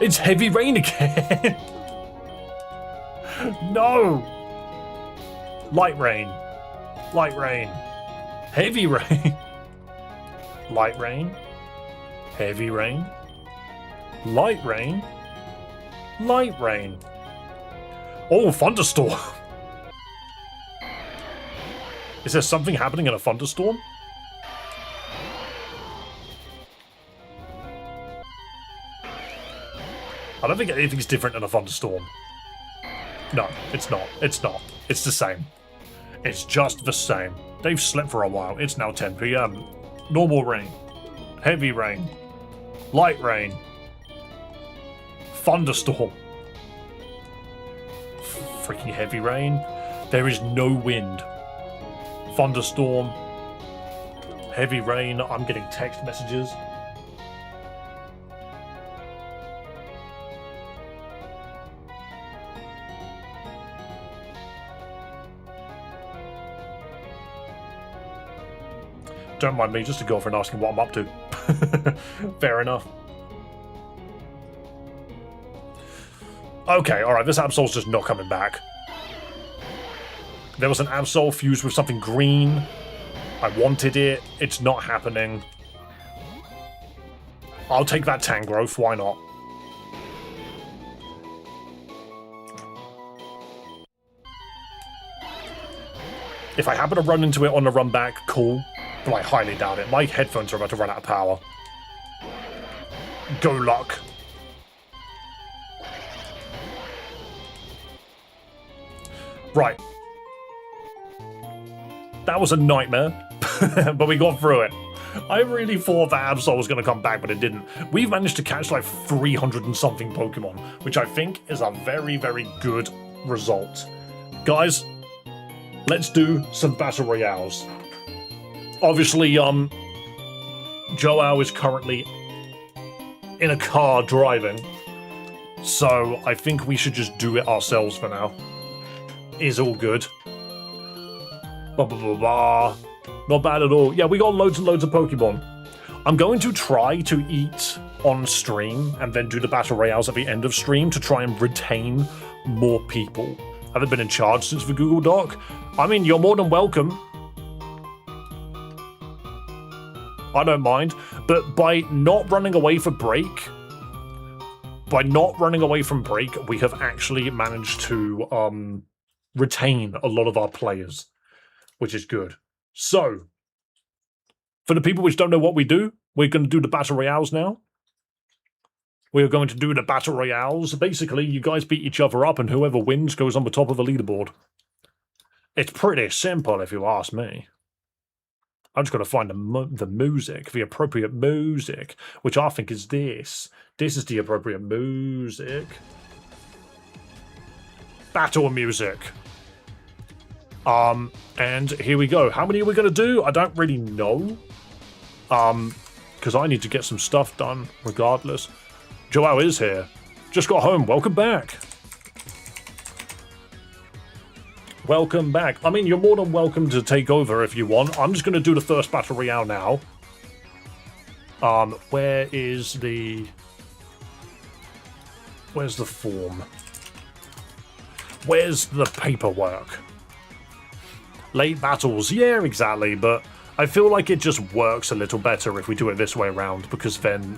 It's heavy rain again. No. Light rain. Light rain. Heavy rain. Light rain. Heavy rain. Light rain. Light rain. Oh, thunderstorm. Is there something happening in a thunderstorm? I don't think anything's different in a thunderstorm. No, it's not. It's not. It's the same. It's just the same. They've slept for a while. It's now 10 PM. Normal rain. Heavy rain. Light rain. Thunderstorm. Freaking heavy rain. There is no wind. Thunderstorm. Heavy rain. I'm getting text messages. Don't mind me, just a girlfriend asking what I'm up to. Fair enough. Okay, alright, this Absol's just not coming back. There was an Absol fused with something green. I wanted it. It's not happening. I'll take that Tangrowth, why not? If I happen to run into it on the run back, cool. But I highly doubt it. My headphones are about to run out of power. Go luck. Right. That was a nightmare, but we got through it. I really thought that Absol was going to come back, but it didn't. We've managed to catch like 300 and something Pokemon, which I think is a very, very good result. Guys, let's do some Battle Royales. Obviously, Joao is currently in a car driving, so I think we should just do it ourselves for now. Is all good. Blah, blah, blah, blah. Not bad at all. Yeah, we got loads and loads of Pokemon. I'm going to try to eat on stream and then do the Battle Royales at the end of stream to try and retain more people. I haven't been in charge since the Google Doc. I mean, you're more than welcome. I don't mind, but by not running away from break, we have actually managed to retain a lot of our players, which is good. So, for the people which don't know what we do, we're going to do the Battle Royales now. We're going to do the Battle Royales. Basically, you guys beat each other up, and whoever wins goes on the top of the leaderboard. It's pretty simple, if you ask me. I'm just going to find the music, the appropriate music, which I think is this. This is the appropriate music. Battle music. And here we go. How many are we going to do? I don't really know. Because I need to get some stuff done, regardless. Joao is here. Just got home. Welcome back. Welcome back. I mean, you're more than welcome to take over if you want. I'm just going to do the first Battle Royale now. Where's the form? Where's the paperwork? Late battles. Yeah, exactly. But I feel like it just works a little better if we do it this way around, because then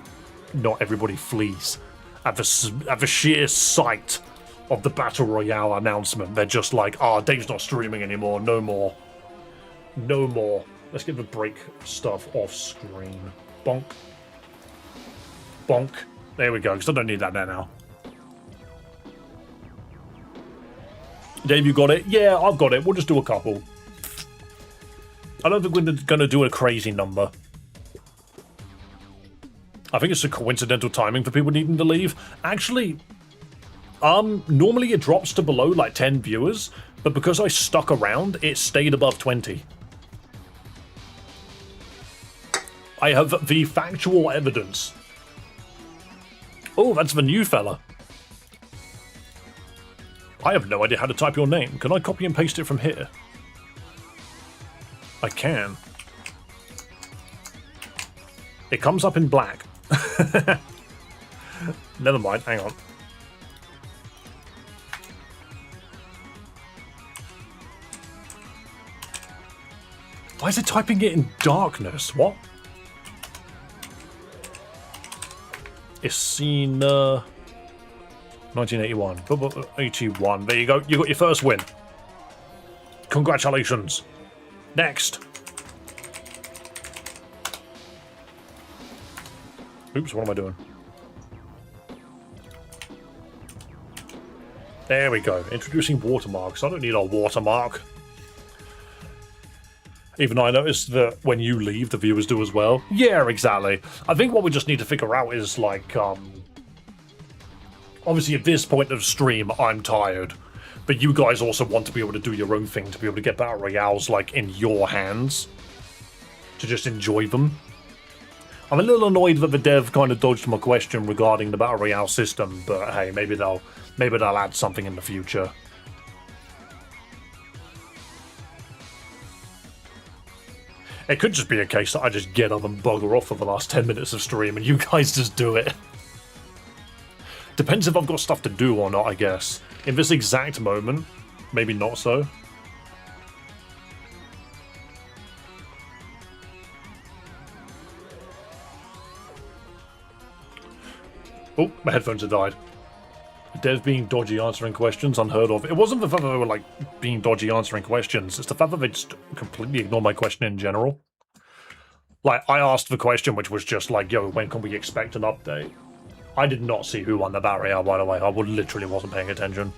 not everybody flees at the sheer sight of the Battle Royale announcement. They're just like, Dave's not streaming anymore, no more. No more. Let's get the break stuff off screen. Bonk. Bonk. There we go, because I don't need that there now. Dave, you got it? Yeah, I've got it. We'll just do a couple. I don't think we're going to do a crazy number. I think it's a coincidental timing for people needing to leave. Actually, normally it drops to below like 10 viewers, but because I stuck around, it stayed above 20. I have the factual evidence. Oh, that's the new fella. I have no idea how to type your name. Can I copy and paste it from here? I can. It comes up in black. Never mind, hang on. Why is it typing it in darkness? What? It's seen 1981. 81. There you go. You got your first win. Congratulations. Next. Oops, what am I doing? There we go. Introducing watermarks. I don't need a watermark. Even though I noticed that when you leave, the viewers do as well. Yeah, exactly. I think what we just need to figure out is, like, obviously at this point of stream, I'm tired. But you guys also want to be able to do your own thing, to be able to get Battle Royales, like, in your hands. To just enjoy them. I'm a little annoyed that the dev kind of dodged my question regarding the Battle Royale system, but hey, maybe they'll add something in the future. It could just be a case that I just get up and bugger off for the last 10 minutes of stream and you guys just do it. Depends if I've got stuff to do or not, I guess. In this exact moment, maybe not so. Oh, my headphones have died. Dev being dodgy answering questions, unheard of. It wasn't the fact that they were, like, being dodgy answering questions. It's the fact that they just completely ignored my question in general. Like, I asked the question, which was just like, yo, when can we expect an update? I did not see who won the Battle Royale, by the way. I literally wasn't paying attention.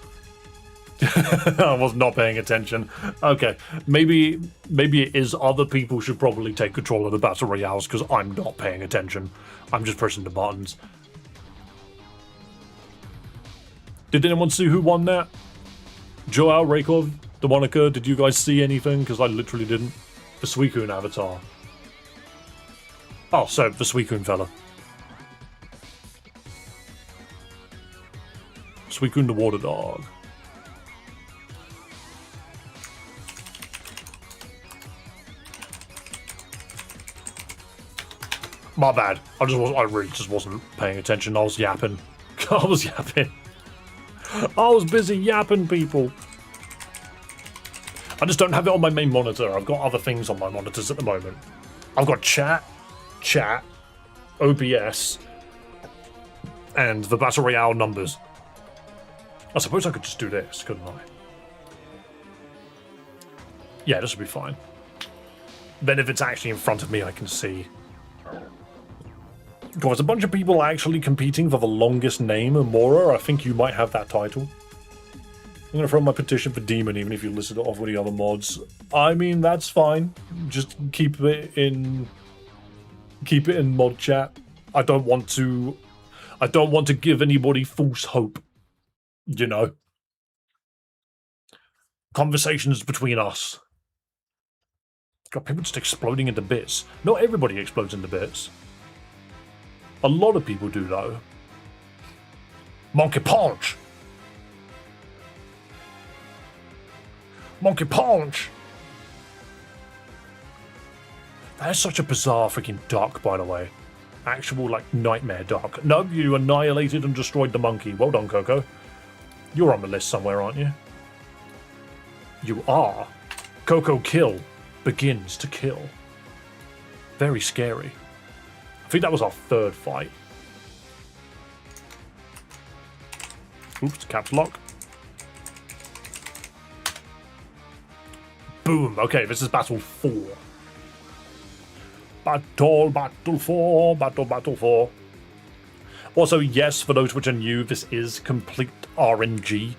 I was not paying attention. Okay, maybe it is other people should probably take control of the Battle Royales, because I'm not paying attention. I'm just pressing the buttons. Did anyone see who won that? Joel, Rakov, Demonica, did you guys see anything? Because I literally didn't. The Suicune avatar. Oh, so the Suicune fella. Suicune the water dog. My bad. I really just wasn't paying attention. I was yapping. I was yapping. I was busy yapping, people. I just don't have it on my main monitor. I've got other things on my monitors at the moment. I've got chat, OBS, and the Battle Royale numbers. I suppose I could just do this, couldn't I? Yeah, this would be fine. Then if it's actually in front of me, I can see. God, there's a bunch of people actually competing for the longest name, Amora. I think you might have that title. I'm going to throw my petition for Demon, even if you list it off with the other mods. I mean, that's fine. Just keep it in mod chat. I don't want to give anybody false hope. You know. Conversations between us. God, people just exploding into bits. Not everybody explodes into bits. A lot of people do, though. Monkey Punch! Monkey Punch! That is such a bizarre freaking duck, by the way. Actual, like, nightmare duck. No, you annihilated and destroyed the monkey. Well done, Coco. You're on the list somewhere, aren't you? You are. Coco Kill begins to kill. Very scary. I think that was our third fight. Oops, caps lock. Boom. Okay, this is battle 4. Battle 4, battle 4. Also, yes, for those which are new, this is complete RNG.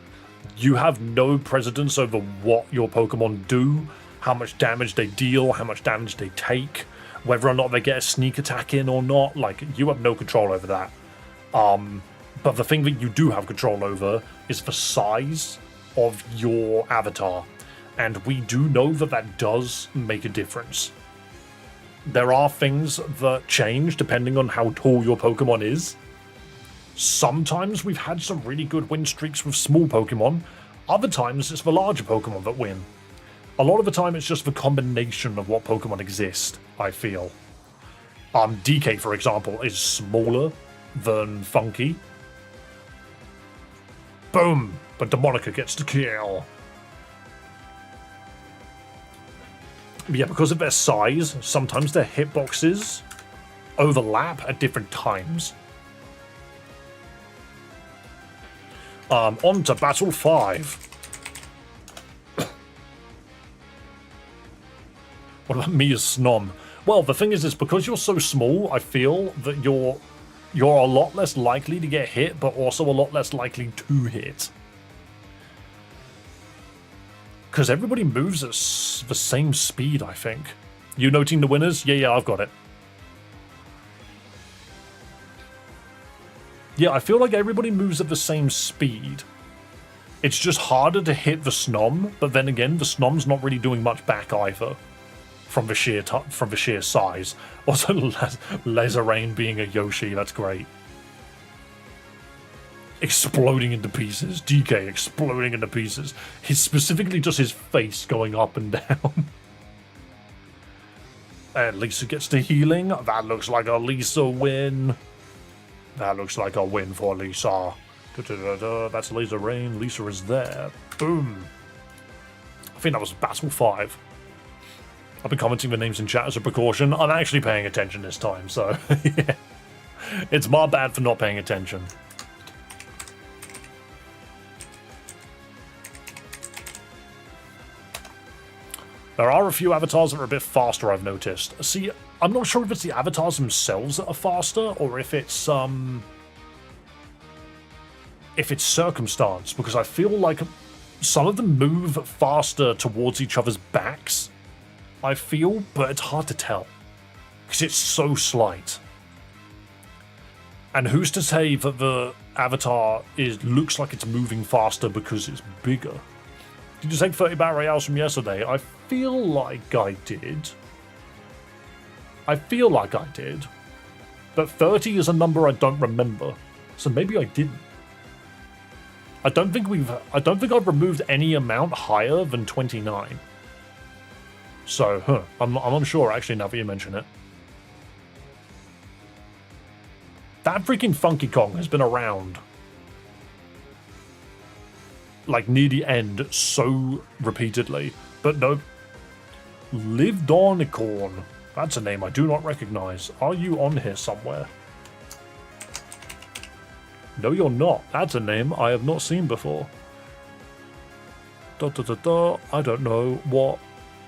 You have no precedence over what your Pokemon do, how much damage they deal, how much damage they take, whether or not they get a sneak attack in or not. Like, you have no control over that. But the thing that you do have control over is the size of your avatar. And we do know that that does make a difference. There are things that change depending on how tall your Pokemon is. Sometimes we've had some really good win streaks with small Pokemon. Other times it's the larger Pokemon that win. A lot of the time it's just the combination of what Pokemon exist, I feel. DK, for example, is smaller than Funky. Boom! But Demonica gets the kill. But yeah, because of their size, sometimes their hitboxes overlap at different times. On to battle 5. What about me as Snom? Well, the thing is because you're so small, I feel that you're a lot less likely to get hit, but also a lot less likely to hit. Because everybody moves at the same speed, I think. You noting the winners? Yeah, I've got it. Yeah, I feel like everybody moves at the same speed. It's just harder to hit the Snom, but then again, the Snom's not really doing much back either. From the sheer size. Also, Laserrain being a Yoshi, that's great. Exploding into pieces. DK exploding into pieces. It's specifically just his face going up and down. And Lisa gets the healing. That looks like a Lisa win. That looks like a win for Lisa. That's Laserrain. Lisa is there. Boom. I think that was battle 5. I've been commenting the names in chat as a precaution. I'm actually paying attention this time, so yeah. It's my bad for not paying attention. There are a few avatars that are a bit faster, I've noticed. See, I'm not sure if it's the avatars themselves that are faster, or if it's circumstance, because I feel like some of them move faster towards each other's backs, I feel, but it's hard to tell, because it's so slight. And who's to say that the avatar looks like it's moving faster because it's bigger? Did you take 30 Battle Royales from yesterday? I feel like I did. But 30 is a number I don't remember. So maybe I didn't. I don't think I've removed any amount higher than 29. So, I'm unsure actually now that you mention it. That freaking Funky Kong has been around like near the end so repeatedly, but no. Livdonicorn. That's a name I do not recognize. Are you on here somewhere? No, you're not. That's a name I have not seen before. I don't know what.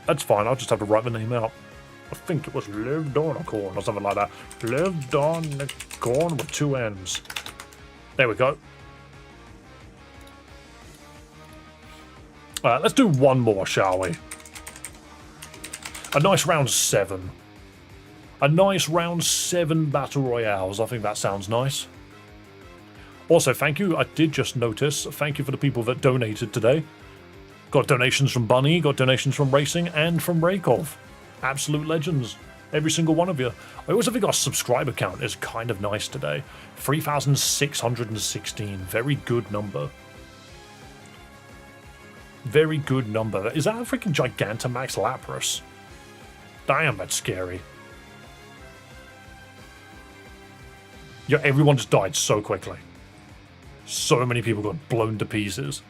That's fine. I'll just have to write the name out. I think it was Livdonicorn or something like that. Livdonicorn with 2 N's. There we go. Alright, let's do one more, shall we? A nice round 7. A nice round 7 battle royales. I think that sounds nice. Also, thank you. I did just notice. Thank you for the people that donated today. Got donations from Bunny, got donations from Racing, and from Raykov. Absolute legends. Every single one of you. I also think our subscriber count is kind of nice today. 3,616. Very good number. Very good number. Is that a freaking Gigantamax Lapras? Damn, that's scary. Yeah, everyone just died so quickly. So many people got blown to pieces.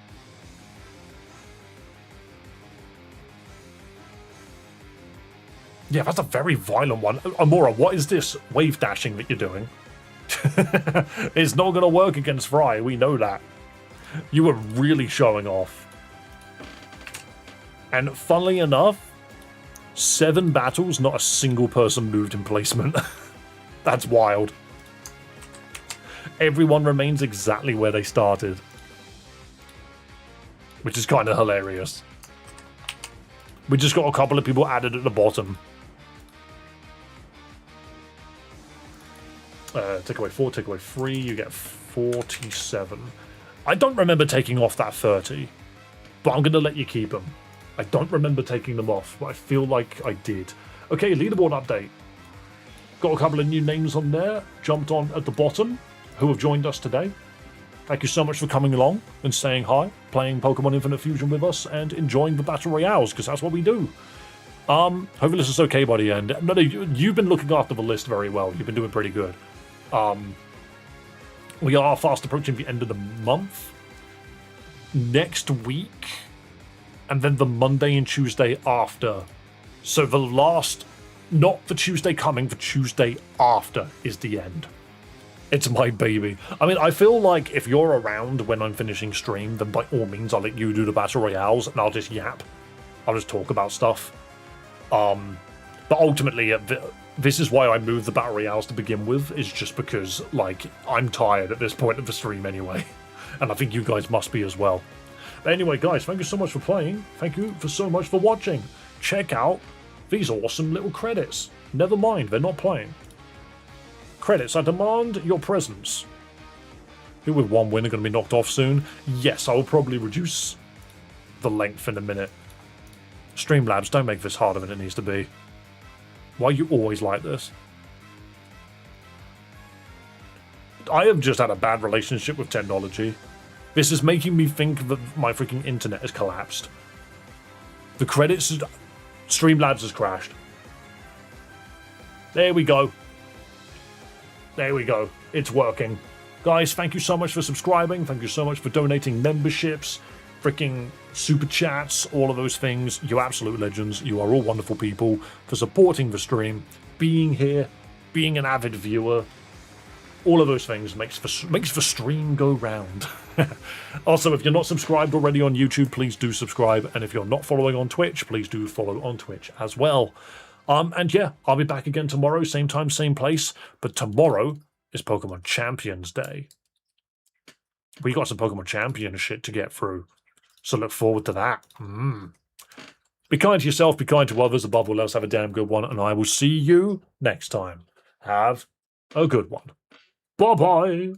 Yeah, that's a very violent one. Amora, what is this wave dashing that you're doing? It's not going to work against Fry, we know that. You were really showing off. And funnily enough, 7 battles, not a single person moved in placement. That's wild. Everyone remains exactly where they started. Which is kind of hilarious. We just got a couple of people added at the bottom. Take away 4, take away 3, you get 47. I don't remember taking off that 30, but I'm going to let you keep them. I don't remember taking them off, but I feel like I did. Okay, leaderboard update. Got a couple of new names on there, jumped on at the bottom, who have joined us today. Thank you so much for coming along and saying hi, playing Pokemon Infinite Fusion with us, and enjoying the Battle Royales, because that's what we do. Hopefully this is okay by the end. No, you've been looking after the list very well. You've been doing pretty good. We are fast approaching the end of the month. Next week, and then the Monday and Tuesday after. So the last, not the Tuesday coming, the Tuesday after is the end. It's my baby. I mean, I feel like if you're around when I'm finishing stream, then by all means I'll let you do the Battle Royales and I'll just yap. I'll just talk about stuff. But ultimately, this is why I moved the Battle Royales to begin with, is just because, like, I'm tired at this point of the stream anyway. And I think you guys must be as well. But anyway, guys, thank you so much for playing. Thank you for so much for watching. Check out these awesome little credits. Never mind, they're not playing. Credits, I demand your presence. Who with one winner going to be knocked off soon? Yes, I will probably reduce the length in a minute. Streamlabs, don't make this harder than it needs to be. Why are you always like this? I have just had a bad relationship with technology. This is making me think that my freaking internet has collapsed. The credits... Streamlabs has crashed. There we go. There we go. It's working. Guys, thank you so much for subscribing. Thank you so much for donating memberships, freaking super chats, all of those things. You absolute legends. You are all wonderful people for supporting the stream, being here, being an avid viewer. All of those things makes the stream go round. Also, if you're not subscribed already on YouTube, please do subscribe. And if you're not following on Twitch, please do follow on Twitch as well. And yeah, I'll be back again tomorrow, same time, same place. But tomorrow is Pokemon Champions Day. We got some Pokemon Champion shit to get through. So look forward to that. Be kind to yourself, be kind to others. Above all else, have a damn good one. And I will see you next time. Have a good one. Bye-bye.